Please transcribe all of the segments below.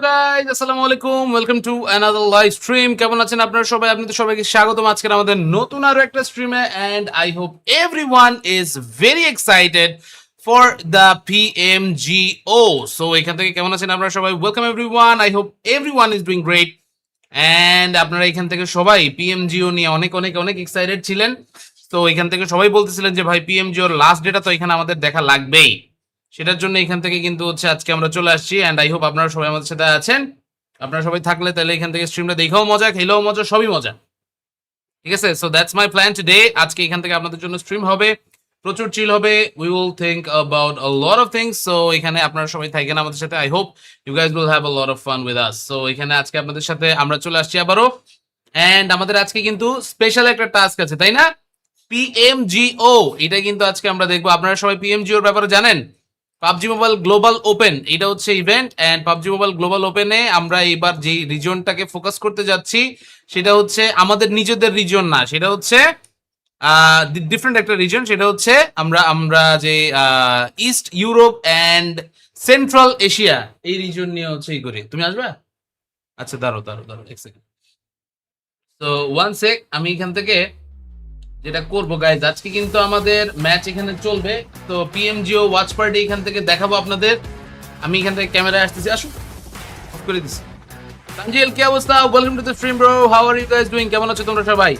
Guys, আসসালামু আলাইকুম, welcome to another live stream. কেমন আছেন আপনারা সবাই? আপনাদের সবাইকে স্বাগতম আজকের আমাদের নতুন আরো একটা স্ট্রিমে। And I hope everyone is very excited for the PMGO। So এখান থেকে কেমন আছেন আপনারা সবাই? Welcome everyone, I hope everyone is doing great. And আপনারা এখান থেকে সবাই PMGO নিয়ে অনেক অনেক অনেক এক্সাইটেড ছিলেন। তো এখান থেকে সবাই বলতেছিলেন যে ভাই PMGOর লাস্ট ডেটা তো এখানে আমাদের দেখা লাগবেই, সেটার জন্য এখান থেকে কিন্তু হচ্ছে আজকে আমরা চলে আসছি। এন্ড আই হোপ আপনারা সবাই আমাদের সাথে আছেন। আপনারা সবাই থাকলে তাহলে এখান থেকে স্ট্রিমটা দেখাও মজা, খেলেও মজা, সবই মজা, ঠিক আছে? So that's my plan today. আজকে এখান থেকে আপনাদের জন্য স্ট্রিম হবে, প্রচুর চিল হবে, we will think about a lot of things. So এখানে আপনারা সবাই থাকেন আমাদের সাথে। I hope you guys will have a lot of fun with us. So এখানে আজকে আপনাদের সাথে আমরা চলে আসছি আবারও। এন্ড আমাদের আজকে কিন্তু স্পেশাল একটা টাস্ক আছে, তাই না? PMGO, এটা কিন্তু আজকে আমরা দেখবো। আপনারা সবাই PMGOর ব্যাপারে জানেন? পাবজি মোবাইল গ্লোবাল ওপেন, এটা হচ্ছে event. And PUBG mobile global ওপেনে আমরা এবার যে রিজনটাকে ফোকাস করতে যাচ্ছি সেটা হচ্ছে আমাদের নিজেদের রিজন না, সেটা হচ্ছে ডিফারেন্ট একটা রিজন। সেটা হচ্ছে আমরা যে East Europe and Central Asia, এই রিজন নিয়ে হচ্ছে ই করি। তুমি আসবে? আচ্ছা, দাঁড়ো এক সেকেন্ড। তো ওয়ান সেক, আমি এখান থেকে যেটা করবো গাইজ, আজকে কিন্তু আমাদের ম্যাচ এখানে চলবে। তো PMGO ওয়াচ পার্টি এখান থেকে দেখাবো আপনাদের। আমি এখান থেকে ক্যামেরায় আসতেছি, আসুন, অফ করে দিচ্ছি। তানজিল, কি অবস্থা? Welcome to the stream bro, how are you guys doing? কেমন আছো তোমরা সবাই?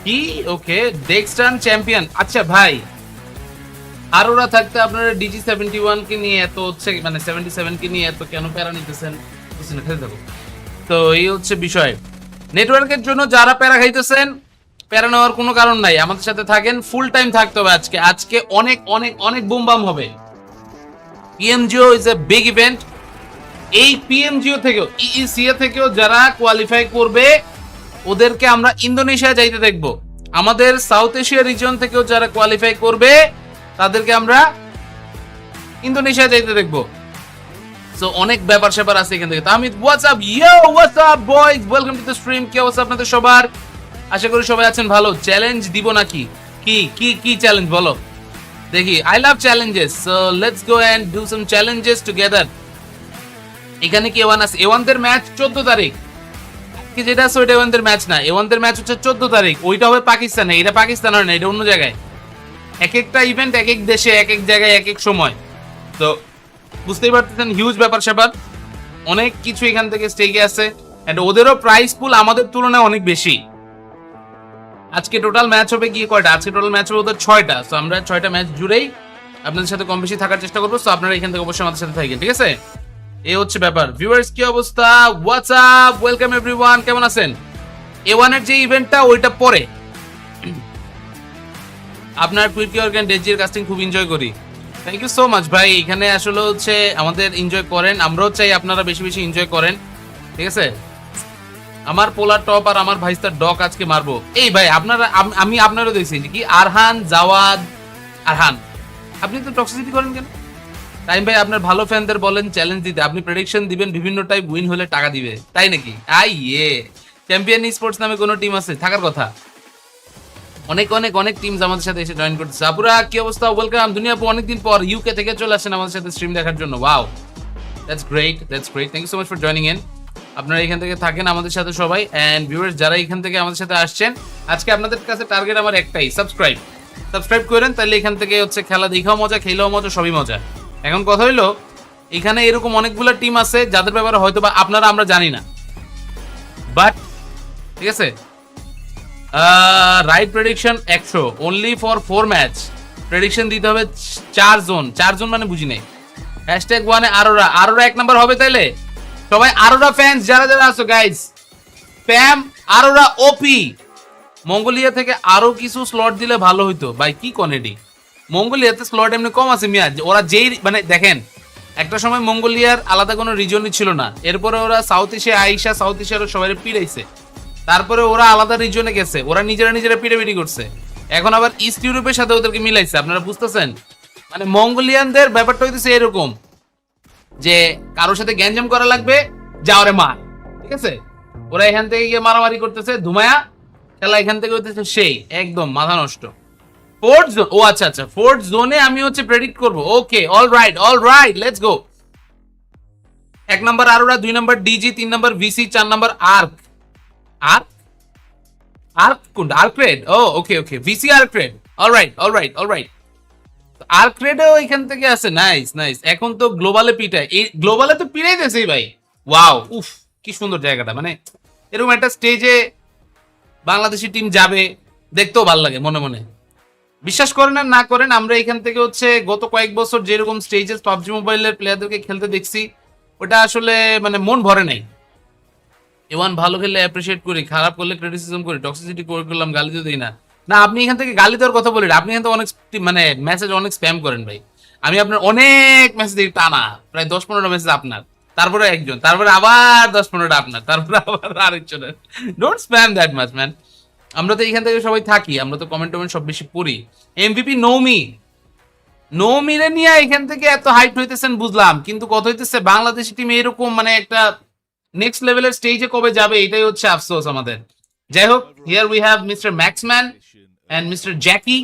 কি ওকে, ডেক্সটান চ্যাম্পিয়ন। আচ্ছা ভাই, আর ওরা থাকতে আপনারা DG71 কে নিয়ে এত হচ্ছে, মানে 77 কে নিয়ে এত কেন প্যারা নিতেছেন? বুঝছেন, খেতে থাকো। তো এই হচ্ছে বিষয়। নেটওয়ার্কের জন্য যারা প্যারা খাইতেছেন, প্যারা নেওয়ার কোনো কারণ নাই, আমাদের সাথে থাকেন, ফুল টাইম থাকতে হবে আজকে। আজকে অনেক অনেক অনেক বুমবাম হবে। PMGO is a big event. এই PMGO থেকেও EECA থেকেও যারা কোয়ালিফাই করবে ওদেরকে আমরা ইন্দোনেশিয়া যাইতে দেখব। আমাদের সাউথ এশিয়া রিজন থেকেও যারা কোয়ালিফাই করবে তাদেরকে আমরা ইন্দোনেশিয়া যাইতে দেখব। সো অনেক ব্যাপার স্যাপার আছে এখান থেকে। Tahmid, what's up? Yo, what's up boys, welcome to the stream. কি অবস্থা আপনাদের সবার? আশা করি সবাই আছেন ভালো। চ্যালেঞ্জ দিব নাকি? কি কি কি চ্যালেঞ্জ বলো দেখি? I love challenges, so let's go and do some challenges together. এখানে কি A1 আছে? A1 দের ম্যাচ 14 তারিখ। কি যেটা আছে ওইটা A1 দের ম্যাচ না, A1 দের ম্যাচ হচ্ছে 14 তারিখ। ওইটা হবে পাকিস্তানে, এটা পাকিস্তান হয় না, এটা অন্য জায়গায়। এক একটা ইভেন্ট এক এক দেশে, এক এক জায়গায়, এক এক সময়। তো বুঝতেই পারতেছেন, হিউজ ব্যাপার স্যাপার, অনেক কিছু এখান থেকে স্টেকে আছে। এন্ড ওদেরও প্রাইস পুল আমাদের তুলনায় অনেক বেশি। আজকে টোটাল ম্যাচ হবে কি কয়টা? আজকে টোটাল ম্যাচ হবে ওদের 6টা। সো আমরা 6টা ম্যাচ জুড়েই আপনাদের সাথে কম বেশি থাকার চেষ্টা করবো। সো আপনারা এখান থেকে অবশ্যই আমাদের সাথে থাকেন, ঠিক আছে? এই হচ্ছে ব্যাপার। ভিউয়ার্স, কি অবস্থা? হোয়াটস আপ, ওয়েলকাম এভরিওয়ান, কেমন আছেন? A1 এর যে ইভেন্টটা ওইটা পরে। আপনার টুইট অর্গান ডেজির কাস্টিং খুব এনজয় করি। থ্যাংক ইউ সো মাচ ভাই। এখানে আসলে হচ্ছে আমাদের এনজয় করেন, আমরাও চাই আপনারা বেশি বেশি এনজয় করেন, ঠিক আছে? আমার পোলার টপ আর আমার ভাইস্তার ডক আজকে মারবো। এই ভাই আপনারা, আমি আপনারও দেখছি কি আরহান জাওয়াদ, আরহান আপনি তো টক্সিসিটি করেন কেন? টাইম ভাই, আপনার ভালো ফ্যানদের বলেন চ্যালেঞ্জ দিতে, আপনি প্রেডিকশন দিবেন, বিভিন্ন টাইপ উইন হলে টাকা দিবে, তাই নাকি? চ্যাম্পিয়ন স্পোর্টস নামে কোনো টিম আছে? থাকার কথা। অনেক অনেক অনেক টিমস আমাদের সাথে এসে জয়েন করতেছে। আপুরা, কি অবস্থা? ওয়েলকাম। দুনিয়া অনেকদিন পর ইউকে থেকে চলে আসেন আমাদের সাথে স্ট্রিম দেখার জন্য। Wow, that's great, that's great. Thank you so much for joining in. আপনারা এখান থেকে থাকেন আমাদের সাথে সবাই। এন্ড ভিউয়ার্স যারা এখান থেকে আমাদের সাথে আসছেন, আজকে আপনাদের কাছে টার্গেট আমার একটাই, সাবস্ক্রাইব করেন, তাহলে এখান থেকে হচ্ছে খেলা দেখাও মজা, খেলেও মজা, সবই মজা। এখন কথা হইলো, এখানে এরকম অনেকগুলো টিম আছে যাদের ব্যাপারে হয়তো বা আপনারা আমরা জানি না, বাট ঠিক আছে, right prediction 100 only for 4 match. Prediction দিতে হবে 4 জোন মানে বুঝি নাই। #1 আরোরা 1 নাম্বার হবে। তাইলে সবাই আরোরা ফ্যান্স যারা যারা আছো গাইজ, স্প্যাম আরোরা ওপি। মঙ্গোলিয়া থেকে আরো কিছু স্লট দিলে ভালো হইতো ভাই, কি কনেডি। মঙ্গোলিয়াতে স্লট এমনি কম আছে মিয়া। ওরা যেই মানে দেখেন, একটা সময় মঙ্গোলিয়ার আলাদা কোনো রিজনই ছিল না, এরপরে ওরা সাউথ এশিয়া সাউথ এশিয়ার সবাই পিড়াইছে, তারপরে ওরা আলাদা রিজনে গেছে, ওরা নিজেরা পিড়াপিড়ি করছে, এখন আবার ইস্ট ইউরোপের সাথে ওদেরকে মিলাইছে। আপনারা বুঝতেছেন, মানে মঙ্গোলিয়ানদের ব্যাপারটা হইতেছে এরকম যে কারোর সাথে গ্যাঞ্জাম করা লাগবে, যাওয়ারে মার, ঠিক আছে? ওরা এখান থেকে গিয়ে মারামারি করতেছে, ধুমায়া খেলা এখান থেকে হইতেছে সেই একদম মাথা নষ্ট। 4th জোন, ও আচ্ছা, 4th জোনে আমি হচ্ছে প্রেডিক্ট করব। Okay, all right, let's go. 1 number Aurora, 2 number DG, 3 number VC, 4 number Ark. Ark Ark কোনটা? Ark red. Oh okay okay, VC Ark red. Alright alright alright. Ark রেডও এখান থেকে আছে। Nice nice. এখন তো গ্লোবালে পিটায়, এই গ্লোবালে তো পিটাইতেছেই ভাই। ওয়াও, উফ কি সুন্দর জায়গাটা। মানে এরকম একটা স্টেজে বাংলাদেশি টিম যাবে, দেখতেও ভালো লাগে মনে মনে। বিশ্বাস করেন আর না করেন, আমরা এখান থেকে হচ্ছে গত কয়েক বছর যেরকম স্টেজে পাবজি মোবাইলের প্লেয়ারদেরকে খেলতে দেখছি, ওটা আসলে মানে মন ভরে নাই। এওয়ান ভালো খেললে অ্যাপ্রিসিয়েট করি, খারাপ করলে ক্রিটিসিজম করি, টক্সিসিটি করলাম, গালি তো দিই না। না, আপনি এখান থেকে গালি দেওয়ার কথা বলি, আপনি এখান থেকে অনেক মানে মেসেজ অনেক স্প্যাম করেন ভাই। আমি আপনার অনেক মেসেজ দিই টানা, প্রায় 10-15টা মেসেজ আপনার, তারপরে একজন, তারপরে আবার 10-15টা আপনার, তারপরে আবার আরেকজনের। Don't spam that much man. আমরা তো এখান থেকে সবাই থাকি, আমরা তো কমেন্ট টমেন্ট সব বেশি পড়ি। এমভিপি নৌমি, নৌমিরে নিয়ে এখান থেকে এত হাইট হইতেছেন বুঝলাম, কিন্তু কত হইতেছে বাংলাদেশি টিম এরকম মানে একটা নেক্সট লেভেলের স্টেজে কবে যাবে, এটাই হচ্ছে আফসোস আমাদের। যাই হোক, here we have mister Maxman and mister Jackie.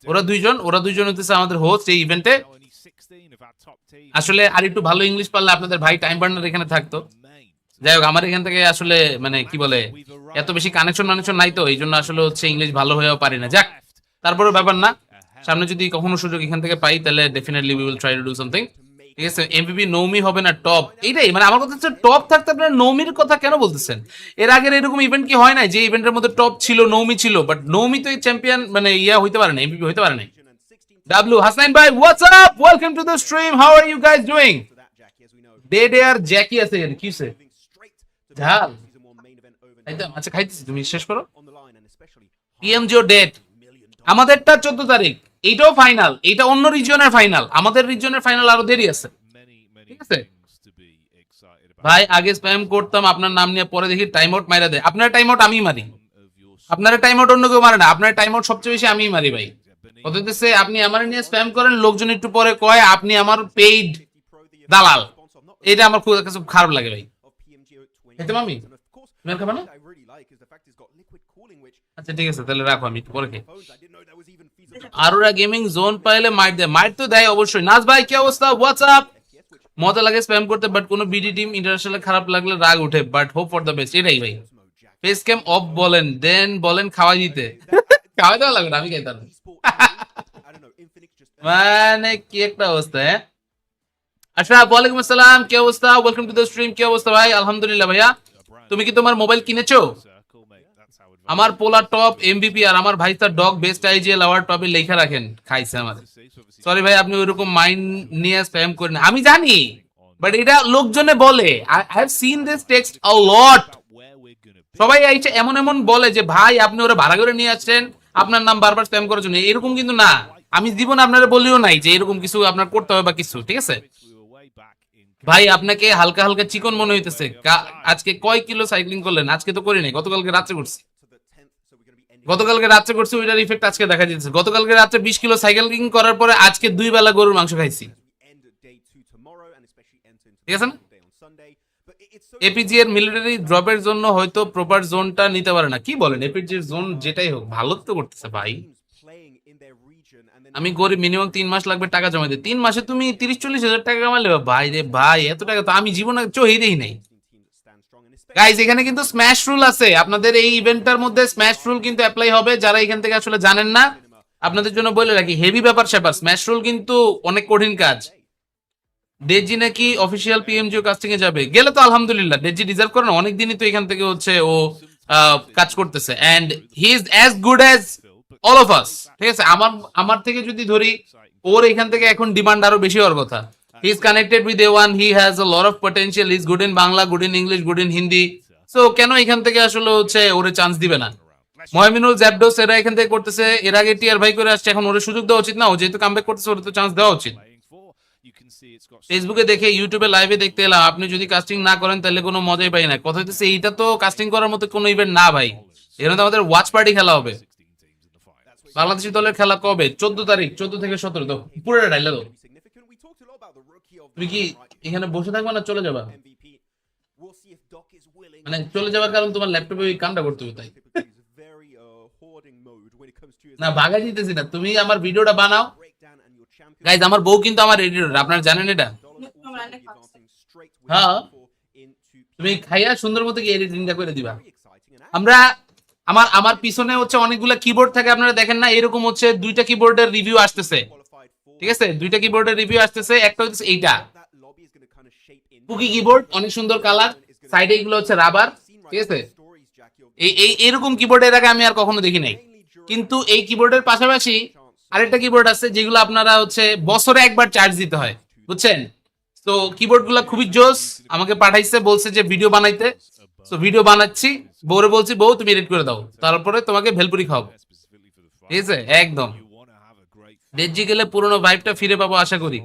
ওরা দুইজন হইতেছে আমাদের হোস্ট এই ইভেন্টে। আসলে আর একটু ভালো ইংলিশ পারলে আপনাদের ভাই টাইম বার্নার এখানে থাকতো। যাই হোক, আমার এখান থেকে আসলে মানে কি বলে এত বেশি কানেকশন নাই তো, এই জন্য আসলে হচ্ছে ইংলিশ ভালো হয়েও পারি না। যাক, তারপরেও ব্যাপার না, সামনে যদি কখনো সুযোগ এখান থেকে পাই তাহলে definitely we will try to do something. ঠিক আছে, এমভিপি নৌমি হবে না টপ, এইটাই মানে আমার কথা হচ্ছে টপ থাকতে আপনারা নৌমির কথা কেন বলতেছেন? এর আগের এরকম ইভেন্ট কি হয় না যে ইভেন্টের মধ্যে টপ ছিল, নৌমি ছিল, বাট নৌমি তো এই চ্যাম্পিয়ন মানে ইয়া হইতে পারে না, এমভিপি হইতে পারে না। ডাব্লিউ হাসনাইন ভাই, what's up, welcome to the stream, how are you guys doing? ডে আর জ্যাকি আছে এর কিসে ঝাল একদম। আচ্ছা খাইতেছি, তুমি শেষ করো। পিএমজিও ডেট আমাদেরটা 14 তারিখ, এইটাও ফাইনাল, এইটা অন্য রিজিয়নের ফাইনাল, আমাদের রিজিয়নের ফাইনাল আরো দেরি আছে। ঠিক আছে ভাই, আগে স্প্যাম করতাম আপনার নাম নিয়ে, পরে দেখি টাইম আউট মাইরা দেয়। আপনার টাইম আউট আমি মারি, আপনার টাইম আউট অন্য কেউ মারে না, আপনার টাইম আউট সবচেয়ে বেশি আমি মারি ভাই। কত হইতেছে আপনি আমার নিয়ে স্প্যাম করেন, লোকজন একটু পরে কয় আপনি আমার পেইড দালাল। এটা আমার খুব কাছে খারাপ লাগে ভাই। খেতে মামি মেল খাবে না? আচ্ছা ঠিক আছে, তাহলে রাখো, আমি একটু পরে খাই। আরোরা গেমিং জোন পাইলে মাইট দেয়, মাইট তো দেয় অবশ্যই। নাজ ভাই কি অবস্থা, হোয়াটসঅ্যাপ? মজা লাগে স্প্যাম করতে, বাট কোনো বিডি টিম ইন্টারন্যাশনাল খারাপ লাগলে রাগ উঠে, but hope for the best. এটাই ভাই, ফেস ক্যাম অফ বলেন, দেন বলেন খাওয়াই দিতে। খাওয়াই দেওয়া লাগবে না, আমি খাইতাম। মানে কি একটা অবস্থা। হ্যাঁ আশরাফ, ওয়ালাইকুম আসসালাম, কি অবস্থা, ওয়েলকাম টু দ্য স্ট্রিম। কি অবস্থা ভাই? আলহামদুলিল্লাহ ভাইয়া। তুমি কি তোমার মোবাইল কিনেছো? আমার পোলা টপ এমভিপি আর আমার ভাই তার ডগ বেস্ট আইজিএল অ্যাওয়ার্ড টপে লেখা রাখেন, খাইছে আমাদের। সরি ভাই, আপনি ওইরকম মাইন্ড নিয়ে স্প্যাম করেন, আমি জানি, বাট এটা লোকজনে বলে, I have seen this text a lot. সবাই আইছে এমন এমন বলে যে ভাই আপনি ওরা ভাড়া করে নিয়ে আসছেন আপনার নাম বারবার স্প্যাম করার জন্য, এরকম কিন্তু না। আমি জীবন আপনারা বলিও নাই যে এরকম কিছু আপনার করতে হবে বা কিছু। ঠিক আছে ভাই, আপনাকে হালকা হালকা চিকন মনে হইতেছে। আজকে কয় কিলো সাইক্লিং করলেন? আজকে তো করি নাই, গতকালকে রাত্রে করছি। ওইটার ইফেক্ট আজকে দেখা যাচ্ছে। গতকালকে রাত্রে 20 কিলো সাইক্লিং করার পরে আজকে 2 বেলা গরুর মাংস খাইছি। ঠিক আছে না? এপিজি এর মিলিটারি ড্রপের জন্য হয়তো প্রপার জোনটা নিতে পারে না। কি বলেন? এপিজি এর জোন যেটাই হোক ভালো তো করতেছে ভাই। আমি গরিব, মিনিমাম 3 মাস লাগবে টাকা জমা দিতে। 3 মাসে তুমি 30-40 হাজার টাকা কামালে ভাই রে ভাই, এত টাকা তো আমি জীবনে চোখেই নাই। গাইজ, এখানে কিন্তু স্ম্যাশ রুল আছে, আপনাদের এই ইভেন্টটার মধ্যে স্ম্যাশ রুল কিন্তু অ্যাপ্লাই হবে। যারা এখান থেকে আসলে জানেন না, আপনাদের জন্য বলে রাখি, হেভি ব্যাপার স্যাপার, স্ম্যাশ রুল কিন্তু অনেক কঠিন কাজ। ডেজি নাকি অফিসিয়াল পিএমজিও কাস্টিং এ যাবে, গেলে তো আলহামদুলিল্লাহ, ডেজি ডিজার্ভ করে না, অনেকদিনই তো এখান থেকে হচ্ছে ও কাজ করতেছে, and he is as good as all of us. ঠিক আছে, আমার থেকে যদি ধরি, ওর এখান থেকে এখন ডিমান্ড আরো বেশি হওয়ার কথা। He is connected with A1, he has a lot of potential, he is good in Bangla, good in English, good in Hindi. So কেন এখান থেকে আসলে হচ্ছে ওরে চান্স দিবে না? ময়মিনুল, জ্যাপডোস এরা এখান থেকে করতেছে, এর আগে টিআর ভাই করে আসছে, এখন ওরে সুযোগ দেওয়া উচিত না? ও যেহেতু কামব্যাক করতেছে, ওরে তো চান্স দেওয়া উচিত। ফেসবুকে দেখে ইউটিউবে লাইভে দেখতে এলাম, আপনি যদি কাস্টিং না করেন তাহলে কোনো মজাই পাই না। কথা হচ্ছে এইটা তো কাস্টিং করার মতো কোনো ইভেন্ট না ভাই, এখানে তো আমাদের ওয়াচ পার্টি খেলা হবে। বাংলাদেশি দলের খেলা কবে? 14 তারিখ, 14 থেকে 17। তো পুরোটা ডাইলা দাও। তুমি কি এখানে বসে থাকবা না চলে যাবা? মানে চলে যাবার কারণ তোমার ল্যাপটপে ওই কামটা করতে হবে তাই? না ভাগা দিতেছি না, তুমি আমার ভিডিওটা বানাও। গাইজ, আমার বউ কিন্তু আমার এডিটর, আপনারা জানেন এটা? হ্যাঁ, তুমি খাইয়া সুন্দর মতো কি এডিটিংটা করে দিবা। আমরা আমার পিছনে হচ্ছে অনেকগুলা কিবোর্ড থাকে, আপনারা দেখেন না, এরকম হচ্ছে দুইটা কিবোর্ডের রিভিউ আসতেছে, ঠিক আছে, দুইটা কিবোর্ডের রিভিউ আসতেছে। একটা হচ্ছে এইটা পুকি কিবোর্ড, অনেক সুন্দর কালার, সাইডে এগুলো হচ্ছে রাবার, ঠিক আছে। এই এরকম কিবোর্ড এর আগে আমি আর কখনো দেখি নাই। কিন্তু এই কিবোর্ডের পাশাপাশি আরেকটা কিবোর্ড আছে যেগুলো আপনারা হচ্ছে বছরে একবার চার্জ দিতে হয়, বুঝছেন। তো কিবোর্ড গুলা খুবই জোস, আমাকে পাঠাইছে, বলছে যে ভিডিও বানাইতে। তো ভিডিও বানাচ্ছি, বউরে বলছি বউ তুমি এডিট করে দাও, তারপরে তোমাকে ভেলপুরি খাওয়াবো, ঠিক আছে। একদম ডেজি গেলে পুরোনো ভাইবটা ফিরে পাবো আশা করি।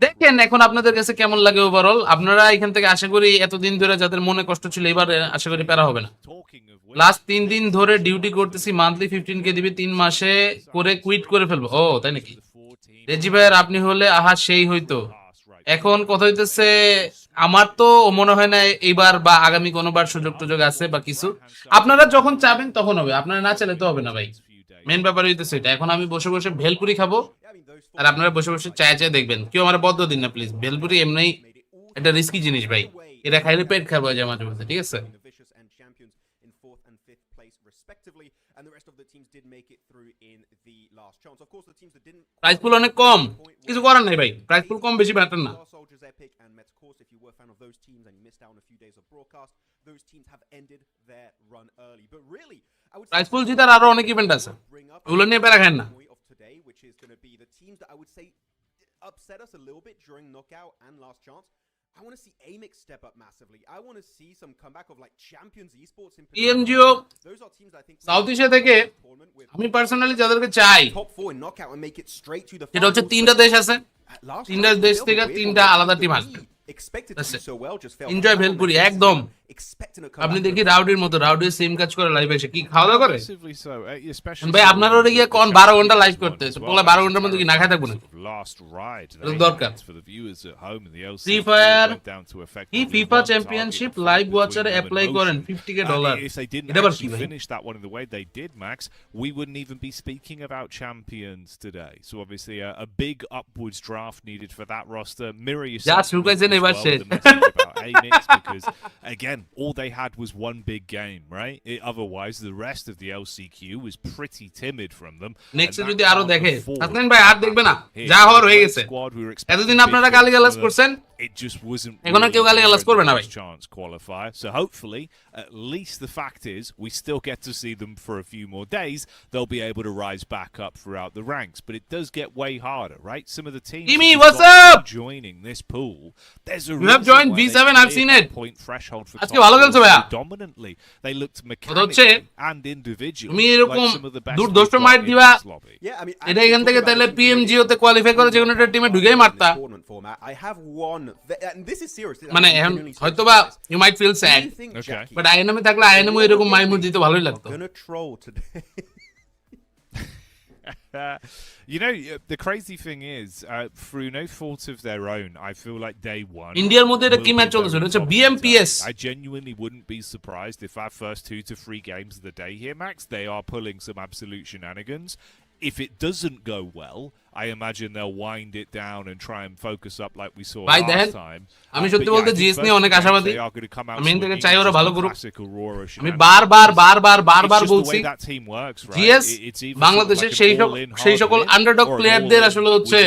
দেখেন এখন আপনাদের কাছে কেমন লাগে ওভারঅল। আপনারা এখান থেকে আশা করি এতদিন ধরে যাদের মনে কষ্ট ছিল, এবার আশা করি প্যারা হবে না। লাস্ট 3 দিন ধরে ডিউটি করতেছি, মান্থলি 15K দিবে, 3 মাসে করে কুইট করে ফেলবো। ও তাই নাকি? রেজি ভাইয়ের আপনি হলে আহা সেই হইতো। এখন কথা হইতেছে আমার তো মনে হয় না এইবার বা আগামী কোনোবার সুযোগ টুযোগ আছে বা কিছু। আপনারা যখন চাবেন তখন হবে, আপনারা না চাইলে তো হবে না ভাই। মেন ব্যাপার হইতেছে এটা। এখন আমি বসে বসে ভেলপুরি খাবো আর আপনারা বসে বসে চায় চায় দেখবেন। কেউ আমার বদ্ধ দিন না প্লিজ। ভেলপুরি এমনি একটা রিস্কি জিনিস ভাই, এটা খাইলে পেট খারাপ হয়ে যায় মাঝে মাঝে, ঠিক আছে। প্রাইস পুল অনেক কম, কিছু করার নাই ভাই, প্রাইস পুল কম বেশি ম্যাটার না। প্রাইস পুল জিতার আরো অনেক ইভেন্ট আছে, ওগুলো নিয়ে প্যারা খান না। Upset us a little bit during knockout and last chance. I want to see Amix step up massively. I want to see some comeback of like Champions Esports in PMGO those are teams I think south Asia থেকে আমি personally যাদেরকে চাই top 4 in knockout and make it straight to the যেটা হচ্ছে তিনটা দেশ আছে, তিনটা দেশ থেকে তিনটা আলাদা টিম আসবে। এনজয় ভেলপুরি একদম। আপনি দেখি রাউডির মতো, রাউডি সেম কাজ করে লাইভ এসে কি খাওয়া দাওয়া করে ভাই। আপনারা ওরে গিয়ে কোন 12 ঘন্টা লাইভ করতে বলে, 12 ঘন্টার মধ্যে কি না খাই থাকবো না দরকার। ফ্রি ফায়ার কি ফিফা চ্যাম্পিয়নশিপ লাইভ ওয়াচারে অ্যাপ্লাই করেন $50K। এটা আবার কি ভাই? We wouldn't even be speaking about champions today. So obviously a big upwards draft needed for that roster. Mirror yourself about Amix, because again all they had was one big game, right? Otherwise the rest of the LCQ was pretty timid from them. Next যদি আরো দেখে হাসনাইন ভাই আর দেখবে না, যা হওয়ার হয়ে গেছে। এতদিন আপনারা গালিগালাজ করছেন, it just wasn't really কেউ গালিগালাজ করবে না ভাই। chance qualifier. So hopefully at least the fact is we still get to see them for a few more days. They'll be able to rise back up throughout the ranks, but it does get way harder, right? Some of the teams Jimmy, what's up? Joining this pool, there's a you have joined V7, I've seen it. Point threshold for আজকে ভালো খেলছো ভাইয়া। Dominantly they looked mechanically and individually তুমি এরকম দুর্দষ্ট মাইট দিবা, এটা এখান থেকে তাহলে PMGO তে কোয়ালিফাই করে যে কোনো একটা টিমে ঢুকেই মারতা। মানে হয়তোবা you might feel sad, but INM এ থাকলে আইএনএম এরকম মাইমুর দিতে ভালোই লাগতো। You know, the crazy thing is, through no fault of their own, I feel like day one. ইন্ডিয়ার মধ্যে এটা কি ম্যাচ চলছে? এটা হচ্ছে BMPS. I genuinely wouldn't be surprised if our first 2 to 3 games of the day here, Max, they are pulling some absolute shenanigans. If it doesn't go well, I imagine they'll wind it down and try and focus up like we saw last time. আমি সত্যি বলতে GS নিয়ে অনেক আশাবাদী। আমি এখান থেকে চাই ওরা ভালো করুক। আমি বারবার বলছি জিএস বাংলাদেশের সেই সকল আন্ডারডগ প্লেয়ারদের আসলে হচ্ছে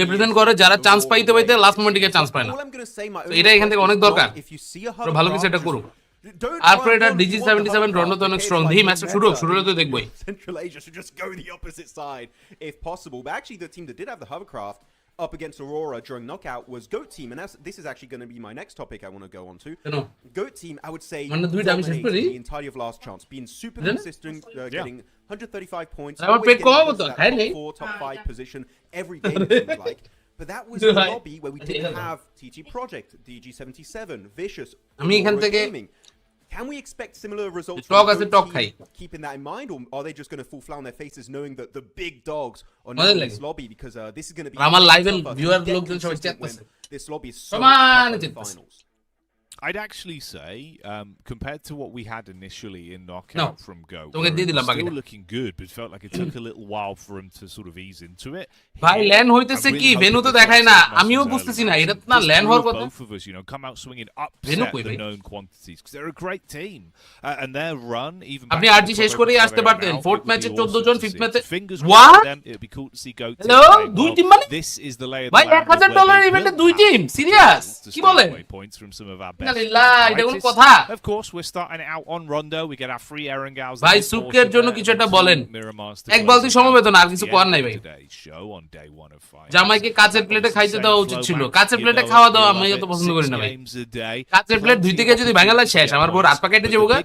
রিপ্রেজেন্ট করে যারা চান্স পাইতে লাস্ট মোমেন্টে চান্স পায় না। এটা এখান থেকে অনেক দরকার, ভালো কিছু এটা করুক। Alfreda DG77 রন্ডো তো অনেক স্ট্রং। দেখি ম্যাচটা শুরু হলে তো দেখবই। Central Asia should just go the opposite side if possible. But actually the team that did have the hovercraft up against Aurora during knockout was Goat Team, and this is actually going to be my next topic I want to go on to. Goat Team, I would say, dominated the entirety of last chance, being super consistent, getting 135 points, top 5 position every game it seems like. But that was a lobby where we didn't have TT Project, DG77, Vicious, Aurora Gaming. Can we expect similar results from keeping that in mind, or are they just going to fall flat on their faces knowing that the big dogs are not in this lobby, because this is going to be আমার live এর viewer লোকজন সবাই check করছে this lobby is so tough in finals. I'd actually say, compared to what we had initially in knockout No. from Go, তোকে দিয়ে দিলাম still বাকিটা। looking good, but it felt like it took a little while for him to sort of ease into it. ভাই Here, land I'm হইতেছে really কি hoping venue তো this দেখায় lets না, us আমিও muscles বুঝতেছি early, না, man. এটা So তো না just ল্যান্ড হওয়ার prove কথা। both of us, come out swinging, venue upset কই the ভাই? known quantities, because they're a great team. And their run, even আপনি back to আরজি the শেষ top করেই before আসতে they ran পারতেন, out, fourth it would ম্যাচে be 14 awesome জন, to fifth see. ম্যাচে So fingers What? crossed for them. It would be cool to see Goat team hello playing দুই well. Team মানে This is the lay of ভাই the land of where $1000 they ইভেন্টে will দুই have team, to serious struggle to কি steal বলেন? away points from some of our না best লিল্লাহ, এটা কোন fighters. কথা? Of course, we're starting it out on Rondo. We get our free Erangals. ভাই সুটকের জন্য কিছু একটা বলেন। এক বালতি সমবেদনা, আর কিছু করার নাই ভাই। জামাইকে কাচের প্লেটে খাইতে দেওয়া উচিত ছিল, কাচের প্লেটে খাওয়া দাওয়া আমি এত পছন্দ করি না ভাই। কাচের প্লেট ধুইতে গিয়ে যদি ভাঙালা শেষ, আমার বউ রাত পা কেটে যাবো গা,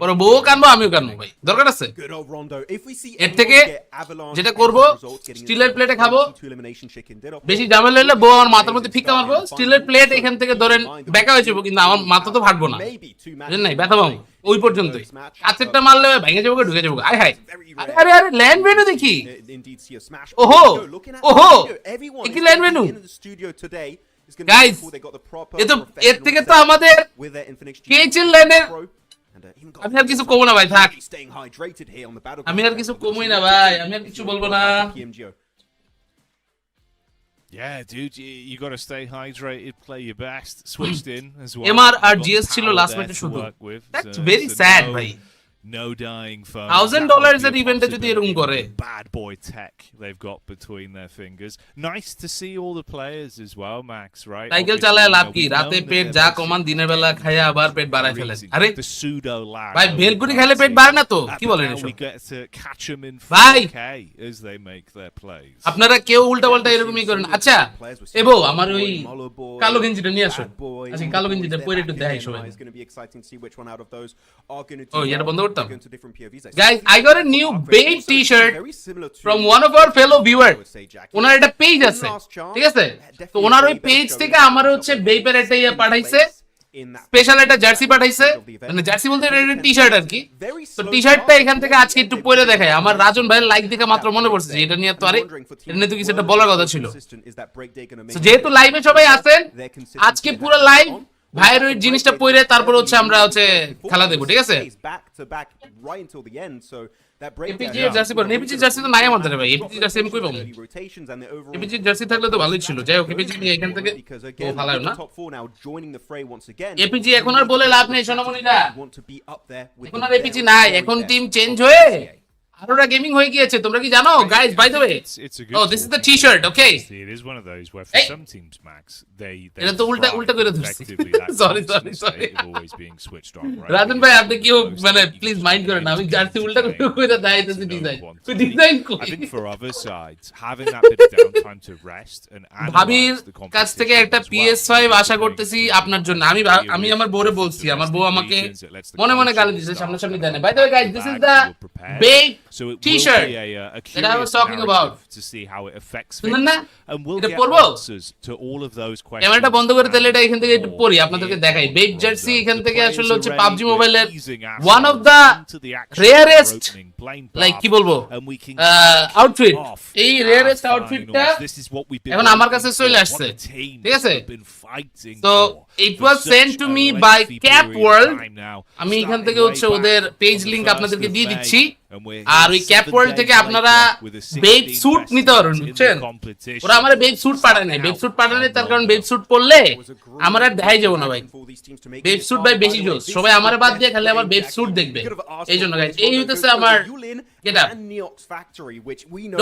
ওর বউ কানবো আমিও কানবো ভাই, দরকার আছে? Good old Rondo. If we see এর থেকে anyone get Avalanche যেটা as করব, a result, getting স্টিলের into প্লেটে খাবো, 22 elimination chicken did off বেশি the- ঝামেলা হলে বউ আমার মাথার মধ্যে ফিক্কা মারবো, স্টিলের প্লেট এখান থেকে ধরেন বেঁকা হয়ে যাবো, কিন্তু আমার মাথা তো ফাটবো না, Maybe two matches বুঝলেন নাই? ব্যথা পাবো ওই পর্যন্তই। match, কাচেরটা মারলে ভেঙে যাবো, ঢুকে যাবো, আয় হায়। very আরে rare. আরে আরে ল্যান্ড ভেনু দেখি, Indeed see a smash. ওহো Looking at ওহো, the video, everyone একই is land gonna be venue in the studio today. It's gonna Guys, be cool. They got the proper এ তো এর professional থেকে তো setup আমাদের with their Infinix G কেচের লাইনের Pro, and even got আমি আর কিছু কমো না ভাই, থাক। staying hydrated here on the battleground. আমি আর কিছু কমই না ভাই, আমি আর কিছু বলবো না। PMGO. Yeah, dude, you got to stay hydrated, play your best, switched in as well. MR R Got GS the ছিল power last there match-এ to শুধু। work with, That's so- very so sad no- ভাই। No dying phone. $1000 এর ইভেন্টে যদি এরকম করে। Bad boy tech they've got between their fingers. Nice to see all the players as well, Max, right? Cycle Obviously, চালায় লাভ কি, we've রাতে known pet that যা they're কমান দিনের বেলা খাইয়া আবার পেট বাড়ায় ফেলেন। freezing. আরে The pseudo lag. ভাই ভেলপুরি খেলে পেট বাড়ে না তো, কি বলেন Now এসব? we get to catch them in ভাই 4K as they make their plays. আপনারা কেউ উল্টা পাল্টা এরকমই করেন। আচ্ছা এবো আমার ওই কালো গেঞ্জিটা নিয়ে আসো, আচ্ছা কালো গেঞ্জিটা পরে একটু দেখাই সবাই। It's going to be exciting to see which one out of those are going to Oh, do এটা বন্ধ করতাম। go into different POVs. Guys, I got a new babe t-shirt Very similar to from one of our fellow viewer. I would say, Jackie. ওনার একটা page আছে, ঠিক আছে? তো ওনার ওই page থেকে আমার হচ্ছে বেপের একটা ইয়ে পাঠাইছে, স্পেশাল একটা জার্সি পাঠাইছে, মানে জার্সি বলতে এটা টি-শার্ট আর কি। তো টি-শার্টটা এখান থেকে আজকে একটু পরে দেখাই। আমার রাজন ভাইয়ের লাইক দেখে মাত্র মনে পড়ছে যে এটা নিয়ে তো আরে এটা নিয়ে তো কিছু একটা বলার কথা ছিল। তো যেহেতু লাইভে সবাই আছেন, আজকে পুরো লাইভ ভাইয়ের ওই জিনিসটা পরে তারপর হচ্ছে আমরা হচ্ছে খেলা দেখবো, ঠিক আছে? এপিজি এর জার্সি পরে, এপিজি জার্সি তো নাই আমাদের ভাই, এপিজি জার্সি আমি কই পাবো? এপিজি জার্সি থাকলে তো ভালোই ছিল। যাই হোক, এপিজি নিয়ে এখান থেকে ও ভালো না। এপিজি এখন আর বলে লাভ নেই সোনামণিরা, এখন আর এপিজি নাই, এখন টিম চেঞ্জ হয়ে আরোরা গেমিং হয়ে গিয়েছে, তোমরা কি জানো guys? By the way, oh this is the t-shirt, okay? It is one of those where for some teams, Max, they এটা তো উল্টা উল্টা করে ধরছি। Sorry sorry sorry always being switched on, right? রাজন ভাই আপনি কি মানে প্লিজ মাইন্ড করেন, আমি জার্সি উল্টা করে দেখাইতেছি ডিজাইন। তো ডিজাইন I কই? think for other sides, having that bit of downtime to rest and ভাবির analyze the কাছ থেকে একটা PS5 আশা করতেছি আপনার জন্য। আমি আমার বউরে বলছি, আমার বউ আমাকে মনে মনে গালি দিয়েছে, সামনাসামনি দেয় না। By the way guys, this is the babe So it t-shirt will be a that I was curious talking about. narrative to see how it affects শুনুন things, না, and we'll এটা get পরবো? answers to all of those questions. ক্যামেরাটা বন্ধ করে তাহলে এটা এখান থেকে একটু and পরি, more আপনাদেরকে here দেখাই। from babe Rondo. জার্সি এখান The থেকে players আসলে are হচ্ছে ready. PUBG We're মোবাইলের easing one of ourselves the into the action. rarest, We're opening blame like কি path, বলবো, and we can outfit. off এই our rarest finals. আউটফিটটা This is what we've been এখন আমার কাছে waiting চলে for, আসছে, what the teams ঠিক আছে? have been fighting So for it for was such sent to a me by lengthy Cap period of World. time now. আমি এখান Starting থেকে way হচ্ছে back ওদের page on the link 1st আপনাদেরকে of দিয়ে May, দিচ্ছি। and we're আর here ওই ক্যাপ 7 ওয়ার্ল্ড days থেকে আপনারা later with a babe 16 suit best নিতে পারবেন, teams in বুঝছেন? the competition. ওরা আমার বেব স্যুট পাঠায় নাই, বেব স্যুট পাঠায় নাই তার কারণ বেব স্যুট পরলে আমার আর দেখাই যাবো না ভাই। বেব স্যুট ভাই বেশি জোস, সবাই আমারে বাদ দিয়ে খালি আমার বেব স্যুট দেখবে, এই জন্য গাইস এই হইতেছে আমার get up.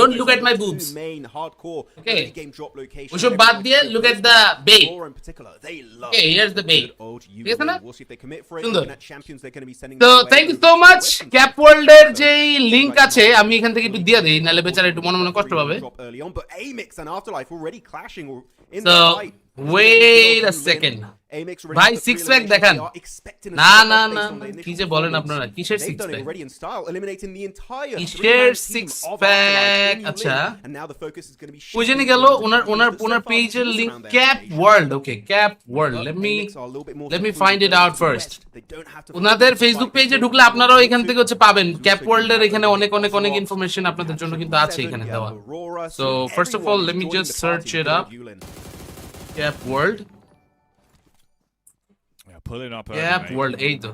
Don't look at my boobs. Okay. ওসব বাদ দিয়ে look at the babe. Okay, here's the babe. ঠিক আছে না? সুন্দর। তো thank you so much. Cap ওয়ার্ল্ডের যে লিংক আছে আমি এখান থেকে একটু দিয়ে দেই, নাহলে বেচারা একটু মনে মনে কষ্ট পাবে। So wait a second. ভাই সিক্স প্যাক দেখান। না না না কি যে বলেন আপনারা, কিসের সিক্স প্যাক? কিসের সিক্স প্যাক? আচ্ছা ওই জন্য গেল ওনার পেজের link cap world. Okay cap world, let me find it out first. ওনাদের ফেসবুক পেজে ঢুকলে আপনারাও এখান থেকে হচ্ছে পাবেন ক্যাপ ওয়ার্ল্ডের এখানে অনেক অনেক অনেক ইনফরমেশন আপনাদের জন্য কিন্তু আছে এখানে দেওয়া। So first of all let me just search it up. Cap World. pulling up app world এই তো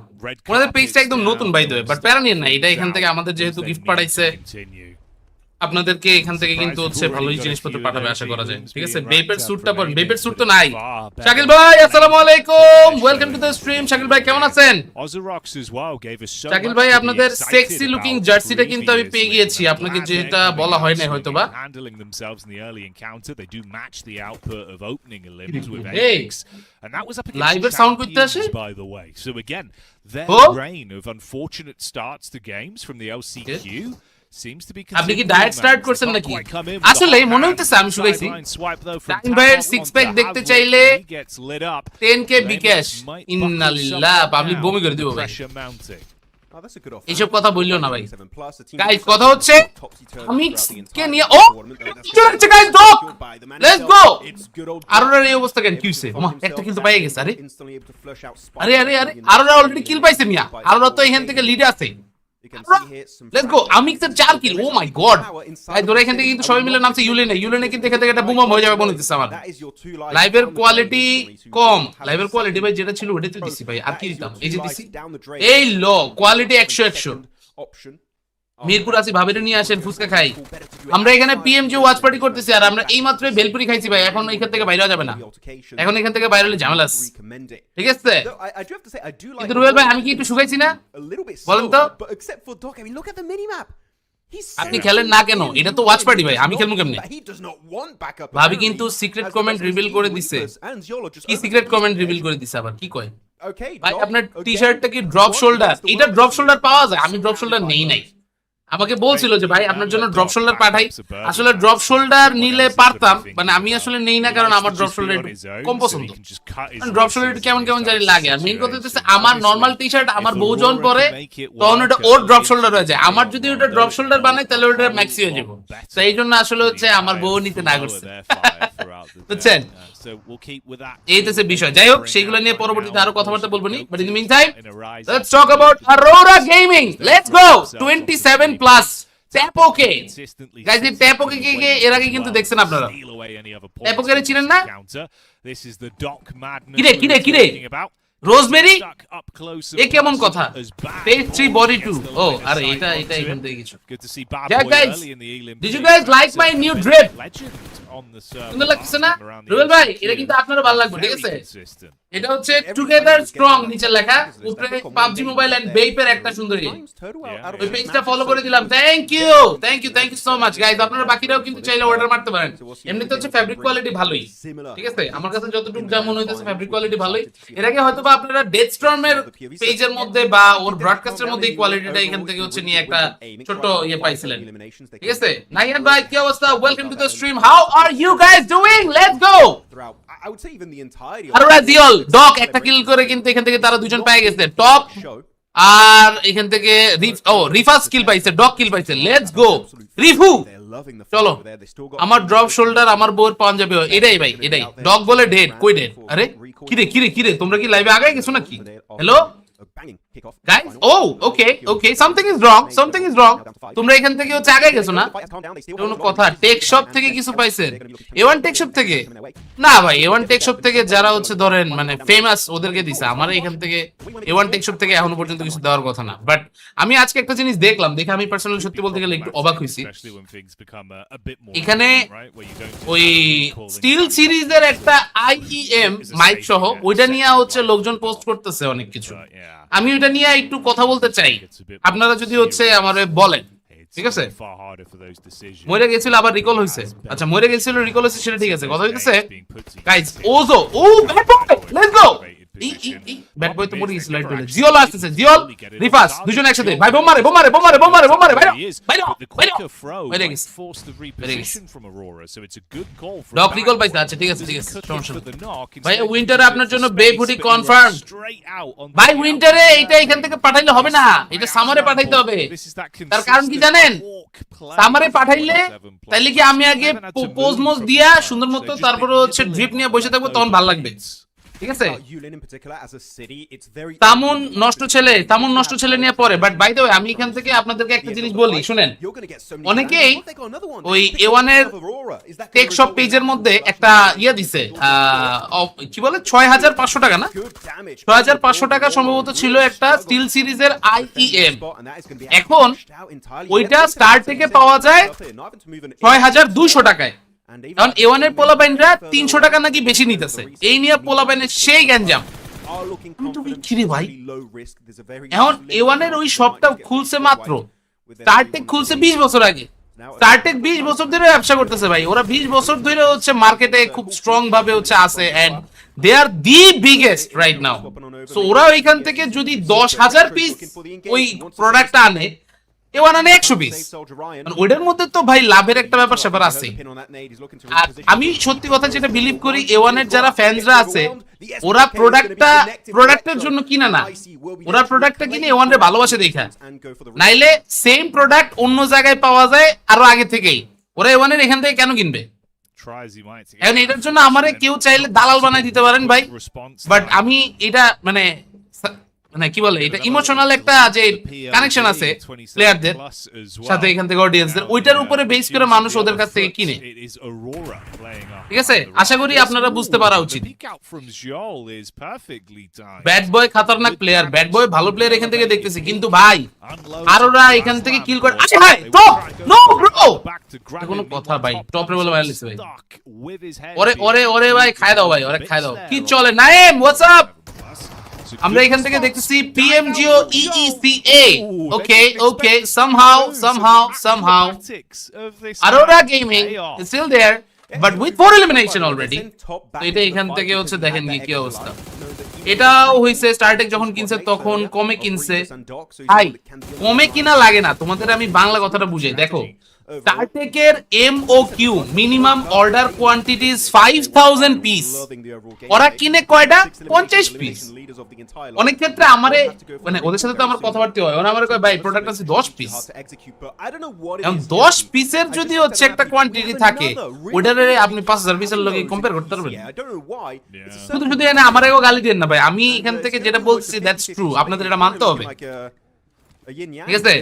আমাদের পেজটা একদম নতুন বাই দ্য ওয়ে বাট প্যারা নিয়ে না এটা এখান থেকে আমাদের যেহেতু গিফট পাঠাইছে আপনাদেরকে এখান থেকে কিন্তু হচ্ছে ভালোই জিনিসপত্র পাঠাবে আশা করা যায় ঠিক আছে বেপের স্যুটটা পরেন বেপের স্যুট তো নাই শাকিল ভাই আসসালামু আলাইকুম welcome to the stream Shakil ভাই কেমন আছেন শাকিল ভাই আপনাদের সেক্সি লুকিং জার্সিটা কিন্তু আমি পেয়ে গিয়েছি আপনাকে যেটা বলা হয় না হয়তোবা লাইভের সাউন্ড করতে আসে their reign of unfortunate starts to games from the LCQ আপনি কি ডায়েট স্টার্ট করছেন নাকি আসলে মনে হইতেছে আমি শুকাইছি টাইম ভাইয়ের সিক্স প্যাক দেখতে চাইলে 10k বিকাশ ইন্নালিল্লাহ পাবলিক বমি করে দিব ভাই এইসব কথা বললো না ভাই গাইস কথা হচ্ছে আমি কে নিয়ে ও চলছে গাইস ডক লেটস গো আরোরার এই অবস্থা কেন কি হইছে ওমা একটা কিল তো পেয়ে গেছে আরে আরে আরে আরে আরোরা অলরেডি কিল পাইছে মিয়া আরোরা তো এখান থেকে লিডে আছে let's go আমিক্সের 4 kill O my god ভাই ধরে এখান থেকে কিন্তু সবাই মিলে নামছে ইউলেনে কিন্তু এখান থেকে একটা বুম হয়ে যাবে মনে হচ্ছে আমার লাইভের কোয়ালিটি কম লাইভের কোয়ালিটি ভাই যেটা ছিল ওটাতে দিছি ভাই আর কি দিতাম এই যে দিছি এই লো কোয়ালিটি 100 মিরপুর আসি ভাবেরে নিয়ে আসেন ফুচকা খাই আমরা এখানে পিএমজি ওয়াচ পার্টি করতেছি আর আমরা এই মাত্র ভেলপুরি খাইছি ভাই এখন এখান থেকে বাইরে যাবে না এখন এখান থেকে বাইরে হলে ঝামেলা ঠিক আছে কিন্তু রুয়েল ভাই আমি কি একটু শুকাইছি না বলেন তো আপনি খেলেন না কেন এটা তো ওয়াচ পার্টি ভাই আমি খেলবো কেমনে ভাবি কিন্তু সিক্রেট কমেন্ট রিভিল করে দিছে কি সিক্রেট কমেন্ট রিভিল করে দিছে আবার কি কয় ভাই আপনার টি-শার্টটা কি ড্রপ শোল্ডার এটা ড্রপ শোল্ডার পাওয়া যায় আমি ড্রপ শোল্ডার নেই নাই আমাকে বলছিল যে ভাই আপনার জন্য ড্রপ শোল্ডার পাঠাই আসলে ড্রপ শোল্ডার নিলে পারতাম মানে আমি আসলে নেই না কারণ আমার ড্রপ শোল্ডার কম পছন্দ ড্রপ শোল্ডার কেমন কেমন জানি লাগে আর মেইন কথা হচ্ছে আমার নরমাল টি-শার্ট আমার বহুজন পরে তখন ওটা ওর ড্রপ শোল্ডার হয়ে যায় আমার যদি ওটা ড্রপ শোল্ডার বানাই তাহলে ওটা ম্যাক্সি হয়ে যাবে তো এই জন্য আসলে হচ্ছে আমার বউ নিতে না করছে বুঝছেন এই তো বিষয় যাই হোক সেইগুলো নিয়ে পরবর্তীতে আরো কথাবার্তা বলবো নি but in the meantime let's talk about Aurora Gaming let's go 27 plus ট্যাপোকে গাইস এই ট্যাপোকে কে এর আগে কিন্তু দেখছেন আপনারা ট্যাপোকে চিনেন না কিরে রোজমেরি এ কেমন কথা পেজ 3 বডি 2 ও আরে এটা এখান থেকে কিছু guys did you guys like my new drape সুন্দর লাগছে না রুবেল ভাই এটা কিন্তু আপনারও ভালো লাগবে ঠিক আছে এটা হচ্ছে টুগেদার স্ট্রং নিচে লেখা উপরে PUBG মোবাইল এন্ড বেইপের একটা সুন্দর ওই পেজটা ফলো করে দিলাম thank you so much guys আপনারা বাকিরাও কিন্তু চাইলে অর্ডার মারতে পারেন এমনিতে হচ্ছে ফ্যাব্রিক কোয়ালিটি ভালোই ঠিক আছে আমার কাছে যতটুকু যা মনে হইতেছে ফ্যাব্রিক কোয়ালিটি ভালোই এর আগে হয়তোবা আপনারা ডেথ স্টর্মের পেজের মধ্যে বা ওর ব্রডকাস্টের মধ্যে এই কোয়ালিটিটা এখান থেকে হচ্ছে নিয়ে একটা ছোট পাইছিলেন ঠিক আছে নাইয়ান ভাই কি অবস্থা welcome to the stream how are you guys doing let's go I would say even the entirety Aurora Diol dock একটা কিল করে কিন্তু এখান থেকে তারা দুজন পেয়ে গেছে টপ আর এখান থেকে রিফাস কিল পাইছে ডক কিল পাইছে লেটস গো রিফু চলো আমার ড্রপ শোল্ডার আমার বউর পাঞ্জাবি এটাই ভাই এটাই ডক বলে ডেড কই ডেড আরে কিরে তোমরা কি লাইভে আগে গেছো নাকি hello guys okay something is wrong তোমরা এখান থেকে হচ্ছে আগে গেছো না কোনো কথা টেক শপ থেকে কিছু পাইছেন A1 টেক শপ থেকে না ভাই A1 টেক শপ থেকে যারা হচ্ছে ধরেন মানে ফেমাস ওদেরকে দিছে আমার এখান থেকে A1 টেক শপ থেকে এখনো পর্যন্ত কিছু দেওয়ার কথা না বাট আমি আজকে একটা জিনিস দেখলাম দেখে আমি পার্সোনালি সত্যি বলতে গেলে একটু অবাক হইছি এখানে ওই স্টিল সিরিজের একটা IEM মাইক সহ ওইটা নিয়ে হচ্ছে লোকজন পোস্ট করতেছে অনেক কিছু আমি ওটা নিয়ে একটু কথা বলতে চাই আপনারা যদি হচ্ছে আমারে বলেন ঠিক আছে মরে গেছিল আবার রিকল হইছে আচ্ছা মরে গেছিল রিকল হইছে সেটা ঠিক আছে কথা হইতেছে গাইস ওজো ও bad boy let's go bad boy তো মরে গেছিল লাইট বলে জিওল আসছে জিওল রিফাস দুজন একসাথে ভাই বোমারে বাইরে গেছে ডক রিকল পাইছে আচ্ছা ঠিক আছে সমস্যা ভাই উইন্টারে আপনার জন্য বেফুটি কনফার্ম ভাই উইন্টারে এটা এখান থেকে পাঠাইলে হবে না এটা সামারে পাঠাইতে হবে তার কারণ কি জানেন সামারে পাঠাইলে তাইলে কি আমি আগে পোজ মোজ দিয়া সুন্দর মতো তারপরে হচ্ছে ড্রিপ নিয়ে বসে থাকবো তখন ভালো লাগবে ঠিক আছে Yulin in particular as a city, it's very তামুন নষ্ট ছেলে নিয়ে পড়ে বাট বাই দ্য ওয়ে আমি এখান থেকে আপনাদেরকে একটা জিনিস বলি শুনেন অনেকেই ওই A1 এর টেক শপ পেজের মধ্যে একটা ইয়া দিছে কি বলে 6500 টাকা না 6500 টাকা সম্ভবত ছিল একটা স্টিল সিরিজের IEM এখন ওইটা স্টার থেকে পাওয়া যায় 6200 টাকায় কারণ A1 এর পোলাপাইনরা 300 টাকা নাকি বেশি নিতেছে এই নিয়ে পোলাপাইনের সেই গ্যাঞ্জাম ভাই এখন A1 এর ওই শপটা খুলছে মাত্র স্টারটেক খুলছে 20 বছর আগে স্টারটেক 20 বছর ধরে ব্যবসা করতেছে ভাই ওরা 20 বছর ধরে হচ্ছে মার্কেটে খুব স্ট্রং ভাবে হচ্ছে আছে and they are the biggest right now so ওরা ওইখান থেকে যদি 10,000 পিস ওই প্রোডাক্টটা আনে A1 আনে 100 পিস ওইটার মধ্যে তো ভাই লাভের একটা ব্যাপার স্যাপার আছে আর আমি সত্যি কথা যেটা বিলিভ করি A1 এর যারা ফ্যানসরা আছে ওরা প্রোডাক্টের জন্য কিনা না ওরা প্রোডাক্টটা কিনে A1 এর ভালোবাসে দেখা নাইলে সেম প্রোডাক্ট অন্য জায়গায় পাওয়া যায় আরো আগে থেকেই ওরা A1 এর এখান থেকে কেন কিনবে এখন এটার জন্য আমারে কেউ চাইলে দালাল বানাই দিতে পারেন ভাই বাট আমি এটা মানে কি বলে এটা ইমোশনাল একটা যে কানেকশন আছে প্লেয়ারদের সাথে এখান থেকে অডিয়েন্সদের ওইটার উপরে বেস করে মানুষ ওদের কাছ থেকে কিনে ঠিক আছে আশা করি আপনারা বুঝতে পারা উচিত ব্যাড বয় খতরনাক প্লেয়ার ব্যাড বয় ভালো প্লেয়ার এখান থেকে দেখতেছি কিন্তু ভাই আর ওরা এখান থেকে কিল করে আচ্ছা ভাই টপ নো ব্রো কোনো কথা ভাই টপ রে বলে ভাই লিসে ভাই ওরে ভাই খায় দাও ভাই ওরে খায় দাও কি চলে নাইম হোয়াটস আপ আমরা এখান থেকে দেখতেছি PMGO EECA okay somehow Aurora Gaming is still there but with 4 elimination already তো এটা এখান থেকে হচ্ছে দেখেন কি অবস্থা এটাও হইছে স্টারটেক যখন কিনছে তখন কমে কিনছে ভাই কমে কিনা লাগে না তোমাদের আমি বাংলা কথাটা বুঝাই দেখো স্টারটেকের MOQ minimum order quantities 5000 piece ওরা কিনে কয়টা 50 পিস অনেক ক্ষেত্রে আমারে মানে ওদের সাথে তো আমার কথাবার্তা হয় ওরা আমারে কয় ভাই প্রোডাক্ট আছে 10 পিস এখন 10 পিসের যদি হচ্ছে একটা কোয়ান্টিটি থাকে ওটারে আপনি 5000 পিসের লগে কম্পেয়ার করতে পারবেন শুধু এনে আমারেও গালি দেন না ভাই আমি এখান থেকে যেটা বলছি দ্যাটস ট্রু আপনাদের এটা মানতে হবে ঠিক আছে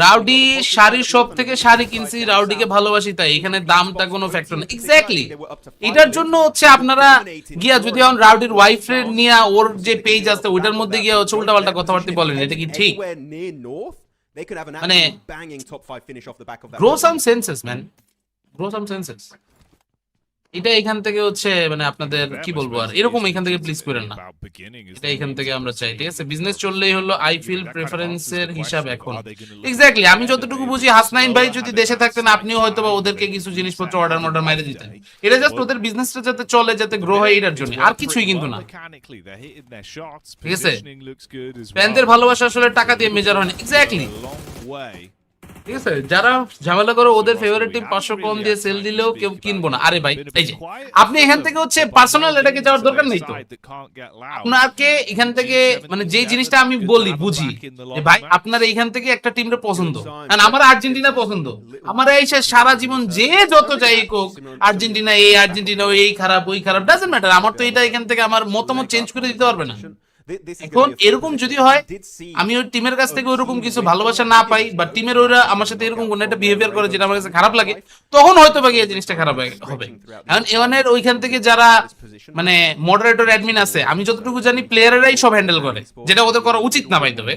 রাউডি শাড়ির শপ থেকে শাড়ি কিনছি রাউডিকে ভালোবাসি তাই এখানে দামটা কোনো ফ্যাক্টর না এক্স্যাক্টলি এটার জন্য হচ্ছে আপনারা গিয়া যদি এখন রাউডির ওয়াইফের নিয়ে ওর যে পেজ আছে ওইটার মধ্যে গিয়া হচ্ছে উল্টাপাল্টা কথাবার্তা বলেন এটা কি ঠিক মানে গ্রো সাম সেন্সেস ম্যান গ্রো সাম সেন্সেস এটা এখান থেকে হচ্ছে মানে আপনাদের কি বলবো আর এরকম এখান থেকে প্লিজ করেন না এটা এখান থেকে আমরা চাই ঠিক আছে বিজনেস চললেই হলো আই ফিল প্রেফারেন্সের হিসাব এখন এক্স্যাক্টলি আমি যতটুকু বুঝি হাসনাইন ভাই যদি দেশে থাকতেন আপনিও হয়তো বা ওদেরকে কিছু জিনিসপত্র অর্ডার মাইরে দিতেন এটা জাস্ট ওদের বিজনেসটা যাতে চলে যাতে গ্রো হয় এটার জন্য আর কিছুই কিন্তু না ঠিক আছে ফ্যানদের ভালোবাসা আসলে টাকা দিয়ে মেজার হয় না এক্স্যাক্টলি ঠিক আছে যারা ঝামেলা করে ওদের ফেভারিট টিম 500 কম দিয়ে সেল দিলেও কেউ কিনবো না আরে ভাই এই যে আপনি এখান থেকে হচ্ছে পার্সোনাল এটাকে যাওয়ার দরকার নেই তো আপনাকে এখান থেকে মানে যে জিনিসটা আমি বলি বুঝি যে ভাই আপনার এইখান থেকে একটা টিমের পছন্দ কারণ আমার আর্জেন্টিনা পছন্দ আমার এই সারা জীবন যে যত যাই হোক আর্জেন্টিনা এই খারাপ ওই খারাপ ডাজন্ট ম্যাটার আমার তো এটা এখান থেকে আমার মতামত চেঞ্জ করে দিতে পারবে না এখন এরকম যদি হয় আমি ওই টিমের কাছ থেকে ওরকম কিছু ভালোবাসা না পাই বা টিমের ওরা আমার সাথে এরকম কোন একটা বিহেভিয়ার করে যেটা আমার কাছে খারাপ লাগে তখন হয়তো বা এই জিনিসটা খারাপ হবে এখন A1 এর ওইখান থেকে যারা মানে মডারেটর অ্যাডমিন আছে আমি যতটুকু জানি প্লেয়াররাই সব হ্যান্ডেল করে যেটা ওদের করা উচিত না ভাই তবে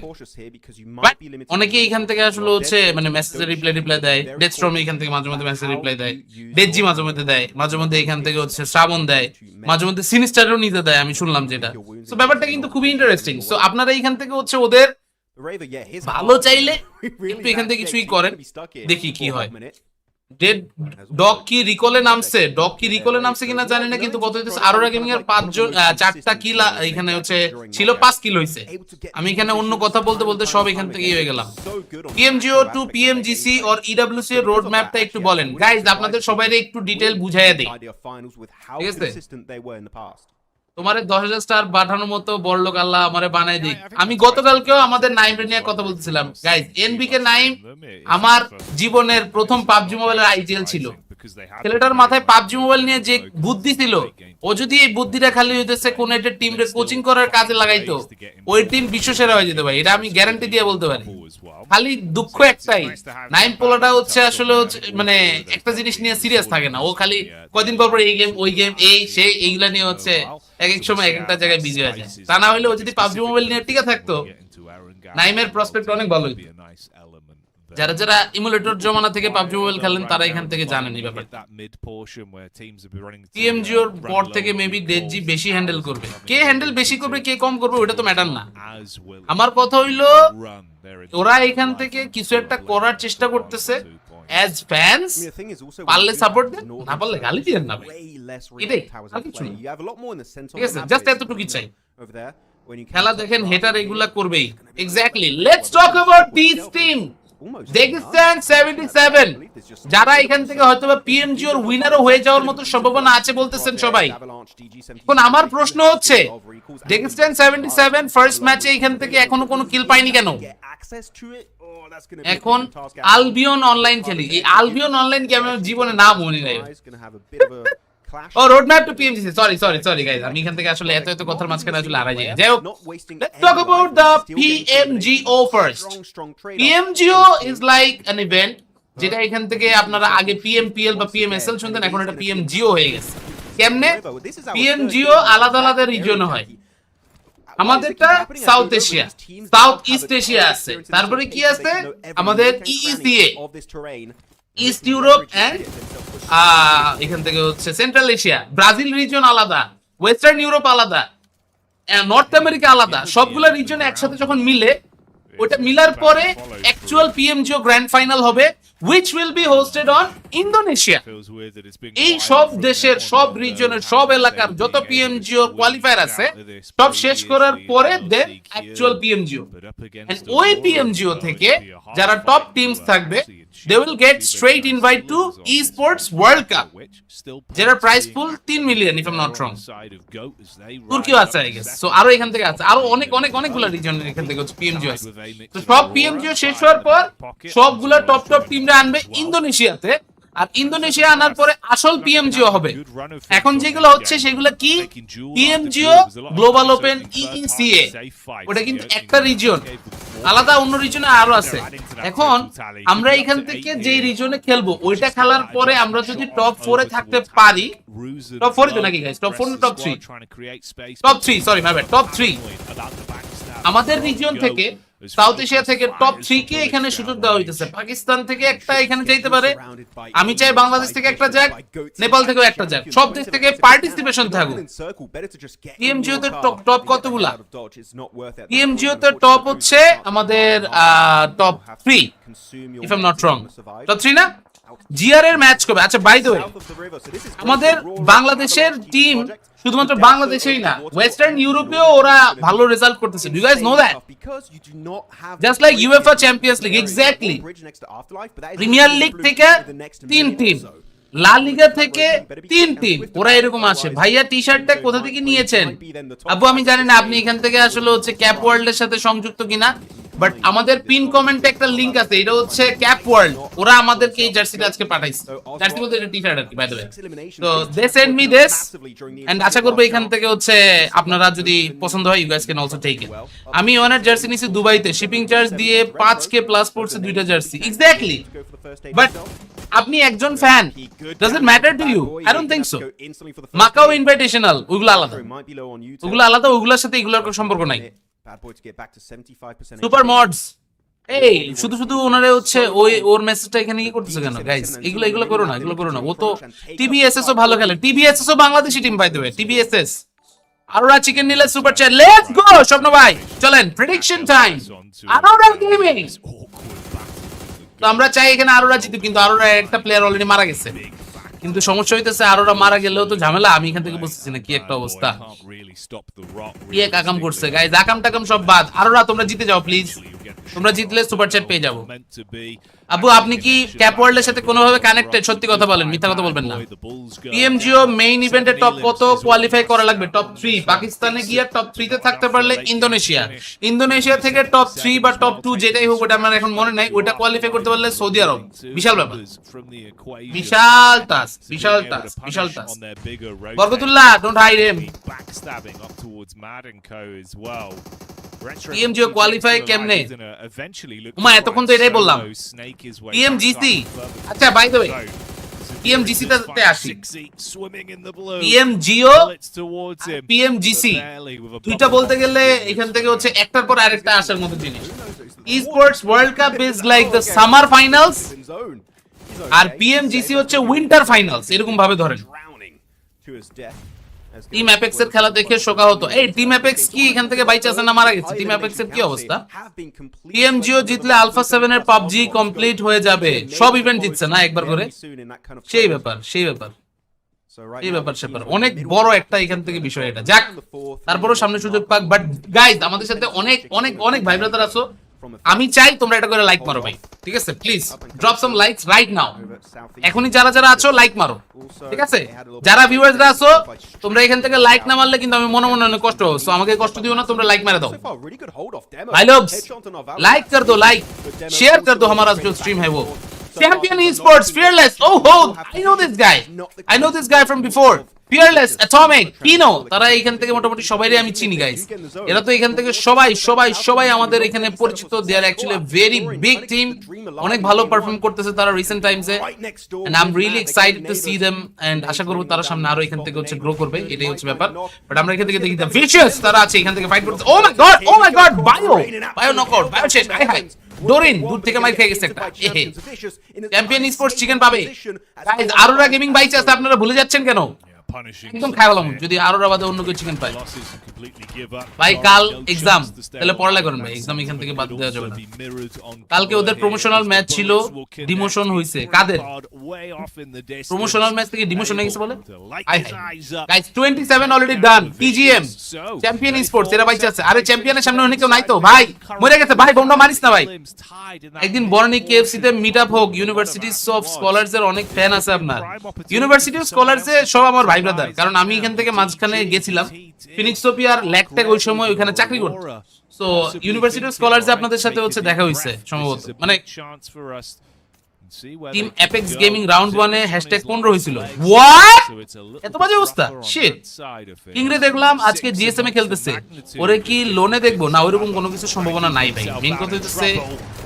অনেকে এইখান থেকে আসলে হচ্ছে মানে মেসেজে রিপ্লাই দেয় ডেথস্টর্ম এইখান থেকে মাঝে মধ্যে মেসেজ রিপ্লাই দেয় ডেজি মাঝে মধ্যে দেয় মাঝে মধ্যে এইখান থেকে হচ্ছে শ্রাবণ দেয় মাঝে মধ্যে সিনিস্টারও নিতে দেয় আমি শুনলাম যেটা তো ব্যাপারটা কিন্তু খুবই ইন্টারেস্টিং সো আপনারা এইখান থেকে হচ্ছে ওদের ভালো চাইলে একটু এখান থেকে কিছুই করেন দেখি কি হয় ডেড ডগ কি রিকলে নামছে কিনা জানি না কিন্তু গত হইতেছে আরোরা গেমিং এর 4টা কিল এখানে হচ্ছে ছিল 5 কিল হইছে আমি এখানে অন্য কথা বলতে সব এখান থেকে হয়ে গেলাম PMGO to PMGC or EWC এর রোড ম্যাপটা একটু বলেন গাইস আপনাদের সবাইরে একটু ডিটেইল বুঝাইয়া দেই ঠিক আছে তোমারে 10,000 স্টার পাঠানোর মতো বড়লোক আল্লাহ আমারে বানাই দিক আমি গতকালকেও আমাদের নাইমরে নিয়ে কথা বলতেছিলাম গাইস NBK নাইম আমার জীবনের প্রথম PUBG মোবাইলের IGL ছিল ছেলেটার মাথায় পাবজি মোবাইল নিয়ে যে বুদ্ধি ছিল, ও যদি এই বুদ্ধিটা খালি হইতেছে কোন একটা টিমরে কোচিং করার কাজে লাগাইতো, ওই টিম বিশ্বসেরা হয়ে যেত ভাই, এটা আমি গ্যারান্টি দিয়ে বলতে পারি। খালি দুঃখ একটাই, নাইম পোলাটা হচ্ছে আসলে মানে একটা জিনিস নিয়ে সিরিয়াস থাকে না, ও খালি কদিন পর পর এই গেম ওই গেম এই সেই এইগুলা নিয়ে হচ্ছে এক এক সময় এক একটা জায়গায় বিজি হয়ে যায়। তা না হলে ও যদি পাবজি মোবাইল নিয়ে টিকে থাকতো, নাইমের প্রসপেক্ট অনেক ভালো হতো। যারা যারা ইমুলেটর জমানা থেকে পাবজি মোবাইল খেলেন তারা এখান থেকে জানেন এই ব্যাপারটা। পিএমজিওর পর থেকে মেবি ডেজি বেশি হ্যান্ডেল করবে, কে হ্যান্ডেল বেশি করবে কে কম করবে ওটা তো ম্যাটার না। আমার কথা হইলো ওরা এখান থেকে কিছু একটা করার চেষ্টা করতেছে, অ্যাজ ফ্যান্স পারলে সাপোর্ট দেন, না পারলে গালি দিয়েন না ভাই, এটাই আর কিছু না। ঠিক আছে, জাস্ট এতটুকুই চাই। খেলা দেখেন হেটার এগুলা করবেই। Exactly, let's talk about this team. Dagestan 77 যারা এখান থেকে হয়তোবা পিএমজিওর উইনারও হয়ে যাওয়ার মতো সম্ভাবনা আছে বলতেছেন সবাই। এখন আমার প্রশ্ন হচ্ছে দেগিস্তান 77 ফার্স্ট ম্যাচে এখান থেকে এখনো কোনো কিল পায়নি কেন? এখন আলবিয়ন অনলাইন খেলি, এই আলবিয়ন অনলাইন কি আমার জীবনে নাম মনে নাই। ও road map to PMG, sorry guys, আমি এখান থেকে আসলে এত কথার মাঝখানে আসলে হারাই যাই। যাই হোক, let's talk about the PMGO first. PMGO is like an event, যেটা এখান থেকে আপনারা আগে PMPL বা PMSL শুনতেন, এখন এটা PMGO হয়ে গেছে। কেমনে? PMGO আলাদা আলাদা রিজিয়নে হয়। আমাদেরটা south Asia, south east Asia আছে, তারপরে কি আছে আমাদের EECA, ইস্ট ইউরোপ এন্ড এখান থেকে হচ্ছে সেন্ট্রাল এশিয়া, ব্রাজিল রিজন আলাদা, ওয়েস্টার্ন ইউরোপ আলাদা, নর্থ আমেরিকা আলাদা। সবগুলো রিজন একসাথে যখন মিলে, ওটা মিলার পরে অ্যাকচুয়াল পিএমজিও গ্র্যান্ড ফাইনাল হবে, which will be hosted on Indonesia. এই সব দেশের সব রিজনের সব এলাকার যত পিএমজিও কোয়ালিফায়ার আছে সব শেষ করার পরে দেন অ্যাকচুয়াল পিএমজিও, এন্ড ওই পিএমজিও থেকে যারা টপ টিমস থাকবে they will get straight invite to esports world cup, যেটার price pool 3 million if I'm not wrong। তুর্কিও আছে আই গেস, সো আরো এখান থেকে আছে, আরো অনেকগুলো রিজনের এখান থেকে হচ্ছে পিএমজিও আছে। তো সব পিএমজিও শেষ হওয়ার পর সবগুলা টপ টিমরা আনবে ইন্দোনেশিয়াতে, আর ইন্দোনেশিয়া আনার পরে আসল পিএমজিও হবে। এখন যেগুলো হচ্ছে সেগুলো কি? পিএমজিও গ্লোবাল ওপেন EECA, ওটা কিন্তু একটা রিজিয়ন, আলাদা অন্য রিজনে আরো আছে। এখন আমরা এখান থেকে যে রিজনে খেলবো ওইটা খেলার পরে আমরা যদি টপ 4 এ থাকতে পারি, টপ 4 তো নাকি গাইস, টপ 4 না top 3? Top 3, sorry my bad, top 3 আমাদের রিজিয়ন থেকে, সাউথ এশিয়া থেকে টপ 3 কে এখানে সুযোগ দেওয়া হইতেছে। পাকিস্তান থেকে একটা এখানে যাইতে পারে, আমি চাই বাংলাদেশ থেকে একটা যাক, নেপাল থেকেও একটা যাক, সব দেশ থেকে পার্টিসিপেশন থাকুক। পিএমজিও তে টপ কতগুলা? পিএমজিও তে টপ হচ্ছে আমাদের top 3 if I'm not wrong, top 3 না? জিআর এর ম্যাচ কবে? আচ্ছা বাই দ্য ওয়ে, আমাদের বাংলাদেশের টিম শুধুমাত্র বাংলাদেশেই না, ওয়েস্টার্ন ইউরোপেও ওরা ভালো রেজাল্ট করতেছে। Do you guys know that? Just like UEFA champions league, exactly. Premier league থেকে 3 টিম, লা লিগা থেকে 3 টিম, ওরা এরকম আসে। ভাইয়া টি-শার্টটা কোথা থেকে নিয়েছেন? আবু আমি জানি না আপনি এখান থেকে আসলে হচ্ছে ক্যাপ ওয়ার্ল্ডের সাথে সংযুক্ত কিনা, বাট আমাদের পিন কমেন্টে একটা লিংক আছে, এটা হচ্ছে ক্যাপ ওয়ার্ল্ড, ওরা আমাদেরকে এই জার্সিটা আজকে পাঠাইছে। জার্সি বলতে এটা টি-শার্ট আর কি বাই দ্য ওয়ে। তো they send me this, and আশা করব এখান থেকে হচ্ছে আপনারা যদি পছন্দ হয় you guys can also take it. আমি ওনার জার্সি নিছি দুবাইতে, শিপিং চার্জ দিয়ে 5k প্লাস পড়ছে দুইটা জার্সি, এক্স্যাক্টলি। বাট আপনি একজন fan, does it matter to you? I don't think so. Macau invitational, ওইগুলো আলাদা, ওইগুলোর সাথে এগুলোর কোনো সম্পর্ক নাই। সুপার মডস, এই শুধু ওনারে হচ্ছে ওই ওর মেসেজটা এখানে কি করতেছে কেন গাইস? এগুলো করো না, ও তো টিবিএসএস ও ভালো খেলে, টিবিএসএস ও Bangladeshi team by the way, TBSS. Aurora chicken নিলে super chat, let's go Swapno ভাই, চলেন প্রেডিকশন টাইম। আরোরা গেমিং, তো আমরা চাই এখানে আরোরা জিতুক, কিন্তু আরোরা একটা প্লেয়ার অলরেডি মারা গেছে, কিন্তু সমস্যা হইতেছে আরোরা মারা গেলেও তো ঝামেলা। আমি এখান থেকে বুঝতেছি না কি একটা অবস্থা, কি এক আকাম করছে গাইস, আকাম টাকাম সব বাদ। আরোরা তোমরা জিতে যাও প্লিজ, তোমরা জিতলে সুপার চ্যাট পেয়ে যাবো। আবু আপনি কি ক্যাপ ওয়ার্ল্ডের সাথে কোনোভাবে কানেক্টেড? সত্যি কথা বলেন, মিথ্যা কথা বলবেন না। পিএমজিও মেইন ইভেন্টে টপ কত কোয়ালিফাই করা লাগবে? টপ 3। পাকিস্তানে গিয়ে টপ 3 তে থাকতে পারলে ইন্দোনেশিয়া থেকে টপ 3 বা টপ 2 যেটাই হোক, ওটা আমার এখন মনে নাই, ওটা কোয়ালিফাই করতে পারলে সৌদি আরব। বিশাল ব্যাপার, বিশাল টাস্ক, বিশাল টাস্ক, বিশাল task. Barkatullah don't hide him. PMGO qualify কেমনে? উমা এতক্ষণ তো এটাই বললাম। PMGC, আচ্ছা বাই দ্য ওয়ে PMGC তে আসি। PMGO PMGC দুইটা বলতে গেলে এখান থেকে হচ্ছে একটার পর আরেকটা আসার মতো জিনিস। esports world cup is like the summer finals আর PMGC হচ্ছে উইন্টার ফাইনালস, এরকম ভাবে ধরেন। টিম অ্যাপেক্স এর খেলা দেখে শোকা হতো। এই টিম অ্যাপেক্স কি এখান থেকে বাইচে আছে না মারা গেছে? টিম অ্যাপেক্স এর কি অবস্থা? PMGO জিতলে আলফা 7 এর PUBG কমপ্লিট হয়ে যাবে। সব ইভেন্ট জিতছে না একবার করে, সেই ব্যাপার সেপার অনেক বড় একটা এখান থেকে বিষয় এটা। যাক তারপরও সামনে সুযোগ পাক। বাট গাইজ আমাদের সাথে অনেক অনেক অনেক ভাই ব্রাদার আছো, আমি চাই তোমরা এটা করে লাইক মারো ভাই, ঠিক আছে? Please drop some likes right now. এখনই যারা যারা আছো লাইক মারো, ঠিক আছে? যারা ভিউয়ার্সরা আছো তোমরা এখান থেকে লাইক না মারলে কিন্তু আমি মনে মনে অনেক কষ্ট হবে, সো আমাকে কষ্ট দিও না, তোমরা লাইক মারে দাও ভাই লোগস। लाइक कर दो, लाइक शेयर कर दो हमारा जो स्ट्रीम है वो। Champion esports fearless, oh I know this guy from before, fearless atomic pino, তারা এখান থেকে মোটামুটি সবাইরে আমি চিনি গাইস। এরা তো এখান থেকে সবাই আমাদের এখানে পরিচিত। They are actually very big team, অনেক ভালো পারফর্ম করতেছে তারা রিসেন্ট টাইমসে, and I am really excited to see them, and আশা করব তারা সামনে আরো এখান থেকে হচ্ছে গ্রো করবে, এটাই হচ্ছে ব্যাপার। বাট আমরা এখান থেকে দেখি দা ভিশিয়াস তারা আছে এখান থেকে ফাইট করতেছে। ও my god bio knockout, bio শেষ, হাই ডোরিন দূর থেকে মাইর খেয়ে গেছে একটা। চ্যাম্পিয়ন স্পোর্টস চিকেন পাবে গাইস। আরোরা গেমিং বাইচ আছে, আপনারা ভুলে যাচ্ছেন কেন? একদম খাই বললাম যদি আরোরা বাদে অন্য কেউ চিকেন পায়। ভাই কাল এক্সাম, তাহলে পড়ালেখা করেন ভাই, এক্সাম এখান থেকে বাদ দেওয়া যাবে না। কালকে ওদের প্রমোশনাল ম্যাচ ছিল, ডিমোশন হইছে। কাদের প্রমোশনাল ম্যাচ থেকে ডিমোশন হয়ে গেছে বলে? Guys 27 already done. PGM champion sports এরা বাইচে আছে। আরে চ্যাম্পিয়নের সামনে অনেক কেউ নাই তো ভাই, মরে গেছে ভাই, বোমটা মারিস না ভাই। একদিন বর্ণি KFC তে মিটআপ হোক, ইউনিভার্সিটিজ অফ স্কলারস এর অনেক ফ্যান আছে আপনার। ইউনিভার্সিটি অফ স্কলারস এ সব আমার ভাই ব্রাদার, কারণ আমি এখান থেকে মাঝখানে গেছিলাম ফিনিক্সোপিয়ার ল্যাকটেক, ওই সময় ওখানে চাকরি করতে। সো ইউনিভার্সিটি অফ স্কলারস এ আপনাদের সাথে হচ্ছে দেখা হইছে সম্ভবত, মানে টিম অ্যাপেক্স গেমিং রাউন্ড 1 এ #15 হইছিল। হোয়াট এত বাজে অবস্থা, শিট। কিংরে দেখলাম আজকে জিএসএম এ খেলতেছে, ওরে কি লোনে দেখবো না? ওইরকম কোনো কিছু সম্ভাবনা নাই ভাই। মেইন কথা হচ্ছে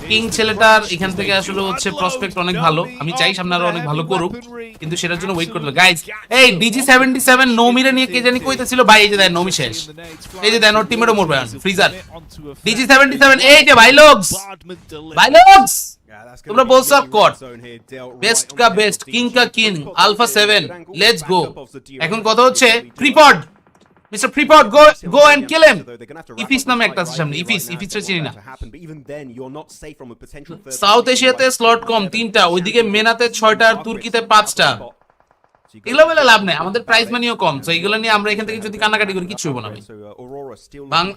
কিং ছেলেটার এখান থেকে আসলে হচ্ছে প্রসপেক্ট অনেক ভালো, আমি চাই সামনে আরো অনেক ভালো করুক, কিন্তু সেটার জন্য ওয়েট করতে হবে গাইস। এই DG77 নৌমিরে নিয়ে কে জানি কইতেছিল ভাই, এই যে দেন নৌমি শেষ, এই যে দেন ওর টিমমেটও মরবে ফ্রিজার। DG77 এই যে ভাই লোগস তোমরা বলছো কট বেস্ট কা বেস্ট, কিং কা কিং, আলফা 7 লেটস গো। এখন কথা হচ্ছে প্রিপড, মিস্টার প্রিপড গো এন্ড কিল হিম। ইফিস নামে একটা আছে সামনে, ইফিস চিনি না। সাউথ এশিয়াতে স্লট কম 3টা, ওইদিকে মেনাতে 6টা আর তুর্কিতে 5টা। এগুলো বলে লাভ নেই, আমাদের প্রাইস মানিও কম, তো এগুলো নিয়ে আমরা এখান থেকে যদি কানাকাটি করি কিছু হবে না ভাই।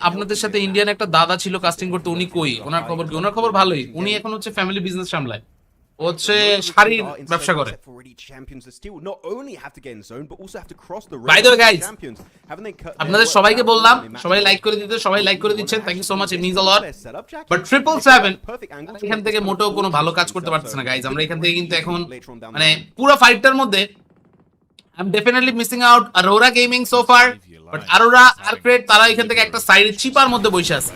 আপনাদের সাথে ইন্ডিয়ান একটা দাদা ছিল কাস্টিং করতে, উনি কই? ওনার খবর কি? ওনার খবর ভালোই, উনি এখন হচ্ছে ফ্যামিলি বিজনেস সামলায়, হচ্ছে শাড়ির ব্যবসা করে। বাই দ্য ওয়ে গাইস, আপনাদের সবাইকে বললাম সবাই লাইক করে দিতে, সবাই লাইক করে দিচ্ছেন, thank you so much, it means a lot. But 777 এখান থেকে মোটেও কোনো ভালো কাজ করতে পারতেছে না গাইস। আমরা এখান থেকে কিন্তু এখন মানে পুরো ফাইটটার মধ্যে I'm definitely missing out Aurora Gaming so far, but Aurora Arcade তারা এখান থেকে একটা সাইড চিপার মধ্যে বসে আছে।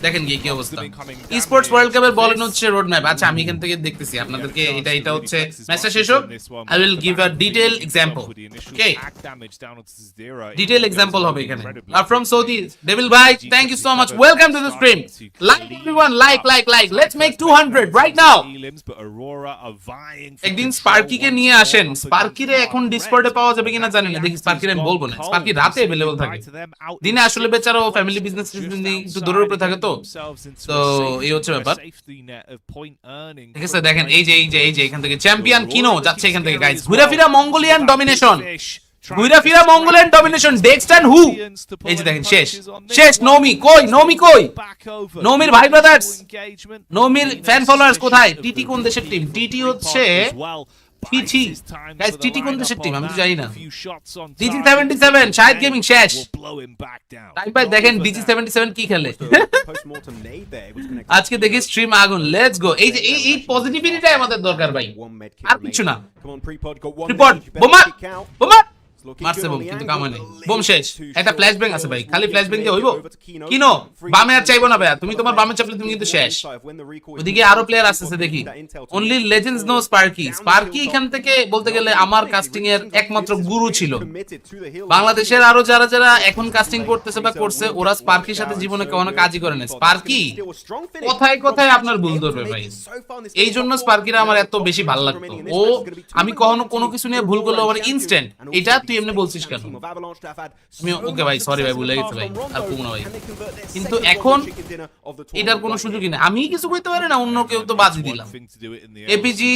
দেখেন কি অবস্থা। esports world cup এর বলেন হচ্ছে রোড ম্যাপ। আচ্ছা আমি এখান থেকে দেখতেছি আপনাদেরকে, এটা হচ্ছে ম্যাচটা শেষ হোক, I will give a detailed example. Okay, detailed example হবে এখানে। আর from Saudi Devil bhai, thank you so much, welcome to the stream, like everyone, like let's make 200 right now. একদিন স্পার্কি কে নিয়ে আসেন, স্পার্কি রে এখন ডিসকর্ডে পাওয়া যাবে কিনা জানি না, দেখি স্পার্কি আমি বলবো না, স্পার্কি রাতে अवेलेबल থাকে, দিনে আসলে বেচারা ফ্যামিলি বিজনেস একটু দূরের উপরে থাকে, তো এই হচ্ছে ব্যাপার। ঠিক আছে, দেখেন এই যে এখান থেকে চ্যাম্পিয়ন কিনো যাচ্ছে এখান থেকে গাইস, ঘুরে ফিরা মঙ্গোলিয়ান ডমিনেশন। ঘুরা ফিরা মঙ্গোলিয়ান ডমিনেশন ডেক্সটান হু এই যে দেখেন শেষ শেষ নোমি কই নোমির ভাই ব্রাদার্স নোমির ফ্যান ফলোয়ার্স কোথায় টিটি কোন দেশের টিম টিটি হচ্ছে টিটি গাইস টিটি কোন দেশের টিম আমি তো জানি না ডিজি 77 শাহিদ গেমিং শেষ টাইম পাই দেখেন ডিজি 77 কি খেলে আজকে দেখি স্ট্রিম আগুন লেটস গো এই যে এই পজিটিভিটিটাই আমাদের দরকার ভাই আর কিছু না রিপোর্ট বোমা বোমা মারছে বোম কিন্তু কাম হয় নাই বোম শেষ একটা ফ্ল্যাশব্যাং আছে ভাই খালি ফ্ল্যাশব্যাং দিয়ে হইবো কিনো বামে আর চাইবো না ভাই তুমি তোমার বামে চাপলে তুমি কিন্তু শেষ ওদিকে আরো প্লেয়ার আসছে দেখি only legends no Sparky Sparky এখান থেকে বলতে গেলে আমার কাস্টিং এর একমাত্র গুরু ছিল বাংলাদেশের আরো যারা যারা এখন কাস্টিং করতেছে বা করছে ওরা স্পার্কির সাথে জীবনে কোনো কাজই করে না স্পার্কি কথায় কথায় আপনার ভুল ধরবে ভাই এই জন্য স্পার্কিরা আমার এত বেশি ভালো লাগতো ও আমি কখনো কোনো কিছু নিয়ে ভুল করলে আমার ইনস্ট্যান্ট এটা তুই এমনি বলছিস কেন আমি ওকে ভাই সরি ভাই ভুলে গেছি ভাই আর কোন ভাই কিন্তু এখন এটার কোনো সুযোগই নেই আমি কিছু কইতে পারি না অন্য কেউ তো বাজি দিলাম এপিজি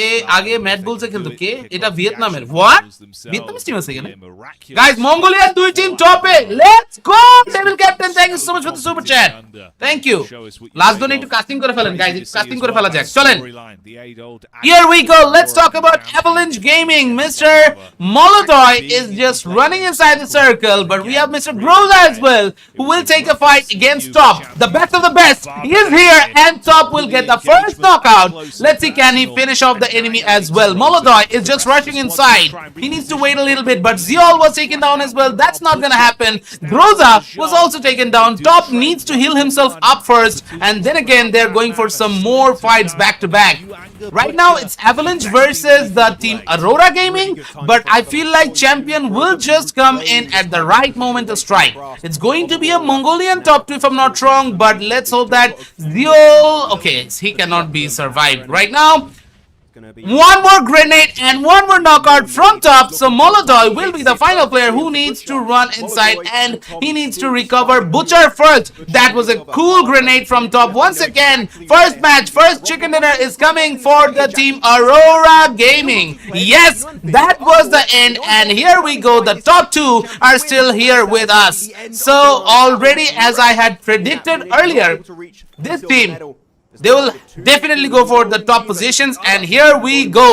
এ আগে ম্যাট বলছে খেলতো কে এটা ভিয়েতনামের হোয়াট ভিয়েতনাম টিম আছে এখানে গাইস মঙ্গোলিয়ার দুই টিম টপে let's go table captain thank you so much for the super chat thank you last জন একটু কাস্টিং করে ফেলেন গাইস কাস্টিং করে ফেলা যাক চলেন here we go let's talk about Avalanche Gaming Mr. Molotov is just running inside the circle, but we have Mr. Groza as well, who will take a fight against Top. The best of the best. He is here, and Top will get the first knockout. Let's see, can he finish off the enemy as well? Molotov is just rushing inside. He needs to wait a little bit, but Ziol was taken down as well. That's not gonna happen. Groza was also taken down. Top needs to heal himself up first, and then again, they're going for some more fights back to back. Right now, it's Avalanche versus the team Aurora Gaming, but I feel like Champion will just come in at the right moment to strike. It's going to be a Mongolian top 2 if I'm not wrong, but let's hope that Ziol, okay, he cannot be survived. Right now, one more grenade and one more knockout from Top, so Molotov will be the final player who needs to run inside and he needs to recover Butcher first. That was a cool grenade from Top once again. First match, first chicken dinner is coming for the team Aurora Gaming. Yes, that was the end and here we go. The top two are still here with us. So already as I had predicted earlier, this team they will definitely go for the top positions and here we go.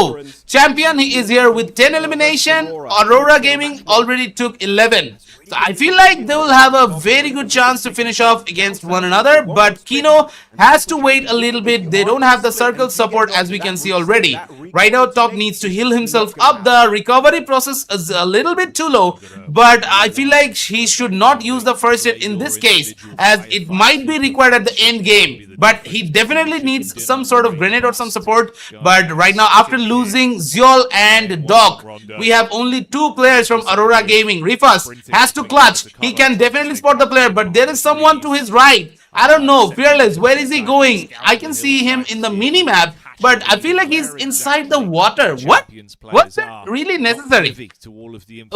Champion he is here with 10 elimination. Aurora Gaming already took 11. So I feel like they will have a very good chance to finish off against one another, but Kino has to wait a little bit. They don't have the circle support as we can see already. Right now Top needs to heal himself up. The recovery process is a little bit too low, but I feel like he should not use the first hit in this case as it might be required at the end game. But he definitely needs some sort of grenade or some support. But right now after losing Ziol and Doc, we have only two players from Aurora Gaming. Rifas has to clutch. He can definitely spot the player, but there is someone to his right. I don't know. Fearless, where is he going? I can see him in the mini map, but I feel like he's inside the water. What? What's that really necessary?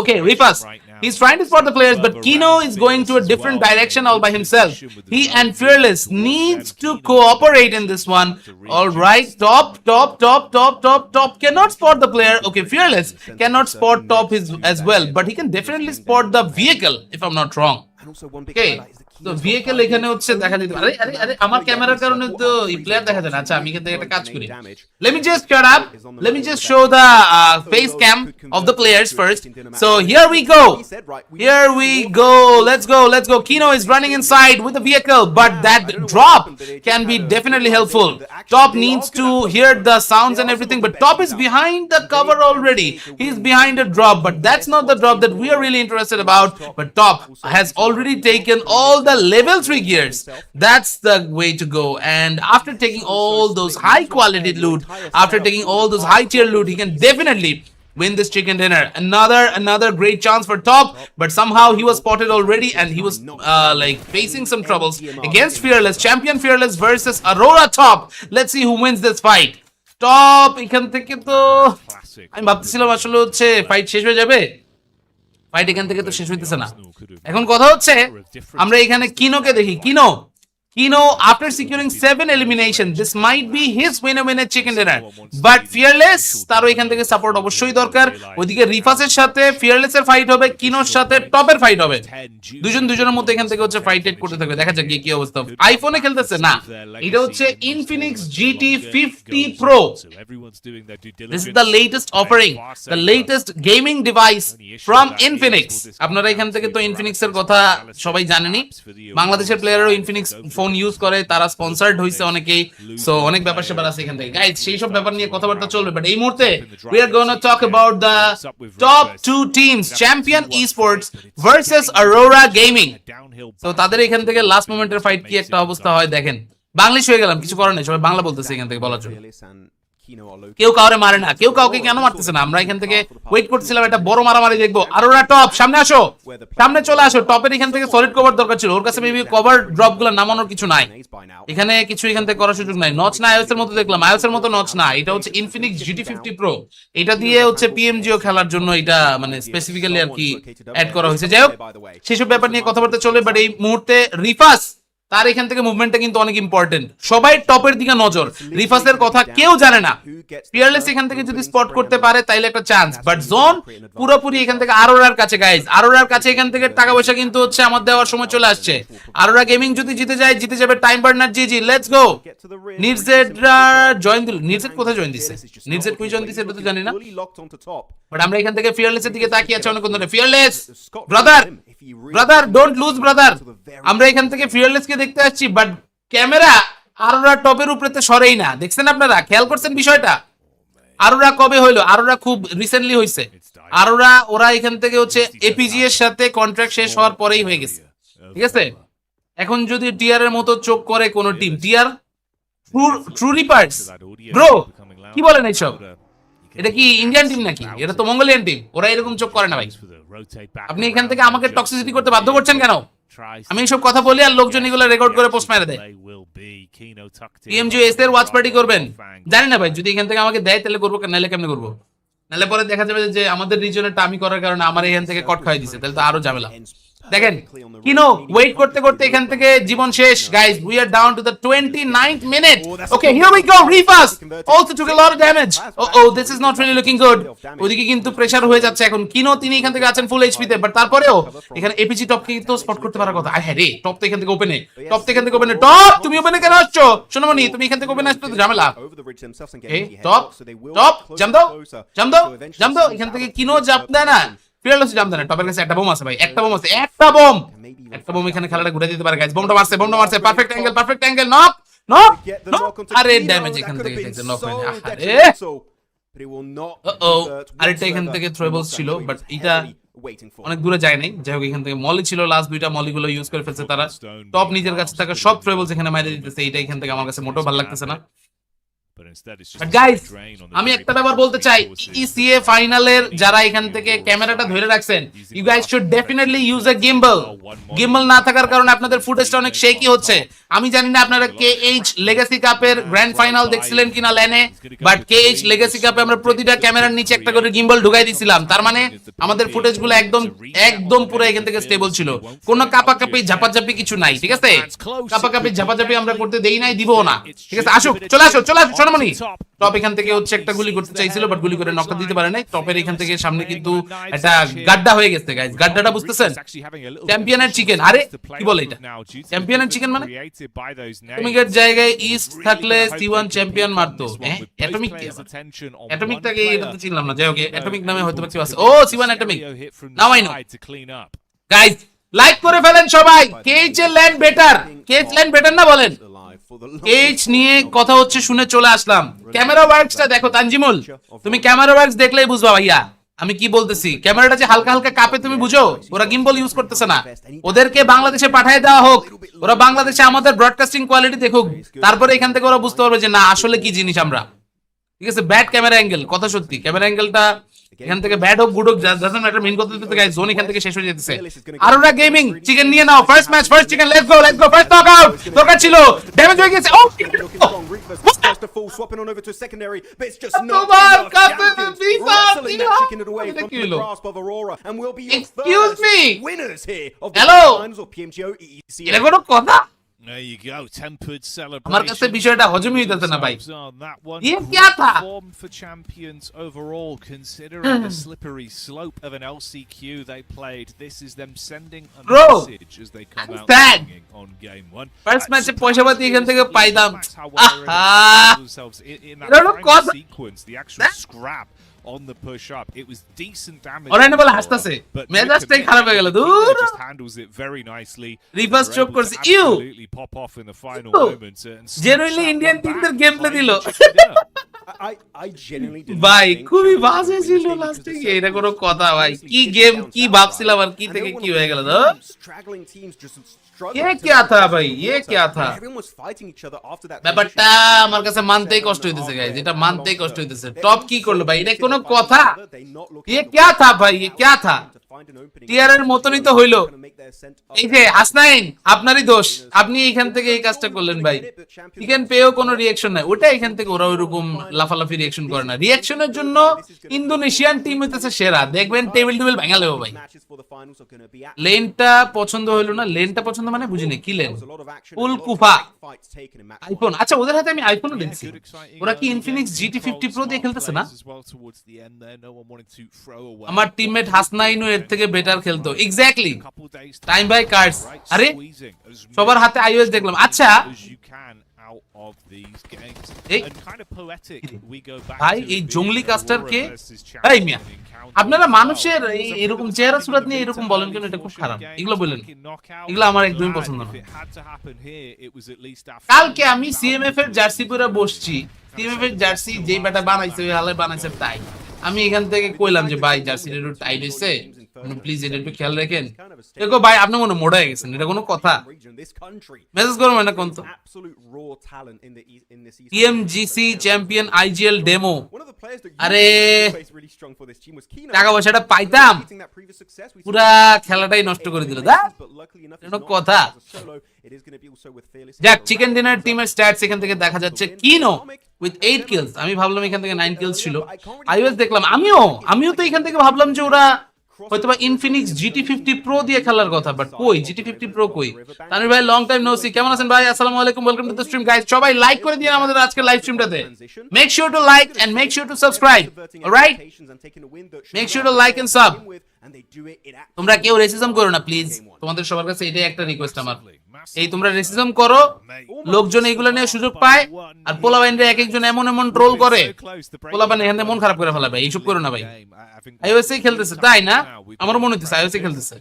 Okay, Rifas, he's trying to spot the players, but Kino is going to a different direction all by himself. He and Fearless needs to cooperate in this one. All right, Top cannot spot the player. Okay, Fearless cannot spot Top as well, but he can definitely spot the vehicle if I'm not wrong. Okay. তো vehicle এখানে হচ্ছে দেখা দিতে আরে আরে আরে আমার ক্যামেরার কারণে তো এই প্লেয়ার দেখা যায় না আচ্ছা আমি এখানে একটা কাজ করি let me just shut up let me just show the face cam of the players first so here we go let's go Kino is running inside with the vehicle but that drop can be definitely helpful Top needs to hear the sounds and everything but Top is behind the cover already he's behind a drop but that's not the drop that we are really interested about but Top has already taken all the level 3 gears that's the way to go and after taking all those high quality loot after taking all those high tier loot he can definitely win this chicken dinner another great chance for Top but somehow he was spotted already and he was like facing some troubles against Fearless Champion Fearless versus Aurora Top let's see who wins this fight Top এখান থেকে তো আমি ভাবতেছিলাম আসলে হচ্ছে fight শেষ হয়ে যাবে ফাইট এখান থেকে তো শেষ হইতেছে না এখন কথা হচ্ছে আমরা এখানে কিনোকে দেখি কিনো Kino, after securing 7 elimination, this might be his winner chicken dinner. But Fearless, তারও এখান থেকে সাপোর্ট অবশ্যই দরকার। ওইদিকে রিফাসের সাথে ফিয়ারলেসের ফাইট হবে, কিনোর সাথে টপের ফাইট হবে। দুজনের মধ্যে এখান থেকে হচ্ছে ফাইট করতে থাকবে। দেখা যাক কি অবস্থা। আইফোনে খেলতেছে না, এটা হচ্ছে Infinix GT 50 Pro. This is the latest offering, the latest gaming device from Infinix. আপনারা এখান থেকে তো ইনফিনিক্স এর কথা সবাই জানেনই, বাংলাদেশের প্লেয়ারও ইনফিনিক্স ফোন ইউজ করে, তারা স্পন্সর্ড হইছে অনেকেই, সো অনেক ব্যাপার স্যাপার আছে এখান থেকে। গাইস, সেই সব ব্যাপার নিয়ে কথাবার্তা চলবে, বাট এই মুহূর্তে we are going to talk about the top 2 teams, Champion Esports versus Aurora Gaming. তো তাদের এখান থেকে লাস্ট মোমেন্টের ফাইট কি একটা অবস্থা হয় দেখেন। বাংলিশ হয়ে গেলাম, কিছু করার নেই, সবাই বাংলা বলতেছে এখান থেকে বলার জন্য। কেউ কাউরে মারে না, কেউ কাউকে কেন মারতেছে না, আমরা এখান থেকে ওয়েট করতেছিলাম একটা বড় মারামারি দেখবো। আরোরা টপ, সামনে আসো, সামনে চলে আসো। টপের এখান থেকে সলিড কভার দরকার ছিল, ওর কাছে মেবি কভার ড্রপ গুলো নামানোর কিছু নাই, এখানে কিছু এখান থেকে করার সুযোগ নাই। নচ না আইওএস এর মতো দেখলাম, আইওএস এর মতো নচ না, এটা হচ্ছে ইনফিনিক্স GT 50 Pro, এটা দিয়ে হচ্ছে PMGO খেলার জন্য এটা মানে স্পেসিফিক্যালি আর কি অ্যাড করা হয়েছে। যাই হোক, সেসব ব্যাপার নিয়ে কথাবার্তা চলে, বাট এই মুহূর্তে রিফাস তার এখান থেকে মুভমেন্টটা কিন্তু অনেক ইম্পর্টেন্ট। সবাই টপের দিকে নজর, রিফাসের কথা কেউ জানে না। ফিয়ারলেস এখান থেকে যদি স্পট করতে পারে তাইলে একটা চান্স, বাট জোন পুরোপুরি এখান থেকে আরোরার কাছে। গাইজ, আরোরার কাছে এখান থেকে টাকা পয়সা কিন্তু হচ্ছে আমার দেওয়ার সময় চলে আসছে। আরোরা গেমিং যদি জিতে যায়, জিতে যাবে time burner GG। Let's go. নির্জেট জয়েন দিল, নির্জেট কোথায় জয়েন দিছে, নির্জেট কই জয়েন দিছে এটা তো জানি না, বাট আমরা এখান থেকে ফিয়ারলেসের দিকে তাকিয়ে আছি অনেকক্ষণ ধরে। Fearless brother don't lose brother, আমরা এখান থেকে ফিয়ারলেস কে দেখতে আসছি, বাট ক্যামেরা আরোরা টপের উপরেতে সরেই না। দেখছেন আপনারা, খেয়াল করছেন বিষয়টা? আরোরা কবে হইলো? আরোরা খুব রিসেন্টলি হইছে। আরোরা ওরা এখান থেকে হচ্ছে APG এর সাথে কন্ট্রাক্ট শেষ হওয়ার পরেই হয়ে গেছে, ঠিক আছে? এখন যদি টিআর এর মতো চোখ করে কোন টিম, টিআর ট্রু রিপার্টস ব্রো, কি বলেন এইসব? এটা কি ইন্ডিয়ান টিম নাকি? এটা তো মঙ্গোলিয়ান টিম, ওরা এরকম চোখ করে না ভাই। আপনি এখান থেকে আমাকে টক্সিসিটি করতে বাধ্য করছেন কেন? আমি এইসব কথা বলি আর লোকজন এগুলো রেকর্ড করে পোস্ট মেরে দেয়। PMGO এর ওয়াচ পার্টি করবেন, জানি না ভাই, যদি এখান থেকে আমাকে দেয় তাহলে করবো, নাহলে কেমনে করবো? নাহলে পরে দেখা যাবে যে আমাদের রিজনেরটা আমি করার কারণে আমার এখান থেকে কট খাওয়াই দিছে, তাহলে তো আরো ঝামেলা। দেখেন কিনো ওয়েট করতে করতে এখান থেকে জীবন শেষ। Guys, we are down to the 29th minute. Okay, here we go. রিফাস also took a lot of damage. Oh this is not really looking good. ওদিকে কিন্তু প্রেসার হয়ে যাচ্ছে এখন। কিনো তিনি এখান থেকে আছেন ফুল এইচপি তে, বাট তারপরেও এখানে এপিজি টপকে তো স্পট করতে পারার কথা। আয় হ্যাঁ রে, টপ তো এখান থেকে ওপেনে, টপ তো এখান থেকে ওপেনে। টপ তুমি ওপেনে কেন আসছো? শোনো মনি, তুমি এখান থেকে ওপেনে আসছো তো ঝামেলা। এই টপ টপ জাম দাও, জাম দাও, জাম দাও। এখান থেকে কিনো জাপ দেয় না, ফিয়ারলেস জাম দেয় না। টপের কাছে একটা বোম আছে ভাই, একটা বোম আছে, একটা বোম এখানে খেলাটা ঘুরে দিতে পারে। গাইস, বোমটা মারছে, পারফেক্ট অ্যাঙ্গেল, নক। আরে ড্যামেজ এখান থেকে গেছে, নক হয়নি। আরে আরেকটা এখান থেকে থ্রোয়েবলস ছিল, বাট এটা অনেক দূরে যায় নাই। যাই হোক, এখান থেকে মলি ছিল, লাস্ট দুইটা মলিগুলো ইউজ করে ফেলছে তারা। টপ নিজের কাছে থাকা সব থ্রোয়েবলস এখানে মাইরে দিতেছে, এটা এখান থেকে আমার কাছে মোটেও ভালো লাগতেছে না। গাইস, আমি একটা ব্যাপার বলতে চাই, EECA ফাইনালের যারা এখান থেকে ক্যামেরাটা ধরে রাখছেন, you guys should definitely use a gimbal. Gimbal না থাকার কারণে আপনাদের ফুটেজটা অনেক শেকি হচ্ছে। আমি জানি না আপনারা KH লেগাসি কাপের গ্র্যান্ড ফাইনাল দেখছিলেন কিনা ল্যানে, বাট KH লেগাসি কাপে আমরা প্রতিটা ক্যামেরার নিচে একটা করে গিম্বল ঢুকাই দিছিলাম। তার মানে আমাদের ফুটেজগুলো একদম পুরো এখান থেকে স্টেবল ছিল, কোনো কাপাকাপি ঝাপাঝাপি কিছু নাই, ঠিক আছে? কাপাকাপি ঝাপাঝাপি আমরা করতে দেই নাই, দিবও না, ঠিক আছে? আসুক, চলে আসো সোনামণি। টপ এখান থেকে হচ্ছে একটা গুলি করতে চাইছিল, বাট গুলি করে নকটা দিতে পারে নাই। টপের এখান থেকে সামনে কিন্তু একটা গাড্ডা হয়ে গেছে। গাইস, গাড্ডাটা বুঝতেছেন? চ্যাম্পিয়নের চিকেন। আরে কি বলে এটা? চ্যাম্পিয়নের চিকেন মানে অ্যাটমিকের জায়গায় ইস্ট থাকলে C1 চ্যাম্পিয়ন মারতো। অ্যাটমিক কি? অ্যাটমিকটাকে এটা তো চিনলাম না। যাই হোক, অ্যাটমিক নামে হয়তো কিছু আছে। ও C1 atomic, now I know. Guys, like করে ফেলেন সবাই। কেএইচ এর land better, KH land better না বলেন? কেএইচ নিয়ে কথা হচ্ছে শুনে চলে আসলাম। ক্যামেরা ওয়ার্কসটা দেখো তানজিমুল, তুমি ক্যামেরা ওয়ার্কস দেখলেই বুঝবা ভাইয়া আমি কি বলতেছি। ক্যামেরাটা যে হালকা হালকা কাঁপে তুমি বুঝো? ওরা গিম্বল ইউজ করতেছে না, ওদেরকে বাংলাদেশে পাঠিয়ে দেওয়া হোক, ওরা বাংলাদেশে আমাদের ব্রডকাস্টিং কোয়ালিটি দেখুক, তারপরে এখান থেকে ওরা বুঝতে পারবে যে না আসলে কি জিনিস আমরা, ঠিক আছে? ব্যাড ক্যামেরা অ্যাঙ্গেল, কথা সত্যি ক্যামেরা অ্যাঙ্গেলটা এখান থেকে ব্যাড হোক গুড হোক জাস্ট ম্যাটার, মেইন কথা হচ্ছে গাইস জোন এখান থেকে শেষ হয়ে যেতেছে। আরোরা গেমিং চিকেন নিয়ে নাও, first match first chicken, let's go first knock out. দরকার ছিল, ড্যামেজ হয়ে গেছে। ও Starts to fall, swapping on over to a secondary, but it's just not enough. Wrestling that chicken away from the grasp of Aurora, and will be your first winners here of the finals of PMGO EECA. এটা কোনো কথা? There you go, tempered celebration. আমার কাছে বিষয়টা হজমই হইতাছে না ভাই ये क्या था form for champions overall considering the slippery slope of an LCQ they played. This is them sending a message as they come out swinging on game 1. First match পয়সা পাতি এখান থেকে পাইতাম sequence the actual scrap on the push up. It was decent damage. অরাইনে বলে হাসতাছে মেজাজটাই খারাপ হয়ে গেল দূর just handles it very nicely. Reverse chop করছে you Absolutely pop off in the final moments and genuinely Indian টিমদের গেম প্লে দিল I genuinely didn't ভাই think খুবই Champions বাজে would ছিল win লাস্টে because গিয়ে এটা কোনো the কথা ভাই Celtics কি did গেম down কি south ভাবছিলাম আর side. কি And থেকে they were কি one of হয়ে the গেল straggling teams just struggling ये to क्या था progress भाई, through the ये water. क्या था? Everyone was fighting each other after that ব্যাপারটা আমার কাছে মানতেই কষ্ট হইতেছে গাইস এটা মানতেই কষ্ট হইতেছে টপ কি করলো ভাই এটা কোনো কথা ये क्या था भाई ये क्या था টিয়ারের মতনই তো হইলো এই যে হাসনাইন আপনারই দোষ আপনি এখান থেকে এই কাজটা করলেন ভাই চিকেন পেও কোনো রিঅ্যাকশন নাই ওটা এখান থেকে ওরা ওইরকম লাফালাফি রিঅ্যাকশন করে না রিঅ্যাকশনের জন্য ইন্দোনেশিয়ান টিম হইতেছে সেরা দেখবেন টেবিল ভাঙা লেবো ভাই লেনটা পছন্দ হইলো না লেনটা পছন্দ মানে বুঝিনি কি লেন ফুল কুফা আইফোন আচ্ছা ওদের হাতে আমি আইফোনও দেখছি ওরা কি ইনফিনিক্স GT 50 Pro দিয়ে খেলতেছে না আমার টিমমেট হাসনাইনও এর থেকে বেটার খেলতো এক্স্যাক্টলি টাইম বাই কার্ডস আরে সবার হাতে iOS দেখলাম আচ্ছা ভাই এই জঙ্গলি কাস্টারকে এই মিয়া আপনারা মানুষের এরকম চেহারা সুরাত নিয়ে এরকম বলেন কেন এটা খুব খারাপ এগুলো বলেন এগুলো আমার একদমই পছন্দ না কালকে আমি সিএমএফ এর জার্সি পরে বসছি সিএমএফ এর জার্সি যেই ব্যাটা বানাইছে ওই হালে বানাইছে তাই আমি এখান থেকে কইলাম যে ভাই জার্সিটা একটু টাইট হইছে প্লিজ এটা একটু খেয়াল রাখেন দেখো ভাই আপনি মনে মোড়া হয়ে গেছেন এটা কোনো কথা মেসেজ করো না কোন তো PMGC চ্যাম্পিয়ন IGL ডেমো আরে টাকা পয়সাটা পাইতাম পুরা খেলাটাই নষ্ট করে দিল দা এটা কথা যাক চিকেন ডিনার টিমের স্ট্যাটস এখান থেকে দেখা যাচ্ছে কিনো উইথ 8 কিলস আমি ভাবলাম এখান থেকে 9 কিলস ছিল iOS দেখলাম আমিও তো এখান থেকে ভাবলাম যে ওরা হয়তোবা ইনফিনিক্স GT 50 Pro দিয়ে খেলার কথা বাট কই GT 50 Pro কই তানভীর ভাই লং টাইম নো সি কেমন আছেন ভাই আসসালামু আলাইকুম welcome to the stream guys সবাই লাইক করে দিন আমাদের আজকের লাইভ স্ট্রিমটাতে make sure to like and make sure to subscribe alright make sure to like and sub তোমরা কেউ রেসিজম করো না প্লিজ তোমাদের সবার কাছে এটাই একটা রিকোয়েস্ট আমার এই তোমরা রেসিজম করো লোকজন এইগুলা নিয়ে সুযোগ পায় আর পোলাবাইনরা এক একজন এমন ট্রোল করে পোলাবাইন এখানে মন খারাপ করে ফেলা ভাই এইসব করো না ভাই iOS খেলতেছে তাই না আমার মনে হচ্ছে iOS খেলতেছে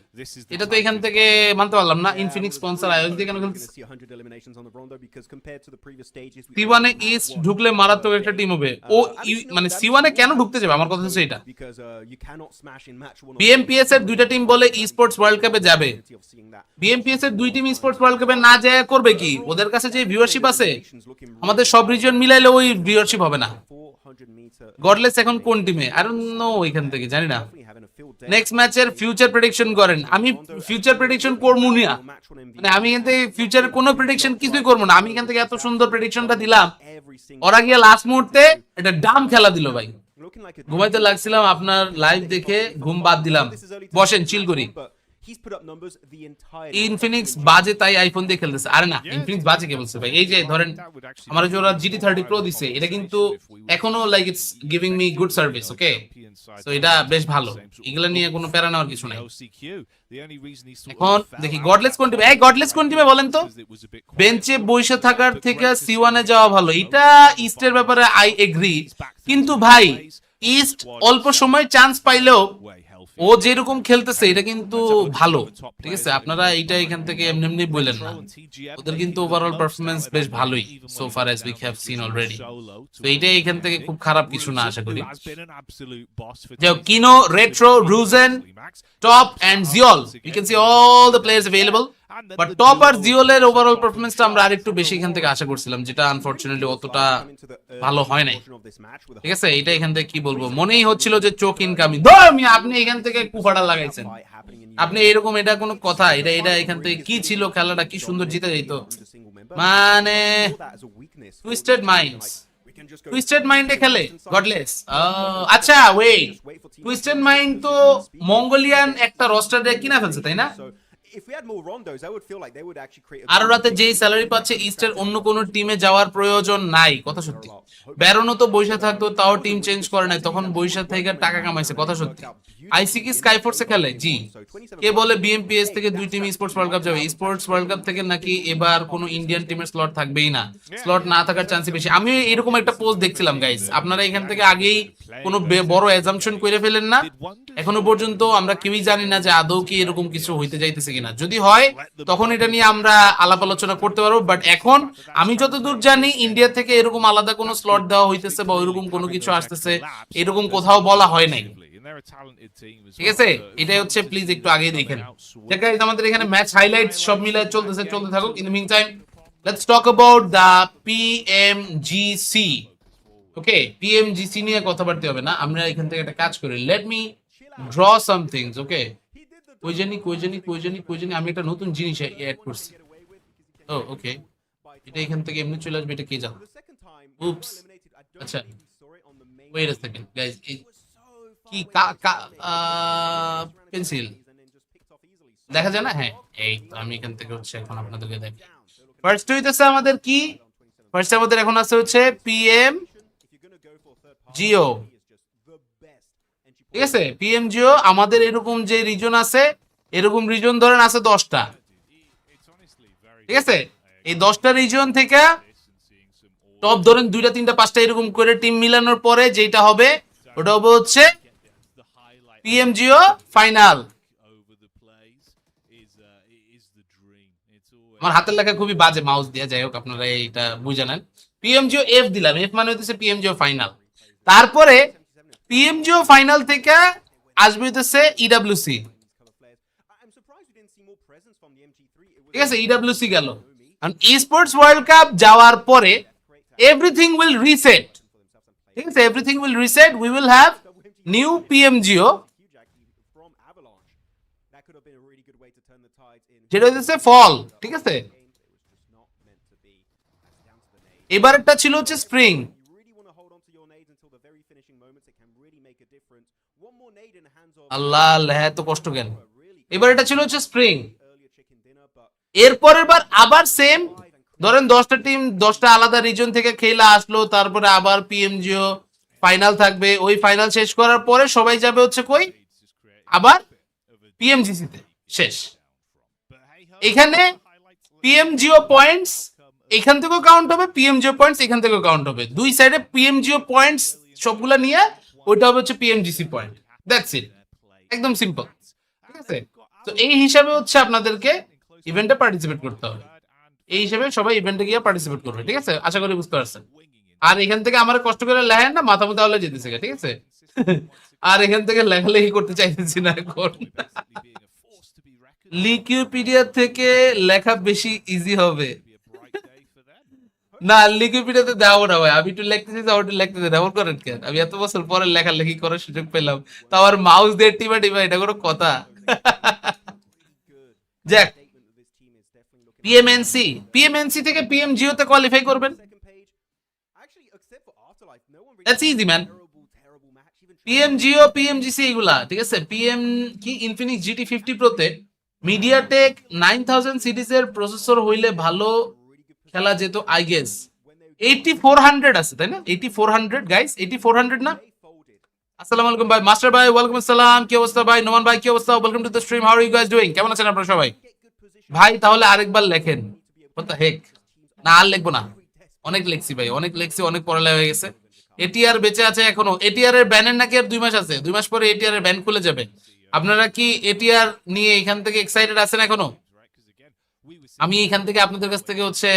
এটা তো এখান থেকে মানতে পারলাম না ইনফিনিক্স স্পন্সর iOS দিয়ে কেন খেলতেছে C1 এ ইস্ট ঢুকলে মারাত্মক একটা টিম হবে ও মানে C1 এ কেন ঢুকতে যাবে আমার কথা হচ্ছে এটা BMPS এর দুইটা টিম বলে ই-স্পোর্টস ওয়ার্ল্ড কাপে যাবে BMPS এর দুই টিম ই-স্পোর্টস ওয়ার্ল্ড কাপে না যায় করবে কি ওদের কাছে যে ভিউয়ারশিপ আছে আমাদের সব রিজন মিলাইলে ওই ভিউয়ারশিপ হবে না গডলেস এখন কোন টিমে আই ডোন্ট নো এখান থেকে জানি না নেক্সট ম্যাচের ফিউচার প্রেডিকশন করেন আমি ফিউচার প্রেডিকশন করবো না মানে আমি এখান থেকে ফিউচারের কোনো প্রেডিকশন কিছুই করবো না আমি এখান থেকে এত সুন্দর প্রেডিকশনটা দিলাম ওরা গিয়ে লাস্ট মুহূর্তে এটা ডাম খেলা দিল ভাই ঘুমাইতে লাগছিলাম আপনার লাইভ দেখে ঘুম বাদ দিলাম বসেন চিল করি ইনফিনিক্স বাজে তাই আইফোন দিয়ে খেলতেছে আরে না ইনফিনিক্স বাজে কে বলছে ভাই এই যে ধরেন আমার যে ওরা GT 30 Pro দিছে এটা কিন্তু এখনো like it's giving me good service okay so এটা বেশ ভালো এগুলা নিয়ে কোনো প্যারা নেওয়ার কিছু নাই এখন দেখি গডলেস কোন টিমে এই গডলেস কোন টিমে বলেন তো বেঞ্চে বসে থাকার থেকে C1 এ যাওয়া ভালো এটা ইস্টের ব্যাপারে আই এগ্রি কিন্তু ভাই ইস্ট অল্প সময় চান্স পাইলেও ও যেরকম খেলতেছে এটা কিন্তু ভালো ঠিক আছে আপনারা এইটা এখান থেকে এমনি বললেন না ওদের কিন্তু ওভারঅল পারফরম্যান্স বেশ ভালোই so far as we have seen already তো এইটা এখান থেকে খুব খারাপ কিছু না আশা করি যাও কিনো রেট্রো রুজেন টপ এন্ড জিওল you can see all the players available but top আর জিওলের ওভারঅল পারফরম্যান্সটা আমরা আরেকটু বেশি এখান থেকে আশা করছিলাম যেটা আনফরচুনেটলি অতটা ভালো হয় নাই ঠিক আছে এটা এখান থেকে কি বলবো মনেই হচ্ছিল যে চোখ ইনকামিং আপনি এখান থেকে কুফাড়া লাগাইছেন আপনি এরকম এটা কোনো কথা এটা এখান থেকে কি ছিল খেলাটা কি সুন্দর জিতে যেত মানে টুইস্টেড মাইন্ডে খেলে গডলেস আচ্ছা ওয়েট টুইস্টেড মাইন্ড তো মঙ্গোলিয়ান একটা রস্টার কিনা ফেলছে তাই না if we had more rondos, I would feel like they would actually create. আর রাতে যেই স্যালারি পাচ্ছে ইস্টের অন্য কোনো টিমে যাওয়ার প্রয়োজন নাই, কথা সত্যি। বেরোনো তো বৈশা থাকতো, তাও টিম চেঞ্জ করে নাই, তখন বৈশা থেকে টাকা কামাইছে, কথা সত্যি। আইসি কি স্কাইফোর্সে খেলে? জি। কে বলে বিএমপিএস থেকে 2 টিম স্পোর্টস ওয়ার্ল্ড কাপ যাবে? স্পোর্টস ওয়ার্ল্ড কাপ থেকে নাকি এবার কোনো ইন্ডিয়ান টিমের স্লট থাকবেই না, স্লট না থাকার চান্সই বেশি। আমি এরকম একটা পোস্ট দেখছিলাম গাইস, আপনারা এখান থেকে আগেই কোনো বড় অ্যাজাম্পশন করে ফেলেন না। এখনো পর্যন্ত আমরা কেউই জানি না যে আদৌ কি এরকম কিছু হইতে যাইতেছে কিনা। যদি হয় তখন এটা নিয়ে আমরা আলাপ আলোচনা করতে পারবো, বাট এখন আমি যতদূর জানি ইন্ডিয়া থেকে এরকম আলাদা কোনো স্লট দেওয়া হইতেছে বা ওইরকম কোনো কিছু আসতেছে এরকম কোথাও বলা হয় নাই, ঠিক আছে? এটাই হচ্ছে, প্লিজ একটু আগে দেখেন। গাইস আমাদের এখানে ম্যাচ হাইলাইটস সব মিলাই চলতেছে, চলতে থাকুক। In the meantime let's talk about the PMGC. Okay, PMGC নিয়ে কথাবার্তা হবে না, আমরা এখান থেকে একটা কাজ করি। Let me draw some things. Okay, কই জানি আমি একটা নতুন জিনিস অ্যাড করছি। ও ওকে, এটা এখান থেকে এমনি চলে আসবে, এটা কে জানো? উপস, আচ্ছা ওয়েট আ সেকেন্ড গাইস, কি পেন্সিল দেখা যায় না? হ্যাঁ, এই তো আমি এখান থেকে হচ্ছে এখন আপনাদেরকে দেখি। ফার্স্ট হইতেছে আমাদের কি, ফার্স্ট আমাদের এখন আছে হচ্ছে পিএমজিও, ঠিক আছে? পিএমজিও আমাদের এরকম যে রিজন আছে, এরকম রিজন ধরেন আছে 10টা, ঠিক আছে? এই 10টা রিজন থেকে টপ ধরেন 2টা 3টা 5টা এরকম করে টিম মিলানোর পরে যেটা হবে ওটা হবে হচ্ছে পিএমজিও ফাইনাল। আমার হাতের লেখা খুবই বাজে, মাউস দিয়ে, যাই হোক আপনারা এটা বুঝে নেন। পিএমজিও এফ দিলাম, এফ মানে হচ্ছে পিএমজিও ফাইনাল। তারপরে পিএমজিও ফাইনাল থেকে আসবে হচ্ছে ইডব্লিউসি, ঠিক আছে? ইডব্লিউসি গেল। স্পোর্টস ওয়ার্ল্ড কাপ যাওয়ার পরে এভরিথিং উইল রিসেট, ঠিক আছে? Everything will reset, we will have new PMGO, যেটা হচ্ছে ফল, ঠিক আছে? এবারটা ছিল হচ্ছে স্প্রিং। আল্লাহ লেহা তো কষ্ট কেন। এবার এটা ছিল হচ্ছে স্প্রিং। এরপরের বার আবার সেম, ধরেন 10টা টিম 10টা আলাদা রিজন থেকে খেলা আসলো, তারপরে আবার পিএমজিও ফাইনাল থাকবে। ওই ফাইনাল শেষ করার পরে সবাই যাবে হচ্ছে কই, আবার পিএমজিসি তে। শেষ। এখানে পিএমজিও পয়েন্টস এখান থেকেও কাউন্ট হবে, পিএমজিও পয়েন্টস এখান থেকেও কাউন্ট হবে, দুই সাইডে পিএমজিও পয়েন্টস সবগুলা নিয়ে ওইটা হবে হচ্ছে পিএমজিসি পয়েন্ট। দ্যাটস ইট, একদম সিম্পল, ঠিক আছে? তো এই হিসাবে হচ্ছে আপনাদেরকে ইভেন্টে পার্টিসিপেট করতে হবে, এই হিসাবে সবাই ইভেন্টে গিয়ে পার্টিসিপেট করবে, ঠিক আছে? আশা করি বুঝতে পারছেন। আর এখান থেকে আমার কষ্ট করে লেখেন না, মাথা মুথা হলে যেতেছে, ঠিক আছে? আর এখান থেকে লেখালেখি করতে চাইতেছি না এখন। লিকিউপিডিয়া থেকে লেখা বেশি ইজি হবে না, লিকিউপিডিয়াতে দাও না ভাই, আমি একটু লিখতেছি তো একটু লিখতেছি, এমন করেন কেন? আমি এত বছর পরে লেখালেখি করার সুযোগ পেলাম, তো আমার মাউস দিয়ে টিপা টিপা, এটা কোনো কথা? যাক, পিএমএনসি থেকে পিএমজিও তে কোয়ালিফাই করবেন, দ্যাটস ইজি ম্যান। পিএমজিও পিএমজিসি এগুলা, ঠিক আছে? পিএম কি ইনফিনিক্স জিটি 50 প্রোতে মিডিয়াটেক 9000 সিরিজের প্রসেসর হইলে ভালো খেলা যেত, আই গেস 8400 আছে, তাই না? 8400 গাইস, 8400 না? আসসালামু আলাইকুম ভাই, মাস্টার ভাই ওয়েলকাম আসসালাম, কি অবস্থা ভাই? নোমান ভাই কি অবস্থা? Welcome to the stream, how are you guys doing? কেমন আছেন আপনারা সবাই? ভাই তাহলে আরেকবার লেখেন, what the heck? না আর লিখবো না, অনেক লিখছি ভাই, অনেক লিখছি, অনেক পড়ালেখা হয়ে গেছে। এটিআর বেঁচে আছে এখনো, এটিআর এর ব্যানের নাকি আর 2 মাস আছে, 2 মাস পরে এটিআর এর ব্যান খুলে যাবে। আপনারা কি এটিআর নিয়ে এখান থেকে এক্সাইটেড আছেন এখনো? আমি এখান থেকে আপনাদের কাছ থেকে হচ্ছে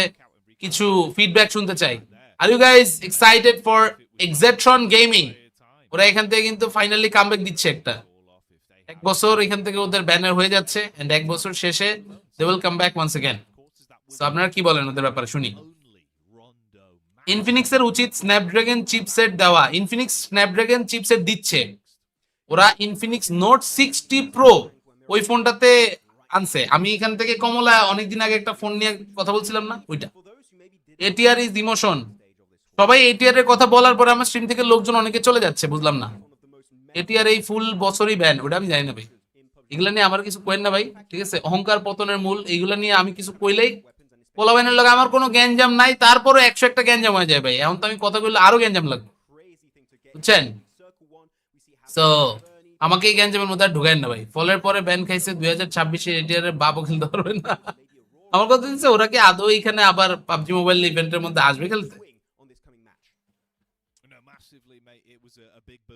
কিছু ফিডব্যাক শুনতে চাই। Are you guys excited for Exatron gaming? ওরা এখান থেকে কিন্তু ফাইনালি কামব্যাক দিচ্ছে একটা, 1 বছর এখান থেকে ওদের ব্যানার হয়ে যাচ্ছে, এন্ড 1 বছর শেষে they will come back once again. So আপনারা কি বলেন ওদের ব্যাপারে শুনি। ইনফিনিক্স এর উচিত স্ন্যাপড্রাগন চিপসেট দেওয়া। ইনফিনিক্স স্ন্যাপড্রাগন চিপসেট দিচ্ছে, ওরা ইনফিনিক্স নোট 60 প্রো ওই ফোনটাতে আনছে। আমি এখান থেকে কমলা অনেকদিন আগে একটা ফোন নিয়ে কথা বলছিলাম না, ওইটা। ATR is emotion. সবাই এটিআর এর কথা বলার পরে আমার স্ট্রিম থেকে লোকজন অনেকে চলে যাচ্ছে, বুঝলাম না। এটিআর এই ফুল বছরই ব্যান, ওটা আমি জানি না ভাই। এগুলা নিয়ে আমার কিছু কইেন না ভাই, ঠিক আছে? অহংকার পতনের মূল, এইগুলা নিয়ে আমি কিছু কইলেই পোলাবাইনের লগে আমার কোনো গ্যাঞ্জাম নাই, তারপরে 100 একটা গ্যাঞ্জাম হয়ে যায় ভাই। এখন তো আমি কথা কইলে আরো গ্যাঞ্জাম লাগবে, বুঝছেন? সো আমাকে এই গ্যাঞ্জামের মধ্যে আর ঢুকাইন না ভাই। ফলের পরে ব্যান খাইছে 2026 এটিআর বাবু খেলতে পারবেন না। আমার কথা হচ্ছে ওরা কি আদৌ এখানে আবার পাবজি মোবাইল ইভেন্টের মধ্যে আসবে খেলতে?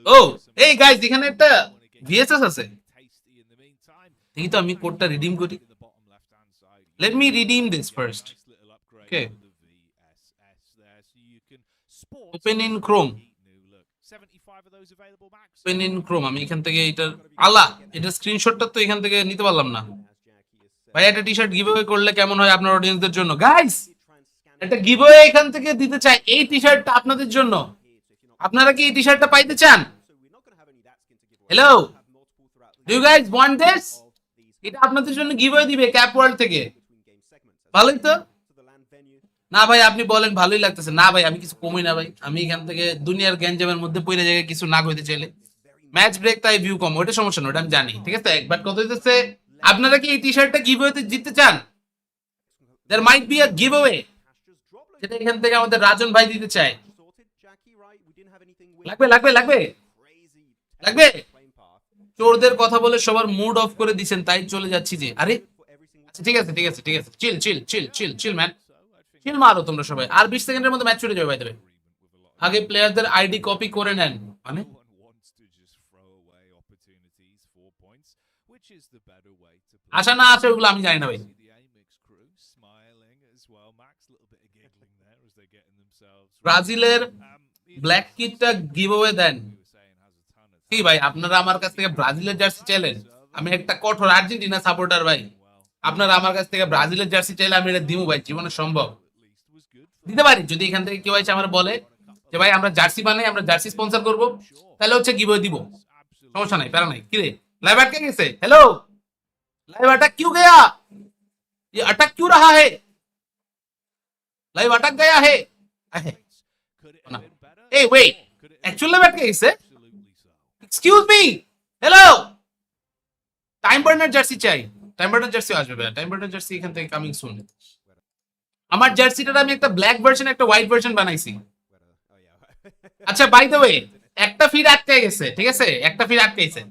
ও এই গাইস, এখানে একটা ভিএসএস আছে, দেখি তো আমি কোডটা রিডিম করি। Let me redeem this first. Okay, open in Chrome, open in Chrome. আমি এখান থেকে এটার আল্লাহ, এটা স্ক্রিনশটটা তো এখান থেকে নিতে পারলাম না ভাই। একটা টি-শার্ট গিভঅ্যাওয়ে করলে কেমন হয় আপনার অডিয়েন্সদের জন্য? গাইস একটা গিভঅ্যাওয়ে এখান থেকে দিতে চাই, এই টি-শার্টটা আপনাদের জন্য। আপনারা কি এই টি-শার্টটা পাইতে চান? Hello, do you guys want this? এটা আপনাদের জন্য গিভঅ্যাওয়ে দিবে ক্যাপ ওয়ার্ল্ড থেকে। ভালোই তো না ভাই? আপনি বলেন ভালোই লাগতেছে না ভাই? আমি কিছু কমই না ভাই। আমি এখান থেকে দুনিয়ার গ্যাঞ্জামের মধ্যে পড়ে জায়গায় কিছু না কইতে চাইলে ম্যাচ ব্রেক, তাই ভিউ কম, ওটা সমস্যা না, ওটা আমি জানি, ঠিক আছে? বাট কথা হইতেছে আপনারা কি এই টি-শার্টটা গিভঅ্যাওয়েতে জিততে চান? দেয়ার মাইট বি আ গিভঅ্যাওয়ে যেটা এখান থেকে আমাদের রাজন ভাই দিতে চায়। লাগবে লাগবে লাগবে লাগবে। চোরদের কথা বলে সবার মুড অফ করে দিবেন, তাই চলে যাচ্ছি যে। আরে আচ্ছা ঠিক আছে ঠিক আছে ঠিক আছে, চিল চিল চিল চিল চিল ম্যান, চিল মারো তোমরা সবাই। আর 20 সেকেন্ডের মধ্যে ম্যাচ ছুটে যাবে ভাই। দেবে আগে প্লেয়ারদের আইডি কপি করে নেন, মানে আশা না আছে ওগুলো আমি জানি না ভাই। ব্রাজিলের ব্ল্যাক কিটটা গিভঅ্যাওয়ে দেন কি ভাই? আপনারা আমার কাছ থেকে ব্রাজিলের জার্সি চাইলেন, আমি একটা কঠোর আর্জেন্টিনা সাপোর্টার ভাই। আপনারা আমার কাছ থেকে ব্রাজিলের জার্সি চাইলে আমি এটা দিমু ভাই, জীবনে সম্ভব দিতে পারি। যদি এখান থেকে কেউ আছে আমার বলে যে ভাই আমরা জার্সি বানাই, আমরা জার্সি স্পন্সর করবো, তাহলে হচ্ছে গিভঅ্যাওয়ে দিব, সমস্যা নাই, প্যারা নাই। কি রে লাইভ আটকে গেছে? হ্যালো, लाइव अटक क्यों गया? ये अटक क्यों रहा है? लाइव अटक गया है। Hey wait, actual live अटके गए? Excuse me, hello, time burner jersey চাই। টাইম বার্নার জার্সি আসবে ভাই, টাইম বার্নার জার্সি এখান থেকে কামিং সুন। আমার জার্সিটার আমি একটা ব্ল্যাক ভার্সন একটা হোয়াইট ভার্সন বানাইছি। আচ্ছা বাই দ্য ওয়ে, একটা ফিড আটকে গেছে, ঠিক আছে? একটা ফিড আটকে গেছে।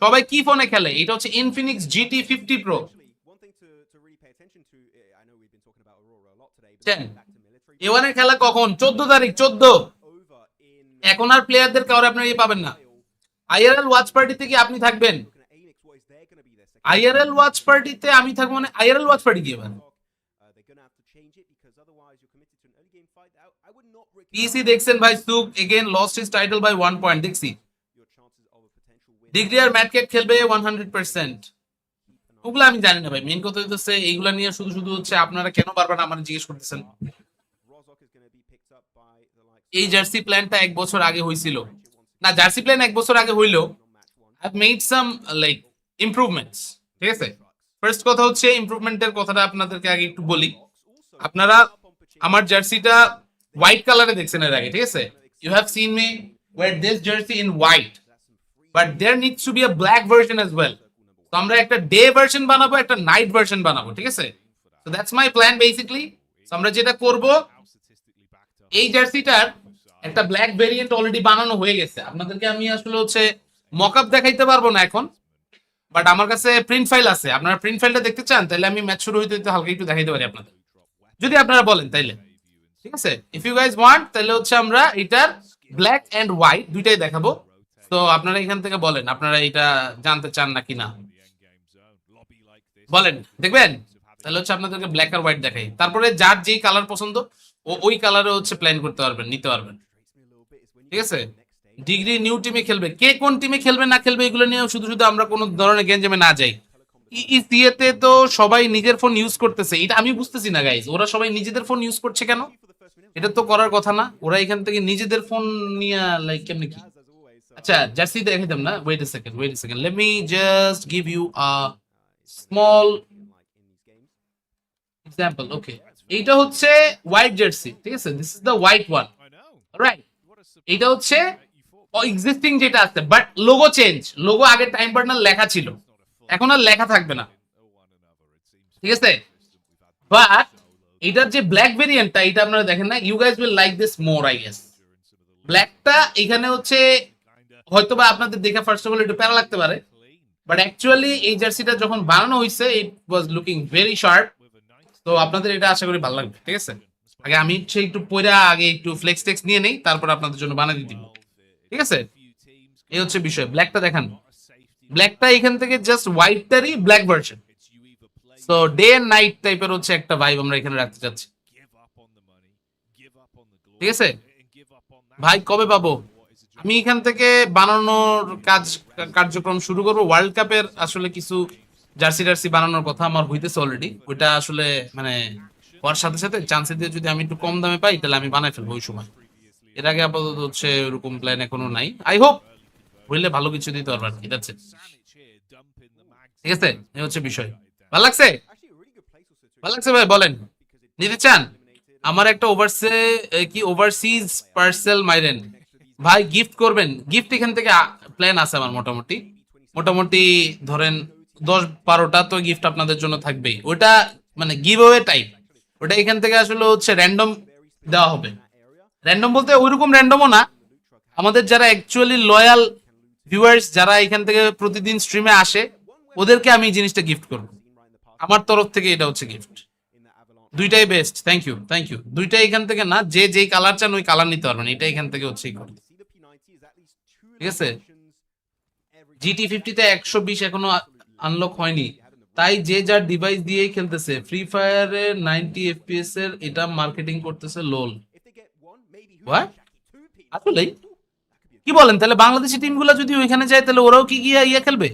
সবাই কি ফোনে খেলে? এটা হচ্ছে ইনফিনিক্স GT 50 Pro। এ1 এর খেলা কখন? 14 তারিখ 14। এখন আর প্লেয়ারদের কাউরে আপনারা পাবেন না। আইআরএল ওয়াচ পার্টিতে কি আপনি থাকবেন? আইআরএল ওয়াচ পার্টিতে আমি থাকবো, মানে আইআরএল ওয়াচ পার্টি কি এবার? পিসি দেখছেন ভাই? সুক again lost his title by 1 point. দেখছি ডিগ্রি আর ম্যাটকেট খেলবে 100%। ওগুলো আমি জানি না ভাই। মেইন কথা হচ্ছে এইগুলা নিয়ে শুধু শুধু হচ্ছে আপনারা কেন বারবার আমার জিজ্ঞেস করতেছেন। এই জার্সি প্ল্যানটা 1 বছর আগে হয়েছিল না? জার্সি প্ল্যান 1 বছর আগে হইলো, I have made some like improvements, ঠিক আছে? ফার্স্ট কথা হচ্ছে ইমপ্রুভমেন্টের কথাটা আপনাদেরকে আগে একটু বলি। আপনারা আমার জার্সিটা হোয়াইট কালারে দেখছেন এর আগে, ঠিক আছে? You have seen me wear this jersey in white, but there needs to be a black version as well. তো আমরা একটা ডে ভার্সন বানাবো, একটা নাইট ভার্সন বানাবো, ঠিক আছে? So that's my plan basically. So আমরা যেটা করব, এই জার্সিটার একটা ব্ল্যাক ভেরিয়েন্ট অলরেডি বানানো হয়ে গেছে। আপনাদেরকে আমি আসলে হচ্ছে মকআপ দেখাইতে পারবো না এখন, বাট আমার কাছে প্রিন্ট ফাইল আছে। আপনারা প্রিন্ট ফাইলটা দেখতে চান তাহলে আমি ম্যাচ শুরু হইতে হালকা একটু দেখাইতে পারি আপনাদের, যদি আপনারা বলেন তাইলে, ঠিক আছে? ইফ ইউ গাইজ ওয়ান্ট তাহলে হচ্ছে আমরা এটার ব্ল্যাক এন্ড হোয়াইট দুইটাই দেখাবো। তো আপনারা এখান থেকে বলেন আপনারা এটা জানতে চান নাকি না, বলেন দেখবেন। তাহলে হচ্ছে আপনাদেরকে ব্ল্যাক আর হোয়াইট দেখাই, তারপরে যার যেই কালার পছন্দ ওই কালারে হচ্ছে প্ল্যান করতে পারবেন, নিতে পারবেন, ঠিক আছে? ডিগ্রি নিউ টিমে খেলবে, কে কোন টিমে খেলবে না খেলবে এগুলো নিয়ে শুধু শুধু আমরা কোনো ধরনের গেঞ্জামে না যাই। ইসিএতে তো সবাই নিজের ফোন ইউজ করতেছে, এটা আমি বুঝতেছি না গাইজ। ওরা সবাই নিজেদের ফোন ইউজ করছে কেন? এটা তো করার কথা না। ওরা এখান থেকে নিজেদের ফোন নিয়ে লাইক কেমনে কি? আচ্ছা জার্সি দেখাইতাম না? Wait a second, let me just give you a small example. Okay, এইটা হচ্ছে হোয়াইট জার্সি, ঠিক আছে? This is the white one, right? এটা হচ্ছে এক্সিস্টিং যেটা আছে, বাট লোগো চেঞ্জ। লোগো আগে টাইম বার্নার লেখা ছিল, এখন আর লেখা থাকবে না, ঠিক আছে? বাট এটার যে ব্ল্যাক ভেরিয়েন্টটা, এটা আপনারা দেখেন না, you guys will like this more I guess. ব্ল্যাকটা এখানে হচ্ছে হয়তোবা আপনাদের দেখা ফার্স্ট অফ অল একটু প্যারা লাগতে পারে, বাট অ্যাকচুয়ালি এই জার্সিটা যখন বানানো হয়েছে ইট ওয়াজ লুকিং ভেরি শার্প। তো আপনাদের এটা আশা করি ভালো লাগবে, ঠিক আছে? আগে আমি হচ্ছে একটু পয়রা আগে একটু ফ্লেক্স টেক্স নিয়ে নেই, তারপর আপনাদের জন্য বানিয়ে দিব, ঠিক আছে? এই হচ্ছে বিষয়। ব্ল্যাকটা দেখান, ব্ল্যাকটা এখান থেকে জাস্ট হোয়াইটটারই black version. So day and night টাইপের হচ্ছে একটা ভাইব আমরা এখানে রাখতে চাচ্ছি, ঠিক আছে? ভাই কবে পাবো? আমি এখান থেকে বানানোর কার্যক্রম শুরু করবো। ওয়ার্ল্ড কাপের আসলে কিছু জার্সি টার্সি বানানোর কথা আমার হইতেছে অলরেডি। ওইটা আসলে মানে হওয়ার সাথে সাথে চান্সে দিয়ে যদি আমি একটু কম দামে পাই তাহলে আমি বানাই ফেলবো ওই সময়। এর আগে আপাতত হচ্ছে ওরকম প্ল্যান এখনো নাই। আই হোপ হইলে ভালো কিছু দিতে পারবো আর কি, আছে, ঠিক আছে? এই হচ্ছে বিষয়। ভালো লাগছে? ভালো লাগছে ভাই, বলেন নিতে চান? আমার একটা ওভারসিজ পার্সেল মাইরেন ভাই, গিফট করবেন? গিফট এখান থেকে প্ল্যান আছে আমার মোটামুটি ধরেন 10-12টা তো গিফট আপনাদের জন্য থাকবেই। ওটা মানে গিভ অ্যাওয়ে টাইপ, ওটা এখান থেকে আসলে হচ্ছে র্যান্ডম দেওয়া হবে। র্যান্ডম বলতে ওইরকম র্যান্ডমও না, আমাদের যারা অ্যাকচুয়ালি লয়াল ভিউয়ার্স, যারা এখান থেকে প্রতিদিন স্ট্রিমে আসে, ওদেরকে আমি এই জিনিসটা গিফট করব আমার তরফ থেকে। এটা হচ্ছে গিফট, দুইটাই বেস্ট। Thank you. দুইটাই এখান থেকে না, যে যেই কালার চান ওই কালার নিতে পারবেন। এটা এখান থেকে হচ্ছে, ঠিক আছে? GT50 তে 120 এখনো আনলক হয়নি, তাই যে যার ডিভাইস দিয়েই খেলতেছে। ফ্রি ফায়ারে 90 FPS এর এটা মার্কেটিং করতেছে লোল। আসলেই কি বলেন? তাহলে বাংলাদেশি টিমগুলো যদি ওইখানে যায় তাহলে ওরাও কি গিয়ে ইয়ে খেলবে,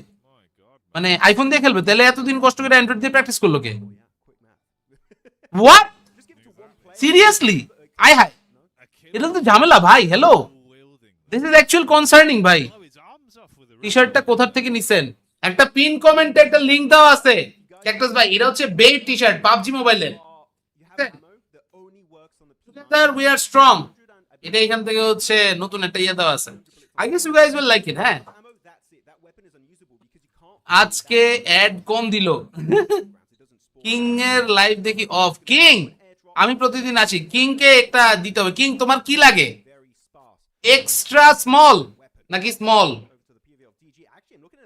মানে আইফোন দিয়ে খেলবে? তাহলে এতদিন কষ্ট করে অ্যান্ড্রয়েড দিয়ে প্র্যাকটিস করলো কে? হোয়াট? সিরিয়াসলি? আই হাই, এটা তো ঝামেলা ভাই। Hello, this is actual concerning ভাই। টি শার্টটা কোথা থেকে নিছেন? একটা পিন কমেন্টে একটা লিংক দেওয়া আছে ক্যাকটাস ভাই। এটা হচ্ছে বেইট টি শার্ট, পাবজি মোবাইলের। Together we are strong. এটা এখান থেকে হচ্ছে নতুন একটা ইয়ে দেওয়া আছে। I guess you guys will like it. হ্যাঁ, আজকে অ্যাড কম দিল। কিং এর লাইভ দেখি অফ। কিং আমি প্রতিদিন আছি, কিং কে একটা দিতে হবে। কিং তোমার কি লাগে, এক্সট্রা স্মল নাকি স্মল?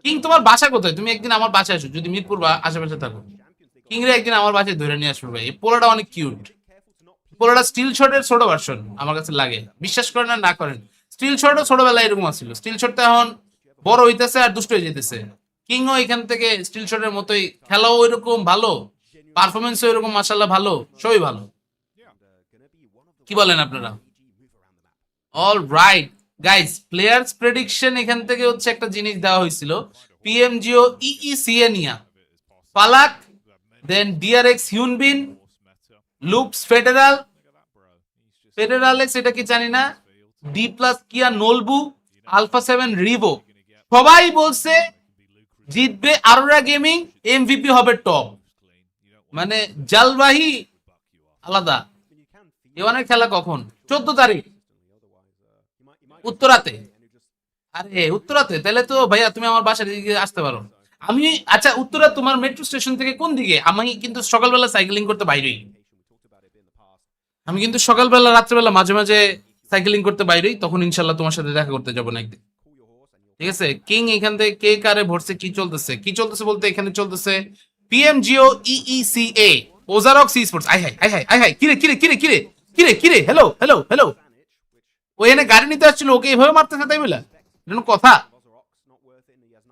কিং তোমার বাসা কোথায়? তুমি একদিন আমার বাসায় আসো, যদি মিরপুর বা আশেপাশে থাকো। কিং রে একদিন আমার বাসায় ধরে নিয়ে আসবো ভাই। এই পোলাটা অনেক কিউট। পোলাটা স্টিল শটের ছোট ভার্সন আমার কাছে লাগে, বিশ্বাস করেন আর না করেন। স্টিল শটও ছোটবেলায় এরকম ছিল, স্টিল শটটা এখন বড় হইতেছে আর দুষ্ট হয়ে যেতেছে। কিংও এখান থেকে স্টিল শটের মতোই, খেলাও ওইরকম ভালো, পারফরমেন্সও এরকম মাশাআল্লাহ ভালো, সবই ভালো। কি বলেন আপনারা? All right guys, players prediction এখান থেকে হচ্ছে একটা জিনিস দেওয়া হয়েছিল PMGO EECA নিয়া। পালাক, দেন DRX হিউনবিন, লুপস ফেডারালেক্স এটা কি জানি না, ডি প্লাস কিয়া নোলবু, আলফা 7 রিভো। সবাই বলছে জিতবে আরোরা গেমিং, MVP হবে টপ। মানে জালবাহি আলাদা। এওয়ানের খেলা কখন? 14 তারিখ উত্তরাতে। আরে উত্তরাতে? তাহলে তো ভাইয়া তুমি আমার বাসার দিকে আসতে পারো। আমি আচ্ছা, উত্তরা তোমার মেট্রো স্টেশন থেকে কোন দিকে? আমি কিন্তু সকালবেলা সাইকেলিং করতে বাইরেই। আমি কিন্তু সকালবেলা রাত্রেবেলা মাঝে মাঝে সাইকেলিং করতে বাইরেই, তখন ইনশাল্লাহ তোমার সাথে দেখা করতে যাবো না একদিন, ঠিক আছে? কিং এখান থেকে কে কারে ভরছে? কি চলতেছে বলতে এখানে চলতেছে PMGO EECA ওজারক্স স্পোর্টস। আই হাই কিরে হ্যালো ও এনে গাড়ি নিতে আসছিল, ওকে এভাবে মারতেছে তাই বলে এটা কথা?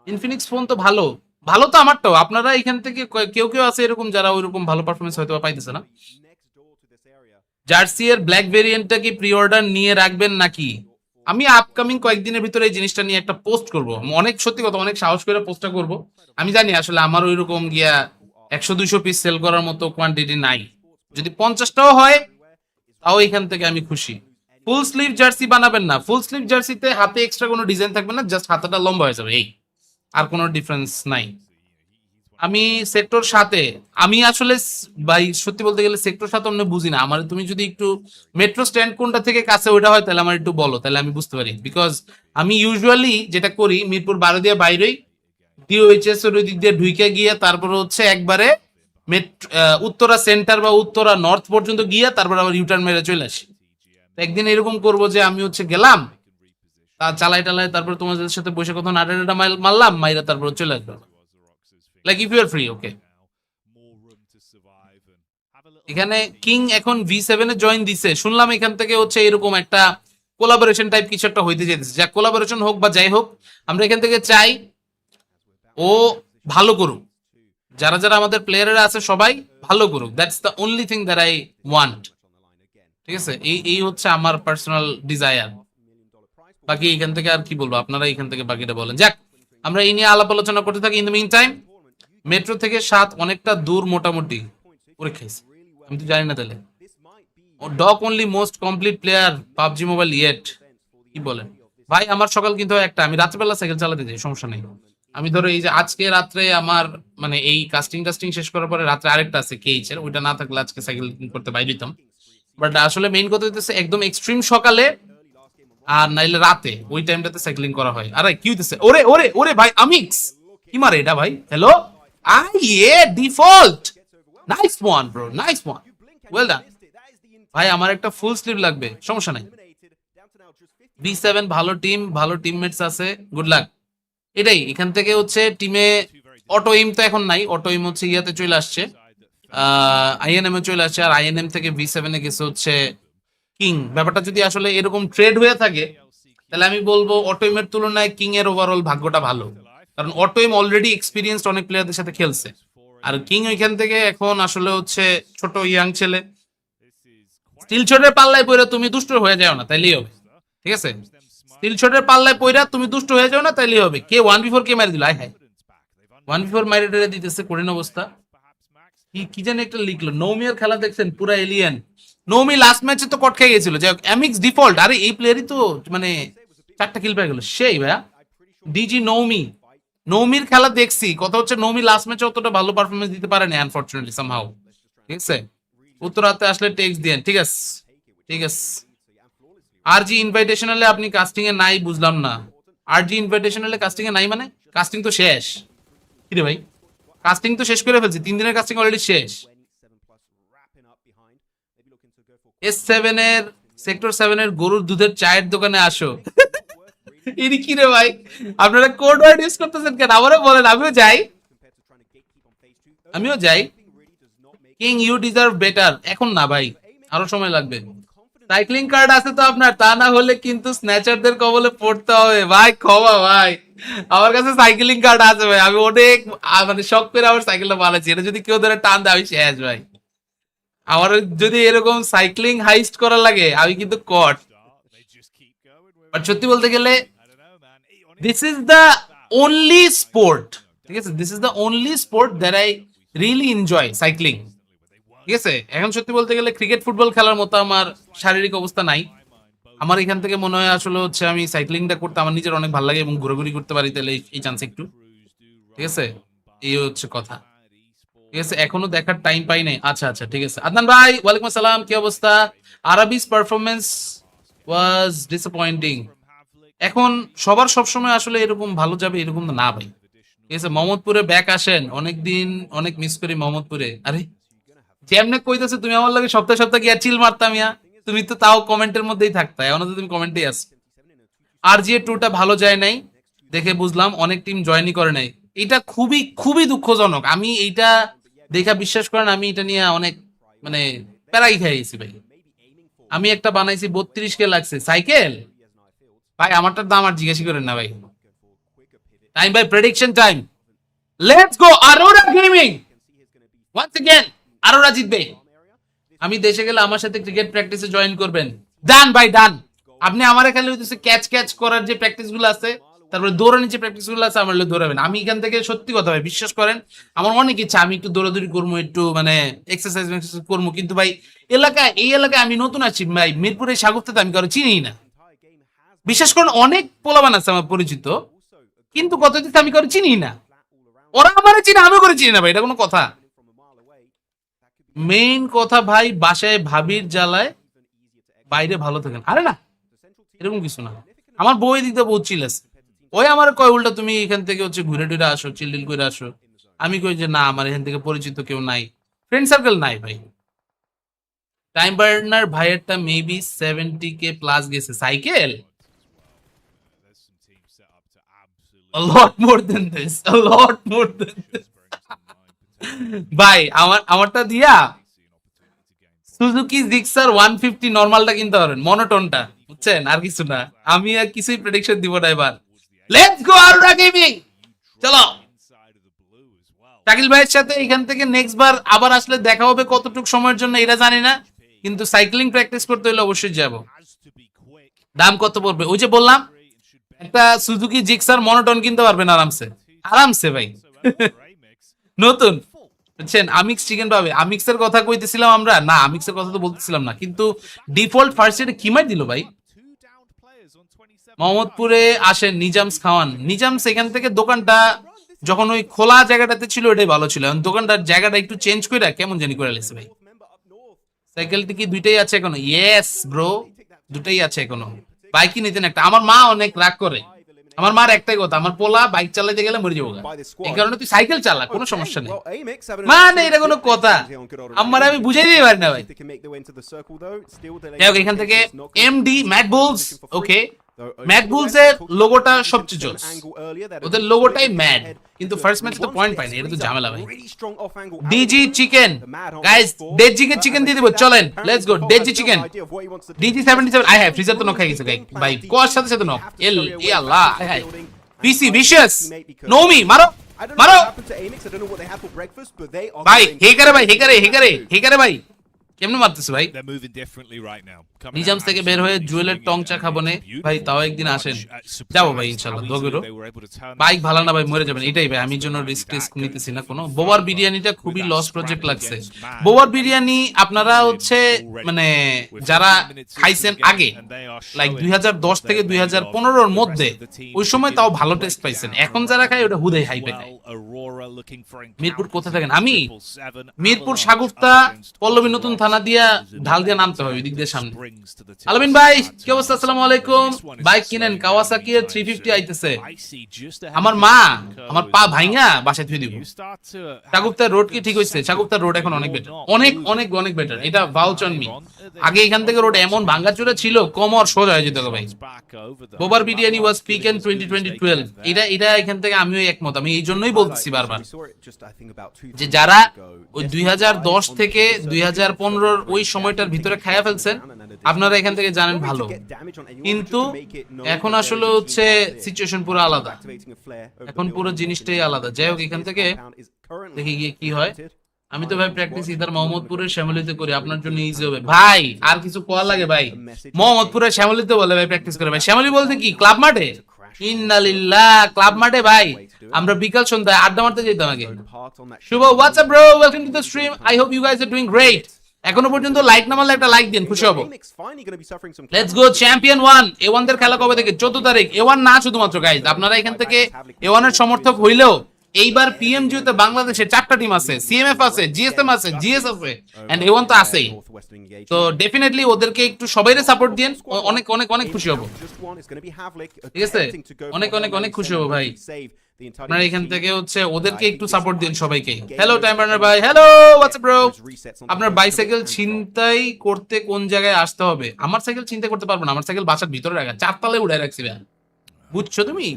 ইনফিনিক্স ফোন তো ভালো তো আমারটাও। আপনারা এখান থেকে কেউ আছে এরকম যারা ওইরকম ভালো পারফরমেন্স হয়তো পাইতেছে না। জার্সি এর ব্ল্যাক ভেরিয়েন্টটা কি প্রি অর্ডার নিয়ে রাখবেন নাকি? আমি আপকামিং কয়েকদিনের ভিতরে এই জিনিসটা নিয়ে একটা পোস্ট করব। অনেক সত্যি কথা, অনেক সাহস করে পোস্টটা করব। আমি জানি আসলে আমার ওইরকম গিয়া 100-200 পিস সেল করার মতো কোয়ান্টিটি নাই। যদি 50টাও হয় তাও এখান থেকে আমি খুশি। ফুল স্লিভ জার্সি বানাবেন না? ফুল স্লিভ জার্সিতে হাতে এক্সট্রা কোনো ডিজাইন থাকবে না, জাস্ট হাতাটা লম্বা হয়ে যাবে, এই আর কোনো ডিফারেন্স নাই। আমি সেক্টর 7-এ, আমি আসলে ভাই সত্যি বলতে গেলে সেক্টর 7 অন্য বুঝি না। আমার তুমি যদি একটু মেট্রো স্ট্যান্ড কোনটা থেকে কাছে ওইটা হয় তাহলে আমার একটু বলো, তাহলে আমি বুঝতে পারি। বিকজ আমি ইউজুয়ালি যেটা করি মিরপুর 12 দিয়ে বাইরেই ডিওএইচএস এর ওই দিক দিয়ে ঢুকে গিয়ে তারপরে হচ্ছে একবারে উত্তরা সেন্টার বা উত্তরা নর্থ পর্যন্ত গিয়ে তারপর আবার ইউটার্ন মেরে চলে আসি। একদিন এরকম করব যে আমি হচ্ছে গেলাম, তা চালাই টালাই, তারপর তোমাদের সাথে বসে কত আড্ডা মারলাম, মাইরা তারপর চলে আসবো। Like if you are free, okay. এখানে কিং এখন V7 এ জয়েন দিছে, শুনলাম এখান থেকে হচ্ছে এরকম একটা কোলাবোরেশন টাইপ কিছু একটা হইতে যেতেছে। যা কোলাবোরেশন হোক বা যাই হোক, আমরা এখান থেকে চাই ও ভালো করুক, যারা যারা আমাদের প্লেয়াররা আছে সবাই ভালো করুক। That's the only thing that I want, ঠিক আছে? এই হচ্ছে আমার পার্সোনাল ডিজায়ার। বাকি এখান থেকে আর কি বলবো, আপনারা এখান থেকে বাকিটা বলেন। যাক, আমরা এই নিয়ে আলাপ আলোচনা করতে থাকি। In the meantime, metro থেকে 7 অনেকটা দূর মোটামুটি। ওরে খাইছে, আমি তো জানি না তাহলে। ও Doc only most complete player PUBG Mobile yet, কি বলেন ভাই? আমার সকাল কিন্তু একটা, আমি রাত্রেবেলা সাইকেল চালাতে যাই, সমস্যা নেই। আমি ধরো এই যে আজকে রাত্রে আমার মানে এই কাস্টিং শেষ করার পরে রাত্রে আরেকটা আছে কেইচ এর, ওইটা না থাকলে আজকে সাইকেল করতে বাইরে দিতাম। বাট আসলে মেইন কথা হইতেছে একদম এক্সট্রিম সকালে আর নাইলে রাতে, ওই টাইমটাতে সাইক্লিং করা হয়। আরে কি হইতেছে? ওরে ওরে ওরে ভাই, আমিক্স কি মারে এটা ভাই? Hello, default, nice one bro, nice one, well done ভাই। আমার একটা ফুল স্লিভ লাগবে, সমস্যা নাই। V7 ভালো টিম, ভালো টিমমেটস আছে, গুড লাক। এটাই এখান থেকে হচ্ছে টিমে অটো এম তো এখন নাই, অটো এম হচ্ছে ইয়াতে চলে আসছে, INM এ চলে আসছে, আর INM থেকে V7 এ গেছে হচ্ছে কিং। ব্যাপারটা যদি আসলে এরকম ট্রেড হয়ে থাকে তাহলে আমি বলবো অটো এম এর তুলনায় কিং এর ওভারঅল ভাগ্যটা ভালো, কারণ অটো এম অলরেডি এক্সপিরিয়েন্সড অনেক প্লেয়ারদের সাথে খেলছে, আর কিং ওইখান থেকে এখন আসলে হচ্ছে ছোট ইয়াং ছেলে। স্টিল শটের পাল্লায় পইরা তুমি দুষ্ট হয়ে যাও না, তাইলেই হবে, ঠিক আছে? স্টিল শটের পাল্লায় পইরা তুমি দুষ্ট হয়ে যাও না, তাইলেই হবে। কে 1v4 কে মারি দিল? আয় হায়, 1v4 মারি ডেরে দিতেছে, কঠিন অবস্থা। কি জানি একটা লিখলো, নৌমিয়ার খেলা দেখছেন, পুরা এলিয়েন। নৌমি লাস্ট ম্যাচে তো কট খেয়ে গেছিল, যাই হোক এমিক্স ডিফল্ট, আরে এই প্লেয়ারই তো মানে 4টা কিল পেয়ে গেল, সেই ভাইয়া ডিজি নৌমি। নৌমির খেলা দেখছি, কথা হচ্ছে নৌমি লাস্ট ম্যাচে অতটা ভালো পারফরমেন্স দিতে পারেনি আনফরচুনেটলি সামহাউ, ঠিক আছে? উত্তরাতে আসলে টেক্সট দেন, ঠিক আছে ঠিক আছে। RG ইনভাইটেশনালে আপনি কাস্টিং এ নাই, বুঝলাম না। RG ইনভাইটেশনালে কাস্টিং এ নাই মানে? কাস্টিং তো শেষ, কি রে ভাই? কাস্টিং তো শেষ করে ফেলছি, 3 দিনের কাস্টিং অলরেডি শেষ। S7 এর সেক্টর 7 এর গরুর দুধের চায়ের দোকানে আসো। ইনি কি রে ভাই, আপনারা কোড ওয়ার্ড ইউজ করতেছেন কেন? আমারও বলেন, আমিও যাই। কিং ইউ ডিজার্ভ বেটার, এখন না ভাই, আরো সময় লাগবে। সাইক্লিং কার্ড আছে তো আপনার, তা না হলে কিন্তু স্ন্যাচারদের কবলে পড়তে হবে ভাই। ক্ষমা ভাই, আমার কাছে সাইক্লিং কার্ড আছে ভাই, আমি অনেক মানে শখ করে আমার সাইকেলটা বানাচ্ছি। এটা যদি কেউ ধরে টান দেয় আমি শেষ ভাই। আমার যদি এরকম সাইক্লিং হাইস্ট করা লাগে আমি কিন্তু কট। বাট সত্যি বলতে গেলে this is the only sport, ঠিক আছে? This is the only sport that I really enjoy, cycling, ঠিক আছে? এখন সত্যি বলতে গেলে ক্রিকেট ফুটবল খেলার মতো আমার শারীরিক অবস্থা নাই। আমার এখান থেকে মনে হয় আসলে হচ্ছে আমি সাইক্লিংটা করতে আমার নিজের অনেক ভালো লাগে এবং ঘোরাঘুরি করতে পারি, তাহলে এই চান্স একটু, ঠিক আছে? এই হচ্ছে কথা, ঠিক আছে? এখনো দেখার টাইম পাই নাই। আচ্ছা আচ্ছা, ঠিক আছে। আদনান ভাই, ওয়ালাইকুম আসসালাম, কি অবস্থা? আরাবিস পারফরমেন্স ওয়াজ ডিসঅ্যাপয়েন্টিং। এখন সবার সবসময় আসলে এরকম ভালো যাবে এরকম না ভাই, ঠিক আছে? মোহাম্মদপুরে ব্যাক আসেন, অনেকদিন অনেক মিস করি মোহাম্মদপুরে। আরে যেমনে কইতেছে তুমি আমার লাগে সপ্তাহে সপ্তাহে গিয়ে চিল মারতাম ইয়া, তুমি তো তাও কমেন্টের মধ্যেই থাকতা, এখনো তো তুমি কমেন্টেই আছো। RGA 2টা ভালো যায় নাই দেখে বুঝলাম, অনেক টিম জয়েনই করে নাই। এটা খুবই খুবই দুঃখজনক। আমি এইটা দেখা বিশ্বাস করেন, আমি এটা নিয়ে অনেক মানে প্যারাই খাইছি ভাই। আমি একটা বানাইছি 32K লাগছে সাইকেল ভাই, আমারটার দাম আর জিজ্ঞাসা করেন না ভাই। টাইম ভাই, prediction time, let's go Aurora gaming. Once again Aurora জিতবে। আমি দেশে গেলে আমার সাথে ক্রিকেট প্র্যাকটিসে জয়েন করবেন। ডান ভাই ডান। আপনি আমারে খালি হইতেছে ক্যাচ করার যে প্র্যাকটিস গুলো আছে, তারপরে দৌড়ানোর যে প্র্যাকটিস গুলো আছে, আমার দৌড়াবেন। আমি এখান থেকে সত্যি কথা ভাই বিশ্বাস করেন, আমার অনেক ইচ্ছা আমি একটু দৌড়াদৌড়ি করবো, একটু মানে এক্সারসাইজ করবো, কিন্তু ভাই এই এলাকায় আমি নতুন আছি ভাই, মিরপুরে সাগরতে আমি কারো চিনি না। বিশ্বাস করেন অনেক পোলাবান আছে আমার পরিচিত, কিন্তু কত দিতে আমি কারো চিনি না। ওরা আমারে চিনি, আমিও করে চিনি না ভাই, এটা কোনো কথা? মেইন কথা ভাই, বাসায় ভাবির জ্বালায় বাইরে ভালো থাকেন। আরে না, এরকম কিছু না, আমার বই দিতে বহুত চিল আছে। ওই আমার কয় উল্টা তুমি এখান থেকে হচ্ছে ঘুরে টুরে আসো, চিল্ডিল করে আসো। আমি কই যে না, আমার এখান থেকে পরিচিত কেউ নাই, ফ্রেন্ড সার্কেল নাই ভাই। টাইম বার্নার ভাইয়েরটা মেবি 70k প্লাস গেছে। Cycle a lot more than this, a lot more than this ভাই। আমারটা দিয়া সুজুকি জিক্সার 150 নরমালটা কিনতে পারেন, মনোটোনটা, বুঝছেন? আর কিছু না, আমি আর কিছুই প্রেডিকশন দিব না এবার। লেটস গো আরোরা গেমিং, চলো। শাকিল ভাইয়ের সাথে এখান থেকে নেক্সট বার আবার আসলে দেখা হবে, কতটুকু সময়ের জন্য এটা জানি না, কিন্তু সাইক্লিং প্র্যাকটিস করতে হলে অবশ্যই যাব। দাম কত পড়বে? ওই যে বললাম, একটা সুজুকি জিক্সার মনোটোন কিনতে পারবেন আরামসে, আরামসে ভাই। নতুন, বুঝছেন? আমিক্স চিকেন পাবে। আমিক্সের কথা কইতেছিলাম আমরা, না আমিক্সের কথা তো বলতেছিলাম না, কিন্তু ডিফল্ট ফার্স্ট এডে কি মার দিল ভাই। মোহাম্মদপুরে আসেন, নিজামস খাওয়ান। নিজামস এখান থেকে দোকানটা যখন ওই খোলা জায়গাটাতে ছিল ওটাই ভালো ছিল, এখন দোকানটার জায়গাটা একটু চেঞ্জ করে কেমন জানি করে লেছে ভাই। সাইকেলটি কি দুইটাই আছে এখনো? ইয়েস ব্রো, দুটাই আছে এখনো। বাইকই নিতেন একটা। আমার মা অনেক রাগ করে, আমার মার একটাই কথা, আমার পোলা বাইক চালাতে গেলে মরে যাবো, এই কারণে তুই সাইকেল চালা, কোনো সমস্যা নেই। মানে এটা কোনো কথা? আমার আমি বুঝাই দিতে পারি না ভাই। এখান থেকে এমডি ম্যাকবুলস, ওকে, ম্যাকবুলস এর লোগোটা সবচেয়ে জোস, ওদের লোগোটাই ম্যাড, কিন্তু ফার্স্ট ম্যাচে তো পয়েন্ট পাইনি, এটা তো ঝামেলা ভাই। DG chicken guys, DG chicken দিয়ে দিব, চলেন let's go. DG chicken, DG 77, I have freezer তো নক খাই গেছে ভাই, কোয়ার সাথে সাথে নক। এল ই আল্লাহ, আই হাই পিসি ভিশিয়াস, নোমি মারো মারো ভাই। হেকারে ভাই, হেকারে ভাই, কেমনে মারতেছে ভাই? নিজামস থেকে বের হয়ে জুয়েলের টংচা খাবো নে ভাই, তাও একদিন আসেন, যাবো ভাই ইনশাআল্লাহ। দোগেরও বাইক ভালো না ভাই, মরে যাবেন, এটাই ভাই, আমি জন্য রিস্ক নিতেছি না কোনো। বোবার বিরিয়ানিটা খুবই লস প্রজেক্ট লাগছে। বোবার বিরিয়ানি আপনারা হচ্ছে মানে যারা খাইছেন আগে, লাইক 2010 থেকে 2015-র মধ্যে, ওই সময় তাও ভালো টেস্ট পাইছেন। এখন যারা খায় ওটা হুদাই হাইপে খায়। মিরপুর কোথায় থাকেন? আমি মিরপুর সাগুফতা পল্লবী নতুন থানা দিয়া ঢাল দিয়া নামতে হবে, ওই দিক দিয়ে সামনে। আলমিন ভাই কি অবস্থা? আসসালামু আলাইকুম। বাইক কিনেন, কাওয়াসাকি এর 350 আইতেছে। আমার মা আমার পা ভাইঙা বাসায় থুই দিব। সাগুফতার রোড কি ঠিক হইছে? সাগুফতার রোড এখন অনেক বেটার, অনেক অনেক অনেক বেটার, এটা ভাউচ অন মি। আগে এখান থেকে রোড এমন ভাঙাচুরা ছিল, কোমর সোজা হয়ে যেত ভাই। বোবার বিরিয়ানি ওয়াজ পিক ইন 2012, এটা এখান থেকে আমিও একমত। আমি এই জন্যই বলতেছি বারবার যে যারা ওই 2010 থেকে 2015-র ওই সময়টার ভিতরে খায়া ফেলছেন, আপনারা এখান থেকে জানেন ভালো, কিন্তু এখন আসলে হচ্ছে সিচুয়েশন পুরো আলাদা, এখন পুরো জিনিসটাই আলাদা। যাই হোক, এখান থেকে দেখি গিয়ে কি হয়। আমি তো ভাই প্র্যাকটিস ইদার মোহাম্মদপুরের শ্যামলিতে করি, আপনার জন্য ইজি হবে ভাই। আর কিছু কোয়া লাগে ভাই? মোহাম্মদপুরের শ্যামলিতে বলে ভাই প্র্যাকটিস করে ভাই। শ্যামলি বলতে কি ক্লাব মাঠে? ইন্নালিল্লাহ, ক্লাব মাঠে ভাই আমরা বিকাল সন্ধ্যায় আড্ডা মারতে যেতাম আগে। Shuvo, what's up bro, welcome to the stream, I hope you guys are doing great. এখনো পর্যন্ত লাইক না মারলে একটা লাইক দিন, খুশি হব। লেটস গো চ্যাম্পিয়ন 1 A1 দের খেলা কবে থেকে? 14 তারিখ। A1 না শুধুমাত্র গাইজ, আপনারা এখান থেকে A1 এর সমর্থক হইলেও এইবার PMGO তে বাংলাদেশে 4টা টিম আছে, CMF আছে, GSM আছে, GS আছে, এন্ড A1 তো আছেই। তো ডেফিনেটলি ওদেরকে একটু সবাইরে সাপোর্ট দেন, অনেক অনেক অনেক খুশি হব। ঠিক আছে, অনেক অনেক অনেক খুশি হব ভাই। আপনারা এখান থেকে হচ্ছে ওদেরকে একটু সাপোর্ট দিন সবাইকে। হ্যালো টাইম বার্নার ভাই, হ্যালো হোয়াটস আপ ব্রো। আপনার বাইসাইকেল ছিনতাই করতে কোন জায়গায় আসতে হবে? আমার সাইকেল ছিনতাই করতে পারবো না, আমার সাইকেল বাসার ভিতরে রাখা, 4 তলায় উড়াই রাখছি ভাই, বুঝছো তুমি?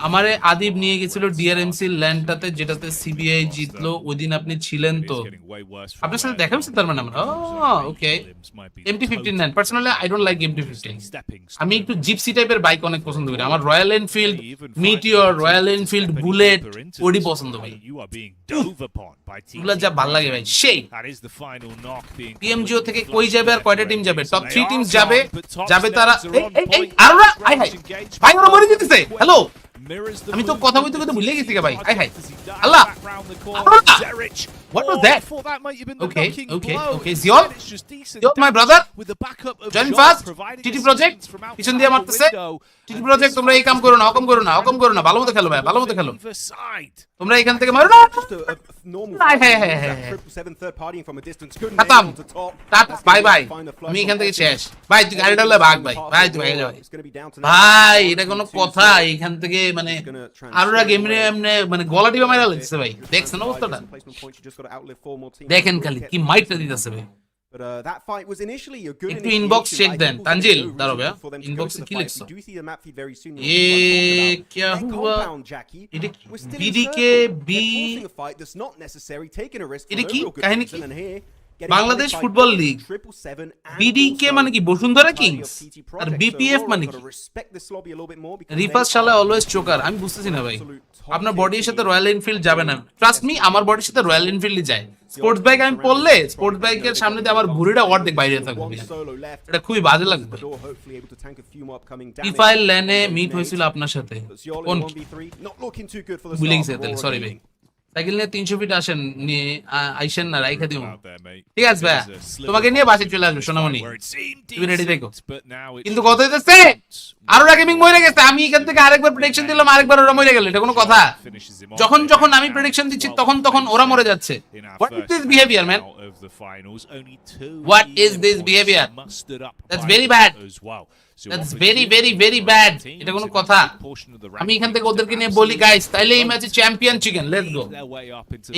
আমারে আদিব নিয়ে গেছিল ডিআরএমসি ল্যান্ডটাতে, যেটাতে সিবিআই জিতলো, ওই দিন আপনি ছিলেন তো? আপনার সাথে দেখা হয়েছে তার মানে আমরা? ওকে। MT-15 নেন। Personally I don't like MT-15, আমি একটু জিপসি টাইপের বাইক অনেক পছন্দ করি। আমার Royal Enfield Meteor, Royal Enfield Bullet ওডি পছন্দ ভাই, এগুলো যা ভালো লাগে ভাই। সেই PMGO থেকে কই যাবে আর কয়টা টিম যাবে? টপ 3 টিমস যাবে, তারা আরোরা আই হাই ভাই, ওরা মরে যেতেছে। হ্যালো, আমি তো কথা বলতে কথা ভুলে গেছি ভাই। আই হাই আল্লাহ, What was that? I thought that might have been the Okay, knocking okay, blow. okay. Instead, Zion? it's just decent Zion, my damage brother? with the backup of Join Jean fast. providing TT Project? assistance from পিছন দিয়ে outside the মারতেছে। window. TT And Project, this তোমরা এই কাম fight করো না, is হকম করো না, হকম করো না, ভালো মতো খেলো ভাই, ভালো মতো খেলো। either side. তোমরা এখান থেকে মারো না। Just a normal Hey, hey, fight. hey, That hey. 777 third partying from a distance. Good খতম। nail onto top. টাট That's বাই gonna বাই। find the flush আমি from এখান থেকে Essence. শেষ। ভাই তুই গাড়ি ডালে ভাগ ভাই। ভাই তুই ভাগে যা ভাই। It's gonna be down to ভাই now. এটা কোনো কথা এখান থেকে মানে আরোরা গেম রে এমনে মানে গলা টিপা মাইরা লাগছে ভাই দেখছেন অবস্থাটা দেখেন খালি কি মাইটটা দিতেছে ভাই But that fight was initially a good একটু ইনবক্স চেক দেন তানজিল দাঁড়াও ভাই ইনবক্সে কি লিখছো ये क्या हुआ এটা বিডিকে বি এটা কি কাহিনী কি বাংলাদেশ ফুটবল লিগ বিডিকে মানে কি বসুন্ধরা কিংস আর বিপিএফ মানে কি রিফাস শালা অলওয়েজ চোকার আমি বুঝতেছি না ভাই আপনার বডির সাথে রয়্যাল এনফিল্ড যাবে না ট্রাস্ট মি আমার বডির সাথে রয়্যাল এনফিল্ডই যায় স্পোর্টস বাইক আমি পড়লে স্পোর্টস বাইকের সামনে দিয়ে আমার ভুঁড়িটা অর্ধেক বাইরে থাকবে এটা খুবই বাজে লাগবে ইফাইল লেনে মিট হয়েছিল আপনার সাথে কোন ভুলে গেছে তাহলে সরি ভাই সাইকেল নিয়ে 300 ফিট আসেন নিয়ে আইসেন না রাইখা দিও ঠিক আছে ভাই তোমাকে নিয়ে বাসে চলে আসবে সোনামণি তুমি রেডি থেকো কিন্তু কত হইতেছে আরোরা গেমিং মরে গেছে আমি এখান থেকে আরেকবার প্রেডিকশন দিলাম আরেকবার ওরা মরে গেল এটা কোনো কথা যখন যখন আমি প্রেডিকশন দিচ্ছি তখন তখন ওরা মরে যাচ্ছে what is this behaviour man what is this behaviour that's very bad That's very very very bad এটা কোনো কথা আমি এখান থেকে ওদেরকে নিয়ে বলি গাইস তাইলে এই ম্যাচে চ্যাম্পিয়ন চিকেন লেটস গো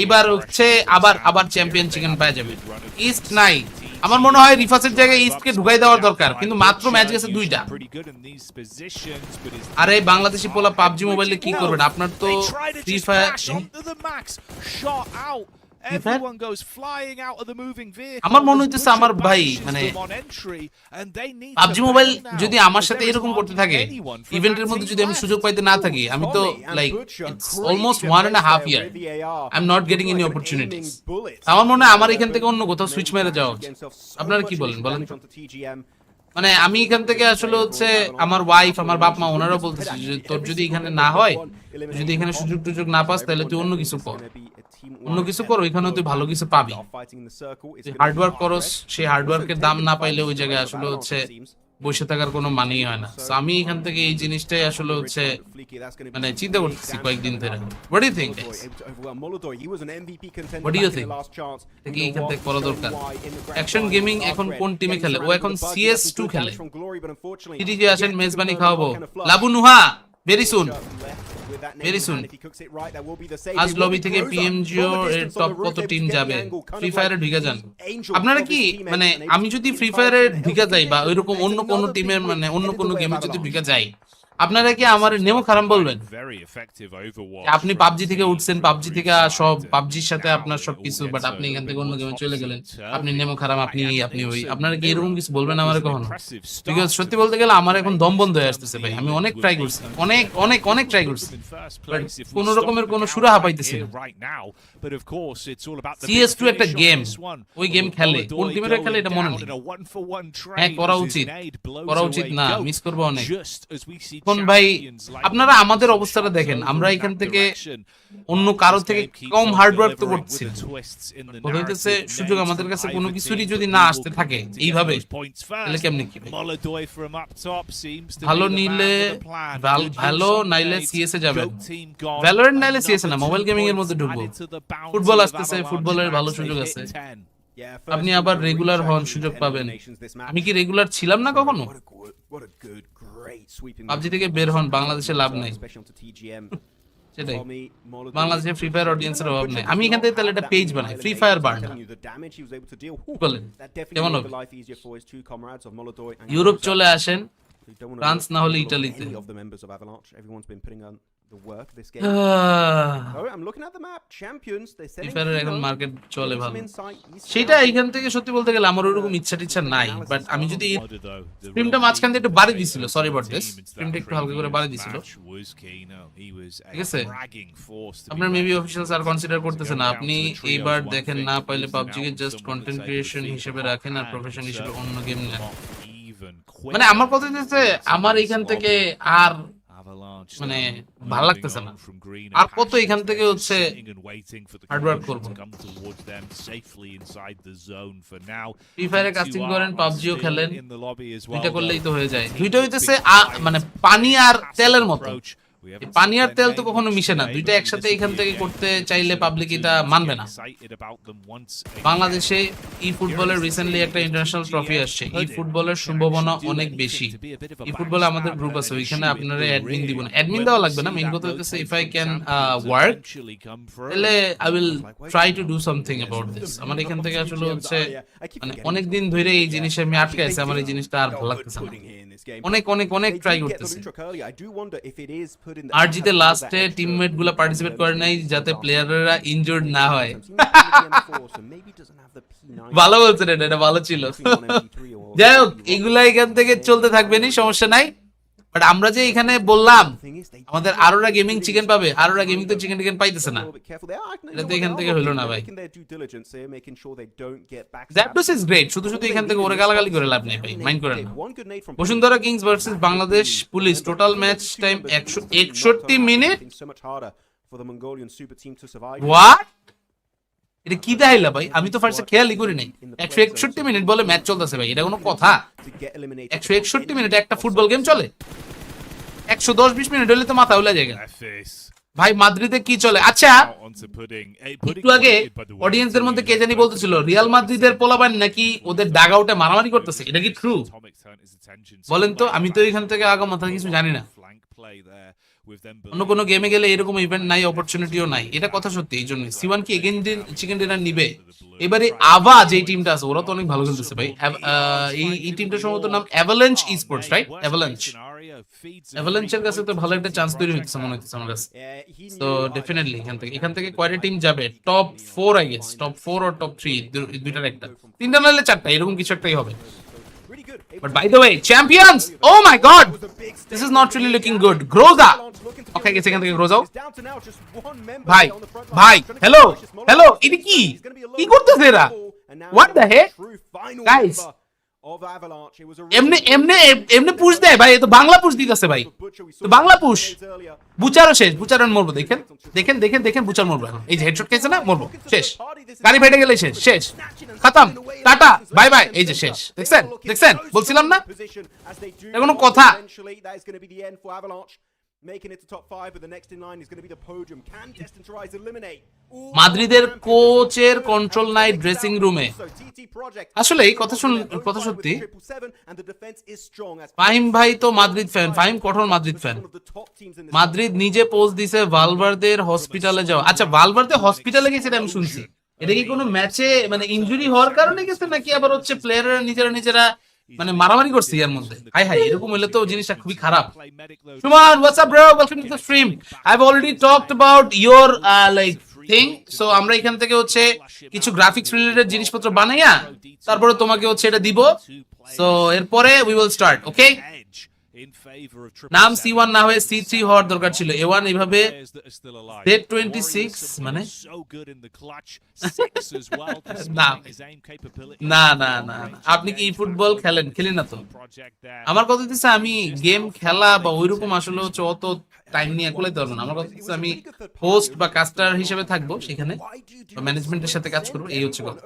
এবার হচ্ছে আবার চ্যাম্পিয়ন চিকেন পাওয়া যাবে ইস্ট নাই আমার মনে হয় রিফাসের জায়গায় ইস্টকে ঢুকাই দেওয়ার দরকার কিন্তু মাত্র ম্যাচ গেছে দুইটা আরে বাংলাদেশি পোলা পাবজি মোবাইলে কি করবেন আপনার তো free fire Everyone goes flying out of the moving vehicle. আমার মনে হইতেছে আমার ভাই মানে পাবজি মোবাইল যদি আমার সাথে এরকম করতে থাকে ইভেন্টের মধ্যে যদি আমি সুযোগ পাইতে না থাকি আমি তো like it's almost 1.5 year I am not getting any opportunities আমার মনে হয় আমার এখান থেকে অন্য কোথাও সুইচ মেরে যাওয়া উচিত আপনারা কি বলেন মানে আমি এখান থেকে আসলে হচ্ছে আমার ওয়াইফ আমার বাপ মা ওনারাও বলতেছে যে তোর যদি এখানে না হয় যদি এখানে সুযোগ টুযোগ না পাস তাহলে তুই অন্য কিছু কর ওইখানে তুই ভালো কিছু পাবি হার্ডওয়ার্ক করস সেই হার্ডওয়ার্কের দাম না পাইলে ওই জায়গায় আসলে হচ্ছে বসে থাকার কোনো মানেই হয় না সো আমি এখান থেকে এই জিনিসটাই আসলে হচ্ছে মানে চিন্তা করতেছি কয়েকদিন ধরে what do you think what do you think কি এখান থেকে করা দরকার অ্যাকশন গেমিং এখন কোন টিমে খেলে ও এখন CS2 খেলে টিটিকে আসেন মেজবানি খাওয়াবো লাবু নুহা ভেরি সুন আজ লবি থেকে PMGO এর টপ কত টিম যাবে ফ্রি ফায়ারে ঢুকে যান আপনারা কি মানে আমি যদি ফ্রি ফায়ারে ঢুকে যাই বা ওইরকম অন্য কোন টিমের মানে অন্য কোন গেমে যদি ঢুকে যাই আপনারা কি আমার নেমো খারাপ বলবেন আপনি পাবজি থেকে উঠছেন পাবজি থেকে সব পাবজির সাথে আপনার সবকিছু বাট আপনি এখান থেকে অন্য গেমে চলে গেলেন আপনি নেমো খারাপ আপনি ওই আপনারা কি এরকম কিছু বলবেন আমার কখনো বিকজ সত্যি বলতে গেলে আমার এখন দম বন্ধ হয়ে আসতেছে ভাই আমি অনেক ট্রাই করছি অনেক ট্রাই করছি কোন রকমের কোনো সুরাহা পাইতেছি না CS2 একটা গেম ওই গেম খেলে কোন টিমের খেলে এটা মনে নেই হ্যাঁ করা উচিত না মিস করবো অনেক কোন ভাই আপনারা আমাদের অবস্থাটা দেখেন আমরা এখান থেকে অন্য কারো থেকে কম হার্ডওয়ার্ক তো করতেছি বলতেছে সুযোগ আমাদের কাছে কোনো কিছুরই যদি না আসতে থাকে এইভাবে তাহলে কেমনে কি ভালো নাইলে সিএস এ যাবেন ভ্যালোরেন্ট নাইলে সিএস না মোবাইল গেমিং এর মধ্যে ঢুকবো ফুটবল আসতেছে ফুটবলের ভালো সুযোগ আছে আপনি আবার রেগুলার হন সুযোগ পাবেন আমি কি রেগুলার ছিলাম না কখনো পাবজি থেকে বের হন বাংলাদেশে লাভ নাই সেটাই বাংলাদেশে ফ্রি ফায়ার অডিয়েন্সের অভাব নাই আমি এখান থেকে তাহলে একটা পেজ বানাই ফ্রি ফায়ার বার্ন বলেন কেমন হবে ইউরোপ চলে আসেন ফ্রান্স না হলে ইতালিতে এখন মার্কেট চলে ভালো সেটা এখান থেকে সত্যি বলতে গেলে আমার ওরকম ইচ্ছা নাই বাট আমি যদি স্ট্রিমটা মাঝখান দিয়ে একটু বাড়ি দিছিল সরি বাট দিস স্ট্রিমটা একটু হালকা করে বাড়ি দিছিল ঠিক আছে আপনার মেবি অফিশিয়াল স্যার কনসিডার করতেছে না আপনি এইবার দেখেন না পাইলে পাবজি কে জাস্ট কন্টেন্ট ক্রিয়েশন হিসেবে রাখেন আর প্রফেশন হিসেবে অন্য গেম নেন মানে আমার কথা হচ্ছে আমার এখান থেকে আর মানে ভালো লাগতেছে না। আর কত এখান থেকে হচ্ছে হার্ডওয়ার্ক করবো। ফ্রি ফায়ারে কাস্টিং করেন, পাবজিও খেলেন, দুইটা করলেই তো হয়ে যায়। দুইটা হইতেছে মানে পানি আর তেলের মতো। পানি আর তেল তো কখনো মিশে না, দুইটা একসাথে এখান থেকে করতে চাইলে পাবলিক এটা মানবে না। বাংলাদেশে ই ফুটবলের রিসেন্টলি একটা ইন্টারন্যাশনাল ট্রফি আসছে, ই ফুটবলের সম্ভাবনা অনেক বেশি। ই ফুটবলে আমাদের গ্রুপ আছে, ওইখানে আপনারা অ্যাডমিন দিব না, অ্যাডমিন দেওয়া লাগবে না। মেইন কথা হচ্ছে ইফ আই ক্যান ওয়ার্ক তাহলে I will try to do something about this. আমার এখান থেকে আসলে হচ্ছে মানে অনেক দিন ধরে এই জিনিসে আমি আটকে আছি, আমার এই জিনিসটা আর ভালো লাগতেছে না। অনেক অনেক অনেক ট্রাই করতেছি। আর জিতে লাস্টে টিমমেট গুলা পার্টিসিপেট করে নাই যাতে প্লেয়াররা ইনজুর্ড না হয়। ভালো বলছেন, এটা ভালো ছিল। যাই হোক, এগুলা এখান থেকে চলতে থাকবে, নি সমস্যা নাই। বাট আমরা যে এখানে বললাম আমাদের আরোরা গেমিং চিকেন পাবে, আরোরা গেমিং তো চিকেন টিকেন পাইতেছে না, এটা তো এখান থেকে হলো না ভাই। জ্যাপডোস ইজ গ্রেট, শুধু শুধু এখান থেকে ওরে গালাগালি করে লাভ নেই ভাই, মাইন্ড করেন না। Bashundhara Kings versus Bangladesh police, total match time 161 minute. What, এটা কি দেখাইলা ভাই? আমি তো ফার্স্টে খেয়ালই করি নাই। 161 মিনিট বলে ম্যাচ চলতেছে ভাই, এটা কোনো কথা? 161 মিনিট একটা ফুটবল গেম চলে? 110-20 মিনিট হলে তো মাথা উলে যায় ভাই। মাদ্রিদে কি চলে? আচ্ছা, একটু আগে অডিয়েন্সের মধ্যে কে জানি বলতেছিল রিয়াল মাদ্রিদের পোলাপান নাকি ওদের ডাগ আউটে মারামারি করতেছে, এটা কি ট্রু? বলেন তো, আমি তো এখান থেকে আগা মাথা কিছু জানি না। অন্য কোনো গেমে গেলে এরকম ইভেন্ট নাই, অপরচুনিটিও নাই, এটা কথা সত্যি। এই জন্য সিওয়ান কি এগেইন চিকেন ডিনার নিবে এবারে? আভা যে টিমটা আছে ওরা তো অনেক ভালো খেলতেছে ভাই। এই টিমটা সম্ভবত নাম অ্যাভালাঞ্চ স্পোর্টস, রাইট? অ্যাভালাঞ্চের কাছে তো ভালো একটা চান্স তৈরি হচ্ছে মনে হচ্ছে আমার কাছে। তো ডেফিনেটলি এখান থেকে কয়টা টিম যাবে? টপ 4 আই গেস, টপ 4 আর টপ 3 দুইটার একটা, তিনটা নাহলে চারটা, এরকম কিছু একটাই হবে। But by the way, champions! Oh my god! This is not really looking good. Groza! Okay, গেছে এখান থেকে Groza। ভাই, ভাই, hello, hello, এটা কি? কি করতেছে এরা? What the heck? Guys, এমনে পুশ দেয় ভাই, এ তো বাংলা পুশ দিতেছে ভাই, তো বাংলা পুশ। বুচারও শেষ, বুচারও মরবো। দেখেন দেখেন দেখেন দেখেন, বুচার মরবো এখন। এই যে হেডশট খেয়েছে না, মরবো, শেষ। গাড়ি ফেটে গেলে শেষ, শেষ, খতম, টাটা, বাই বাই। এই যে শেষ, দেখছেন দেখছেন, বলছিলাম না কোনো কথা। Making it to top 5, but the next in line is going to be the podium. Can Destin Rise eliminate? মাদ্রিদের কোচের কন্ট্রোল নাই ড্রেসিং রুমে। আসলে এই কথা সত্যি। ফাহিম ভাই তো মাদ্রিদ ফ্যান, ফাহিম কঠোর মাদ্রিদ ফ্যান। মাদ্রিদ নিজে পোস্ট দিছে ভালভার্দের হসপিটালে যাও। আচ্ছা, ভালভার্দে হসপিটালে গেছে এটা আমি শুনছি। এটা কি কোনো ম্যাচে মানে ইনজুরি হওয়ার কারণে গেছে নাকি আবার হচ্ছে প্লেয়াররা নিজেরা মানে মারামারি করছে এর মধ্যে? হাই হাই, এরকম হলে তো জিনিসটা খুবই খারাপ। সুমান, হোয়াটস up bro, welcome to the stream. I have already talked about your like thing. So আমরা এখান থেকে হচ্ছে কিছু গ্রাফিক্স রিলেটেড জিনিসপত্র বানাইয়া তারপরে তোমাকে হচ্ছে এটা দিব। সো এরপরে উই উইল স্টার্ট, ওকে? নাম C1 না হয়ে C3 হওয়ার দরকার ছিল। A1 এইভাবে Z26 মানে না না না, আপনি কি ফুটবল খেলেন? খেলি না তো। আমার কথা হচ্ছে আমি গেম খেলা বা ওইরকম আসলে হচ্ছে অত টাইম নিয়ে কোলাইতে পারবো না। আমার কথা হচ্ছে আমি হোস্ট বা কাস্টার হিসেবে থাকবো সেখানে, ম্যানেজমেন্টের সাথে কাজ করবো, এই হচ্ছে কথা।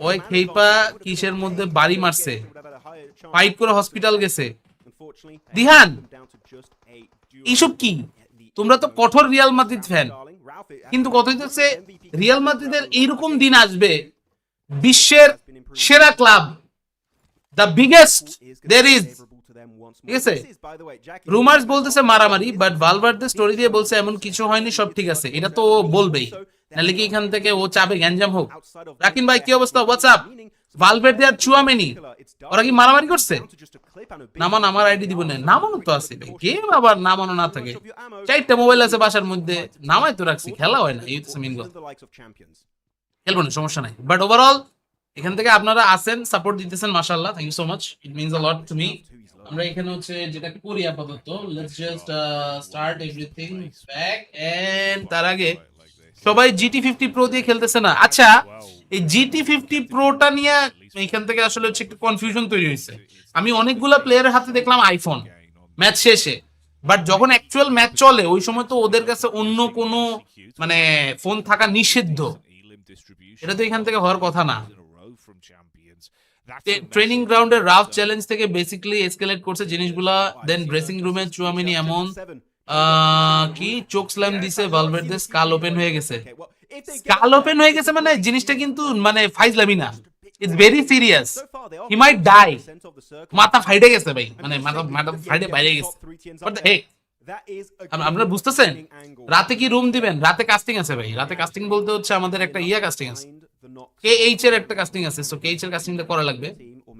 ওই খেইপা কিসের মধ্যে বাড়ি মারছে, ফাইট করে হসপিটাল গেছে। দিহান, এইসব কি? তোমরা তো কঠোর রিয়াল মাদ্রিদ ফ্যান, কিন্তু কথা হচ্ছে রিয়াল মাদ্রিদের এইরকম দিন আসবে, বিশ্বের সেরা club, the biggest there is, ঠিক আছে? রুমার্স বলতেছে মারামারি, বাট ভালভার্দে স্টোরি দিয়ে বলছে এমন কিছু হয়নি, সব ঠিক আছে। এটা তো বলবেই, নাহলে কি এখান থেকে ও চাবে গ্যাঞ্জাম হোক? রাকিন ভাই কি অবস্থা? হোয়াটসঅ্যাপ? ভালভার্দে আর চুয়ামেনি ওরা কি মারামারি করছে? নামান, আমার আইডি দিব না, নামানো তো আছে ভাই। গেম আবার নামানো না থাকে, 4টা মোবাইল আছে বাসার মধ্যে, নামাই তো রাখছি, খেলা হয় না, এই হচ্ছে মেইন কথা। খেলবো না, সমস্যা নাই। বাট ওভারঅল এখান থেকে আপনারা আসেন, সাপোর্ট দিতেছেন, মাশাআল্লাহ, thank you so much, it means a lot to me. আমরা এখানে হচ্ছে যেটা করি আপাতত, let's just start everything back. And তার আগে সবাই GT50 Pro দিয়ে খেলতেছে না। আচ্ছা, এই GT50 Proটা নিয়ে এখান থেকে আসলে হচ্ছে একটু কনফিউশন তৈরি হয়েছে। আমি অনেকগুলা প্লেয়ারের হাতে দেখলাম আইফোন ম্যাচ শেষে, বাট যখন অ্যাকচুয়াল ম্যাচ চলে ওই সময় তো ওদের কাছে অন্য কোনো মানে ফোন থাকা নিষিদ্ধ, এটা তো এখান থেকে হওয়ার কথা না। ট্রেনিং গ্রাউন্ডের রাফ চ্যালেঞ্জ থেকে বেসিক্যালি এসকেলেট করছে জিনিসগুলা, দেন ড্রেসিং রুমে চুয়ামিনি এমন কি চোক স্ল্যাম দিছে ভালভার্দে, স্কাল ওপেন হয়ে গেছে। স্কাল ওপেন হয়ে গেছে মানে জিনিসটা কিন্তু মানে ফাইজলামি না, it's very serious, he mite die. মাথা ফাইটে গেছে ভাই, মানে মাথা ফাইটে বাইরে গেছে। বাট হেক আপনারা বুঝতেছেন রাতে কি রুম দিবেন? রাতে কাস্টিং আছে ভাই, রাতে কাস্টিং বলতে হচ্ছে আমাদের একটা কাস্টিং আছে, KH এর একটা কাস্টিং আছে। সো KH এর কাস্টিংটা করা লাগবে,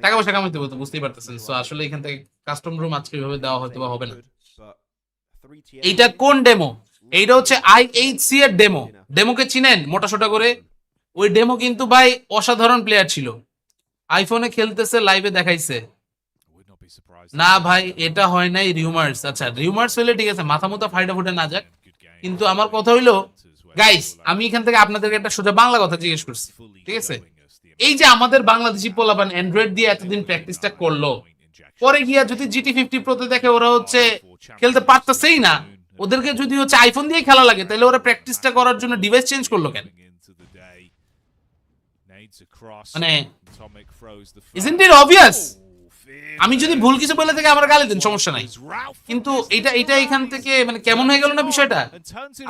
টাকা পয়সা কামাইতে হবে তো, বুঝতেই পারতেছেন। সো আসলে এখান থেকে কাস্টম রুম আজকে এইভাবে দেওয়া হয়তো বা হবে না। এইটা কোন ডেমো? এইটা হচ্ছে IHC এর ডেমো। ডেমোকে চিনেন মোটা সোটা করে? ওই ডেমো কিন্তু ভাই অসাধারণ প্লেয়ার ছিল, আইফোনে খেলতেছে, লাইভে দেখাইছে। না ভাই এটা হয় নাই, রিউমার্স। আচ্ছা রিউমার্স হইলে ঠিক আছে, মাথা মুথা ফাইটা ফুটে না যাক, কিন্তু আমার কথা হইলো গাইস, আমি এখান থেকে আপনাদেরকে একটা সোজা বাংলা কথা জিজ্ঞেস করছি, ঠিক আছে? এই যে আমাদের বাংলাদেশি পোলাপান অ্যান্ড্রয়েড দিয়ে এতদিন প্র্যাকটিসটা করলো, পরে গিয়া যদি GT50 প্রোতে দেখে ওরা হচ্ছে খেলতে পারতেছেই না, ওদেরকে যদি হচ্ছে আইফোন দিয়ে খেলা লাগে, তাহলে ওরা প্র্যাকটিসটা করার জন্য ডিভাইস চেঞ্জ করলো কেন? মানে isn't it obvious? আমি যদি ভুল কিছু বলে থেকে আমার গালি দেন, সমস্যা নাই, কিন্তু এটা এখান থেকে মানে কেমন হয়ে গেল না বিষয়টা?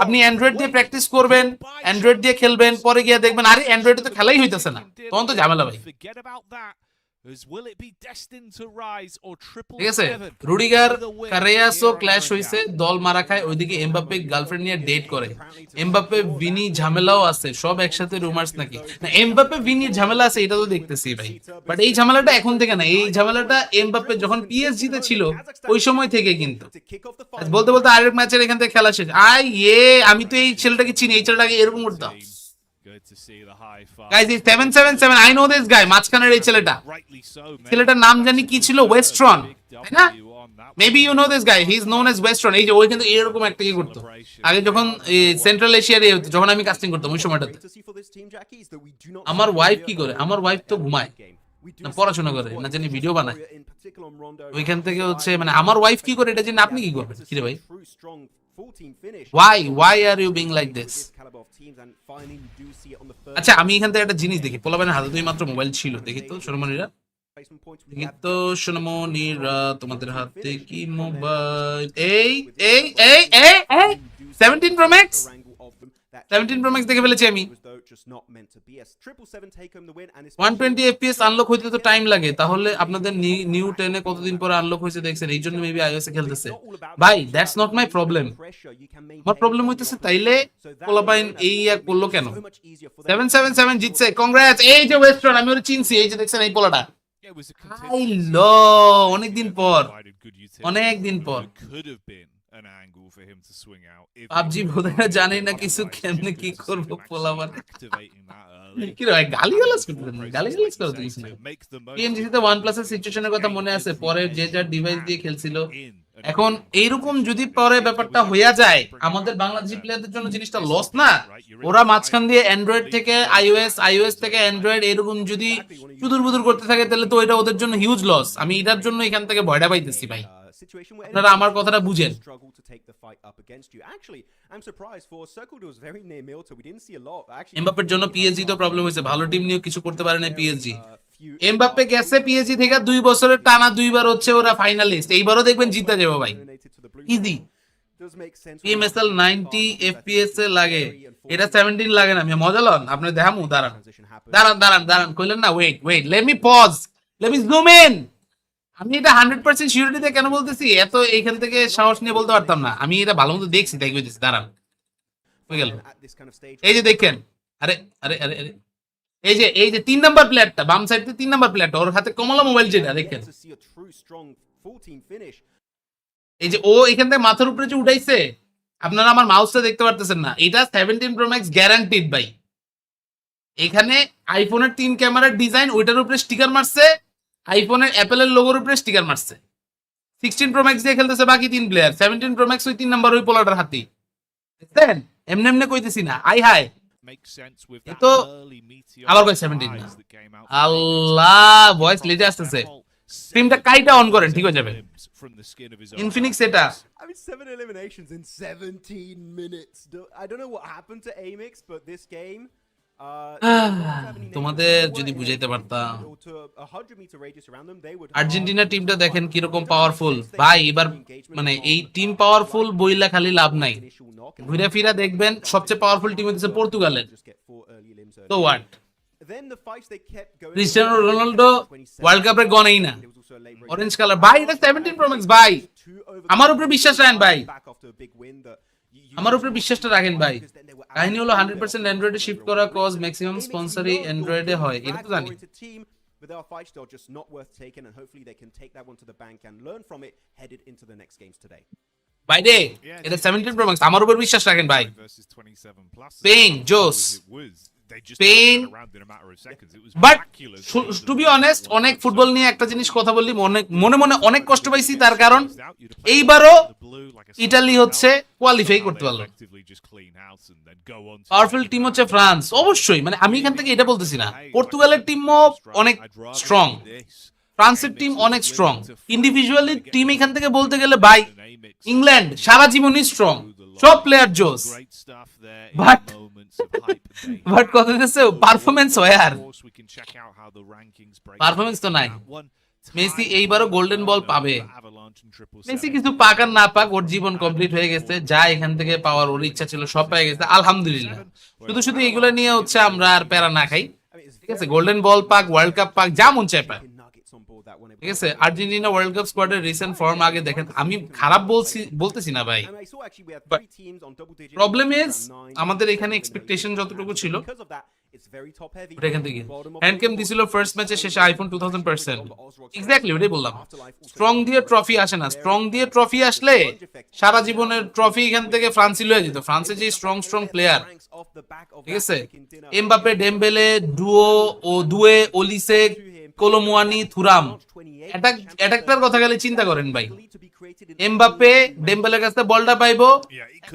আপনি অ্যান্ড্রয়েড দিয়ে প্র্যাকটিস করবেন, অ্যান্ড্রয়েড দিয়ে খেলবেন, পরে গিয়ে দেখবেন আরে অ্যান্ড্রয়েডে তো খেলাই হইতেছে না, তখন তো ঝামেলা ভাই। ঠিক আছে, রুডিগার কারেয়াসও ক্ল্যাশ হইছে, দল মারা খায়, ওইদিকে এমবাপ্পে গার্লফ্রেন্ড নিয়ে ডেট করে, এমবাপ্পে ভিনি ঝামেলাও আছে, সব একসাথে রুমার্স নাকি? না এমবাপ্পে ভিনির ঝামেলা আছে এটা তো দেখতেছি ভাই, বাট এই ঝামেলাটা এখন থেকে না, এই ঝামেলাটা এমবাপ্পে যখন PSG তে ছিল ওই সময় থেকে। কিন্তু বলতে বলতে আরেক ম্যাচের এখান থেকে খেলা শেষ। আমি তো এই ছেলেটাকে চিনি, এই ছেলেটাকে এরকম করতাম। Guys, he's 777. I know this guy. মাঝখানের এই ছেলেটার নাম জানি কি ছিল, ওয়েস্ট্রন, তাই না? Maybe you know this guy, he is known as Westron. এই যে ওই কিন্তু এরকম একটা কি করতো আগে, যখন সেন্ট্রাল এশিয়ার যখন আমি কাস্টিং করতাম ওই সময়টাতে। আমার ওয়াইফ কি করে? আমার ওয়াইফ তো ঘুমায় না, পড়াশোনা করে না, জানি ভিডিও বানায়। ওইখান থেকে হচ্ছে মানে আমার ওয়াইফ কি করে এটা জানি, আপনি কি করবেন? কি রে ভাই, why are you being like this? আচ্ছা আমি এখান থেকে একটা জিনিস দেখি, পোলাপানের হাতে দুই মাত্র মোবাইল ছিল, দেখি তো সোনামণিরা, দেখি তো সোনামণিরা তোমাদের হাতে কি মোবাইল? এই 17 Pro Max, 17 Pro Max দেখে ফেলেছি আমি। 120 FPS আনলক হইতে তো টাইম লাগে, তাহলে আপনাদের নিউ 10 এ কতদিন পরে আনলক হয়েছে দেখছেন, এই জন্য মেবি iOS এ খেলতেছে। ভাই দ্যাটস নট মাই প্রবলেম, আমার প্রবলেম হইতেছে তাইলে পোলাপাইন এই করলো কেন? 777 জিতছে, কংগ্রাটস। এই যে ওয়েস্টার্ন, আমি ওরে চিনছি, এই যে দেখছেন এই পোলাটা, অনেকদিন পর, অনেকদিন পর। PUBG বোধহয় জানি না কিছু, কেমনে কি করবো পোলাপান। কি রে গালিগালাজ করতেছেন, গালিগালাজ করতে কিছু না। PMGC তে OnePlus এর সিচুয়েশনের কথা মনে আছে, পরে যে যার ডিভাইস দিয়ে খেলছিল। এখন এইরকম যদি পরে ব্যাপারটা হইয়া যায়, আমাদের বাংলাদেশি প্লেয়ারদের জন্য জিনিসটা লস না? ওরা মাঝখান দিয়ে অ্যান্ড্রয়েড থেকে iOS থেকে অ্যান্ড্রয়েড এরকম যদি চুদুর বুদুর করতে থাকে, তাহলে তো এটা ওদের জন্য হিউজ লস। আমি এটার জন্য এখান থেকে ভয়টা পাইতেছি ভাই, আপনারা আমার কথাটা বুঝেন। এমবাপ্পের জন্য PSG তো প্রবলেম হয়েছে, ভালো টিম নিয়ে কিছু করতে পারে না PSG। এমবাপ্পে গেছে PSG থেকে 2 বছরের টানা 2বার হচ্ছে ওরা ফাইনালিস্ট, এইবারও দেখবেন জিতে যাবে ভাই, ইজি। PMSL 90 FPS এ লাগে, এটা 17 লাগে না, আমি মজা লন আপনি দেখামু। দাঁড়ান কইলেন না, wait let me pause, let me zoom in. আমি এটা 100% সিউরিটিতে কেন বলতেছি, এত এইখান থেকে সাহস নিয়ে বলতে পারতাম না, আমি এটা ভালো মতো দেখছি তাই কইতেছি। দাঁড়ান হয়ে গেল, এই যে দেখেন, আরে এই যে 3 নাম্বার প্লেয়ারটা, বাম সাইডে 3 নাম্বার প্লেয়ারটা, ওর হাতে কমলা মোবাইল যেটা দেখেন, এই যে ও এখান থেকে মাথার উপরে যে উঠাইছে, আপনারা আমার মাউসটা দেখতে পারতেছেন না, এটা 17 Pro Max গ্যারান্টিড ভাই। এখানে আইফোনের 3 ক্যামেরার ডিজাইন, ওইটার উপরে স্টিকার মারছে, আইফোনের অ্যাপেলের লোগোর উপরে স্টিকার মারছে। 16 Pro Max দিয়ে খেলতেছে বাকি 3 প্লেয়ার, 17 Pro Max ওই 3 নাম্বার ওই পোলাটার হাতে, দেখছেন? এমনি কইতেছি না, আই হাই তো আবার কই 17 না, আল্লাহ ভয়েস লেজে আসতেছে। স্ট্রিমটা কাইটা অন করেন, ঠিক হয়ে যাবে। from the skin of his own. Infinix এটা I mean, 7 eliminations in 17 minutes. I don't know what happened to Amix, but this game. তোমাদের যদি বুঝাইতে পারতাম আর্জেন্টিনা টিমটা দেখেন কিরকম পাওয়ারফুল ভাই এবার মানে এই টিম পাওয়ারফুল বইলা খালি লাভ নাই ঘুরে ফিরা দেখবেন সবচেয়ে পাওয়ারফুল টিম হচ্ছে পর্তুগালের তো হোয়াট ক্রিস্টিয়ানো রোনাল্ডো ওয়ার্ল্ড কাপে গনেই না অরেঞ্জ কালার ভাই এটা 17 প্রো ম্যাক্স ভাই আমার উপরে বিশ্বাস রাখেন ভাই আমার উপরে বিশ্বাসটা রাখেন ভাই কাহিনী হলো 100% অ্যান্ড্রয়েডে শিফট করা কজ ম্যাক্সিমাম স্পন্সরই অ্যান্ড্রয়েডে হয় এটা তো জানি but there are fight still just not worth taking and hopefully they can take that one to the bank and learn from it headed into the next games today ভাই রে এটা 17 pro max আমার উপর বিশ্বাস রাখেন ভাই pain জোস pain but to be honest অনেক ফুটবল নিয়ে একটা জিনিস কথা বললি মনে মনে অনেক কষ্ট পাইছি তার কারণ এইবারও ইতালি হচ্ছে কোয়ালিফাই করতে পারলো পাওয়ারফুল টিম হচ্ছে ফ্রান্স অবশ্যই মানে আমি এখান থেকে এটা বলতেছি না পর্তুগালের টিমও অনেক স্ট্রং ফ্রান্সের টিম অনেক স্ট্রং ইন্ডিভিজুয়ালি টিম এখান থেকে বলতে গেলে ভাই ইংল্যান্ড সারা জীবনই স্ট্রং সব প্লেয়ার জোস বাট কথা হচ্ছে পারফরম্যান্স হয় আর পারফরম্যান্স তো নাই মেসি এইবারও গোল্ডেন বল পাবে মেসি কিছু পাক আর না পাক ওর জীবন কমপ্লিট হয়ে গেছে যা এখান থেকে পাওয়ার ওর ইচ্ছা ছিল সব পেয়ে গেছে আলহামদুলিল্লাহ শুধু শুধু এগুলো নিয়ে হচ্ছে আমরা আর প্যারা না খাই ঠিক আছে গোল্ডেন বল পাক ওয়ার্ল্ড কাপ পাক যা মন চায় পাক ঠিক আছে আর্জেন্টিনা ওয়ার্ল্ড কাপ স্কোয়াডের রিসেন্ট ফর্ম আগে দেখেন আমি খারাপ বলতেছি না ভাই প্রবলেম ইজ আমাদের এখানে এক্সপেকটেশন যতটুকু ছিল এখান থেকে হ্যান্ডক্যাম দিছিল ফার্স্ট ম্যাচে শেষে আইফোন 2000% এক্স্যাক্টলি ওটাই বললাম স্ট্রং দিয়ে ট্রফি আসে না স্ট্রং দিয়ে ট্রফি আসলে সারা জীবনের ট্রফি এখান থেকে ফ্রান্সই লয়ে যেত ফ্রান্সের যে স্ট্রং প্লেয়ার ঠিক আছে এমবাপে ডেম্বেলে দুয়ে ওলিসে কোলোমুয়ানি থুরাম অ্যাটাকটার কথা গেলে চিন্তা করেন ভাই এমবাপে ডেম্বেলের কাছে বলটা পাইবো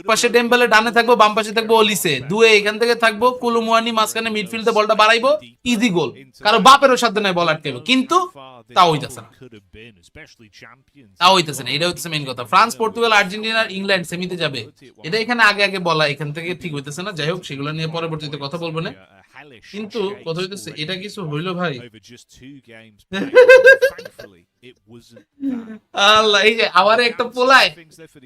পাশে ডেম্বেলে ডানে থাকবো বাম পাশে থাকবো ওলিসে দুয়ে এখান থেকে থাকবো কোলোমুয়ানি মাঝখানে মিডফিল্ডে বলটা বাড়াইবো ইজি গোল কারণ বাপেরও সাথে নাই বল আটকাইবো কিন্তু তাও হইতাছে না এটা হচ্ছে মেইন কথা ফ্রান্স পর্তুগাল আর্জেন্টিনা ইংল্যান্ড সেমিতে যাবে এটা এখানে আগে বলা এখান থেকে ঠিক হইতেছে না যাই হোক সেগুলো নিয়ে পরবর্তীতে কথা বলবো না কিন্তু কথা হইতেছে এটা কিছু হইলো ভাই আল্লাহ এই যে আবার একটা পোলায়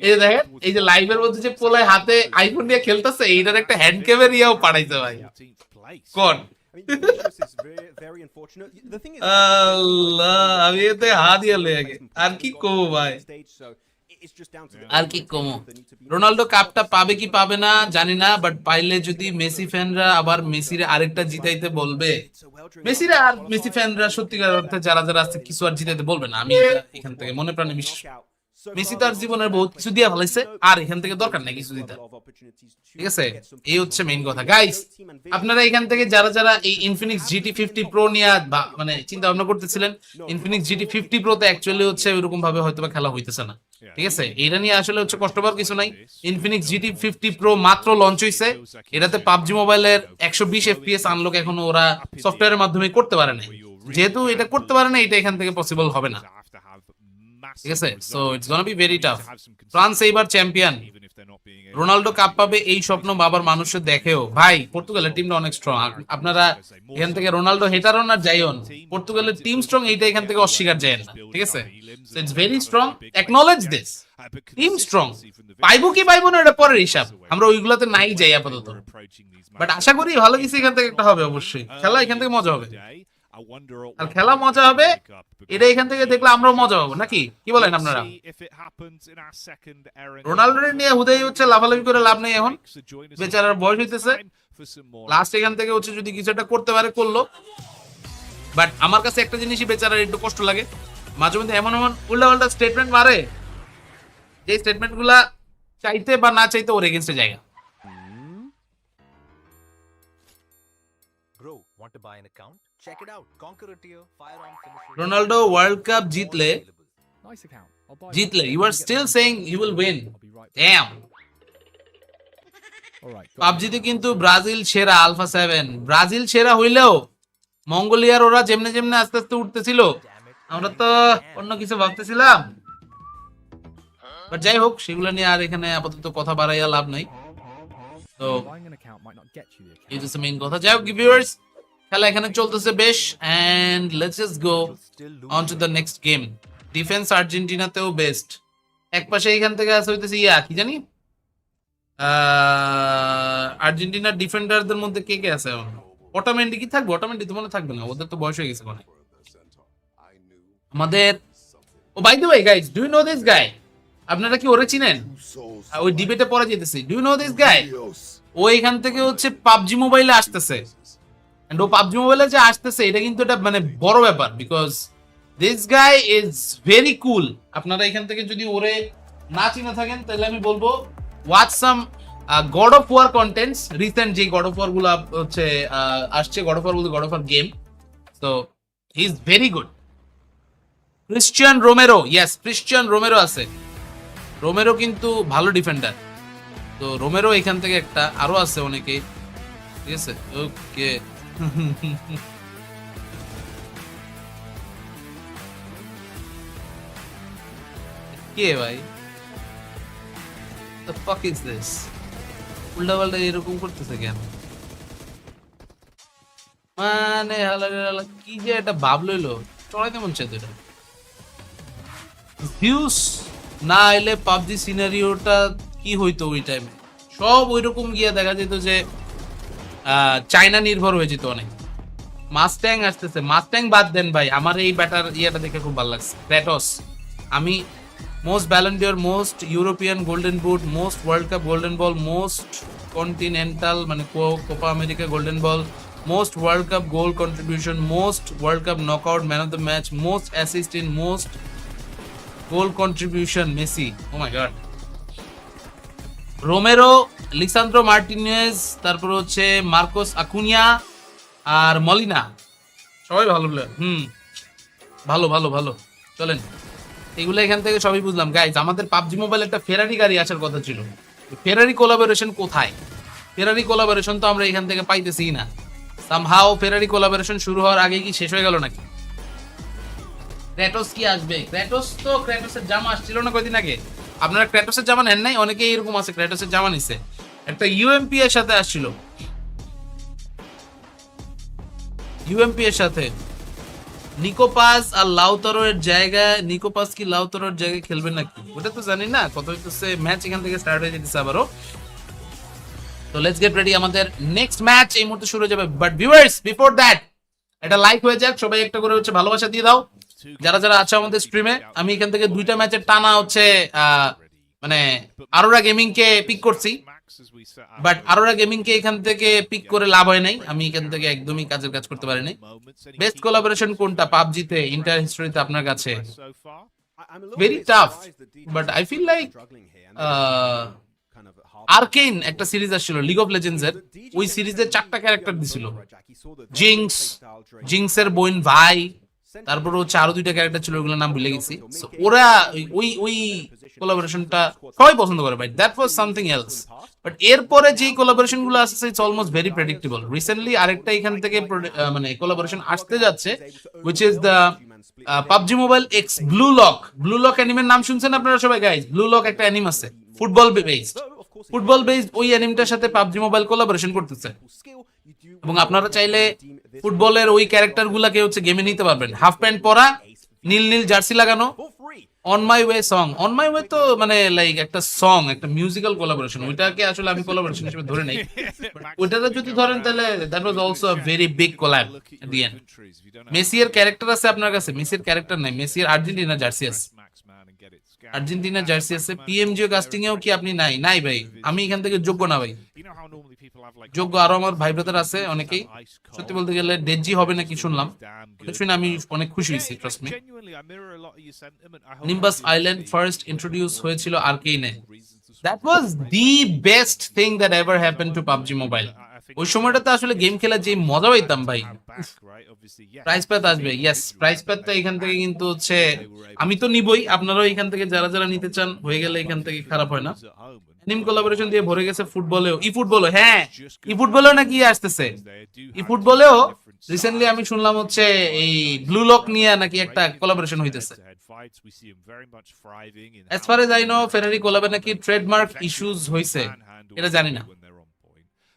এই যে দেখেন এই যে লাইভের মধ্যে যে পোলায় হাতে আইফোন নিয়ে খেলতেছে এইটার একটা হ্যান্ড ক্যামেরা ইয়াও পাঠাইছে ভাই কোন আল্লাহ আমি এতে হাত দিয়ে লেগে আর কি কমো ভাই আর কি কমো রোনাল্ডো কাপটা পাবে কি পাবে না জানি না বাট পাইলে যদি মেসি ফ্যানরা আবার মেসিরে আরেকটা জিতাইতে বলবে মেসিরা আর মেসি ফ্যানরা সত্যিকার অর্থে যারা আছে কিছু আর জিতাইতে বলবে না আমি এখান থেকে মনে প্রাণে বিশ্বাস মেসি তার জীবনের বহুত কিছু দিয়ে ফেলাইছে আর এখান থেকে দরকার নাই কিছু দিতে ঠিক আছে এই হচ্ছে মেইন কথা গাইস আপনারা এখান থেকে যারা এই ইনফিনিক্স GT 50 Pro নিয়ে মানে চিন্তা ভাবনা করতেছিলেন ইনফিনিক্স GT 50 Pro তে অ্যাকচুয়ালি হচ্ছে এরকম ভাবে হয়তোবা খেলা হইতেছে না ঠিক আছে এটা নিয়ে আসলে হচ্ছে কষ্ট পাওয়ার কিছু নাই ইনফিনিক্স GT 50 Pro মাত্র লঞ্চ হইছে এটাতে PUBG মোবাইলের 120 FPS আনলক এখনো ওরা সফটওয়্যারের মাধ্যমে করতে পারে না যেহেতু এটা করতে পারে না এটা এখান থেকে পসিবল হবে না ঠিক আছে so it's gonna be very tough France এইবার চ্যাম্পিয়ন রোনাল্ডো কাপ পাবে এই স্বপ্ন বাবার মানুষের দেখেও ভাই পর্তুগালের টিমটা অনেক স্ট্রং আপনারা এখান থেকে রোনাল্ডো হেটারন আর যাইওন পর্তুগালের টিম স্ট্রং এইটা এখান থেকে অস্বীকার যায় না ঠিক আছে so it's very strong acknowledge this team strong পাইবো না এটা পরের হিসাব আমরা ওইগুলোতে নাই যাই আপাতত বাট আশা করি ভালো কিছু এখান থেকে একটা হবে অবশ্যই খেলা এখান থেকে মজা হবে আর খেলা মজা হবে এটা এখান থেকে দেখলে আমরাও মজা পাবো নাকি কি বলেন আপনারা রোনাল্ডো নিয়ে হুদাই হচ্ছে লাফালাফি করে লাভ নেই এখন বেচারার বয়স হইতেছে লাস্ট এখান থেকে হচ্ছে যদি কিছু একটা করতে পারে করলো বাট আমার কাছে একটা জিনিসই বেচারার একটু কষ্ট লাগে মাঝে মধ্যে এমন উল্টা স্টেটমেন্ট মারে যে স্টেটমেন্ট গুলা চাইতে বা না চাইতে ওর এগেইনস্টে জায়গা Want to buy an account? Check it out. Conquer a tier, firearm finisher. Ronaldo World Cup জিতলে you are still saying he will win. Damn. PUBG তে কিন্তু ব্রাজিল সেরা আলফা 7 ব্রাজিল সেরা হইলেও মঙ্গোলিয়ার ওরা যেমনে আস্তে আস্তে উঠতেছিল আমরা তো অন্য কিছু ভাবতেছিলাম বাট যাই হোক, সেগুলো নিয়ে আর এখানে আপাতত কথা বাড়াইয়া লাভ নাই। তো এই হচ্ছে মেইন কথা। যাই হোক ভিউয়ার্স, খেলা এখানে চলতেছে বেশ, and let's just go on to the next game. Defence আর্জেন্টিনাতেও বেস্ট। এক পাশে এখান থেকে আছে হইতেছে কি জানি আর্জেন্টিনার ডিফেন্ডারদের মধ্যে কে কে আছে? অটোমেন্টি কি থাকবে? অটোমেন্টি তো মনে থাকবে না, ওদের তো বয়স হয়ে গেছে অনেক। আমাদের ও by the way guys, do you know this guy? আপনারা কি ওরে চিনেন? ওই ডিবেটে পড়া যেতেছে, do you know this guy? ও এখান থেকে হচ্ছে পাবজি মোবাইলে আসতেছে, এন্ড ও পাবজি মোবাইলে যে আসতেছে এটা কিন্তু এটা মানে বড় ব্যাপার, because this guy is very কুল। আপনারা এখান থেকে যদি ওরে না চিনে থাকেন তাহলে আমি বলবো watch some God of War contents. Recent যে গড অফ ওয়ার গুলো হচ্ছে আসছে, গড অফ ওয়ার বলতে God of War game, so he is very good. Cristian Romero, yes Cristian Romero আছে। রোমেরো কিন্তু ভালো ডিফেন্ডার, তো রোমেরো এখান থেকে একটা, আরো আছে অনেকে, ঠিক আছে। ওকে কে ভাই? The fuck is this? উল্টা পাল্টা এরকম করতেছে কেন? মানে হালা কি যে এটা ভাব লইলো, চড়াইতে মন চাইতো এটা। ভিউস না এলে পাবজি সিনারিওটা কি হইতো ওই টাইমে? সব ওইরকম গিয়ে দেখা যেত যে চায়না নির্ভর হয়ে যেত অনেক। মাস্ট্যাং আসতেছে, মাস্ট্যাং বাদ দেন ভাই, আমার এই ব্যাটার ইয়েটা দেখে খুব ভালো লাগছে। ক্র্যাটোস, আমি most Ballon d'Or, most European golden boot, most world cup golden ball, most continental মানে Copa America golden ball, most world cup goal contribution, most world cup knockout man of the match, most assist in most goal contribution Messi. Oh my god. Romero, Lisandro Martinez, তারপর হচ্ছে Marcos Acuña আর মলিনা, সবাই ভালো player. ভালো ভালো ভালো, চলেন এগুলো এখান থেকে সবই বুঝলাম। গাইজ, আমাদের পাবজি মোবাইল একটা ফেরারি গাড়ি আসার কথা ছিল, ফেরারি কোলাবোরেশন কোথায়? ফেরারি কোলাবোরেশন তো আমরা এখান থেকে পাইতেছি না। সামহাও ফেরারি কোলাবোরেশন শুরু হওয়ার আগে কি শেষ হয়ে গেল নাকি? ক্র্যাটোস কি আসবে? ক্র্যাটোস তো ক্র্যাটোসের জামা আসছিল না কয়দিন আগে। আপনারা ক্র্যাটোসের জামা নেন নাই? অনেকে এরকম আছে ক্র্যাটোসের জামা নিছে, একটা ইউএমপি এর সাথে আসছিল, ইউএমপি এর সাথে। নিকোপাস আর লাউতারোর জায়গায়, নিকোপাস কি লাউতারোর জায়গায় খেলবে নাকি ওটা তো জানি না। কত হইতেছে ম্যাচ এখান থেকে স্টার্ট হয়ে যেতেছে আবারও। তো লেটস গেট রেডি, আমাদের নেক্সট ম্যাচ এই মুহূর্তে শুরু হয়ে যাবে। বাট ভিউয়ার্স, বিফোর দ্যাট এটা লাইক হয়ে যাক, সবাই একটা করে হচ্ছে ভালোবাসা দিয়ে দাও যারা যারা আছে আমাদের স্ট্রিমে। আমি এখান থেকে দুইটা ম্যাচের টানা হচ্ছে মানে আরোরা গেমিং কে পিক করছি, বাট আরোরা গেমিং কে এখান থেকে পিক করে লাভ হয় নাই। আমি এখান থেকে একদমই কাজের কাজ করতে পারি নাই। বেস্ট কোলাবোরেশন কোনটা পাবজিতে ইন্টার হিস্টরিতে আপনার কাছে? Very tough, but I feel like Arcane একটা সিরিজ আসছিল লিগ অফ লেজেন্ডস এর, ওই সিরিজে 4টা ক্যারেক্টার দিছিল। জিংস, জিংসের বোন ভাই, তারপর হচ্ছে আরো 2টা ক্যারেক্টার ছিল, ওগুলোর নাম ভুলে গেছি। ওরা ওই কোলাবোরেশনটা সবাই পছন্দ করে ভাই, that was something else. But এরপরে যে কোলাবোরেশন গুলো আসছে it's almost very predictable. Recently আরেকটা এখান থেকে মানে কোলাবোরেশন আসতে যাচ্ছে, which is the PUBG mobile x blue lock. Blue lock অ্যানিমের নাম শুনছেন আপনারা সবাই গাইজ? ব্লু লক একটা অ্যানিম আছে ফুটবল বেসড, ফুটবল বেসড ওই অ্যানিমটার সাথে পাবজি মোবাইল কোলাবোরেশন করতেছে, এবং আপনারা চাইলে ফুটবলের ওই ক্যারেক্টার গুলাকে হচ্ছে গেমে নিতে পারবেন। হাফ প্যান্ট পরা, নীল নীল জার্সি লাগানো। On my way song, on my way তো মানে লাইক একটা সং, একটা মিউজিক্যাল কোলাবোরেশন, ওইটাকে আসলে আমি কোলাবোরেশন হিসেবে ধরে নেই। ওইটাতে যদি ধরেন তাহলে that was also a very big collab at the end. Messi এর ক্যারেক্টার আছে আপনার কাছে? মেসির ক্যারেক্টার নাই, মেসির আর্জেন্টিনা জার্সি আছে, আর্জেন্টিনা জার্সি আছে। পিএমজিও কাস্টিং এও কি আপনি? নাই নাই ভাই, আমি এখান থেকে যোগ্য না ভাই, যোগ্য আরো আমার ভাই ব্রাদার আছে অনেকেই। সত্যি বলতে গেলে ডেজি হবে নাকি শুনলাম, শুনে আমি অনেক খুশি হয়েছি, trust me. Nimbus Island first introduce হয়েছিল আর্কেইনে, that was the best thing that ever happen to PUBG Mobile. ওই সময়টাতে আসলে গেম খেলা যে মজা পাইতাম ভাই। প্রাইস প্যাথ আসবে, ইয়েস প্রাইস প্যাথটা এখান থেকে কিন্তু হচ্ছে আমি তো নিবই, আপনারাও এখান থেকে যারা যারা নিতে চান হয়ে গেলে এখান থেকে খারাপ হয় না। অ্যানিম কোলাবোরেশন দিয়ে ভরে গেছে ফুটবলেও, ই ফুটবলও, হ্যাঁ ই ফুটবলেও নাকি আসতেছে। ই ফুটবলেও রিসেন্টলি আমি শুনলাম হচ্ছে এই ব্লু লক নিয়ে নাকি একটা কোলাবোরেশন হইতেছে। fights. We see him very much thriving in as far as I know Ferrari কোলাবে নাকি ট্রেডমার্ক ইস্যুস হইছে এটা জানি না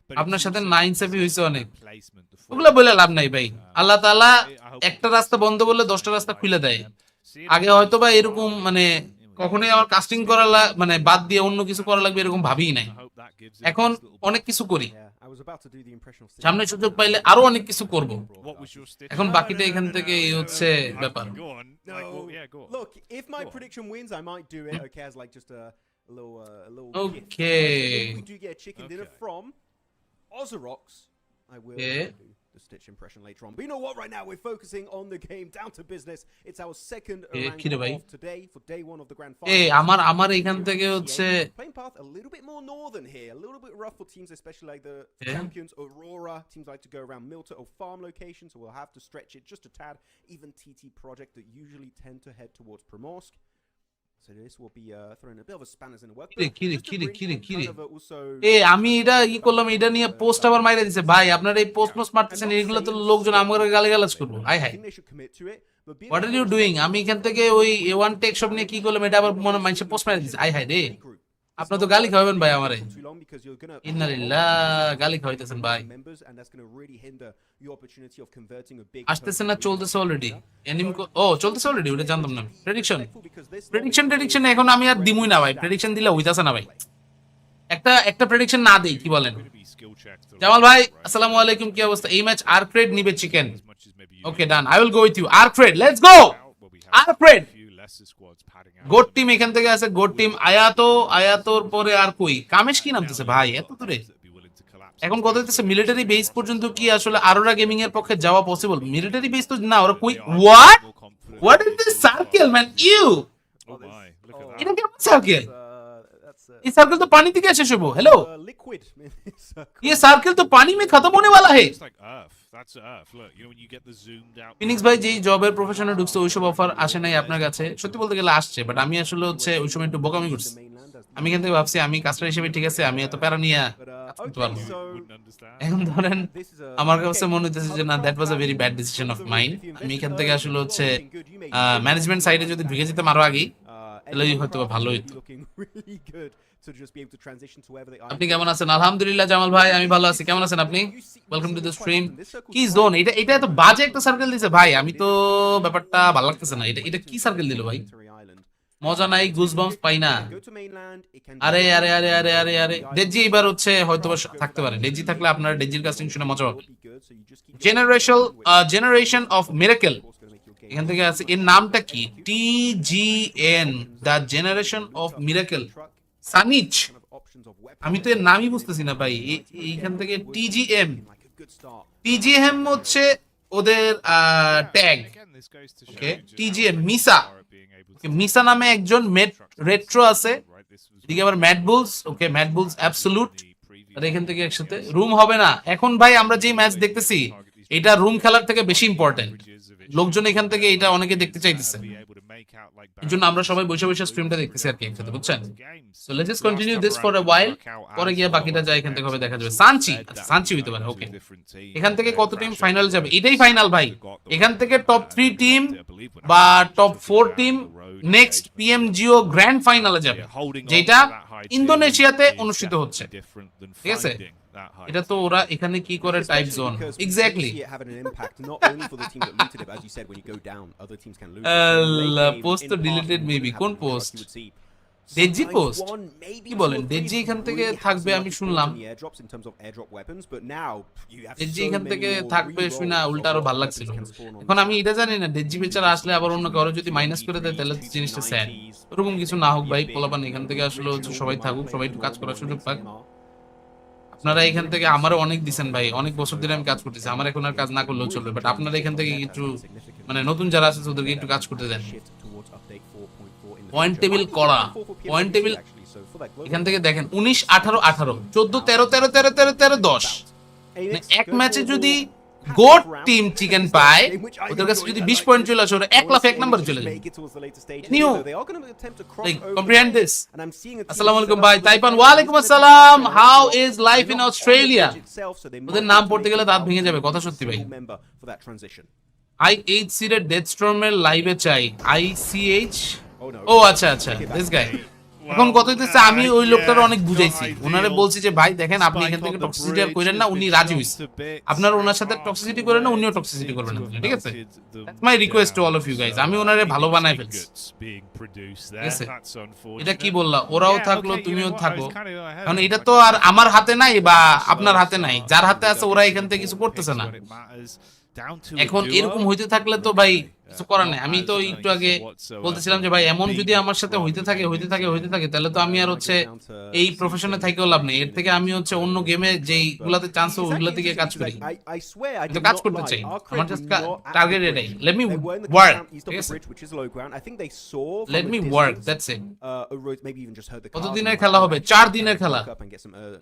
আপনার সাথে 9-7 হইছে অনেক ওগুলা বলে লাভ নাই ভাই আল্লাহ তাআলা একটা রাস্তা বন্ধ বললে 10টা রাস্তা খুলে দেয় আগে হয়তো বা এরকম মানে কখনোই আমার কাস্টিং করা মানে বাদ দিয়ে অন্য কিছু করা লাগবে এরকম ভাবিই নাই এখন অনেক কিছু করি সামনে সুযোগ পাইলে আরো অনেক কিছু করব এখন বাকিটা এখান থেকে এই হচ্ছে ব্যাপার Look, if my prediction wins, I might do it. Okay, as like just a little. Okay. If we do get a chicken dinner from Ozarox, I will do the Stitch impression later on. But you know what? Right now we're focusing on the game, down to business. It's our second round of today for day 1 of the grand final. আমার এখান থেকে হচ্ছে playing path a little bit more northern here, a little bit rough for teams, especially like the champions Aurora. Teams like to go around Milta or farm locations, so we'll have to stretch it just a tad. Even TT Project that usually tend to head towards Primorsk. So this will be throwing a bit of a spanners in the work. আমি এটা কি করলাম এটা নিয়ে post আবার মাইরা দিছে ভাই আপনারা এই পোস্ট মারতেছেন এগুলো তো লোকজন আমাকে গালিগালাজ করবে hi hi what are you doing আমি এখান থেকে ওই ওয়ান টেক শপ নিয়ে কি করলাম এটা আবার মনে মানুষে পোস্ট মাইরা দিছে হাই হাই রে আপনি তো গালি খাওয়াবেন ভাই আমারে ইন্নালিল্লাহ গালি খাওয়াইতেছেন ভাই আসতেছে না চলতেছে অলরেডি এনিমি চলতেছে অলরেডি ওটা জানতাম না প্রেডিকশন এখন আমি আর দিমুই না ভাই প্রেডিকশন দিলে হইতাছে না ভাই একটা প্রেডিকশন না দেই কি বলেন জামাল ভাই আসসালামু আলাইকুম কি অবস্থা এই ম্যাচ আর্ক্রেড নিবে chicken okay done I will go with you আর্ক্রেড লেটস গো আর্ক্রেড গোট টিম এখান থেকে আছে গোট টিম আয়াতোর পরে আর কই কামেশ কি নামতেছে ভাই এত দূরে এখন কথা হচ্ছে মিলিটারি বেস পর্যন্ত কি আসলে আরোরা গেমিং এর পক্ষে যাওয়া পসিবল মিলিটারি বেস তো না ওরা কই what is this circle man you এটা কি সার্কেল ये सर्कल तो पानी থেকে শেষ হবে हेलो ये सर्कल तो पानी में खत्म होने वाला है ফিনিক্স ভাই যেই জবের প্রফেশনে ঢুকছে ওইসব অফার আসে নাই আপনার কাছে সত্যি বলতে গেলে আসছে বাট আমি আসলে হচ্ছে ওই সময় একটু বোকামি করছি আমি এখান থেকে ভাবছি আমি কাস্টমার হিসেবে ঠিক আছে আমি এত প্যারা নিয়ে করতে পারবো এখন ধরেন আমার কাছে মনে হচ্ছে যে না that was a very bad decision of mind আমি এখান থেকে আসলে হচ্ছে ম্যানেজমেন্ট সাইডে যদি ঢুকে যেতাম আরো আগে তাহলে হয়তো ভালো হতো আপনি কেমন আছেন আলহামদুলিল্লাহ জামাল ভাই আমি ভালো আছি কেমন আছেন আপনি ওয়েলকাম টু দ্য স্ট্রিম কি জোন এটা এত বাজে একটা সার্কেল দিয়েছে ভাই আমি তো ব্যাপারটা ভালো লাগতেছে না এটা কি সার্কেল দিল ভাই মজা নাই গুজবাম্পস পাই না আরে আরে আরে আরে আরে আরে ডেজি এবার হচ্ছে হয়তো থাকতে পারে ডেজি থাকলে আপনারা ডেজির কাস্টিং শুনে মজা পাবেন জেনারেশন অফ মিরাকেল এখান থেকে আছে এর নামটা কি TGN the generation of miracle সানিচ আমি তো এর নামই বুঝতেছি না ভাই এইখান থেকে টিজিএম হচ্ছে ওদের ট্যাগ ওকে টিজিএম মিসা নামে একজন রেট্রো আছে এদিকে আবার ম্যাডবুলস ওকে ম্যাডবুলস অ্যাবসলিউট আর এখান থেকে একসাথে রুম হবে না এখন ভাই আমরা যে ম্যাচ দেখতেছি এটা রুম খেলার থেকে বেশি ইম্পর্টেন্ট লোকজন এখান থেকে এটা অনেকে দেখতে চাইতেছে এজন্য আমরা সবাই বসে বসে স্ট্রিমটা দেখতেছি আর কি একসাথে বুঝছেন so let's just continue this for a while পরে গিয়ে বাকিটা যা এখান থেকে হবে দেখা যাবে সানচি হইতে পারে ওকে এখান থেকে কত টিম ফাইনাল যাবে এটাই ফাইনাল ভাই এখান থেকে টপ 3 টিম বা টপ 4 টিম নেক্সট পিএমজিও গ্র্যান্ড ফাইনালে যাবে যেটা ইন্দোনেশিয়াতে অনুষ্ঠিত হচ্ছে ঠিক আছে এটা তো ওরা এখানে কি করে টাইপ জোন এক্স্যাক্টলি পোস্ট তো ডিলিটেড মেবি কোন পোস্ট ডেজি পোস্ট কি বলেন ডেজি এখান থেকে থাকবে আমি শুনলাম ডেজি এখান থেকে থাকবে শুনা উল্টা আরো ভালো লাগছিল এখন আমি এটা জানি না ডেজি বেচারা আসলে আবার অন্য কারো যদি মাইনাস করে দেয় তাহলে জিনিসটা স্যাড এরকম কিছু না হোক ভাই পোলাপান এখান থেকে আসলে সবাই থাকুক সবাই একটু কাজ করার সুযোগ পাক আপনারা এখান থেকে আমারও অনেক দিচ্ছেন ভাই অনেক বছর ধরে আমি কাজ করতেছি আমার এখন আর কাজ না করলেও চলবে বাট আপনারা এখান থেকে একটু মানে নতুন যারা আছে ওদেরকে একটু কাজ করতে দেন পয়েন্ট টেবিল করা পয়েন্ট টেবিল এখান থেকে দেখেন 19 18 18 14 13 13 13 13 13 10 এক ম্যাচে যদি গোট টিম চিকেন পায় ওদের কাছে যদি 20 পয়েন্ট চলে আসে ওরা 1 লাখ 1 নাম্বার চলে যাবে নিউ লাইক কম্প্রিহেন্ড দিস আসসালামু আলাইকুম ভাই তাইপান ওয়া আলাইকুম আসসালাম how is life in Australia ওদের নাম পড়তে গেলে দাঁত ভেঙে যাবে কথা সত্যি ভাই IH সিডের ডেথস্টর্মের লাইভে চাই ICH Oh no. ও আচ্ছা আচ্ছা দিস গাই এখন কত হইতেছে আমি ওই লোকটার অনেক বুঝাইছি ওনারে বলছি যে ভাই দেখেন আপনি এখান থেকে টক্সিসিটি আর কইরেন না উনি রাজি হইছে আপনার ওনার সাথে টক্সিসিটি করেন না উনিও টক্সিসিটি করবেন না ঠিক আছে that's my request to all of you guys আমি ওনারে ভালো বানাই ফেলছি ঠিক আছে এটা কি বললা ওরাও থাকলো তুমিও থাকো কারণ এটা তো আর আমার হাতে নাই বা আপনার হাতে নাই যার হাতে আছে ওরা এখান থেকে কিছু করতেছে না এখন এরকম হইতে থাকলে তো ভাই কিছু করার নাই আমি তো একটু আগে বলতেছিলাম যে ভাই এমন যদি আমার সাথে হইতে থাকে তাহলে তো আমি আর হচ্ছে এই প্রফেশনে থাকেও লাভ নেই এর থেকে আমি হচ্ছে অন্য গেমে যেই গুলাতে চান্স ওগুলা থেকে কাজ করি তো কাজ করতে চাই আমার জাস্ট টার্গেট এটাই let me work let me work that's it কতদিনের খেলা হবে 4 দিনের খেলা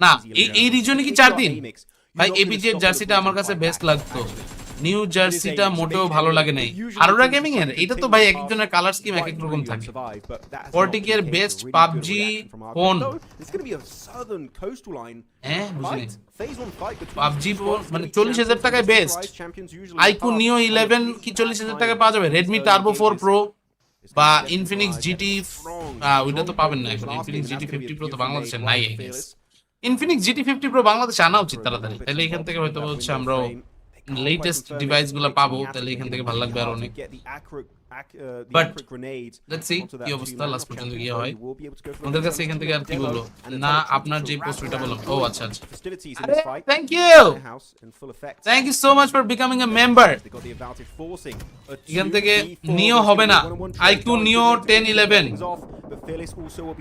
না এই রিজনে কি 4 দিন ভাই এপিজি এর জার্সিটা আমার কাছে বেস্ট লাগতো নিউ জার্সিটা মোটেও ভালো লাগে নাই আরোরা গেমিং এর এটা তো ভাই একজনের কালার স্কিম এক এক রকম থাকে 40 এর বেস্ট পাবজি ফোন হ্যাঁ বুঝলি পাবজি মানে 40000 টাকায় বেস্ট আইকু নিও 11 কি 40000 টাকায় পাওয়া যাবে রেডমি টার্বো 4 প্রো বা ইনফিনিক্স জিটি ওইটা তো পাবেন না এখন ইনফিনিক্স জিটি 50 প্রো তো বাংলাদেশে নাই I guess Infinix GT 50 pro বাংলাদেশে আনা উচিত তাড়াতাড়ি তাহলে এখান থেকে হয়তো হচ্ছে আমরা লেটেস্ট ডিভাইস গুলো পাবো তাহলে এখান থেকে ভালো লাগবে আর অনেক বাট লেটস সি কি অবস্থা লাস্ট পর্যন্ত কি হয় আমাদের কাছে এখান থেকে আর কি বলবো না আপনার যে পোস্টটা বললাম ও আচ্ছা আচ্ছা thank you so much for becoming a member এখান থেকে নিও হবে না আইকিউ নিও 1011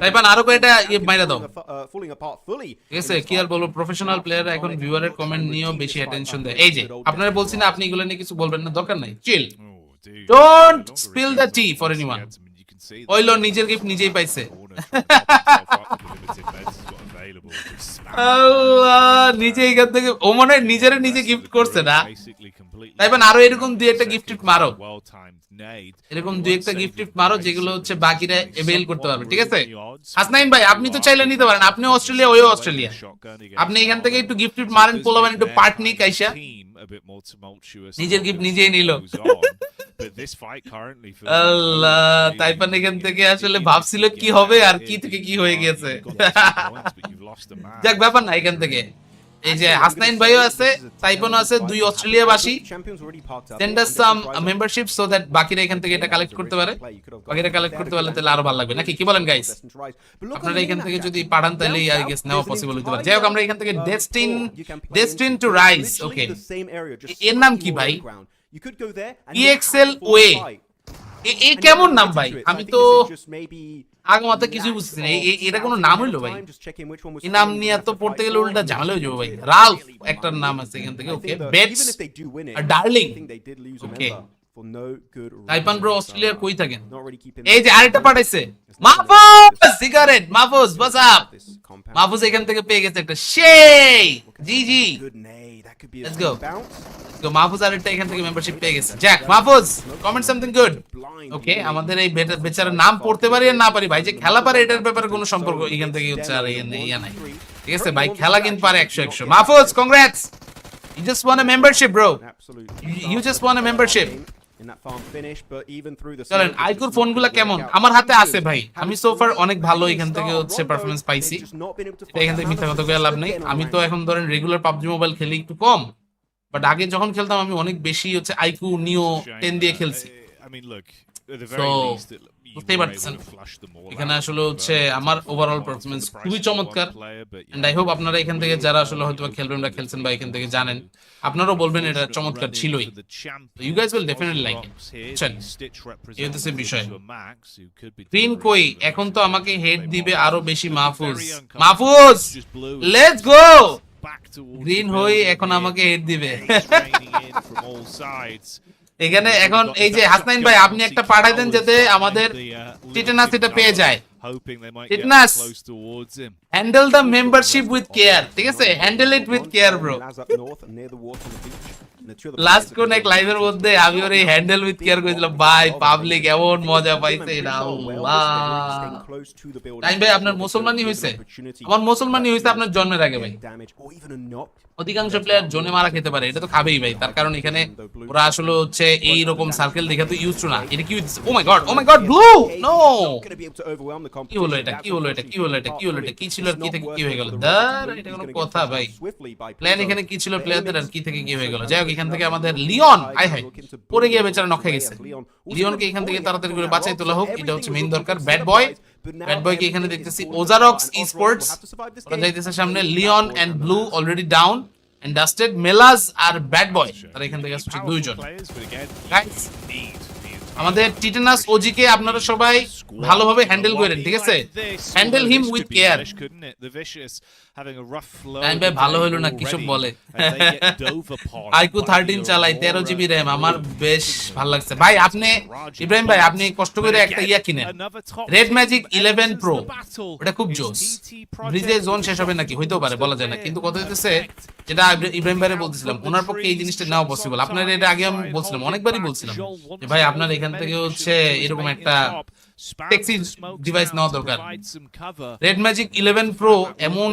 তাইপান আরো কয়টা মাইরা দাও ঠিক আছে কি আর বলবো প্রফেশনাল প্লেয়াররা এখন ভিউয়ারের কমেন্ট নিয়েও বেশি অ্যাটেনশন দেয় এই যে আপনারা বলছি না আপনি এগুলো নিয়ে কিছু বলবেন না দরকার নাই chill don't spill the tea for anyone ওইলো নিজের গিফট নিজেই পাইছে আল্লাহ নিজে এখান থেকে ও মনে হয় নিজে গিফট করছে না তাইবান আরো এরকম দুই একটা গিফট মারো এরকম দুই একটা গিফট মারো যেগুলো হচ্ছে বাকিরা এভেল করতে পারবে ঠিক আছে হাসনাইন ভাই আপনি তো চাইলে নিতে পারেন আপনি অস্ট্রেলিয়া ওইও অস্ট্রেলিয়া আপনি এখান থেকে একটু গিফট মারেন পোলাবেন একটু পার্ট নিক আইসা নিজের গিফট নিজেই নিল আল্লাহ তাইপান এখান থেকে আসলে ভাবছিল কি হবে আর কি থেকে কি হয়ে গেছে যাক ব্যাপার না এখান থেকে এই যে হাসনাইন ভাইও আছে তাইপানও আছে দুই অস্ট্রেলিয়া বাসী send us some membership so that বাকিরা এখান থেকে এটা কালেক্ট করতে পারে বাকিরা কালেক্ট করতে পারলে তাহলে আরো ভালো লাগবে নাকি কি বলেন গাইস আপনারা এখান থেকে যদি পাঠান তাহলে আই গেস নেওয়া পসিবল হতে পারে যাই হোক আমরা এখান থেকে ডেস্টিন টু রাইজ ওকে এর নাম কি ভাই EXL ওয়ে এই কেমন নাম ভাই আমি তো আগে মাথা কিছু বুঝছি না এটা কোনো নাম হইলো ভাই এই নাম নিয়ে তো পড়তে গেলে উল্টা ঝামেলা হয়ে যাবে ভাই রালফ একটা নাম আছে এখান থেকে ওকে বেটস আর ডার্লিং ওকে তাইপান ব্রো অস্ট্রেলিয়ার কই থাকেন এই যে আরেকটা পাঠাইছে Mahfuz cigarette Mahfuz what's up Mahfuz এখান থেকে পেয়ে গেছে একটা সেই জি লেটস গো মাহফুজ আরেকটা এখান থেকে মেম্বারশিপ পেয়ে গেছে Jack Mahfuz comment something good okay আমাদের এই বেচারার নাম পড়তে পারি আর না পারি ভাই যে খেলা পারে এটার ব্যাপারে কোনো সম্পর্ক এখান থেকে হচ্ছে আর ইয়া নাই ঠিক আছে ভাই খেলা কিন্তু পারে 100 Mahfuz congrats you just want a membership bro you just want a membership চলেন আইকুর ফোনগুলো কেমন আমার হাতে আছে ভাই আমি সোফার অনেক ভালো এখান থেকে হচ্ছে পারফরম্যান্স পাইছি এখান থেকে মিথ্যা কথা কইয়া লাভ নেই আমি তো এখন ধরেন রেগুলার পাবজি মোবাইল খেলি একটু কম বাট আগে যখন খেলতাম আমি অনেক বেশি হচ্ছে আইকিউ নিও 10 দিয়ে খেলছি তো বুঝতেই পারতেছেন এখানে আসলে হচ্ছে আমার ওভারঅল পারফরম্যান্স খুবই চমৎকার এন্ড আই হোপ আপনারা এখান থেকে যারা আসলে হয়তো খেলবেন বা খেলছেন বা এখান থেকে জানেন আপনারাও বলবেন এটা চমৎকার ছিলই you guys will definitely like it চল এই হচ্ছে বিষয় গ্রিন কই এখন তো আমাকে হেড দিবে আরো বেশি মাহফুজ লেটস গো গ্রিন হই এখন আমাকে হেড দিবে এখানে এখন এই যে হাসনাইন ভাই আপনি একটা পাঠাই দেন যাতে আমাদের টিটেনাস এটা পেয়ে যায় tetanus handle the membership with care ঠিক আছে handle it with care bro last কোন এক লাইভের মধ্যে আমি ওর এই হ্যান্ডেল উইথ কেয়ার করেছিলাম ভাই, পাবলিক এমন মজা পাইছে এটা আল্লাহ। টাইম ভাই আপনার মুসলমানই হইছে? আমার মুসলমানই হইছে আপনার জন্মের আগে ভাই। অধিকাংশ প্লেয়ার জোনে মারা খেতে পারে, এটা তো খাবেই ভাই, তার কারণ এখানে ওরা আসলে হচ্ছে এই রকম সার্কেল দেখে তো ইউজ টু না। এটা কি ও মাই গড ব্লু, নো কি হলো এটা, কি হলো এটা, কি হলো এটা, কি হলো এটা, কি ছিল আর কি থেকে কি হয়ে গেল, দাঁড় এটা কোনো কথা ভাই? প্ল্যান এখানে কি ছিল প্লেয়ারদের আর কি থেকে কি হয়ে গেল? যাই হোক, এখান থেকে আমাদের লিওন আই হাই পড়ে গিয়ে বেচারা নক খেয়ে গেছে। লিওনকে এখান থেকে তাড়াতাড়ি করে বাঁচাই তোলা হোক, এটা হচ্ছে মেইন দরকার। ব্যাড বয়কে এখানে দেখতেছি ওজারক্স ই স্পোর্টস ওরা যাইতেছে সামনে। Leon and blue already down and dusted. মেলাজ আর ব্যাড বয় তারা এখান থেকে আসছে দুইজন। গাইস আমাদের টিটানাস ওজি কে আপনারা সবাই ভালোভাবে হ্যান্ডেল করেন, ঠিক আছে? Handle him with care. Time ভাই ভালো হইলো না, কিসব বলে। আইকু 13 চালাই 13 জিবি র‍্যাম, আমার বেশ ভালো লাগছে ভাই। আপনি ইব্রাহিম ভাই আপনি কষ্ট করে একটা ইয়া কিনেন, রেড ম্যাজিক 11 প্রো, ওটা খুব জোস। ব্রিজে জোন শেষ হবে নাকি হইতেও পারে, বলা যায় না, কিন্তু কথা হইতেছে যেটা ইব্রাহিম ভাইরে বলতেছিলাম, ওনার পক্ষে এই জিনিসটা নেওয়া পসিবল। আপনার এটা আগে আমি বলছিলাম, অনেকবারই বলছিলাম যে ভাই আপনার এখান থেকে হচ্ছে এরকম একটা ট্যাক্সি ডিভাইস নেওয়া দরকার। রেড ম্যাজিক 11 প্রো এমন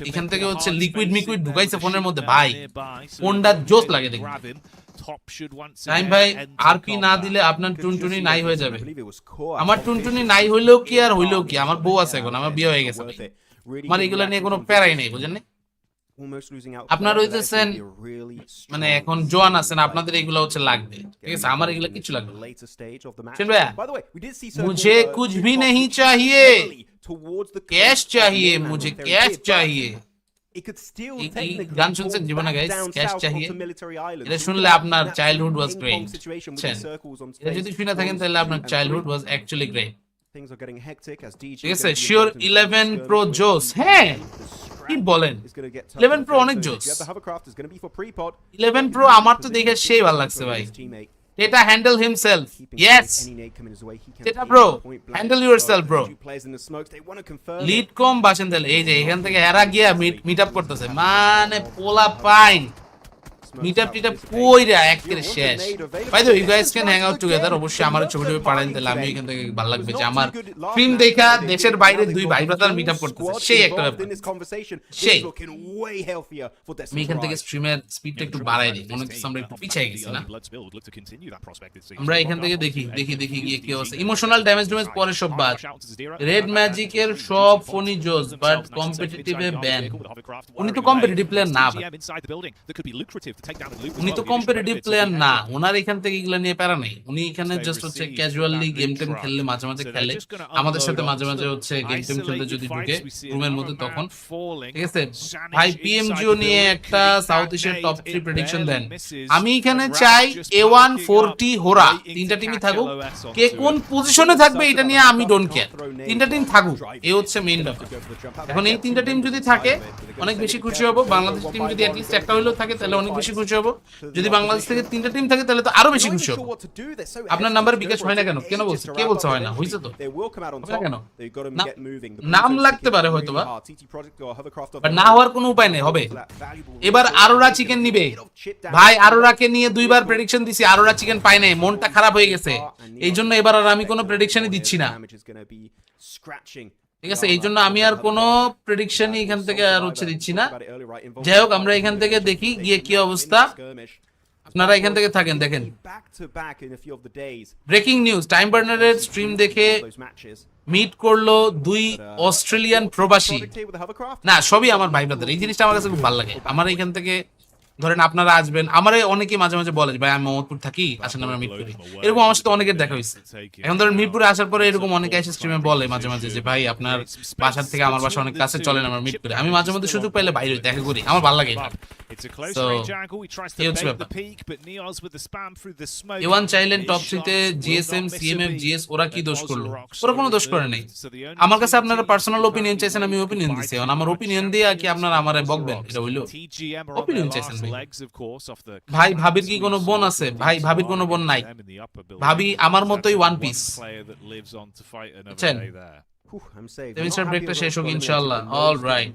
এখান থেকে হচ্ছে লিকুইড ঢুকাইছে ফোনের মধ্যে ভাই, ফোনটা জোস লাগে দেখতে। টাইম ভাই আরপি না দিলে আপনার টুনটুনি নাই হয়ে যাবে। আমার টুনটুনি নাই হইলেও কি আর হইলেও কি, আমার বউ আছে এখন, আমার বিয়ে হয়ে গেছে, আমার এগুলা নিয়ে কোনো প্যারাই নেই, বুঝেন? আপনার হইতেছেন মানে এখন জোয়ান আছেন, আপনাদের এগুলো হচ্ছে লাগবে, ঠিক আছে? আমার এগুলো কিছু লাগবে না। মুঝে কুছ ভি नहीं चाहिए, कैश चाहिए, मुझे कैश चाहिए। গান শুনছেন জীবনে গাইস, ক্যাশ চাহিয়ে, এটা শুনলে আপনার চাইল্ডহুড ওয়াজ গ্রেট। এটা যদি শুনে থাকেন তাহলে আপনার চাইল্ডহুড ওয়াজ অ্যাকচুয়ালি গ্রেট, ঠিক আছে? শিওর 11 প্রো জোস, হ্যাঁ কি বলেন, 11 প্রো অনেক জোস। 11 প্রো আমার তো দেখে সেই ভালো লাগছে ভাই। এটা হ্যান্ডেল হিমসেলফ, ইয়েস এটা bro, handle yourself bro. Lead কম বাসেন তাহলে, এই যে এখান থেকে এরা গিয়া মিট আপ করতেছে, মানে পোলা পাইন মিটআপ কইরা একেবারে শেষ। By the way you guys can hang out together, অবশ্যই আমার ছবি পাঠান, তাহলে আমি এখান থেকে ভালো লাগবে যে আমার ফিল্ম দেখা দেশের বাইরে দুই ভাই ব্রাদার মিটআপ করতেছে, সেই একটা ব্যাপার। সেই আমি এখান থেকে স্ট্রিমের স্পিডটা একটু বাড়াই দিই, মনে হচ্ছে আমরা একটু পিছিয়ে গেছি না। আমরা এখান থেকে দেখি গিয়ে কি অবস্থা। ইমোশনাল ড্যামেজ পরে সব বাদ। রেড ম্যাজিকের সব ফোনই জোস, বাট কম্পিটিটিভে ব্যান। উনি তো কম্পিটিটিভ প্লেয়ার না, উনি তো কম্পিটিটিভ প্লেয়ার না, ওনার এখান থেকে এগুলা নিয়ে প্যারা নেই। উনি এখানে জাস্ট হচ্ছে ক্যাজুয়ালি গেম টেম খেললে, মাঝে মাঝে খেলে আমাদের সাথে, মাঝে মাঝে হচ্ছে গেম টেম খেলতে যদি ঢুকে রুমের মধ্যে তখন, ঠিক আছে? ভাই পিএমজিও নিয়ে একটা সাউথ এশিয়ার টপ 3 প্রেডিকশন দেন। আমি এখানে চাই A1 4T হোরা তিনটা টিমই থাকুক, কে কোন পজিশনে থাকবে এটা নিয়ে আমি ডোন্ট কেয়ার, তিনটা টিম থাকুক, এই হচ্ছে মেইন ব্যাপার। এখন এই তিনটা টিম যদি থাকে অনেক বেশি খুশি হব। বাংলাদেশ টিম যদি অ্যাট লিস্ট একটা হইলেও থাকে তাহলে অনেক বেশি খুশি হব। যদি বাংলাদেশ থেকে তিনটা টিম থাকে তাহলে তো আরো বেশি খুশি হব। আপনার নাম্বার বিকাশ হয় না কেন? কেন বলছে? কে বলছে হয় না? হইছে তো কেন? নাম লাগতে পারে হয়তো বা, বাট না হওয়ার কোনো উপায় নেই, হবে। এবার আরোরা চিকেন নিবে ভাই, আরোরাকে নিয়ে দুইবার প্রেডিকশন দিছি, আরোরা চিকেন পায় নাই, মনটা খারাপ হয়ে গেছে, এই জন্য এবার আর আমি কোনো প্রেডিকশনই দিচ্ছি না, ঠিক আছে? এই জন্য আমি আর কোনো প্রেডিকশনই এখান থেকে আর হচ্ছে দিচ্ছি না। যাই হোক, আমরা এখান থেকে দেখি গিয়ে কি অবস্থা। আপনারা এখান থেকে থাকেন, দেখেন ব্রেকিং নিউজ, টাইম বার্নারের স্ট্রিম দেখে মিট করলো দুই অস্ট্রেলিয়ান প্রবাসী। না সবই আমার ভাই ব্রাদার, এই জিনিসটা আমার কাছে খুব ভালো লাগে। আমার এখান থেকে ধরেন আপনারা আসবেন, আমার অনেকে মাঝে মাঝে বলে ভাই আমি মোহাম্মদপুর থাকি, আসেন আমরা মিট করি, এরকম আমার সাথে অনেকের দেখা হয়েছে। এখন ধরেন মিরপুরে আসার পরে এরকম অনেকে এসে স্ট্রিমে বলে মাঝে মাঝে যে ভাই আপনার বাসার থেকে আমার বাসা অনেক কাছে, চলেন আমরা মিট করি। আমি মাঝে মধ্যে সুযোগ পাইলে বাইরে দেখা করি, আমার ভালো লাগে। A1 চাইলেন টপ 3 তে জিএসএম, সিএমএফ, জিএস, ওরা কি দোষ করলো? ওরা কোনো দোষ করে নাই। আমার কাছে আপনারা পার্সোনাল ওপিনিয়ন চাইছেন, আমি ওপিনিয়ন দিছি। এখন আমার ওপিনিয়ন দিয়ে কি আপনারা আমারে বকবেন? এটা হইলো ওপিনিয়ন চাইছেন ভাই। ভাবির কি কোনো বোন আছে? ভাই ভাবির কোনো বোন নাই, ভাবি আমার মতোই ওয়ান পিস, বুঝছেন? সেমিস্টার ব্রেকটা শেষ হোক ইনশাআল্লাহ। অলরাইট,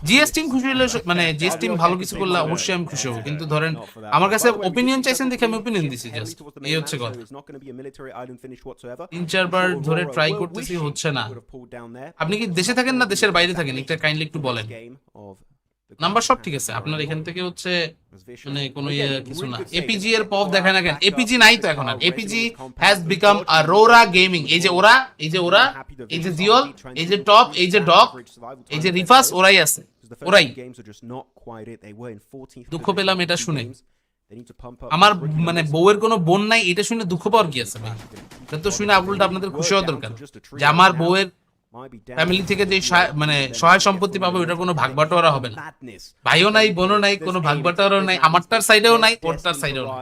জিএস টিম খুশি হলে মানে জিএস টিম ভালো কিছু করলে অবশ্যই আমি খুশি হব, কিন্তু ধরেন আমার কাছে ওপিনিয়ন চাইছেন দেখে আমি ওপিনিয়ন দিছি জাস্ট, এই হচ্ছে কথা। 3-4 বার ধরে ট্রাই করতেছি, হচ্ছে না। আপনি কি দেশে থাকেন না দেশের বাইরে থাকেন, এটা কাইন্ডলি একটু বলেন। নাম্বার সব ঠিক আছে আপনার এখান থেকে হচ্ছে মানে কোনো কিছু না। এপিজি এর পপ দেখায় না কেন? এপিজি নাই তো এখন আর। APG has become Aurora gaming. এই যে ওরা, এই যে ওরা, এই যে জিওল, এই যে টপ, এই যে ডক, এই যে রিফাস, ওরাই আছে, ওরাই। দুঃখ পেলাম এটা শুনে। আমার মানে বউয়ের কোনো বোন নাই, এটা শুনে দুঃখ পাওয়ার কি আছে ভাই? এটা তো শুনে উল্টা আপনাদের খুশি হওয়া দরকার যে আমার বউয়ের ফ্যামিলি থেকে যে মানে সহায় সম্পত্তি পাবো ওটা কোনো ভাগ বাটোয়ারা হবে না। ভাইও নাই, বোনও নাই, কোনো ভাগ বাটোয়ারাও নাই, আমারটার সাইডেও নাই, ওরটার সাইডেও নাই,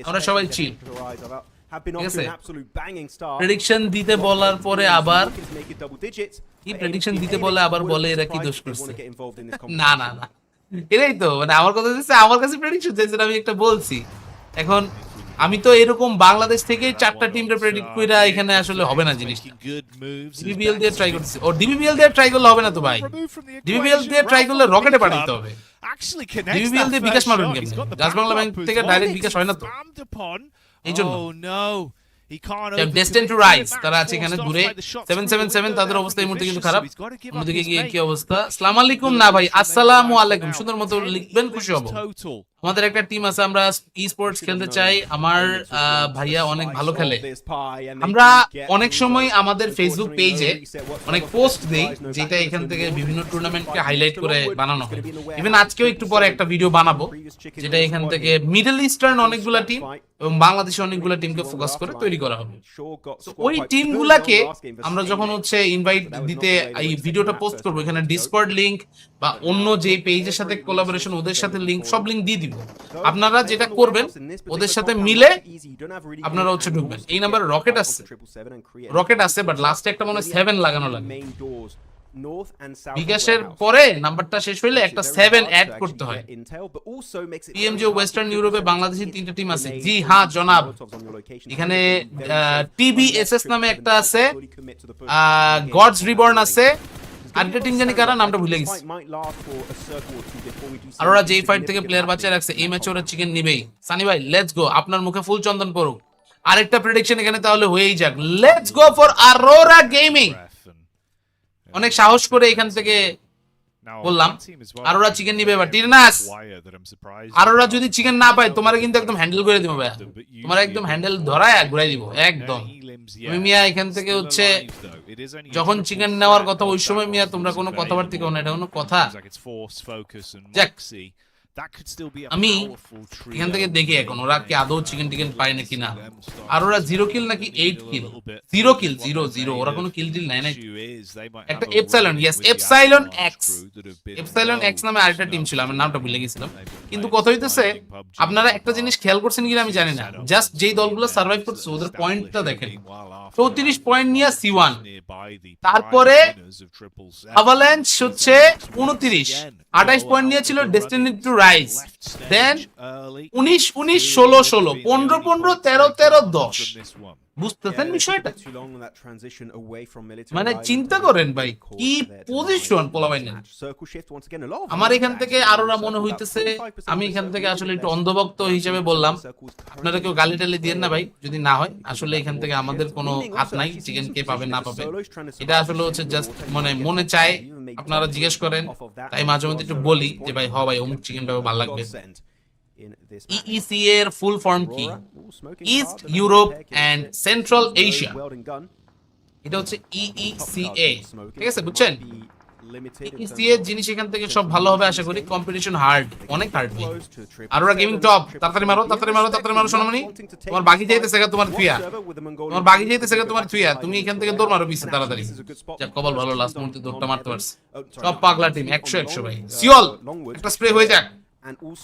আমরা সবাই চিল। ঠিক আছে, প্রেডিকশন দিতে বলার পরে আবার কি প্রেডিকশন দিতে বলে আবার বলে এরা কি দোষ করছে? না না না, এটাই তো মানে আমার কথা হচ্ছে, আমার কাছে প্রেডিকশন চাইছে, আমি একটা বলছি। এখন আমি তো এরকম বাংলাদেশ থেকে 4টা টিমরে প্রেডিক্ট কইরা এখানে আসলে হবে না জিনিসটা। ডিবিবিএল দিয়ে ট্রাই করতেছি, ও ডিবিবিএল দিয়ে ট্রাই করলে হবে না তো ভাই। ডিবিবিএল দিয়ে ট্রাই করলে রকেটে পাঠাতে হবে। ডিবিবিএল দিয়ে বিকাশ মারবেন কেমনে? গাছ বাংলা ব্যাংক থেকে ডাইরেক্ট বিকাশ হয় না তো, এই জন্য। ডেস্টিন টু রাইজ তারা আছে এখানে দূরে, 777 তাদের অবস্থা এই মুহূর্তে কিন্তু খারাপ। অন্যদিকে গিয়ে কি অবস্থা? আসসালামু আলাইকুম না ভাই, আসসালামু আলাইকুম, সুন্দর মতো লিখবেন, খুশি হব। আমাদের একটা টিম আছে, আমরা ই স্পোর্টস খেলতে চাই। আমার ভাইয়া অনেক ভালো খেলে। আমরা অনেক সময় আমাদের ফেসবুক পেজে অনেক পোস্ট দেই, যেটা এখান থেকে বিভিন্ন টুর্নামেন্টকে হাইলাইট করে বানানো হয়। ইভেন আজকেও একটু পরে একটা ভিডিও বানাবো, যেটা এখান থেকে মিডল ইস্টার্ন অনেকগুলা টিম এবং বাংলাদেশে অনেকগুলা টিমকে ফোকাস করে তৈরি করা হবে। ওই টিমগুলাকে আমরা যখন হচ্ছে ইনভাইট দিতে এই ভিডিওটা পোস্ট করবো, এখানে ডিসকর্ড লিংক বা অন্য যে পেজের সাথে কোলাবোরেশন ওদের সাথে লিংক, সব লিংক দিয়ে দিব। আপনারা যেটা করবেন ওদের সাথে মিলে আপনারা হচ্ছে ঢুকবেন। এই নাম্বারে রকেট আছে, রকেট আছে, বাট লাস্টে একটা মনে হয় 7 লাগানো লাগে। বিকাশের পরে নাম্বারটা শেষ হইলে একটা 7 অ্যাড করতে হয়। পিএমজিও ওয়েস্টার্ন ইউরোপে বাংলাদেশি 3টা টিম আছে। জি হ্যাঁ জনাব, এখানে টিবিএসএস নামে একটা আছে, গডস রিবর্ন আছে, আরেকটা টিম জানি কারা, নামটা ভুলে গেছি। আর ওরা যেই ফাইট থেকে প্লেয়ার বাঁচিয়ে রাখছে, এই ম্যাচে ওরা চিকেন নিবেই। সানি ভাই লেটস গো, আপনার মুখে ফুল চন্দন পড়ুক। আরেকটা প্রেডিকশন এখানে তাহলে হয়েই যাক, let's go for Aurora gaming. অনেক সাহস করে এখান থেকে বললাম আরোরা চিকেন নিবে। এবার টিরনাস, আরোরা যদি চিকেন না পায় তোমার কিন্তু একদম হ্যান্ডেল করে দিব ভাই, তোমার একদম হ্যান্ডেল ধরায় ঘুরাই দিব একদম। তুমি মিয়া এখান থেকে হচ্ছে যখন চিকেন নেওয়ার কথা ওই সময় মিয়া তোমরা কোনো কথাবার্তা কেউ না, এটা কোনো কথা? যাক, আমি এখান থেকে দেখি এখন ওরা কি আদৌ চিকেন টিকেন পায় নাকি না। আর ওরা 0 কিল নাকি 8 কিল? 0 কিল, 0 ওরা কোনো কিল টিল নাই। একটা epsilon, yes epsilon x, epsilon x নামে আরেকটা টিম ছিল, আমার নামটা ভুলে গেছিলাম। কিন্তু কথা হইতেছে আপনারা একটা জিনিস খেয়াল করছেন কিনা আমি জানি না, জাস্ট যেই দলগুলো সার্ভাইভ করছে ওদের পয়েন্টটা দেখেন। 34 পয়েন্ট নিয়ে C1, তারপরে অ্যাভালাঞ্চ হচ্ছে 29, 28 পয়েন্ট নিয়েছিল ডেস্টিনি টু রাইজ, দেন 19, 19, 16, 16, 15, 15, 13, 13, 10। বুঝতেছেন বিষয়টা? মানে চিন্তা করেন ভাই কি পজিশন পোলাবাই নেন। আমার এখান থেকে আরোরা মনে হইতেছে, আমি এখান থেকে আসলে একটু অন্ধভক্ত হিসেবে বললাম, আপনারা কেউ গালি টালি দিয়েন না ভাই যদি না হয়। আসলে এখান থেকে আমাদের কোনো হাত নাই, চিকেন কে পাবে না পাবে এটা আসলে হচ্ছে জাস্ট মানে মনে চায়, আপনারা জিজ্ঞেস করেন, তাই মাঝে মধ্যে একটু বলি যে ভাই ভাই অমুক চিকেনটা ভালো লাগবে। EECA এর ফুল ফর্ম কি? East Europe and Central Asia, এটা হচ্ছে EECA, ঠিক আছে বুঝছেন? EECA জিনিস এখান থেকে সব ভালো হবে আশা করি। কম্পিটিশন হার্ড, অনেক হার্ড। আর ওরা গেমিং টপ, তাড়াতাড়ি মারো তাড়াতাড়ি মারো তাড়াতাড়ি মারো সোনামণি, তোমার বাকি যাইতেছে তোমার থুয়া, তোমার বাকি যাইতেছে তোমার থুয়া, তুমি এখান থেকে দৌড় মারো পিছে তাড়াতাড়ি। যাক কবল ভালো, লাস্ট মুহূর্তে দৌড়টা মারতে পারছে। সব পাগলা টিম 100 ভাই। সিওল একটা স্প্রে হয়ে যাক।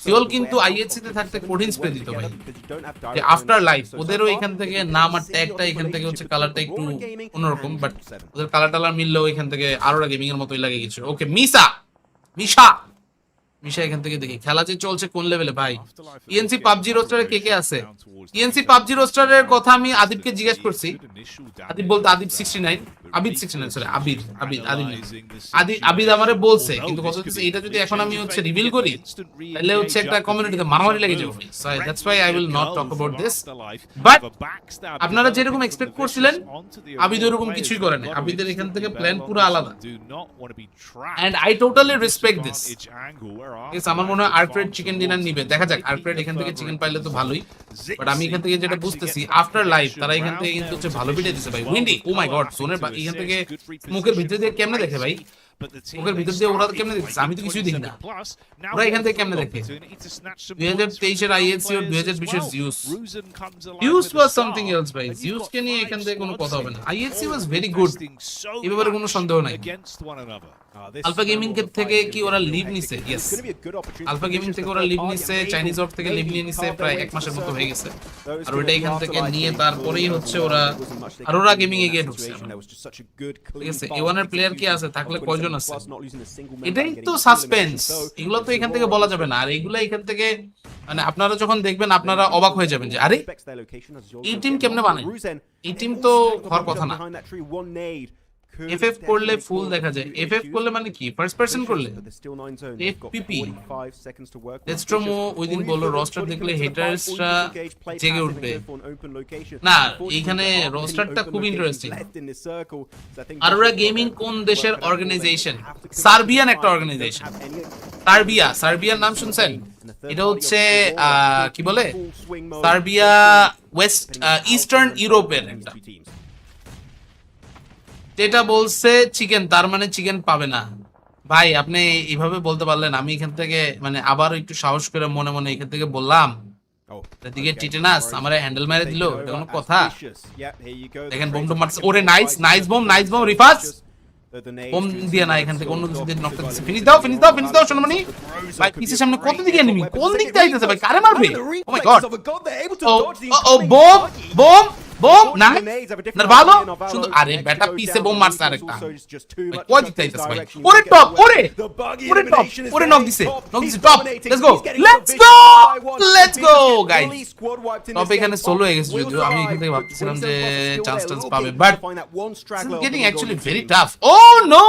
সিওল কিন্তু আইএসসি তে থাকতে কঠিন স্প্রে দিত ভাই, যে আফটার লাইফ ওদেরও এখান থেকে নাম আর ট্যাগটা এখান থেকে হচ্ছে কালারটা একটু অন্যরকম, বাট ওদের কালার টালার মিললেও এখান থেকে আরোরা গেমিং এর মতোই লাগে কিছু। ওকে মিশা বিষয় এখান থেকে দেখি খেলা যে চলছে কোন লেভেলে ভাই। ইএনসি পাবজি রোস্টারে কে কে আছে? ইএনসি পাবজি রোস্টারের কথা আমি আদিবকে জিজ্ঞেস করছি। আদিব বলতে আদিব 69 আবিদ 69 সরি আবিদ আবিদ আদিব আবিদ আমারে বলছে, কিন্তু কথা হচ্ছে এটা যদি এখন আমি হচ্ছে রিভিল করি তাহলে হচ্ছে একটা কমিউনিটিতে মারামারি লেগে যাবে। So that's why I will not talk about this. But আপনারা যেরকম এক্সপেক্ট করছিলেন আবিদ ওরকম কিছুই করে না। আবিদের এখান থেকে প্ল্যান পুরো আলাদা, and I totally respect this. আমার মনে হয় আর্করেড চিকেন ডিনার নিবে, দেখা যাক। আর্করেড এখান থেকে চিকেন পাইলে তো ভালোই, বাট আমি এখান থেকে যেটা বুঝতেছি আফটার লাইফ তারা এখান থেকে কিন্তু হচ্ছে ভালো পিটে দিছে ভাই। উইন্ডি, ও মাই গড, জোনের এখান থেকে মুখের ভিতর দিয়ে কেমনে দেখে ভাই? মুখের ভিতর দিয়ে ওরা কেমনে দেখছে? আমি তো কিছুই দেখি না। ওরা এখান থেকে কেমনে দেখে? 2023 এর আইএনসি আর 2020 এর জিউস ওয়াজ সামথিং এলস ভাই। জিউস কে নিয়ে এখান থেকে কোনো কথা হবে না। আইএনসি ওয়াজ ভেরি গুড, এই ব্যাপারে কোনো সন্দেহ নাই। আলফা গেমিং থেকে কি ওরা লিভ নিছে? ইয়েস, আলফা গেমিং থেকে ওরা লিভ নিছে, চাইনিজ অফ থেকে লিভ নিয়ে নিছে, প্রায় 1 মাসের মতো হয়ে গেছে। আর ওটা এখান থেকে নিয়ে তারপরেই হচ্ছে ওরা আরোরা গেমিং এ গিয়ে ঢুকছে। ঠিক আছে, A1 এর প্লেয়ার কি আছে? থাকলে কয়জন আছে? এটাই তো সাসপেন্স, এগুলো তো এখান থেকে বলা যাবে না। আর এগুলো এখান থেকে মানে আপনারা যখন দেখবেন আপনারা অবাক হয়ে যাবেন যে আরে এই টিম কেমনে বানায়? এই টিম তো হওয়ার কথা না। এফএফ করলে ফুল দেখা যায়। এফএফ করলে মানে কি? ফার্স্ট পারসন করলে এফপিপি। ডেস্ট্রোমো ওইদিন বলল রোস্টার দেখলে হেটার্সরা জেগে উঠবে। না, এইখানে রোস্টারটা খুব ইন্টারেস্টিং। আরোরা গেমিং কোন দেশের অর্গানাইজেশন? সার্বিয়ান একটা অর্গানাইজেশন। সার্বিয়ার নাম শুনছেন? এটা হচ্ছে কি বলে, সার্বিয়া ওয়েস্ট ইস্টার্ন ইউরোপের একটা। যেটা বলছে চিকেন, তার মানে চিকেন পাবে না ভাই। আপনি এইভাবে বলতে পারলেন? আমি এখান থেকে মানে আবার একটু সাহস করে মনে মনে এখান থেকে বললাম এদিকে টিটেনাস আমারে হ্যান্ডেল মেরে দিল, এটা কোনো কথা? দেখেন বোম টোম মারছে। ওরে নাইস বোম রিফাস বোম দিয়ে না, এখান থেকে অন্য কিছু দিয়ে নকটা দিছে। ফিনিশ দাও সোনামণি ভাই। পিছের সামনে কত দিকে এনিমি, কোন দিক দিয়ে আইতেছে ভাই? কারে মারবে? ও মাই গড, ও বোম না ভালো সুন্দর। আরে বেটা পিছে বোম মারছে আরেকটা। কয় দিক আইতেছে ভাই? ওরে টপ, ওরে নক দিছে top. Let's go guys. Top এখানে সোলো হয়ে গেছে, যদিও আমি এখান থেকে ভাবছিলাম যে চান্স পাবে, but getting actually very tough. Oh no,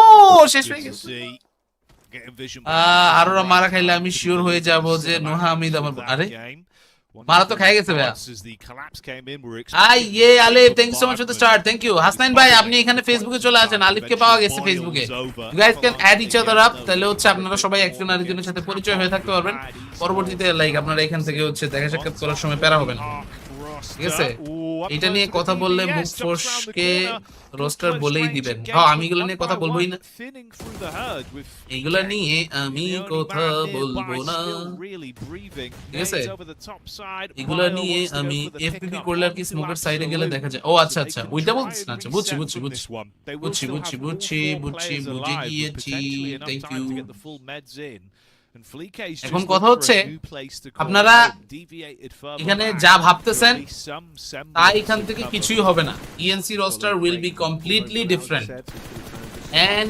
শেষ হয়ে গেছে। আরোরা মারা খাইলে আমি শিওর হয়ে যাব যে নোহা আমিদ আমার। আরে মারা তো খাই গেছে ভাই। Alif, thank you so much for the star, thank you. Hasnain ভাই আপনি এখানে ফেসবুকে চলে আসেন, আলিফকে পাওয়া গেছে ফেসবুকে। You guys can add each other up, তাহলে হচ্ছে আপনারা সবাই একজন আরেকজনের সাথে পরিচয় হয়ে থাকতে পারবেন। পরবর্তীতে লাইক আপনারা এখান থেকে হচ্ছে দেখা সাক্ষাৎ করার সময় প্যারা হবেন। ঠিক আছে, এটা নিয়ে কথা বললে মুখ ফোর্সকে রোস্টার বলেই দিবেন। হ্যাঁ, আমি এগুলো নিয়ে কথা বলবোই না, এগুলা নিয়ে আমি কথা বলবো না। ঠিক আছে, এগুলা নিয়ে আমি এফপিপি করলে আর কি স্মোকের সাইডে গেলে দেখা যায়। ও আচ্ছা ওইটা বলছিস না? আচ্ছা বুঝছি বুঝে গিয়েছি। Thank you. এখন কথা হচ্ছে আপনারা এখানে যা ভাবতেছেন তা এখান থেকে কিছুই হবে না। ENC roster will be completely different, and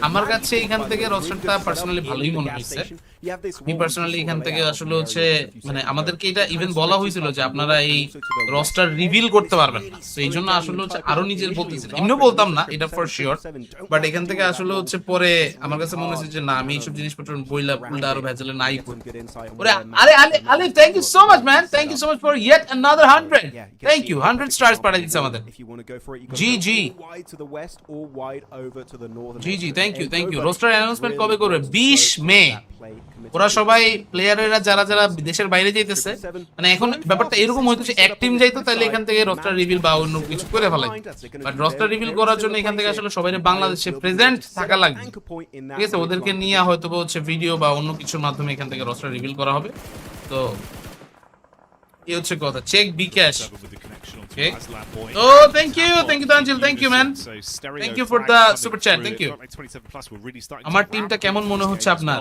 আমার কাছে এখান থেকে রোস্টারটা পার্সোনালি ভালোই মনে হয়েছে। আমি পার্সোনালি এখান থেকে আসলে হচ্ছে মানে আমাদেরকে এটা ইভেন বলা হয়েছিল যে আপনারা এই রোস্টার রিভিল করতে পারবেন না, তো এই জন্য আসলে হচ্ছে আরো নিজের বলতেছিলাম। এমনিও বলতাম না এটা ফর শিওর, বাট এখান থেকে আসলে হচ্ছে পরে আমার কাছে মনে হচ্ছে যে না, আমি এইসব জিনিসপত্র বইলা উল্টা আরো ভেজালে নাই করি। আরে আলে thank you so much man, thank you so much for yet another 100। Thank you, 100 stars পাঠিয়ে দিয়েছে আমাদের। জি থ্যাংক ইউ। রোস্টার অ্যানাউন্সমেন্ট কবে করবে? 20 মে। ওরা সবাই প্লেয়ারেরা যারা দেশের বাইরে যাইতেছে, মানে এখন ব্যাপারটা এরকম হইতেছে এক টিম যাইতো তাহলে এখান থেকে রোস্টার রিভিল বা অন্য কিছু করে ফেলাই, বাট রোস্টার রিভিল করার জন্য এখান থেকে আসলে সবাই বাংলাদেশে প্রেজেন্ট থাকা লাগবে। ঠিক আছে, ওদেরকে নিয়ে হয়তো হচ্ছে ভিডিও বা অন্য কিছুর মাধ্যমে এখান থেকে রোস্টার রিভিল করা হবে। তো এই হচ্ছে কথা। Check bKash. Okay. Oh, thank you Tanjil, thank you man, thank you for the super chat, thank you. আমার টিমটা কেমন মনে হচ্ছে আপনার?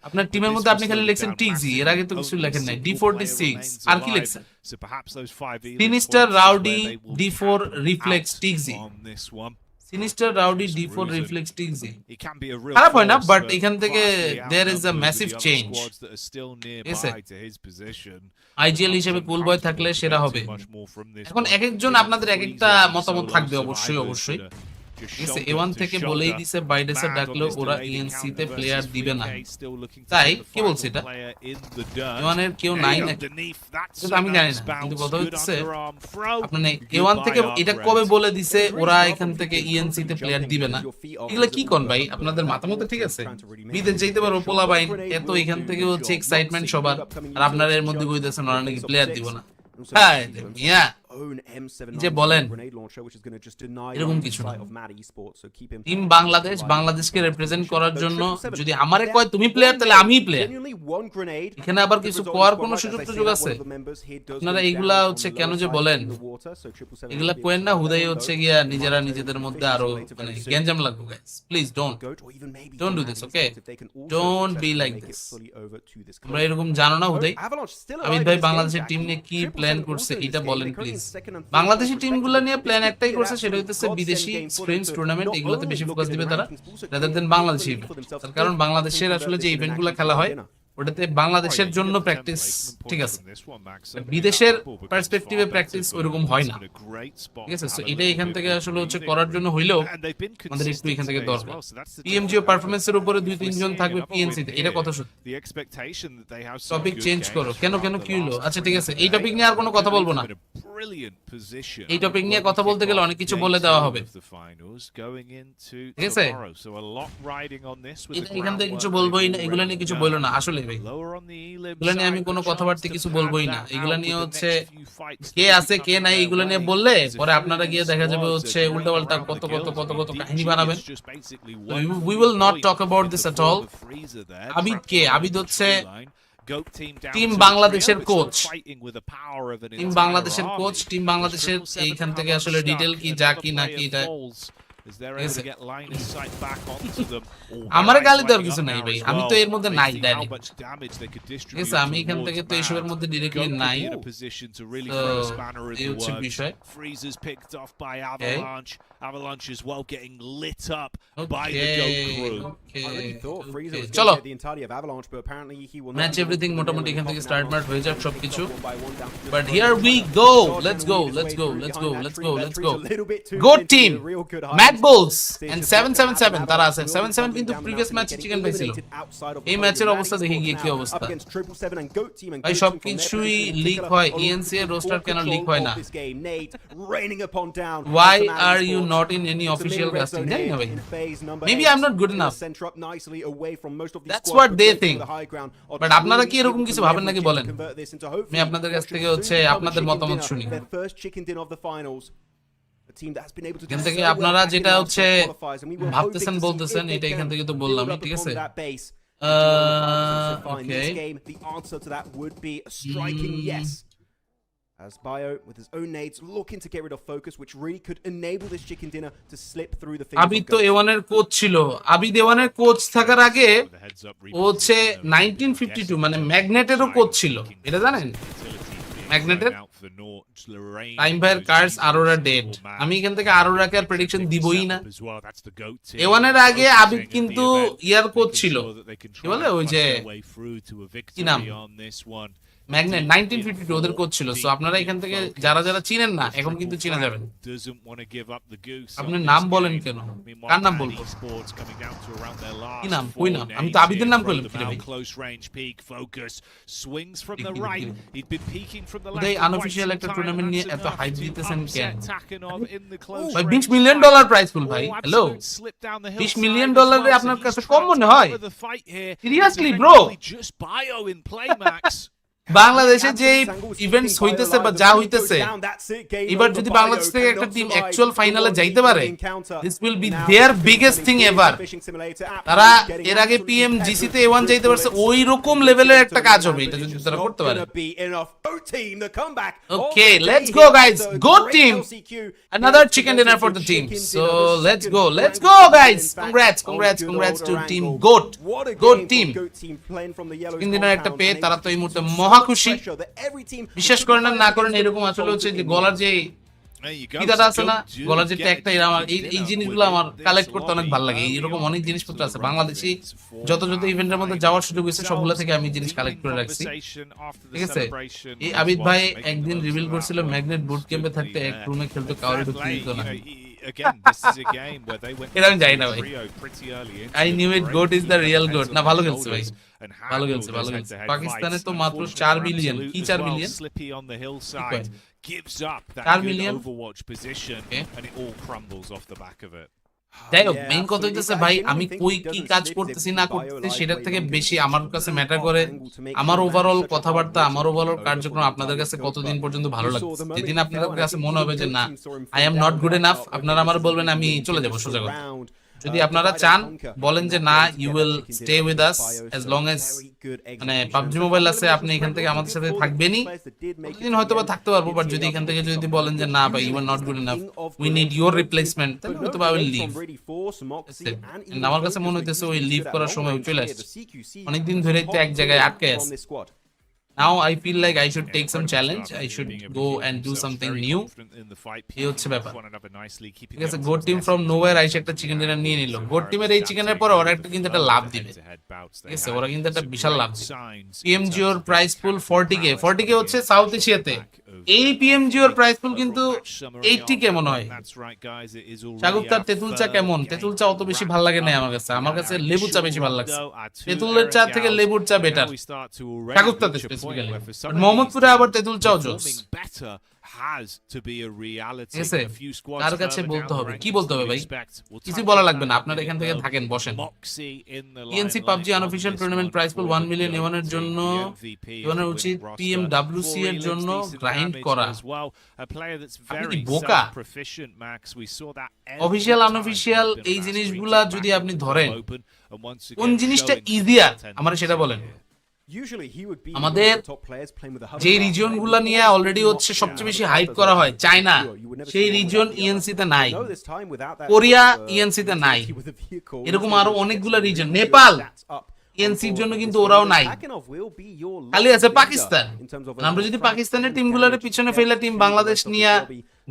আপনার টিমের মধ্যে আপনি খালি লিখছেন টিজি, এর আগে তো কিছু লেখেন নাই। D46 আর কি লিখছেন? Sinister, rowdy, D4 reflex, টিজি। Sinister rowdy D4 reflex টিজি It can be a real খারাপ হয় না, force, বাট but এখান থেকে vastly there is a outnumbered massive with the other change. squads that are still Yes, nearby to his position. IGL হিসেবে কুল বয় থাকলে সেরা হবে। Much more from this এখন one. এক একজন আপনাদের এক একটা মতামত থাকবে অবশ্যই অবশ্যই। A1 থেকে বলেই দিছে বাইডেসে ডাকলেও ওরা ইএনসি তে প্লেয়ার দিবে না, তাই কি বলছে এটা A1 এর কেউ নাই নাকি সেটা আমি জানি না, কিন্তু কথা হচ্ছে আপনার A1 থেকে এটা কবে বলে দিছে ওরা এখান থেকে ইএনসি তে প্লেয়ার দিবে না, এগুলা কি কোন ভাই আপনাদের মাথা মতো ঠিক আছে? বিদেশ যাইতে পারো পোলা বাইন এত এখান থেকে হচ্ছে এক্সাইটমেন্ট সবার, আর আপনারা এর মধ্যে কইতেছেন ওরা নাকি প্লেয়ার দিব না। হ্যাঁ মিয়া যে বলেন এরকম কিছু না। টিম বাংলাদেশ বাংলাদেশকে রিপ্রেজেন্ট করার জন্য যদি আমারে কয় তুমি প্লেয়ার তাহলে আমি প্লেয়ার, এখানে আবার কিছু কোয়ার কোনো সুযোগ সুযোগ আছে? আপনারা এইগুলা হচ্ছে কেন যে বলেন এগুলা কোয়েন না, হুদাই হচ্ছে গিয়া নিজেরা নিজেদের মধ্যে আরো মানে গ্যাঞ্জাম লাগবে। Guys please don't do this, okay? Don't be like this. আমরা এরকম জানো না হুদাই। আমিত ভাই বাংলাদেশের টিম নিয়ে কি প্ল্যান করছে এটা বলেন প্লিজ। বাংলাদেশি টিমগুলো নিয়ে প্ল্যান একটাই করছে, সেটা হচ্ছে বিদেশি স্ট্রেঞ্জ টুর্নামেন্ট, এগুলোতে বেশি ফোকাস দিবে তারা রাদার দেন বাংলাদেশি ইভেন্ট। তার কারণ বাংলাদেশের আসলে যে ইভেন্টগুলো খেলা হয় ওটাতে বাংলাদেশের জন্য প্র্যাকটিস ঠিক আছে, বিদেশের পার্সপেক্টিভে প্র্যাকটিস ওইরকম হয় না, ঠিক আছে? সো এটা এখান থেকে আসলে হচ্ছে করার জন্য হইলেও আমাদের একটু এখান থেকে দরকার। পিএমজিও পারফরম্যান্সের উপরে 2-3 জন থাকবে পিএনসি তে, এটা কথা সত্যি। টপিক চেঞ্জ করো, কেন কি হলো? আচ্ছা ঠিক আছে, এই টপিক নিয়ে আর কোনো কথা বলবো না। এই টপিক নিয়ে কথা বলতে গেলে অনেক কিছু বলে দেওয়া হবে, ঠিক আছে? এখান থেকে কিছু বলবোই না, এগুলো নিয়ে কিছু বললো না আসলে ভাই, এগুলো নিয়ে আমি কোনো কথাবার্তা কিছু বলবোই না। এগুলো নিয়ে হচ্ছে কে আছে কে নাই এগুলো নিয়ে বললে পরে আপনারা গিয়ে দেখা যাবে হচ্ছে উল্টাপাল্টা কত কত কত কত কাহিনী বানাবেন। We will not talk about this at all. Abid কে? আবিদ হচ্ছে টিম বাংলাদেশের কোচ, টিম বাংলাদেশের কোচ, টিম বাংলাদেশের এইখান থেকে আসলে ডিটেইল কি যা কি না কি এটা আমার গালি দেওয়ার কিছু নাই ভাই, আমি তো এর মধ্যে নাই ডাইরেক্ট, ঠিক আছে? আমি এখান থেকে তো এইসবের মধ্যে ডিরেক্টলি নাই, তো এই হচ্ছে বিষয়। চলো ম্যাচ এভরিথিং মোটামুটি এখান থেকে স্টার্ট মার্ট হয়ে যাক সবকিছু, but here we go, let's go good team Mad Bulls and 777 তারা আছে। 77 কিন্তু প্রিভিয়াস ম্যাচে চিকেন পাইছিল, এই ম্যাচের অবস্থা দেখে গিয়ে কি অবস্থা ভাই, সবকিছুই লিক হয়, ইএনসি এর রোস্টার কেন লিক হয় না? Why are you not in any official casting? জানি না ভাই, maybe I'm not good enough, that's what they think, but আপনারা কি এরকম কিছু ভাবেন নাকি বলেন? আমি আপনাদের কাছ থেকে হচ্ছে আপনাদের মতামত শুনি, এখান থেকে আপনারা যেটা হচ্ছে ভাবতেছেন বলতেছেন এটা এখান থেকে তো বললাম, ঠিক আছে? As Bio, with his own nades, looking to get rid of focus, which really could enable this chicken dinner to slip through the fingers. Abid তো A1 এর কোচ ছিল, আবিদ A1 এর কোচ থাকার আগে ও হচ্ছে 1952 মানে ম্যাগনেটেরও কোচ ছিল, এটা জানেন? ম্যাগনেটের টাইম ভাইয়ের কার্ডস আরোরা ডেড, আমি এখান থেকে আরোরাকে আর প্রেডিকশন দিবই না। A1 এর আগে আবিদ কিন্তু ইয়ার কোচ ছিল, কি বলে ওই যে কি নাম, ম্যাগনেট 1952 ওদের কোচ ছিল। সো আপনারা এখান থেকে যারা যারা চিনেন না এখন কিন্তু চিনে যাবেন। আপনি নাম বলেন কেন? কার নাম বলবো? কি নাম? কই নাম? আমি তো আবিদের নাম কইলাম কি রে ভাই? ওদের আনঅফিশিয়াল একটা টুর্নামেন্ট নিয়ে এত হাইপ দিতেছেন কেন ভাই? $20 মিলিয়ন প্রাইস পুল ভাই, হ্যালো $20 মিলিয়ন আপনার কাছে কম মনে হয়? সিরিয়াসলি ব্রো, বাংলাদেশে যে ইভেন্টস হইতেছে বা যা হইতেছে এবার যদি বাংলাদেশ থেকে একটা টিম অ্যাকচুয়াল ফাইনালে যাইতে পারে, this will be their biggest thing ever. তারা এর আগে পিএমজিসি তে A1 যাইতে পারছে, ওই রকম লেভেলের একটা কাজ হবে এটা যদি তারা করতে পারে। Okay let's go guys, good team, another chicken dinner for the team, so let's go guys, congrats to team goat team। Chicken dinner একটা পেয়ে তারা তো এই মুহূর্তে মহা খুশি, বিশ্বাস করেন না করেন এরকম আসলে হচ্ছে যে গলার যে ফিতাটা আছে না গলার যে ট্যাগটা, এরা আমার এই জিনিসগুলো আমার কালেক্ট করতে অনেক ভালো লাগে। এইরকম অনেক জিনিসপত্র আছে বাংলাদেশি যত ইভেন্টের মধ্যে যাওয়ার সুযোগ হয়েছে সবগুলো থেকে আমি জিনিস কালেক্ট করে রাখছি, ঠিক আছে। এই আবিদ ভাই একদিন রিভিল করছিল ম্যাগনেট বুট ক্যাম্পে থাকতে এক রুমে খেলতো, কাউরে ঢুকতে দিত না। এটা আমি জানি না ভাই, I knew it, goat is the real goat. না ভালো খেলছে ভাই, ভালো খেলছে। পাকিস্তানে তো মাত্র 4 বিলিয়ন, কি 4 billion gives up that 4 good million Overwatch position and it all crumbles off the back of it. যাই হোক, মেইন কথা হইতেছে ভাই আমি কই কি কাজ করতেছি না করতেছি সেটার থেকে বেশি আমার কাছে ম্যাটার করে আমার ওভারঅল কথাবার্তা, আমার ওভারঅল কার্যক্রম আপনাদের কাছে কতদিন পর্যন্ত ভালো লাগছে। যেদিন আপনাদের কাছে মনে হবে যে না I am not good enough, আপনারা আমার বলবেন, আমি চলে যাবো সোজা কথা। যদি আপনারা চান বলেন যে না you will stay with us as long as মানে পাবজি মোবাইল আছে, আপনি এখান থেকে আমাদের সাথে থাকবেনই, প্রতিদিন হয়তো বা থাকতে পারবো, বাট যদি এখান থেকে যদি বলেন যে না ভাই you are not good enough, we need your replacement, তাহলে হয়তো বা উইল লিভ। আমার কাছে মনে হইতেছে ওই লিভ করার সময় চলে আসছে, অনেকদিন ধরে তো এক জায়গায় আটকে আছে। Now I feel like I should take some challenge. I should go and do something new. এই হচ্ছে ব্যাপার, ঠিক আছে। গোট টিম ফ্রম নোওয়্যার আইসে একটা চিকেন ডিনার নিয়ে নিল। গোট টিমের এই চিকেনের পরে ওরা একটা কিন্তু একটা লাভ দিবে, ঠিক আছে, ওরা কিন্তু একটা বিশাল লাভ দিবে। পিএমজিওর প্রাইস পুল 40k, 40k হচ্ছে সাউথ এশিয়াতে। এই পিএমজিওর প্রাইস পুল কিন্তু 80k মনে হয়। সাগর তার তেঁতুল চা কেমন? তেঁতুল চা অত বেশি ভালো লাগে না আমার কাছে, আমার কাছে লেবু চা বেশি ভালো লাগছে। তেঁতুলের চা থেকে লেবুর চা বেটার সাগর তাতে স্পেসিফিক্যালি। মোহাম্মদপুরে আবার তেঁতুল চাও জোস, কার কাছে বলতে হবে, কি বলতে হবে ভাই? কিছু বলা লাগবে না, আপনারা এখান থেকে থাকেন, বসেন। ENC PUBG unofficial tournament prize pool 1 million এর জন্য এর উচিত পিএমডব্লিউসি এর জন্য গ্রাইন্ড করা। আপনি বোকা। অফিশিয়াল আনঅফিশিয়াল এই জিনিসগুলা যদি আপনি ধরেন, কোন জিনিসটা ইজিয়ার আমার সেটা বলেন। আমাদের যে রিজিয়ন গুলা নিয়ে অলরেডি হচ্ছে সবচেয়ে বেশি হাইপ করা হয়, চায়না, সেই রিজিয়ন ইএনসি তে নাই, কোরিয়া ইএনসি তে নাই, এরকম আরো অনেকগুলা রিজিয়ন, নেপাল ইএনসির জন্য কিন্তু ওরাও নাই, খালি আছে পাকিস্তান। আমরা যদি পাকিস্তানের টিমগুলোর পিছনে ফেলে টিম বাংলাদেশ নিয়ে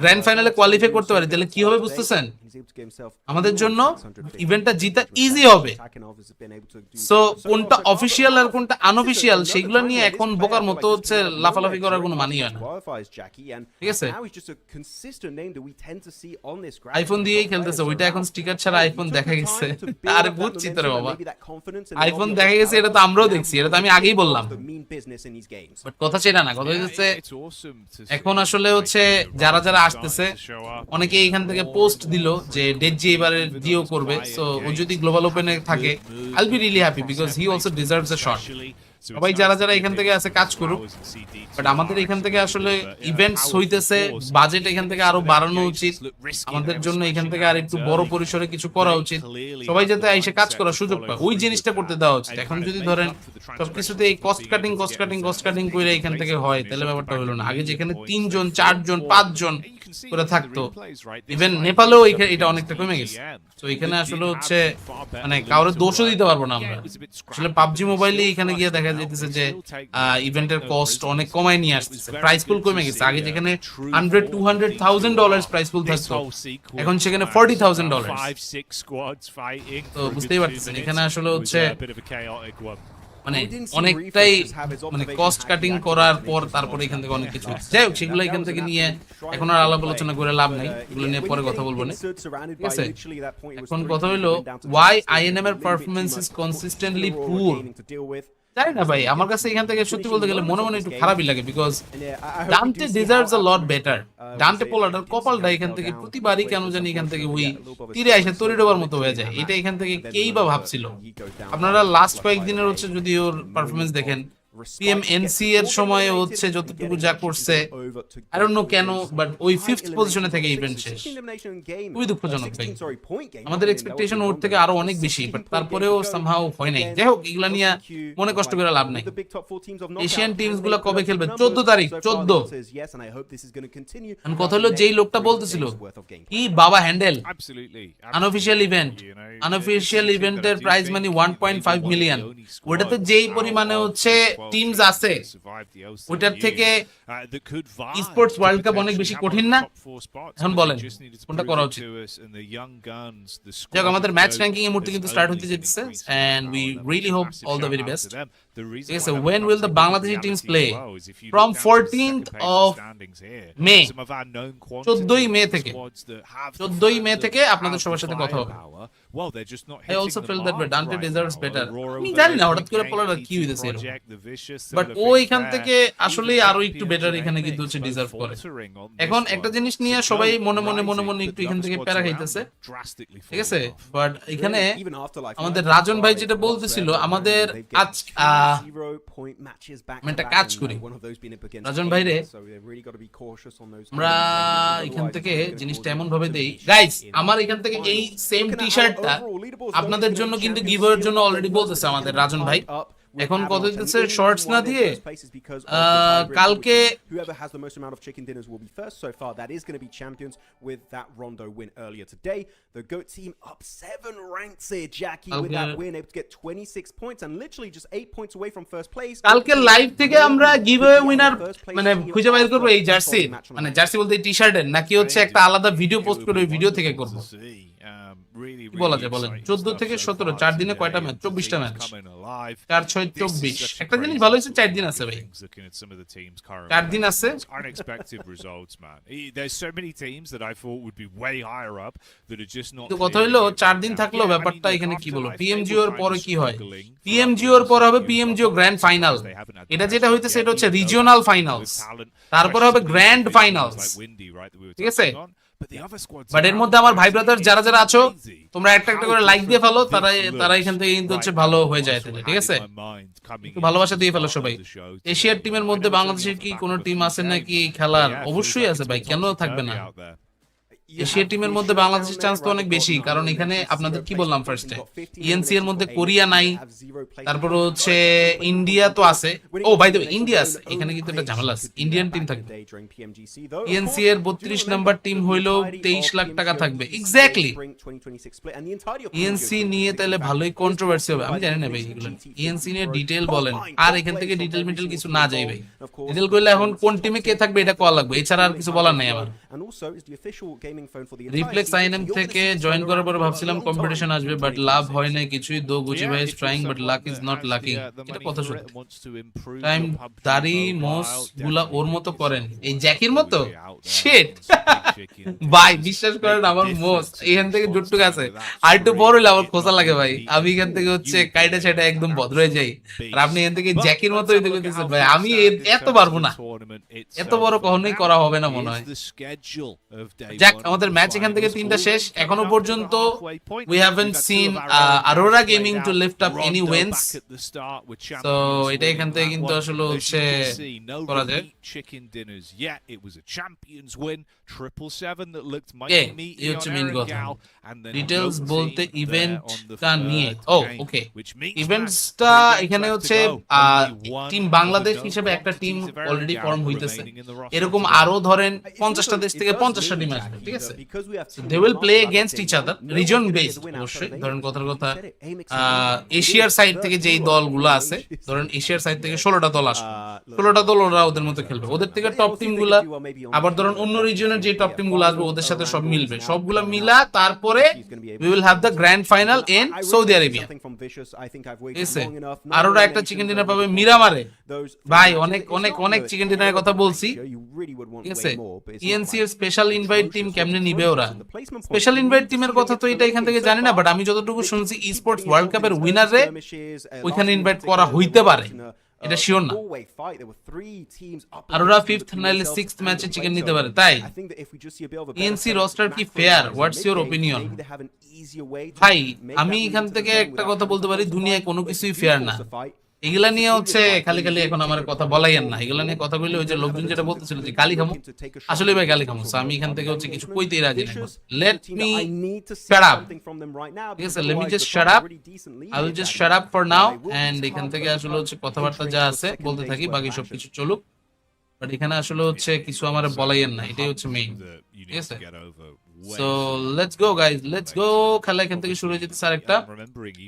গ্র্যান্ড ফাইনালে কোয়ালিফাই করতে পারি, তাহলে কি হবে বুঝতেছেন? আমাদের জন্য ইভেন্টটা জিতা ইজি হবে। সো কোনটা অফিশিয়াল আর কোনটা আনঅফিশিয়াল সেগুলো নিয়ে এখন বোকার মতো হচ্ছে লাফালাফি করার কোনো মানি হয় না, ঠিক আছে। আইফোন দিয়েই খেলতেছে, ওইটা এখন স্টিকার ছাড়া আইফোন দেখা গেছে। আরে বুঝছি তো রে বাবা, আইফোন দেখা গেছে, এটা তো আমরাও দেখছি, এটা তো আমি আগেই বললাম। বাট কথা সেটা না, কথা হচ্ছে এখন আসলে হচ্ছে যারা যারা আসতেছে অনেকে এখান থেকে পোস্ট দিল যে ডেজি এবারে জিও করবে, সো ও যদি গ্লোবাল ওপেনে থাকে আইল be really happy because he also deserves a shot. সবাই যারা যারা এখান থেকে আছে কাজ করুক, বাট আমাদের এখান থেকে আসলে ইভেন্টস হইতেছে, বাজেট এখান থেকে আরো বাড়ানো উচিত, আমাদের জন্য এখান থেকে আর একটু বড় পরিসরে কিছু করা উচিত, সবাই যাতে এসে কাজ করার সুযোগ পায়, ওই জিনিসটা করতে দেওয়া উচিত। এখন যদি ধরেন সবকিছুতে এই কস্ট কাটিং করে এখান থেকে হয়, তাহলে ব্যাপারটা হলো না। আগে যেখানে 3 জন 4 জন 5 জন করে থাকতো, ইভেন নেপালেও এটা অনেকটা কমে গেছে। তো এখানে আসলে হচ্ছে মানে কাউরে দোষও দিতে পারবো না আমরা। আসলে পাবজি মোবাইলে এখানে গিয়ে দেখা যাইতেছে যে ইভেন্টের কস্ট অনেক কমায় নিয়ে আসতেছে, প্রাইস পুল কমে গেছে। আগে যেখানে $100,000-200,000 প্রাইস পুল থাকতো, এখন সেখানে $40,000। তো বুঝতেই পারতেছেন এখানে আসলে হচ্ছে মানে অনেকটাই মানে কস্ট কাটিং করার পর তারপরে এখান থেকে অনেক কিছু, যাই হোক সেগুলো এখান থেকে নিয়ে এখন আর আলাপ আলোচনা করে লাভ নাই, এগুলো নিয়ে পরে কথা বলবো না, ঠিক আছে। এখন কথা হইলো ওয়াই আইএনএম এর পারফরম্যান্স ইজ কনসিস্টেন্টলি পুয়ার। জানি না ভাই, আমার কাছে এখান থেকে সত্যি বলতে গেলে মনে মনে একটু খারাপই লাগে because Dante deserves a lot better. Dante পোলার্ডার কপালটা এখান থেকে প্রতিবারই কেন জানি এখান থেকে ওই তীরে এসে তরি ডোবার মতো হয়ে যায়, এটা এখান থেকে কেই বা ভাবছিল। আপনারা লাস্ট কয়েকদিনের হচ্ছে যদি ওর পারফরমেন্স দেখেন, পিএমএনসি এর সময় হচ্ছে যতটুকু যা করছে আই ডোন্ট নো কেন, বাট ওই 5th পজিশনে থেকে ইভেন্ট শেষ, খুবই দুঃখজনক ভাই। আমাদের এক্সপেকটেশন ওর থেকে আরো অনেক বেশি, বাট তারপরেও সামহাউ হয় নাই। যাই হোক এগুলা নিয়ে মনে কষ্ট করে লাভ নাই। এশিয়ান টিমস গুলা কবে খেলবে? 14 তারিখ 14। কথা হলো যেই লোকটা বলতেছিল কি বাবা হ্যান্ডেল আনঅফিশিয়াল ইভেন্টের প্রাইস মানি 1.5 মিলিয়ন, ওটাতে যেই পরিমাণে হচ্ছে টিমস আছে ওইটার থেকে স্পোর্টস ওয়ার্ল্ড কাপ অনেক বেশি কঠিন না? এখন বলেন কোনটা করা উচিত? যাক, আমাদের ম্যাচ র্যাঙ্কিং এর মুহূর্তে কিন্তু স্টার্ট হতে যেতেছে and we really hope all the very best. ঠিক আছে, when will the Bangladeshi teams play? From 14th of May, 14ই মে থেকে 14ই মে থেকে আপনাদের সবার সাথে কথা হবে। I also feel that Dante deserves better. আমি জানি না হঠাৎ করে পড়াটা কি হইতেছে এরকম, বাট ও এখান থেকে আসলে আরো একটু বেটার এখানে কিন্তু হচ্ছে ডিজার্ভ করে। এখন একটা জিনিস নিয়ে সবাই মনে মনে একটু এখান থেকে প্যারা খাইতেছে, ঠিক আছে, বাট এখানে আমাদের রাজন ভাই যেটা বলতেছিল, আমাদের আজ একটা কাজ করি রাজন ভাই রে, আমরা এখান থেকে জিনিসটা এমন ভাবে দেই গাইস, আমার এখান থেকে এই সেম টি শার্টটা আপনাদের জন্য কিন্তু গিভওয়ের জন্য অলরেডি বলতেছে আমাদের রাজন ভাই। এখন কত দিতেছে শর্টস না দিয়ে কালকে whoever has the most amount of chicken dinners will be first so far. That is going to be champions with that Rondo win earlier today. The GOAT team up 7 ranks here, Jackie, with that win, able to get 26 points and literally just 8 points away from first place. কালকে live থেকে আমরা giveaway winner মানে খুঁজে বাইর করব এই jersey, মানে jersey বলতে এই টি-শার্টের, নাকি হচ্ছে একটা আলাদা ভিডিও পোস্ট করে ওই ভিডিও থেকে করব? বলা যায় বলেন 14 থেকে 17 4 দিনে কয়টা ম্যাচ? 24টা ম্যাচ, 4 6 24। একটা জিনিস ভালো হইছে 4 দিন আছে ভাই, 4 দিন আছে। Unexpected results, man. There's so many teams that I thought would be way higher up that are just not. তো কথা হলো 4 দিন থাকলো, ব্যাপারটা এখানে কি বলবো, পিএমজিও এর পরে কি হয়? পিএমজিও এর পর হবে পিএমজিও গ্র্যান্ড ফাইনাল। এটা যেটা হইতেছে এটা হচ্ছে রিজিওনাল ফাইনালস, তারপর হবে গ্র্যান্ড ফাইনালস, ঠিক আছে? বাট এর মধ্যে আমার ভাই ব্রাদার যারা যারা আছো, তোমরা একটা একটা করে লাইক দিয়ে ফেলো, তারা এখান থেকে কিন্তু হচ্ছে ভালো হয়ে যায়, ঠিক আছে? একটু ভালোবাসা দিয়ে ফেলো সবাই। এশিয়ার টিমের মধ্যে বাংলাদেশের কি কোনো টিম আছে নাকি খেলার? অবশ্যই আছে ভাই, কেন থাকবে না? এশিয়া টিমের মধ্যে বাংলাদেশের চান্স তো অনেক বেশি, কারণ এখানে আপনাদের কি বললাম ফার্স্টে, ইএনসি এর মধ্যে কোরিয়া নাই, তারপর হচ্ছে ইন্ডিয়া তো আছে। ও বাই দ্য ওয়ে, ইন্ডিয়া আছে এখানে, কিন্তু একটা ঝামেলা আছে, ইন্ডিয়ান টিম থাকবে। ইএনসি এর 32 নাম্বার টিম হইলো 23 লাখ টাকা থাকবে এক্স্যাক্টলি। ইএনসি নিয়ে তাহলে ভালোই কন্ট্রোভার্সি হবে, আমি জানি না ভাই এগুলো। ইএনসি নিয়ে ডিটেইল বলেন, আর এখান থেকে ডিটেইল মিটেল কিছু না যাই ভাই। ডিটেইল করলে এখন কোন টিমে কে থাকবে এটা কোয়া লাগবে, এছাড়া আর কিছু বলার নাই আমার। রিফ্লেক্স আইএনএম থেকে জয়েন করার পর ভাবছিলাম কম্পিটিশন আসবে, বাট লাভ হয় না কিছুই। দো গুচি ভাই is trying but luck is not lacking. এটা কথা শুনে টাইম দাড়ি মোস গুলা ওর মতো করেন, এই জ্যাকির মতো শিট ভাই, বিশ্বাস করেন আমার মোস এখান থেকে জুটটুক আছে, আর একটু বড় হইলে আমার খোঁচা লাগে ভাই। আমি এখান থেকে হচ্ছে কাইটা সেটা একদম ভদ্র হয়ে যাই, আর আপনি এখান থেকে জ্যাকির মতো হইতে কইতেছেন ভাই। আমি এত পারবো না, এত বড় কখনোই করা হবে না মনে হয়। যাক, আমাদের ম্যাচ এখান থেকে 3টা শেষ, এখনো পর্যন্ত we haven't seen Aurora Gaming to lift up any wins, so এটা এখান থেকে কিন্তু আসলে হচ্ছে করা যায়। Chicken dinners, yeah, it was a champions win, 777 that looked mighty meaty on Gal, and then details বলতে ইভেন্টটা নিয়ে। ও ওকে, ইভেন্টসটা এখানে হচ্ছে টিম বাংলাদেশ হিসেবে একটা টিম অলরেডি ফর্ম হইতেছে, এরকম আরো ধরেন 50টা দেশ থেকে 50টা টিম আসবে, ঠিক আছে? They will play against each other, region based অবশ্যই। ধরেন কথার কথা এশিয়ার সাইড থেকে যেই দলগুলো আছে, ধরেন এশিয়ার সাইড থেকে 16টা দল আসবে, 16টা দল ওরা ওদের মতো খেলবে, ওদের থেকে টপ টিম গুলা, আবার ধরুন অন্য রিজিয়নের যে টপ টিম গুলো আসবে ওদের সাথে সব মিলবে, সবগুলা মিলা তারপরে we will have the grand final in Saudi Arabia. আর ওরা একটা চিকেন ডিনার পাবে মিরামারে ভাই, অনেক অনেক অনেক চিকেন ডিনারের কথা বলছি, ঠিক আছে? ইএনসি এর স্পেশাল ইনভাইট টিম কেমনে নিবে ওরা? স্পেশাল ইনভাইট টিমের কথা তো এটা এখান থেকে জানি না, বাট আমি যতটুকু শুনছি ই স্পোর্টস ওয়ার্ল্ড কাপের উইনারে ওইখানে ইনভাইট করা হইতে পারে, এটা শিওর না। আর ওরা 5th নাইলে 6th ম্যাচে চিকেন নিতে পারে, তাই ইএনসি রোস্টার কি ফেয়ার? What's your opinion? ভাই আমি এখান থেকে একটা কথা বলতে পারি, দুনিয়ায় কোনো কিছুই ফেয়ার না। এগুলা নিয়ে হচ্ছে খালি খালি এখন আমার কথা বলাই না, এগুলা নিয়ে কথা বললে ওই যে লোকজন যেটা বলতেছিল যে গালি খামো, আসলে ভাই গালি খামো। আমি এখান থেকে হচ্ছে কিছু কইতেই রাজি না। লেট মি শাট আপ, ঠিক আছে? Let me just shut up, I will just shut up for now, and এখান থেকে আসলে হচ্ছে কথাবার্তা যা আছে বলতে থাকি, বাকি সব কিছু চলুক। বাট এখানে আসলে হচ্ছে কিছু আমার বলাই না, এটাই হচ্ছে মেইন, ঠিক আছে? So let's go guys, let's go. খেলা এখান থেকে শুরু হয়ে যেতে স্যার একটা,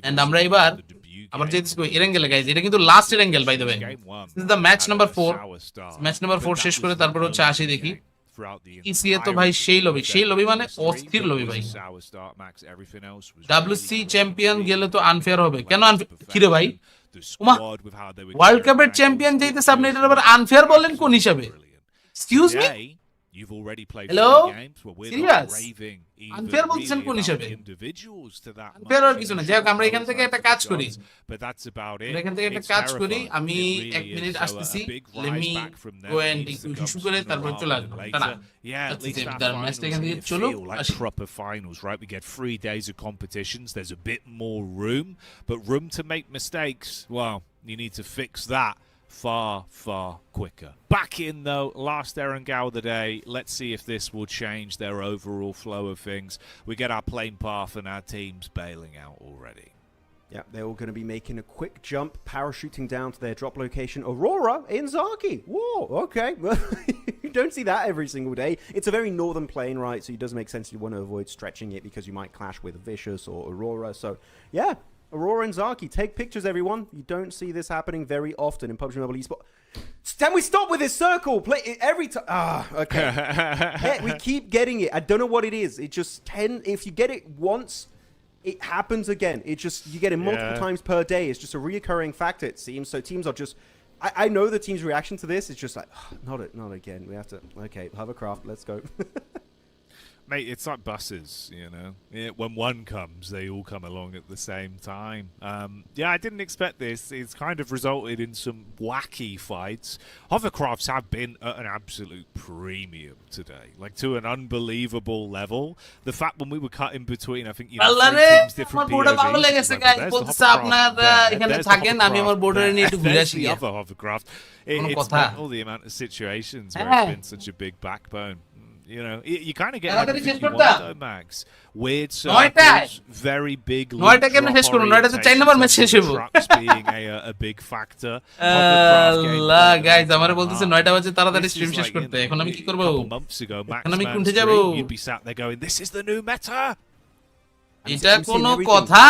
এন্ড আমরা এবার আবার যেতেছি কই এরেঙ্গেলে গাইজ, এটা কিন্তু last Erangel by the way. This is the match number 4। Match number 4 শেষ করে তারপর হচ্ছে আসি দেখি ইসিএ তো ভাই সেই লবি মানে অস্থির লবি ভাই। ডব্লিউসি চ্যাম্পিয়ন গেলে তো আনফেয়ার হবে, কেন কিরে ভাই? ওমা, ওয়ার্ল্ড কাপের চ্যাম্পিয়ন যাইতেছে, আপনি এটা আবার আনফেয়ার বলেন কোন হিসাবে? Excuse me, hello, serious unfair বলছেন কোন হিসাবে? আনফেয়ার আর কিছু না। যাই হোক, আমরা এখান থেকে একটা কাজ করি, আমি 1 মিনিট আসতেছি, let me go and issue করে তারপর চলে আসবো। ম্যাচটা এখান থেকে চলো। Proper finals, right? We get 3 days of competitions. There's a bit more room, but room to make mistakes. Well, you need to fix that far quicker. Back in though, last Erangel of the day. Let's see if this will change their overall flow of things. We get our plane path and our teams bailing out already. Yeah, they're all going to be making a quick jump, parachuting down to their drop location. Aurora in Zaki. Whoa, okay. You don't see that every single day. It's a very northern plane, right? So it does make sense you want to avoid stretching it because you might clash with Vicious or Aurora. So, yeah. Aurora and Zaki, take pictures, everyone. You don't see this happening very often in PUBG Mobile Esports. Can we stop with this circle? Play it every time. Okay. Yeah, we keep getting it. I don't know what it is. It just if you get it once, it happens again. It just, you get it multiple times per day. It's just a reoccurring factor, it seems. So teams are just, I know the team's reaction to this is just like, not again. We have to, okay, hovercraft, let's go. Mate, it's like buses, you know. When one comes, they all come along at the same time. Yeah, I didn't expect this. It's kind of resulted in some wacky fights. Hovercrafts have been at an absolute premium today, like to an unbelievable level. The fact when we were cut in between, I think, you know, 3 teams, different POVs. There's the other hovercraft. It's meant all the amount of situations where it's been such a big backbone. You know, you kind of get like though, Max. Weird circles, very big trucks being a big factor. Guys, আমারে বলতেছে 9টা বাজে তাড়াতাড়ি stream শেষ করতে। এখন আমি কি করব? Months ago, Max, আমি কোনটা যাব? You'd be sat there going, "This is the new meta." এটা কোন কথা?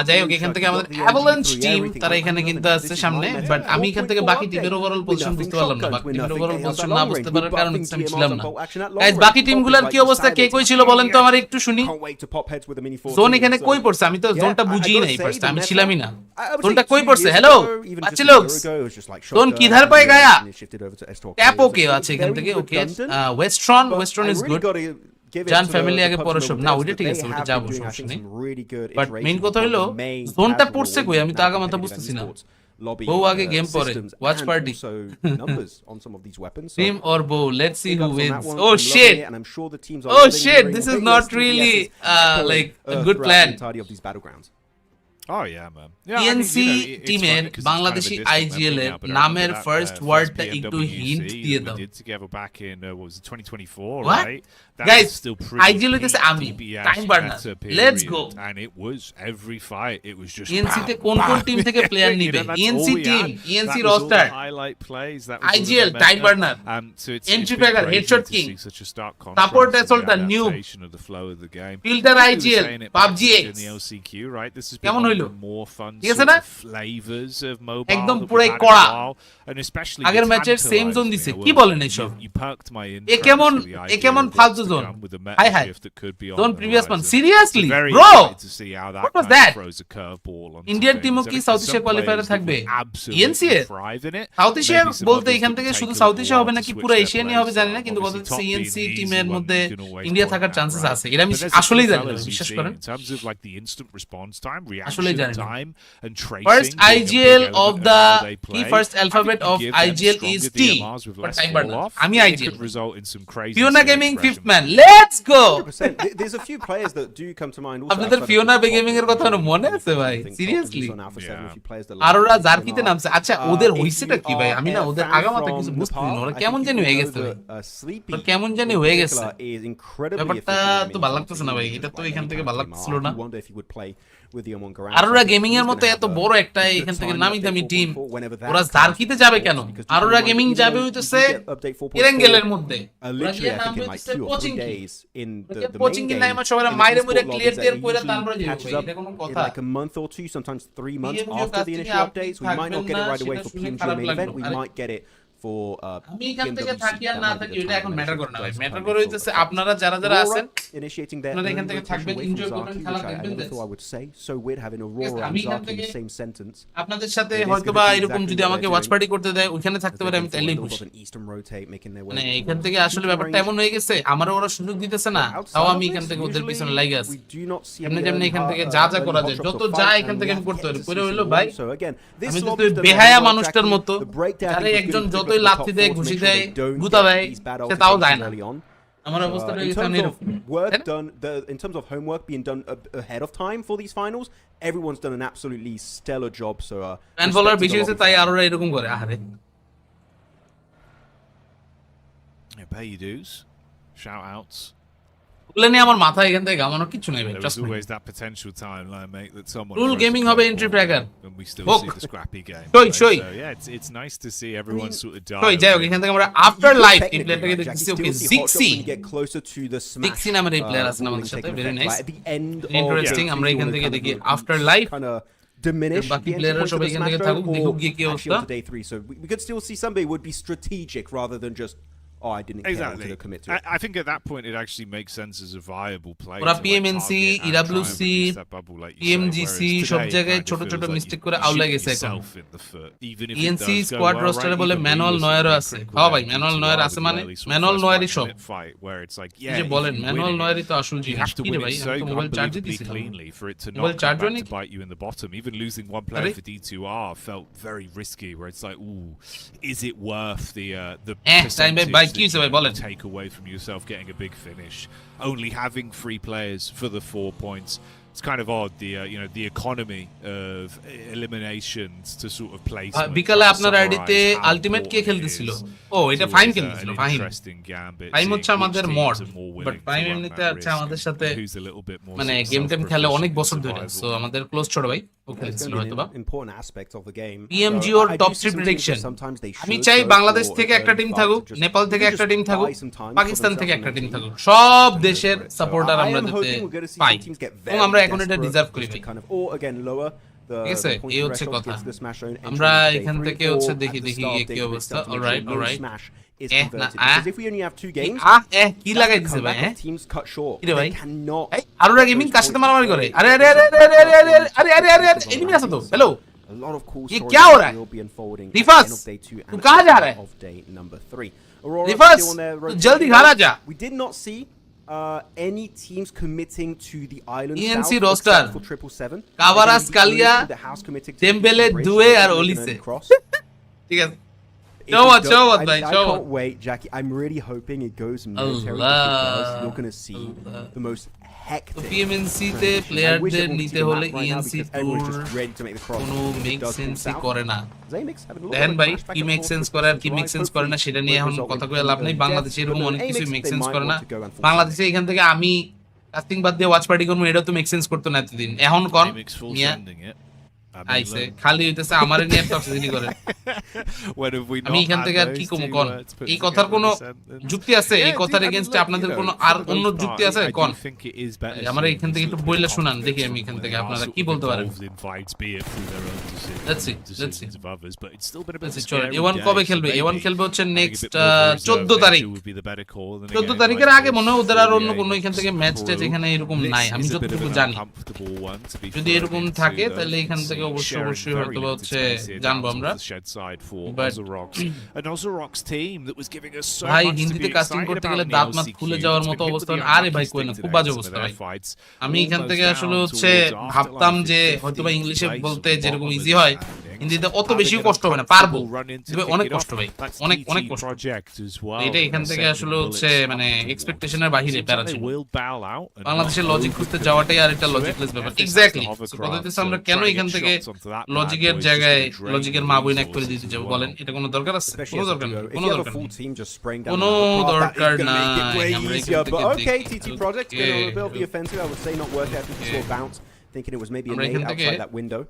যাই হোক, এখান থেকে আমাদের অ্যাভালাঞ্চ টিম তারা এখানে কিন্তু আছে সামনে, বাট আমি এখান থেকে বাকি টিমের ওভারঅল পজিশন বুঝতে পারলাম না। বাকি টিমের ওভারঅল পজিশন না বুঝতে পারার কারণ হচ্ছে আমি ছিলাম না। গাইস, বাকি টিমগুলোর কি অবস্থা, কে কই ছিল বলেন তো আমার একটু শুনি। জোন এখানে কই পড়ছে? আমি তো জোনটা বুঝিই নাই ফার্স্ট, আমি ছিলামই না। জোনটা কই পড়ছে? হ্যালো বাচ্চা লোক, জোন কিধার পায় গায়া? ট্যাপ ওকে আছে এখান থেকে, ওকে। ওয়েস্ট্রন ইজ গুড। জান ফ্যামিলি আগে পরে সব না, ওইটা ঠিক আছে, ওইটা যাবো, সমস্যা নেই। বাট মেইন কথা হলো জোনটা পড়ছে কই, আমি তো আগা মাথা বুঝতেছি না। বউ আগে গেম পরে, ওয়াচ পার্টি টিম অর বউ, let's see who wins. Oh shit, this is not really like a good plan. Oh yeah, man. PNC টিমের বাংলাদেশি আইজিএল এর নামের ফার্স্ট ওয়ার্ডটা একটু হিন্ট দিয়ে দাও। Did together back in what was it, 2024, What? right? Guys, IGL হইতেছে আমি, time burner, let's go. And it was every fight, it was just ENC তে কোন টিম থেকে প্লেয়ার নিবে? ENC team, ENC roster, highlight plays, that was IGL, time burner, entry fragger, headshot king, support assaulter, new, filter IGL, PUBG X, কেমন হইলো? ঠিক আছে না? একদম পুরো কড়া। আগের ম্যাচের সেম জোন দিছে, কি বলেন এইসব? এ কেমন ফালতু জোন? হাই হাই, zone previous one, seriously bro, what was that? Indian টিমও কি সাউথ এশিয়া কোয়ালিফায়ারে থাকবে? ইএনসি এর সাউথ এশিয়া বলতে এখান থেকে শুধু সাউথ এশিয়া হবে নাকি পুরো এশিয়ানই হবে জানি না, কিন্তু কথা হচ্ছে ইএনসি টিমের মধ্যে ইন্ডিয়া থাকার চান্সেস আছে। এটা আমি আসলেই জানি না, বিশ্বাস করেন, আসলেই জানি না। First IGL of the first alphabet of IGL is T. আমি IGL. Fiona Gaming fifth man. Let's go. There's a few players that do come to mind. আপনাদের Fiona Gaming এর কথা মনে আছে ভাই? Seriously? আরোরা জার্কিতে নামছে। আচ্ছা, ওদের হইছেটা কি ভাই? আমি না ওদের আগামাতা কিছু বুঝতেছি না। ওরা কেমন জানি হয়ে গেছে ভাই। কেমন জানি হয়ে গেছে। ব্যাপারটা তো ভালো লাগতেছে না ভাই। এটা তো এখান থেকে ভালো লাগছিল না। আরোরা গেমিং এর মতো এত বড় একটা এখান থেকে নামি দামি টিম ওরা জার্কিতে যাবে কেন? আরোরা গেমিং যাবে হইতেছে এরেঙ্গেলের মধ্যে, কোচিং কি নাই সবাই মাইরে মুইরে ক্লিয়ার টিয়ার কইরা তারপরে যাবে। এটা কোনো কথা? Like a month or two, sometimes 3 months after the initial updates. We might not get it right away for PMGO main event. We might get it for আমি এখান থেকে থাকি আর না থাকি এটা এখন ম্যাটার করে না ভাই। ম্যাটার করে হইতেছে আপনারা যারা যারা আছেন initiating their আপনারা এখান থেকে থাকবেন, এনজয় করবেন, খেলা দেখবেন। I would say so weird having Aurora and Zaki in the same sentence. আপনাদের সাথে হয়তোবা এরকম যদি আমাকে ওয়াচ পার্টি করতে দেয় ওখানে থাকতে পারে, আমি তাইলেই খুশি। মানে এখান থেকে আসলে ব্যাপারটা এমন হয়ে গেছে আমারও ওরা সুযোগ দিতেছে না, তাও আমি এখান থেকে ওদের পিছনে লাগি আছি। এমনি যেমনি এখান থেকে যা যা করা যায় যত যা এখান থেকে আমি করতে পারি করে হইলো ভাই। আমি তো তুই বেহায়া মানুষটার মতো যারা একজন যতই লাথি দেয় ঘুষি দেয় গুতা দেয় সে তাও যায় না। আমার অবস্থাটা in terms of homework being done ahead of time for these finals, everyone's done an absolutely stellar job. So fan follower বেশি হইছে তাই আরোরা এরকম করে। আরে pay your dues, shout outs. ওগুলো নিয়ে আমার মাথায় এখান থেকে গামানোর কিছু নাই ভাই। There's always that potential timeline, mate, that someone rule gaming হবে entry tracker and we still see the scrappy game. So yeah, it's nice to see everyone sort of die. যাই হোক এখান থেকে আমরা আফটার লাইফ এই প্লেয়ারটাকে দেখতেছি। ওকে জিক্সি জিক্সি নামের এই প্লেয়ার আছেন আমাদের সাথে, ভেরি নাইস ইন্টারেস্টিং। আমরা এখান থেকে দেখি আফটার লাইফ diminish বাকি প্লেয়াররা সবাই এখান থেকে থাকুক, দেখুক গিয়ে কি অবস্থা। So we could still see somebody would be strategic rather than just I didn't exactly. care to commit to it. I think at that point it actually makes sense as a viable play. ওরা PMNC, EWC, PMGC সব জায়গায় ছোট ছোট mistake করে আউলা গেছে এখন। ENC squad রোস্টারে বলে manual নয়ারও আছে। হ্যাঁ ভাই ম্যানুয়াল নয়ার আছে, মানে ম্যানুয়াল নয়ারই সব। এই যে বলেন ম্যানুয়াল নয়ারই তো আসল জিনিস। কি রে ভাই আমি তো মোবাইল চার্জে দিছি, মোবাইল চার্জও নেই। bite you in the bottom. Even losing one player for D2R felt very risky, where it's like, ooh, is it worth the time by take away from yourself getting a big finish, only having 3 players for the 4 points? It's kind of odd, the economy of eliminations to sort of play. বিকালে আপনার আইডিতে ultimate কে খেলতেছিল? ও এটা ফাইম খেলতেছিল। ফাইম ফাইম হচ্ছে আমাদের mod, but Faim এমনিতে আছে আমাদের সাথে, মানে গেম টেম খেলে অনেক বছর ধরে। সো আমাদের ক্লোজ ছোট ভাই ও খেলছিল হয়তোবা। PMGO টপ 3 প্রেডিকশন, আমি চাই বাংলাদেশ থেকে একটা টিম থাকুক, নেপাল থেকে একটা টিম থাকুক, পাকিস্তান থেকে একটা টিম থাকুক, সব দেশের সাপোর্টার আমরা দিতে পাই এবং আমরা এখন এটা ডিজার্ভ করি ভাই। ঠিক আছে, এই হচ্ছে কথা। আমরা এখান থেকে হচ্ছে দেখি কি অবস্থা। অলরাইট অলরাইট কি লাগাই দিছে ভাই? কি রে ভাই আরোরা গেমিং কার সাথে মারামারি করে? আরে আরে আরে আরে আরে আরে আরে আরে আরে এনিমি আছে তো। হ্যালো ये क्या हो रहा है? रिफास तू कहाँ जा रहा है? रिफास तू जल्दी घर आ जा। We did not see any teams committing to the island ENC south roster for 777. কাভারাস কালিয়া টেম্বেলে দুয়ে আর ওলিসে। ঠিক আছে show what ভাই I show can't wait, Jackie. I'm really hoping it goes military because you're going to see the most hectic. PMNC তে প্লেয়ারদের নিতে হলে ENC কোনো make sense করে না। দেখেন ভাই কি মেক সেন্স করে আর কি মেক সেন্স করে না সেটা নিয়ে এখন কথা কয়ে লাভ নাই। বাংলাদেশে এরকম অনেক কিছু মেক সেন্স করে না। বাংলাদেশে এখান থেকে আমি কাস্টিং বাদ দিয়ে ওয়াচ পার্টি করবো, এটাও তো মেক সেন্স করতো না এতদিন। এখন কোন মিয়া আইছে খালি হইতেছে আমারে নিয়ে টক্সিসিটি করে। আমি এখান থেকে আর কি কম কোন এই কথার কোনো যুক্তি আছে? এই কথার এগেইনস্টে আপনাদের কোনো আর অন্য যুক্তি আছে কোন? আমরা এখান থেকে একটু বইলা শুনান দেখি আমি এখান থেকে আপনারা কি বলতে পারেন। Let's see. A1 কবে খেলবে? A1 খেলবে হচ্ছে নেক্সট 14 তারিখ। 14 তারিখের আগে মনে হয় ওদের আর অন্য কোনো এখান থেকে ম্যাচ টেচ এখানে এরকম নাই আমি যতটুকু জানি। যদি এরকম থাকে তাহলে এখান থেকে অবশ্যই হয়তো হচ্ছে জানবো আমরা। ভাই হিন্দিতে কাস্টিং করতে গেলে দাঁত মাত খুলে যাওয়ার মতো অবস্থা। আরে ভাই কই না, খুব বাজে অবস্থা ভাই। আমি এখান থেকে আসলে হচ্ছে ভাবতাম যে হয়তো বা ইংলিশে বলতে যেরকম ইজি হয় হিন্দিতে অত বেশি কষ্ট হবে না, পারবো, অনেক কষ্ট ভাই, অনেক অনেক কষ্ট। এটা এখান থেকে আসলে হচ্ছে মানে এক্সপেকটেশনের বাইরে প্যারা ছিল। বাংলাদেশের লজিক খুঁজতে যাওয়াটাই আর একটা লজিকলেস ব্যাপার। এক্স্যাক্টলি পদ্ধতিতে আমরা কেন এখান থেকে লজিকের জায়গায় লজিকের মা বই নাক করে দিতে যাবো বলেন? এটা কোনো দরকার আছে? কোনো দরকার নেই, কোনো দরকার নেই, কোনো দরকার নাই। Okay, TT Project, a bit of the offensive, I would say not worth it. I think it's all bounce. thinking it was maybe a আমরা nade এখান থেকে outside that window.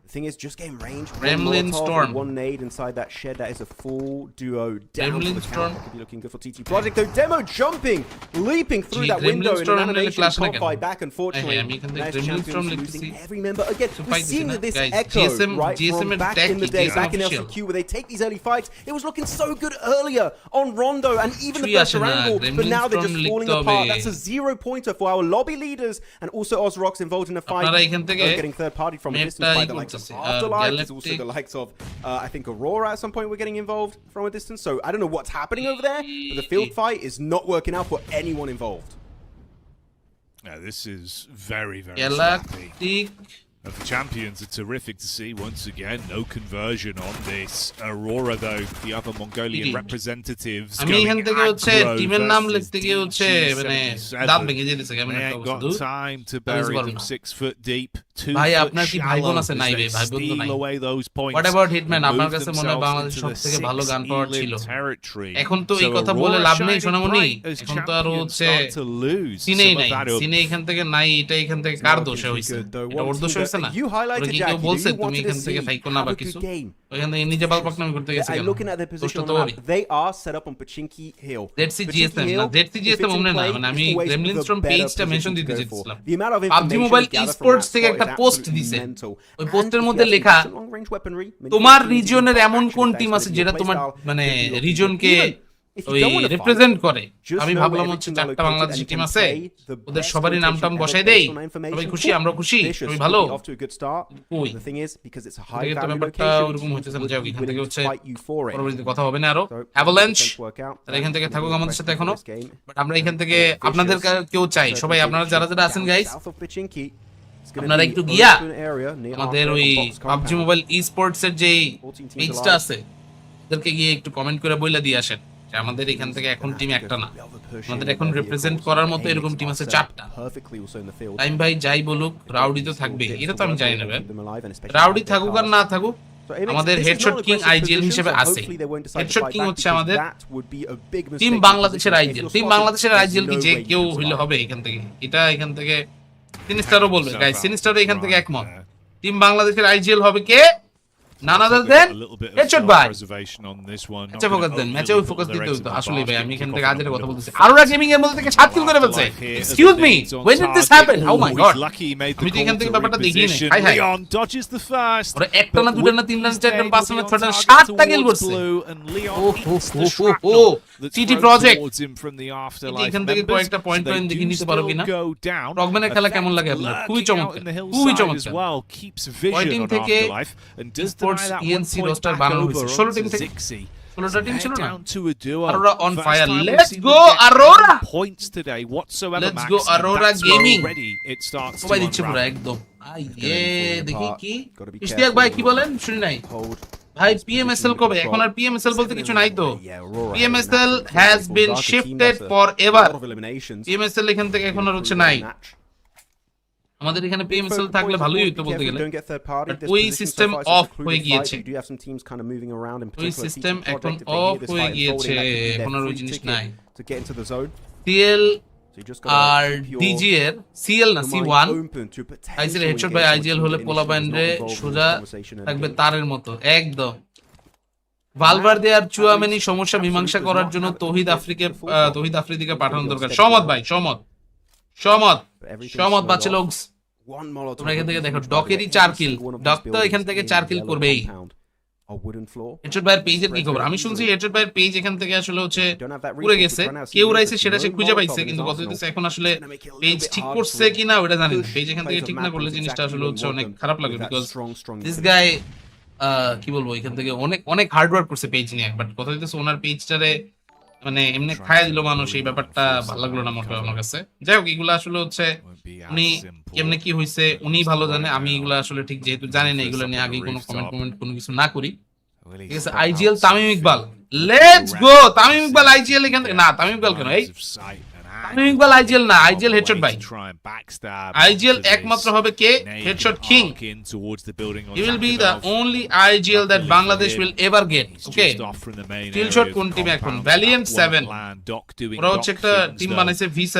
The thing is, just getting range. Gremlin Storm. One nade inside that shed. That is a full duo down Gremlin for the Storm. count. That could be looking good for TT Project. Though Demo jumping, leaping through that Gremlin window in Storm an animation. clash Can't again. fight back, unfortunately. আমি এখান থেকে Nice Gremlin champions Storm losing লিখতেছি। every member again. So We're fight seeing this, this guys. echo right GSM from back tech in the is day, GSM back in official. LCQ, where they take these early fights. It was looking so good earlier on Rondo and even the Tree first আসে না, triangle, but Gremlin now they're Storm just falling লিখতে apart. হবে। That's a 0-pointer for our lobby leaders and also Ozrox involved in the fight. আপনারা এখান থেকে Getting third party from a distance by the likes of করতেছি। Afterlife. There's also Galactic- the likes of, I think, Aurora at some point we're getting involved from a distance. So I don't know what's happening over there, but the field fight is not working out for anyone involved. Now, this is very, very sloppy. Galactic Of the champions are terrific to see once again. No conversion on this. Aurora, though, the other Mongolian representatives. আমি এখান going থেকে হচ্ছে aggro টিমের নাম versus লিখতে গিয়ে হচ্ছে মানে DG77. দাঁত ভেঙে যেতেছে কেমন They একটা ain't অবস্থা। got time to bury them 6 foot deep. 2 ভাই foot আপনার কি ভাই বোন shallow আছে? as নাই they রে, ভাই বোন তো steal নাই। away those points. What about Hitman? and আপনার move কাছে মনে হয় themselves বাংলাদেশের into the সবথেকে ভালো 6 গান পাওয়ার elim ছিল। territory. এখন তো এই So কথা বলে Aurora লাভ নেই shining সোনামণি। bright as এখন তো আর champions হচ্ছে start to lose সিনেই some of নাই, that up. সিনে এখান থেকে নাই, এটা এখান থেকে কার দোষে হইছে? এটা ওর দোষে হইছে না? You ওরা highlighted কি কেউ Jackie. বলছে Do you তুমি want এখান to থেকে see ফাইকো না have বা a কিছু? good game? ওখান থেকে নিজে বালপাকনামি করতে গেছে কেন? Looking at their position দোষটা on তো the ওরই। map, they are set up on Pachinki Hill. ZC GSM না, ZC if GSM it's in ওমনে না, play, মানে it's আমি always গ্রেমলিন the স্টর্ম better পেজটা মেনশন position to দিতে go for. চেয়েছিলাম। The amount of PUBG information mobile we gather from sports that থেকে spot একটা is post absolutely দিছে। mental. ওই And পোস্টের if মধ্যে you have লেখা some long-range weaponry, তোমার manipulating রিজিয়নের the এমন action কোন effects টিম আছে with যেটা your তোমার playstyle মানে can be your রিজনকে even if you ওই don't want to fight, represent করে। just আমি know ভাবলাম where হচ্ছে everything are চারটা located Bangladeshi and you team can আছে, play the ওদের best সবারই নাম rotation টাম ever বসাই দেই, based on information. সবাই খুশি, আমরা খুশি, Vicious সবাই could ভালো। be off to a good start. ওই The thing is, because it's a থেকে high তো value ব্যাপারটা location, ওরকম teams হইতেছে না। would যাই হোক, be এখান থেকে willing to হচ্ছে fight you for it. পরবর্তীতে কথা হবে না আরো। So, avalanche things work out. তারা এখান থেকে That's থাকুক gonna be আমাদের সাথে the এখনো, rest of this game. But আমরা এখান থেকে আপনাদের কেউ চাই, সবাই আপনারা যারা যারা আছেন guys, South of Pachinki. It's gonna আপনারা be একটু গিয়া open area near আমাদের Arcade ওই on Box PUBG compound. Mobile E sports এর যে 14 teams পেজটা alive. আছে ওদেরকে গিয়ে একটু কমেন্ট করে বইলা দিয়ে আসেন যে আমাদের এখান থেকে এখন টিম একটা না, আমাদের এখন রিপ্রেজেন্ট করার মতো এরকম টিম আছে 4টা। টাইম ভাই যাই বলুক, রাউডি তো থাকবে, এটা তো আমি জানি না ভাই। রাউডি থাকুক আর না থাকুক, আমাদের হেডশট কিং আইজিএল হিসেবে আছে। হেডশট কিং হচ্ছে আমাদের টিম বাংলাদেশের আইজিএল। টিম বাংলাদেশের আইজিএল কি যে কেউ হইলে হবে এখান থেকে? এটা এখান থেকে সিনিস্টারও বলবে গাইস, সিনিস্টারও এখান থেকে একমত। টিম বাংলাদেশের আইজিএল হবে কে? None other than হেডশট ভাই। আচ্ছা ফোকাস দেন, ম্যাচে ওই ফোকাস দিতে হতো। আসলে ভাই আমি এখান থেকে আজের কথা বলতেছি, আরোরা গেমিং এর মধ্যে থেকে 7 কিল করে ফেলছে। Excuse me, when did this happen? Oh my god, আমি তো এখান থেকে ব্যাপারটা দেখিনি। হাই হাই, ওরা একটা না দুটো না তিন রান চার রান পাঁচ রান ছয় রান 7টা কিল করছে। ও সিটি প্রজেক্ট এখান থেকে কয়েকটা পয়েন্ট দেখে নিতে পারো কিনা? রকম্যানের খেলা কেমন লাগে আপনার? খুবই চমৎকার, খুবই চমৎকার। কয় টিম থেকে স্পোর্টস ইএনসি রোস্টার বানানো হয়েছে? 16 টিম থেকে 16টা টিম ছিল না? Aurora on fire, let's go Aurora, let's go Aurora gaming. সবাই দিচ্ছে পুরো একদম। আইয়ে দেখি কি ইশতিয়াক ভাই কি বলেন, শুনি নাই ভাই। পিএমএসএল কবে? এখন আর পিএমএসএল বলতে কিছু নাই তো। PMSL has been shifted for ever. PMSL এখান থেকে এখন আর হচ্ছে নাই। আমাদের এখানে পিএমএসএল থাকলে ভালোই হতো বলতে গেলে, ওই সিস্টেম অফ হয়ে গিয়েছে। ওই সিস্টেম এখন অফ হয়ে গিয়েছে, এখন আর ওই জিনিস নাই। সিএল আর ডিজি এর সিএল না সি1 আইজিএল হেডশট বাই আইজিএল হলে পোলা ব্যান্ডে সোজা থাকবে তারের মতো একদম। ভালভার্দে আর চুয়ামেনি সমস্যা মীমাংসা করার জন্য তৌহিদ আফ্রিদিকে পাঠানো দরকার। সহমত ভাই, সহমত সহমত সহমত বাচ্চা লোক। তোমরা এখান থেকে দেখো ডকেরই 4 কিল, ডক তো এখান থেকে 4 কিল করবেই। হেডশট ভাইয়ের পেজের কি খবর? আমি শুনছি হেডশট ভাইয়ের পেজ এখান থেকে আসলে হচ্ছে পুরো গেছে, কেউ রাইছে সেটা সে খুঁজে পাইছে, কিন্তু কথা হচ্ছে এখন আসলে পেজ ঠিক করছে কিনা ওটা জানি না। পেজ এখান থেকে ঠিক না করলে জিনিসটা আসলে হচ্ছে অনেক খারাপ লাগে, বিকজ দিস গাই কি বলবো এখান থেকে অনেক অনেক হার্ড ওয়ার্ক করছে পেজ নিয়ে, বাট কথা হচ্ছে ওনার পেজটারে মানে এমনি খায়া দিল মানুষ, এই ব্যাপারটা ভালো লাগলো না মোটেও আমার কাছে। যাই হোক, এগুলো আসলে হচ্ছে উনি কেমনে কি হয়েছে উনি ভালো জানে, আমি এগুলো আসলে ঠিক যেহেতু জানি না এগুলো নিয়ে আগে কোনো কমেন্ট কোনো কিছু না করি। ঠিক আছে, IGL Tamim Iqbal, let's go Tamim Iqbal IGL এখান থেকে না, তামিম ইকবাল কেন এই তামিম ইকবাল আইজিএল না, আইজিএল হেডশট ভাই। আইজিএল একমাত্র হবে কে? Headshot king. He will be the only IGL that Bangladesh will ever get. Okay. Kill shot কোন টিম এখন? Valiant 7. ওরা হচ্ছে একটা টিম বানাইছে V7.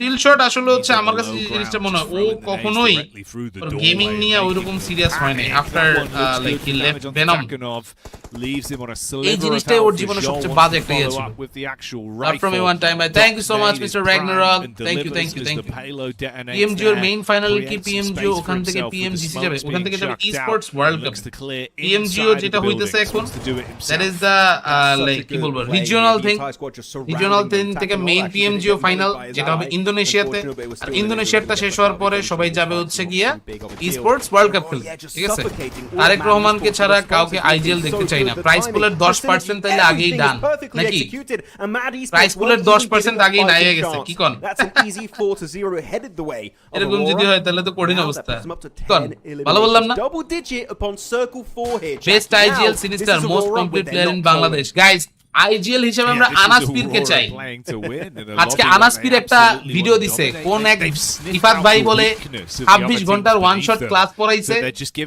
Kill shot আসলে হচ্ছে আমার কাছে যে জিনিসটা মনে হয় ও কখনোই গেমিং নিয়ে ওইরকম সিরিয়াস হয় নাই after like he left venom. এই জিনিসটাই ওর জীবনে সবচেয়ে বাজে একটা ইয়ে ছিল। Not from me one time. Thank you so much Mr. Ragnarok. Thank you. PMGO এর মেইন ফাইনাল কি PMGO ওখান থেকে PMGC যাবে, ওখান থেকে যাবে esports world cup। PMGO যেটা হইতেছে এখন that is the like কি বলবো regional thing থেকে মেইন PMGO ফাইনাল যেটা হবে ইন্দোনেশিয়াতে, আর ইন্দোনেশিয়াটা শেষ হওয়ার পরে সবাই যাবে হচ্ছে গিয়া esports world cup খেলতে, ঠিক আছে? তারেক রহমানকে ছাড়া কাউকে আইজিএল দেখতে চাই না। প্রাইস পুলের 10% তাইলে আগেই ডান নাকি? প্রাইস পুলের 10% আগেই নাই হয়ে গেছে, কি কোন? এরকম যদি হয় তাহলে তো কঠিন অবস্থা। কোন ভালো বললাম না? বেস্ট আইজিএল সিরিজটার most complete player in Bangladesh. Guys IGL হিসেবে আমরা আনাস পীরকে চাই। আজকে আনাস পীর একটা ভিডিও দিছে, কোন এক ইফাত ভাই বলে 26 ঘন্টার ওয়ান শট ক্লাস পড়াইছে,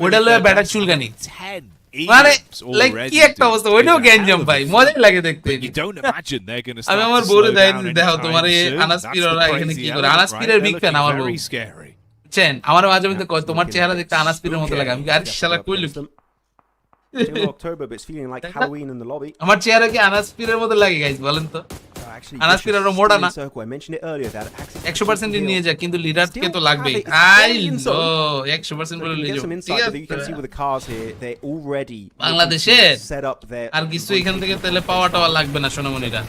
ওটা লয়ে ব্যাটার চুলকানি। মানে লাইক কি একটা অবস্থা, ওইটাও গ্যাঞ্জাম ভাই, মজাই লাগে দেখতে। আমি আমার বউরে দেখো তোমার এই আনাস পীর ওরা এখানে কি করে। আনাস পীরের বিগ ফ্যান আমার বউ, বুঝছেন? আমার মাঝে মধ্যে কয় তোমার চেহারা দেখতে আনাস পীরের মতো লাগে। আমি আর শালা কইলি আমার চেহারা কি আনাস পীরের মতো লাগে গাইস, বলেন তো? আনাস পীর আরো মোটা না, 100% নিয়ে যা, কিন্তু লিডারকে তো লাগবেই। আই নো 100% বলে লিডার, ঠিক আছে? বাংলাদেশের আর কিছু এখান থেকে তেলে পাওয়াটা লাগবে না সোনামণিরা।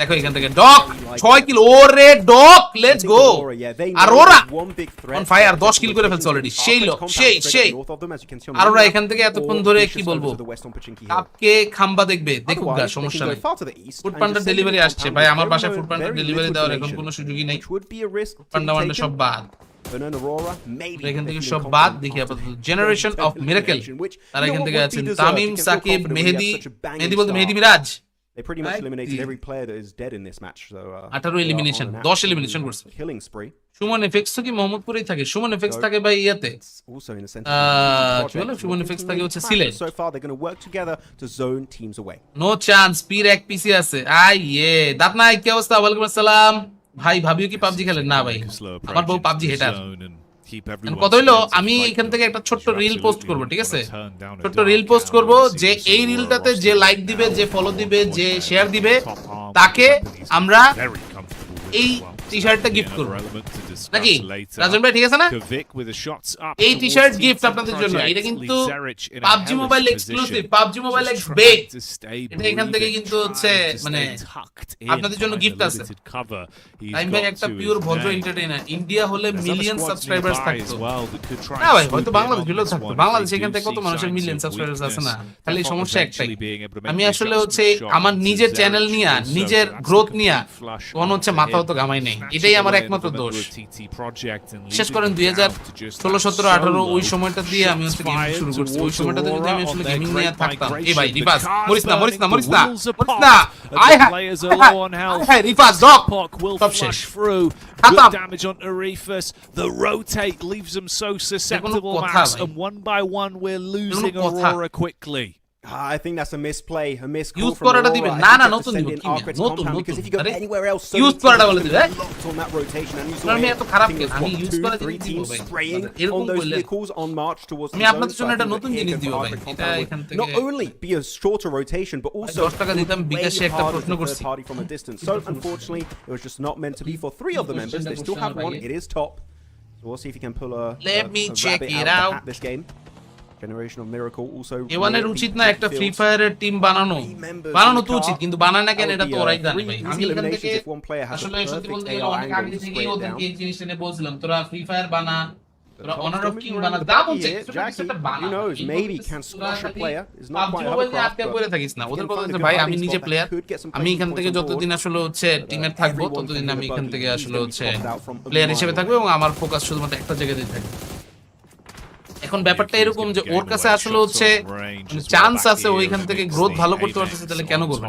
দেখো এখান থেকে ডক 6 কিল, ওরে ডক লেটস গো। আর ওরা অন ফায়ার 10 কিল করে ফেলছে অলরেডি। সেই আর ওরা এখান থেকে এতক্ষণ ধরে কি বলবো কাপকে খাম্বা দেখবে, দেখুক গা, সমস্যা নাই। ফুড পান্ডার ডেলিভারি আসছে ভাই, আমার বাসায় ফুড পান্ডার ডেলিভারি দেওয়ার এখন কোনো সুযোগই নাই। পান্ডা মান্ডা সব বাদ, এখান থেকে সব বাদ। দেখি আপাতত জেনারেশন অফ মিরাকেল, তারা এখান থেকে আছেন তামিম, সাকিব, মেহেদি বলতে মেহেদি Miraj. They pretty much eliminated every player that is dead in this match. So 18 elimination, 10 elimination করছে। Killing spree. সুমন এফেক্টস কি মোহাম্মদপুরেই থাকে? সুমন এফেক্টস থাকে ভাই ইয়াতে, also in the center. কি বলে সুমন এফেক্টস থাকে হচ্ছে Sylhet. So far they're going to work together to zone teams away. No chance, পীর এক পিসি আছে। আই দাঁত নাই, কি অবস্থা? ওয়ালাইকুম আসসালাম ভাই। ভাবিও কি পাবজি খেলেন? না ভাই, আমার বউ পাবজি হেটার। কত হইলো আমি এখান থেকে একটা ছোট্ট রিল পোস্ট করব, ঠিক আছে? ছোট্ট রিল পোস্ট করব, যে এই রিলটাতে যে লাইক দিবে, যে ফলো দিবে, যে শেয়ার দিবে, তাকে আমরা এই টি-শার্টটা গিফট করব, নাকি রাজন ভাই? ঠিক আছে না? এই টি-শার্ট গিফট আপনাদের জন্য। এটা কিন্তু PUBG mobile exclusive, PUBG mobile x বেক। এটা এখান থেকে কিন্তু হচ্ছে মানে আপনাদের জন্য গিফট আছে। টাইম ভাই একটা পিওর ভদ্র এন্টারটেইনার। ইন্ডিয়া হলে মিলিয়ন সাবস্ক্রাইবার্স থাকতো না ভাই, হয়তো বাংলাদেশ হলেও থাকতো। বাংলাদেশ এখান থেকে কত মানুষের মিলিয়ন সাবস্ক্রাইবার্স আছে না? খালি সমস্যা একটাই, আমি আসলে হচ্ছে আমার নিজের চ্যানেল নিয়ে, নিজের গ্রোথ নিয়ে কোন হচ্ছে মাথা হতো গামাই নেই। এটাই আমার একমাত্র দোষ। বিশেষ করেন 2016, 17, 18 ওই সময়টা দিয়ে আমি হচ্ছে গেমিং শুরু করছি। ওই সময়টাতে যদি আমি আসলে গেমিং নিয়ে থাকতাম, এই ভাই রিপাস মরিস না আয় হ্যাঁ রিপাস ডক সব শেষ। Damage on Arifas. The rotate leaves them so susceptible, Max, and one by one we're losing Aurora quickly. I think that's a misplay, a miss call use from Aurora. না নতুন দিব কি নতুন because if you go anywhere else, use করাটা বলে দিবে on that rotation and you saw আমি এত খারাপ কেন? আমি ইউজ করা three দিব teams ভাই, spraying এরকম on those বললে vehicles on march towards the আমি আপনাদের জন্য zone. একটা নতুন জিনিস দিব ভাই। এটা এখান থেকে not only be a shorter rotation but also 10 টাকা দিতাম বিকাশে একটা প্রশ্ন করছি party from a distance. So unfortunately it was just not meant to be for 3 of the members. They still have one. It is top. So we'll see if he can pull a Let me check it out this game. Generation of Miracle also এওয়ানের উচিত না একটা free ফায়ারের team বানানো তো উচিত, কিন্তু বানায় না কেন এটা তো ওরাই জানে ভাই। আমি এখান থেকে আসলে সত্যি বলতে গেলে অনেক আগে থেকেই ওদেরকে এই জিনিসটা নিয়ে বলছিলাম, তোরা ফ্রি ফায়ার বানা, তোরা অনার অফ কিং বানা, দা বলছে সেটা বানা। maybe can squash a player is not quite a আটকে পড়ে থাকিস না। ওদের কথা হচ্ছে ভাই আমি নিজে প্লেয়ার, আমি এখান থেকে যতদিন আসলে হচ্ছে টিমের থাকবো ততদিন আমি এখান থেকে আসলে হচ্ছে প্লেয়ার হিসেবে থাকবো এবং আমার ফোকাস শুধুমাত্র একটা জায়গাতেই থাকবে। এখন ব্যাপারটা এরকম যে ওর কাছে আসলে হচ্ছে চান্স আছে ওইখান থেকে গ্রোথ ভালো করতে পারতেছে, তাহলে কেন করবে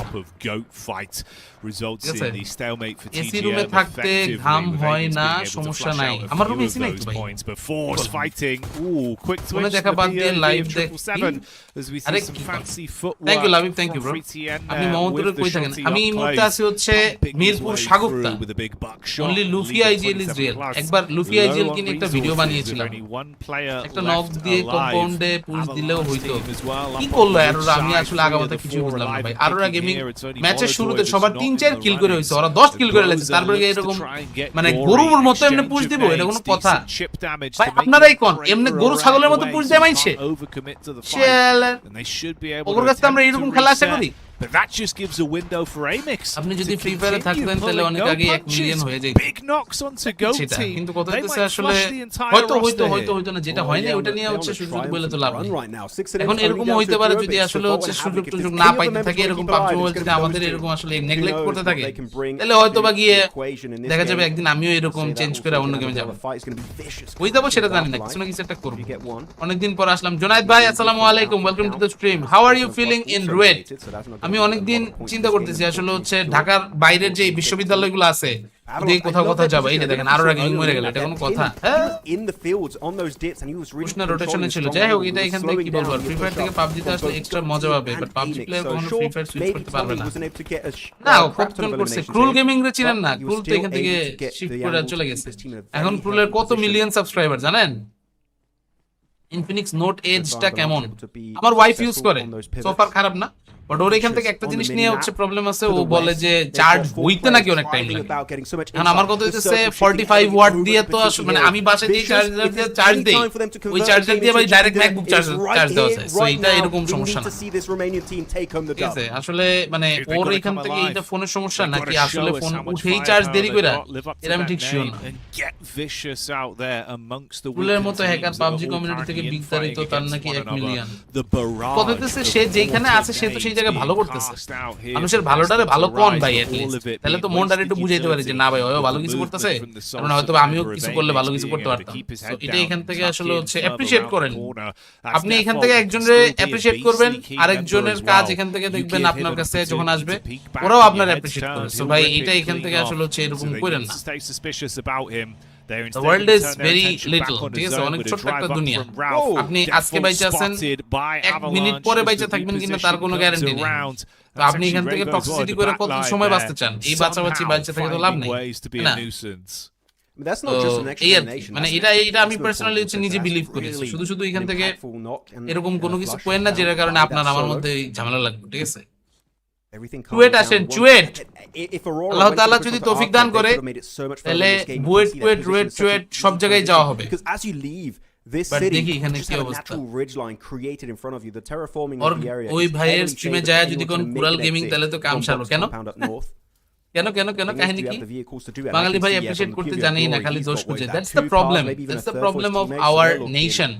এসি রুমে থাকতে ঘাম হয় না, সমস্যা নাই। আমার রুমে এসি নাই তো ভাই, ফোনে দেখা বাদ দিয়ে লাইভ দেখি। আরে থ্যাংক ইউ লাভিব, থ্যাংক ইউ ব্রো। আপনি মোহাম্মদপুরে কই থাকেন? আমি এই মুহূর্তে আছি হচ্ছে মিরপুর সাগুপ্তা। Only Luffy IGL is real. একবার লুফি আইজিএল কিনে একটা ভিডিও বানিয়েছিলাম, একটা নক দিয়ে কম্পাউন্ডে পুশ দিলেও হইতো। কি করলো অ্যারোরা? আমি আসলে আগামাতে কিছু বুঝলাম না ভাই। আরোরা গেমিং ম্যাচের শুরুতে সবার 3-4 কিল করে হইছে, ওরা 10 কিল করে লেছে, তারপরে এরকম মানে গরুর মতো এমনি পুশ দিব, এটা কোনো কথা ভাই? আপনারাই কোন এমনি গরু ছাগলের মতো পুশ দেয় মাইছে? ওর কাছে আমরা এরকম খেলা আশা করি? But that just gives a window for Amix. আপনি যদি ফ্রি ফায়ারে থাকতেন তাহলে অনেক আগে 1 মিলিয়ন হয়ে যেত। Big knocks onto Goat Team. কিন্তু কথা হচ্ছে আসলে হয়তো না, যেটা হয় না ওটা নিয়ে হচ্ছে সুযোগ বলে তো লাভ নেই। এখন এরকম হইতে পারে যদি আসলে হচ্ছে সুযোগ না পাইতে থাকে, এরকম PUBG মোবাইল যদি আমাদের এরকম আসলে নেগলেক্ট করতে থাকে, তাহলে হয়তো বা গিয়ে দেখা যাবে একদিন আমিও এরকম চেঞ্জ করে অন্য গেমে যাব। ওই যাবো সেটা জানি না, কিছু না কিছু একটা করব। অনেকদিন পর আসলাম। জুনায়েদ ভাই আসসালামু আলাইকুম, welcome to the stream. How are you feeling in রুয়েট? আমি অনেকদিন চিন্তা করতেছি আসলে হচ্ছে ঢাকার বাইরের যে বিশ্ববিদ্যালয়গুলো আছে, যদি কোথাও যাবে, এই দেখেন আরো আগে মরে গেল, এটা কোনো কথা? কৃষ্ণ রোটেশনে ছিল। যাই হোক, এটা এখান থেকে কি বলবো, ফ্রি ফায়ার থেকে PUBG তে আসলে এক্সট্রা মজা পাবে, বাট PUBG প্লেয়ার কখনো ফ্রি ফায়ার সুইচ করতে পারবে না। না, কতজন করছে? ক্রুল গেমিং রে চিনেন না? ক্রুল তো এখান থেকে শিফট করে চলে গেছে। এখন ক্রুলের কত মিলিয়ন সাবস্ক্রাইবার জানেন? ইনফিনিক্স নোট এজটা কেমন? আমার ওয়াইফ ইউজ করে, সোফার খারাপ না, বাট ওর এখান থেকে একটা জিনিস নিয়ে হচ্ছে প্রবলেম আছে। ও বলে যে চার্জ হইতে নাকি অনেক টাইম লাগে। এখন আমার কথা হচ্ছে 45 ওয়াট দিয়ে তো মানে আমি বাসায় যে চার্জার দিয়ে চার্জ দেই, ওই চার্জার দিয়ে ভাই ডাইরেক্ট ম্যাকবুক চার্জ দেওয়া যায়। সো এটা এরকম সমস্যা না, ঠিক আছে? আসলে মানে ওর এখান থেকে এটা ফোনের সমস্যা নাকি আসলে ফোন উঠেই চার্জ দেরি করে, এটা আমি ঠিক শিওর না। ফুলের মতো হ্যাকার PUBG কমিউনিটি থেকে বিস্তারিত, তার নাকি 1 মিলিয়ন। কথা হচ্ছে সে যেখানে আছে সে তো সেই জায়গায় ভালো করতেছে। মানুষের ভালোটারে ভালো কোন ভাই, এট লিস্ট তাহলে তো মনটারে একটু বুঝাইতে পারি যে না ভাই ও ভালো কিছু করতেছে, কারণ হয়তো আমিও কিছু করলে ভালো কিছু করতে পারতাম। সো এটা এখান থেকে আসলে হচ্ছে অ্যাপ্রিশিয়েট করেন। আপনি এখান থেকে একজনের অ্যাপ্রিশিয়েট করবেন, আরেকজনের কাজ এখান থেকে দেখবেন আপনার কাছে যখন আসবে ওরাও আপনার অ্যাপ্রিশিয়েট করবে। সো ভাই এটা এখান থেকে আসলে হচ্ছে এরকম করেন না। The world is very little, ঠিক আছে? অনেক ছোট্ট একটা দুনিয়া। আপনি আজকে বাইচে আছেন, 1 মিনিট পরে বাইচে থাকবেন কিনা তার কোনো গ্যারান্টি নেই। তো আপনি এখান থেকে টক্সিসিটি করে কত সময় বাঁচতে চান? এই বাঁচাবাচি বাইচে থেকে তো লাভ নেই না। মানে এটা আমি পার্সোনালি হচ্ছে নিজে বিলিভ করি। শুধু এখান থেকে এরকম কোনো কিছু করেন না যেটার কারণে আপনার আমার মধ্যে ঝামেলা লাগবে, ঠিক আছে? চুয়েট আসেন, চুয়েট। আল্লাহ তাআলা যদি তৌফিক দান করে তাহলে বুয়েট, কুয়েট, রুয়েট, চুয়েট সব জায়গায় যাওয়া হবে। দেখি এখানে কি অবস্থা। ওই ভাইয়ের স্ট্রিমে যায় যদি কোন কুরাল গেমিং, তাহলে তো কাম সারলো। কেন কাহিনী কি? বাঙালি ভাই অ্যাপ্রিশিয়েট করতে জানেই না, খালি দোষ খুঁজে। That's the problem of our nation.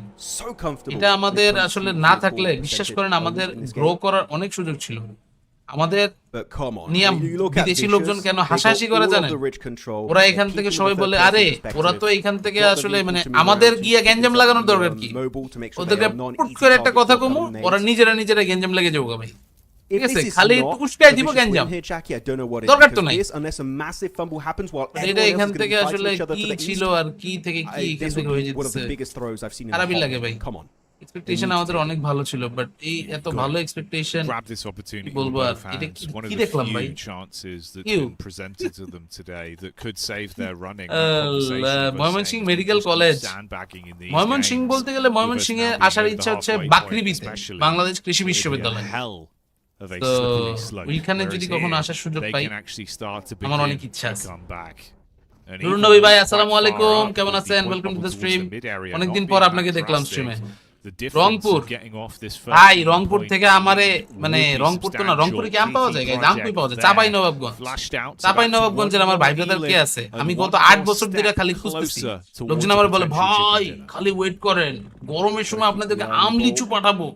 এটা আমাদের আসলে না থাকলে বিশ্বাস করেন আমাদের গ্রো করার অনেক সুযোগ ছিল। আমাদের নিয়ম বিদেশি লোকজন কেন হাসাহাসি করে জানেন? ওরা এখান থেকে সবাই বলে আরে ওরা তো এখান থেকে আসলে মানে আমাদের গিয়া গ্যাঞ্জাম লাগানোর দরকার কি? ওদেরকে পুট করে একটা কথা কমু, ওরা নিজেরা গ্যাঞ্জাম লেগে যাবো ভাই, ঠিক আছে? খালি উস্কাই দিব গ্যাঞ্জাম, দরকার তো নাই। এটা এখান থেকে আসলে কি ছিল আর কি থেকে কি এখান থেকে হয়ে যেতেছে, খারাপই লাগে ভাই। এক্সপেকটেশন আমাদের অনেক ভালো ছিল, বাট এই এত ভালো এক্সপেকটেশন বলবো আর এটা কি দেখলাম ভাই। ময়মনসিংহ মেডিকেল কলেজ, ময়মনসিংহ বলতে গেলে ময়মনসিংহে আসার ইচ্ছা হচ্ছে বাকরিবিতে, বাংলাদেশ কৃষি বিশ্ববিদ্যালয়। তো ওইখানে যদি কখনো আসার সুযোগ পাই আমার অনেক ইচ্ছা আছে। নুরুন নবী ভাই আসসালামু আলাইকুম, কেমন আছেন? Welcome to the stream. অনেকদিন পর আপনাকে দেখলাম স্ট্রিমে। রংপুর ভাই, রংপুর থেকে আমারে মানে রংপুর তো না, রংপুরে কি আম পাওয়া যায়? আম কই পাওয়া যায়? চাঁপাইনবাবগঞ্জের আমার ভাই ব্রাদার কে আছে, আমি গত 8 বছর ধরে খালি খুঁজতেছি। লোকজন আমার বলে ভাই খালি ওয়েট করেন, গরমের সময় আপনাদেরকে আম লিচু পাঠাবো।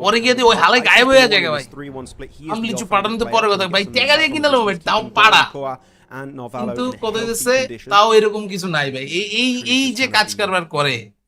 পরে গিয়ে ওই হালাই গায়েব হয়ে যায় ভাই। আম লিচু পাঠানো তো পরে কথা ভাই, টাকা দিয়ে কিনে নেবো তাও পাড়া। কিন্তু কত দিচ্ছে তাও এরকম কিছু নাই ভাই। এই যে কাজ কারবার করে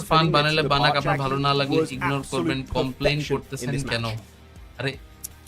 ফর ফান spinning next বানালে to the বানাক, bar আপনার jack ভালো না লাগলে was ইগনোর absolute করবেন, কমপ্লেইন perfection in করতেছেন this কেন? match. আরে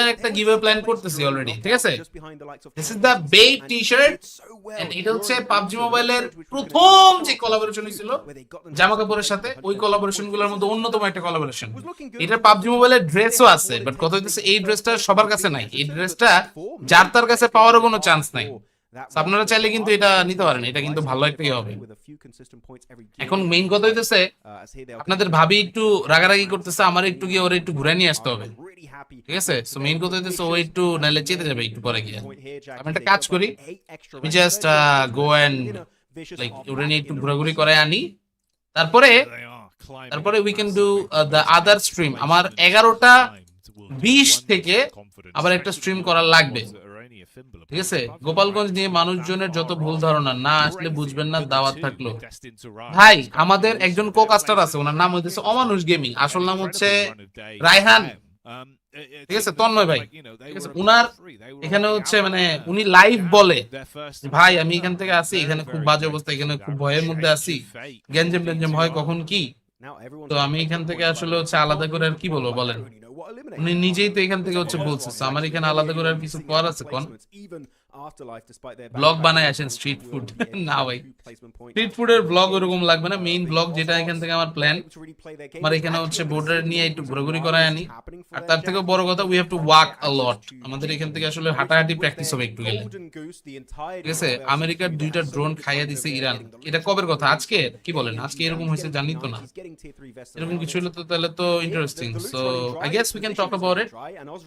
এটার একটা গিভঅ্যাওয়ে প্ল্যান করতেছি অলরেডি, ঠিক আছে? This is the bait T-shirt and এটা হচ্ছে PUBG মোবাইলের প্রথম যে কোলাবোরেশন হয়েছিল জামা কাপড়ের সাথে, ওই কোলাবোরেশনগুলোর মধ্যে অন্যতম একটা কোলাবোরেশন। এটা PUBG মোবাইলের ড্রেসও আছে, বাট কথা হচ্ছে এই ড্রেসটা সবার কাছে নাই। এই ড্রেসটা যার তার কাছে পাওয়ারও কোনো চান্স নাই। আপনারা চাইলে কিন্তু এটা নিতে পারেন, এটা কিন্তু ভালো একটাই হবে। এখন মেইন কথা হইতেছে আপনাদের ভাবি একটু রাগারাগি করতেছে, আমার একটু গিয়ে ওরা একটু ঘুরে নিয়ে আসতে হবে, ঠিক আছে? সো মেইন কথা হইতেছে ও একটু নাইলে চেতে যাবে একটু পরে গিয়ে। আমি একটা কাজ করি, আমি জাস্ট গো অ্যান্ড লাইক ওরা নিয়ে একটু ঘোরাঘুরি করে আনি, তারপরে we can do the other stream. আমার 11:20 থেকে আবার একটা স্ট্রিম করা লাগবে, ঠিক আছে? গোপালগঞ্জ নিয়ে মানুষজনের যত ভুল ধারণা, না আসলে বুঝবেন না, দাওয়াত থাকলো। ভাই আমাদের একজন কো কাস্টার আছে, ওনার নাম হইতেছে অমানুষ গেমিং, আসল নাম হচ্ছে রায়হান, ঠিক আছে? তন্ময় ভাই, ঠিক আছে? উনার এখানে হচ্ছে মানে উনি লাইভ বলে ভাই আমি এখান থেকে আসি, এখানে খুব বাজে অবস্থা, এখানে খুব ভয়ের মধ্যে আছি, গ্যাঞ্জাম ট্যাঞ্জাম হয় কখন কি, তো আমি এখান থেকে আসলে হচ্ছে আলাদা করে আর কি বলবো বলেন, উনি নিজেই তো এখান থেকে হচ্ছে বলছে, আমার এখানে আলাদা করে আর কিছু করার আছে কোন? ব্লগ বানায় আসেন স্ট্রিট ফুড না ভাই, স্ট্রিট ফুডের ব্লগ ওরকম লাগবে না, মেইন ব্লগ যেটা এখান থেকে আমার প্ল্যান, আমার এখানে হচ্ছে বোর্ডার নিয়ে একটু ঘোরাঘুরি করায় আনি, আর তার থেকেও বড় কথা উই হ্যাভ টু ওয়াক আ লট, আমাদের এখান থেকে আসলে হাঁটাহাঁটি প্র্যাকটিস হবে একটু গেলে, ঠিক আছে? আমেরিকার 2টা ড্রোন খাইয়া দিছে ইরান, এটা কবের কথা? আজকে? কি বলেন আজকে এরকম হয়েছে জানি তো না, এরকম কিছু হলে তো তাহলে তো interesting, so I guess we can talk about it,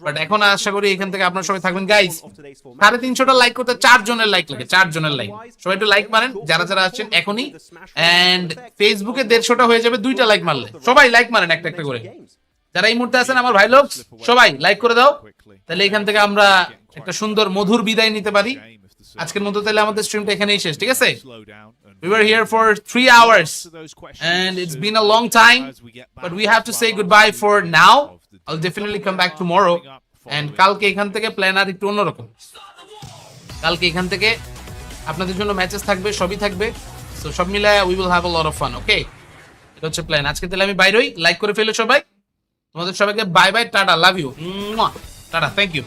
but এখন আশা করি এখান থেকে আপনারা সবাই থাকবেন। গাইস 350টা লাইক করতে 4 জনের লাইক লাগে, 4 জনের লাইক, সবাই একটু লাইক মারেন যারা যারা আছেন এখনই, এন্ড ফেসবুকে 150টা হয়ে যাবে 2টা লাইক মারলে, সবাই লাইক মারেন একটা একটা করে, যারা এই মুহূর্তে আছেন আমার ভাই লোক সবাই লাইক করে দাও, তাহলে এখান থেকে আমরা একটা সুন্দর মধুর বিদায় নিতে পারি আজকের মতো। তাহলে আমাদের স্ট্রিমটা এখানেই শেষ, ঠিক আছে? We were here for 3 hours and it's been a long time, but we have to say goodbye for now. I'll definitely come back tomorrow, and কালকে এখান থেকে প্ল্যান আর একটু অন্যরকম, কালকে এখান থেকে আপনাদের জন্য ম্যাচেস থাকবে, সবই থাকবে, সো সব মিলায় we will have a lot of fun, okay? এটা হচ্ছে প্ল্যান। আজকে তাহলে আমি বাইরে হই, লাইক করে ফেলো সবাই, তোমাদের সবাইকে bye bye, ta-ta, love you, ta-ta, thank you.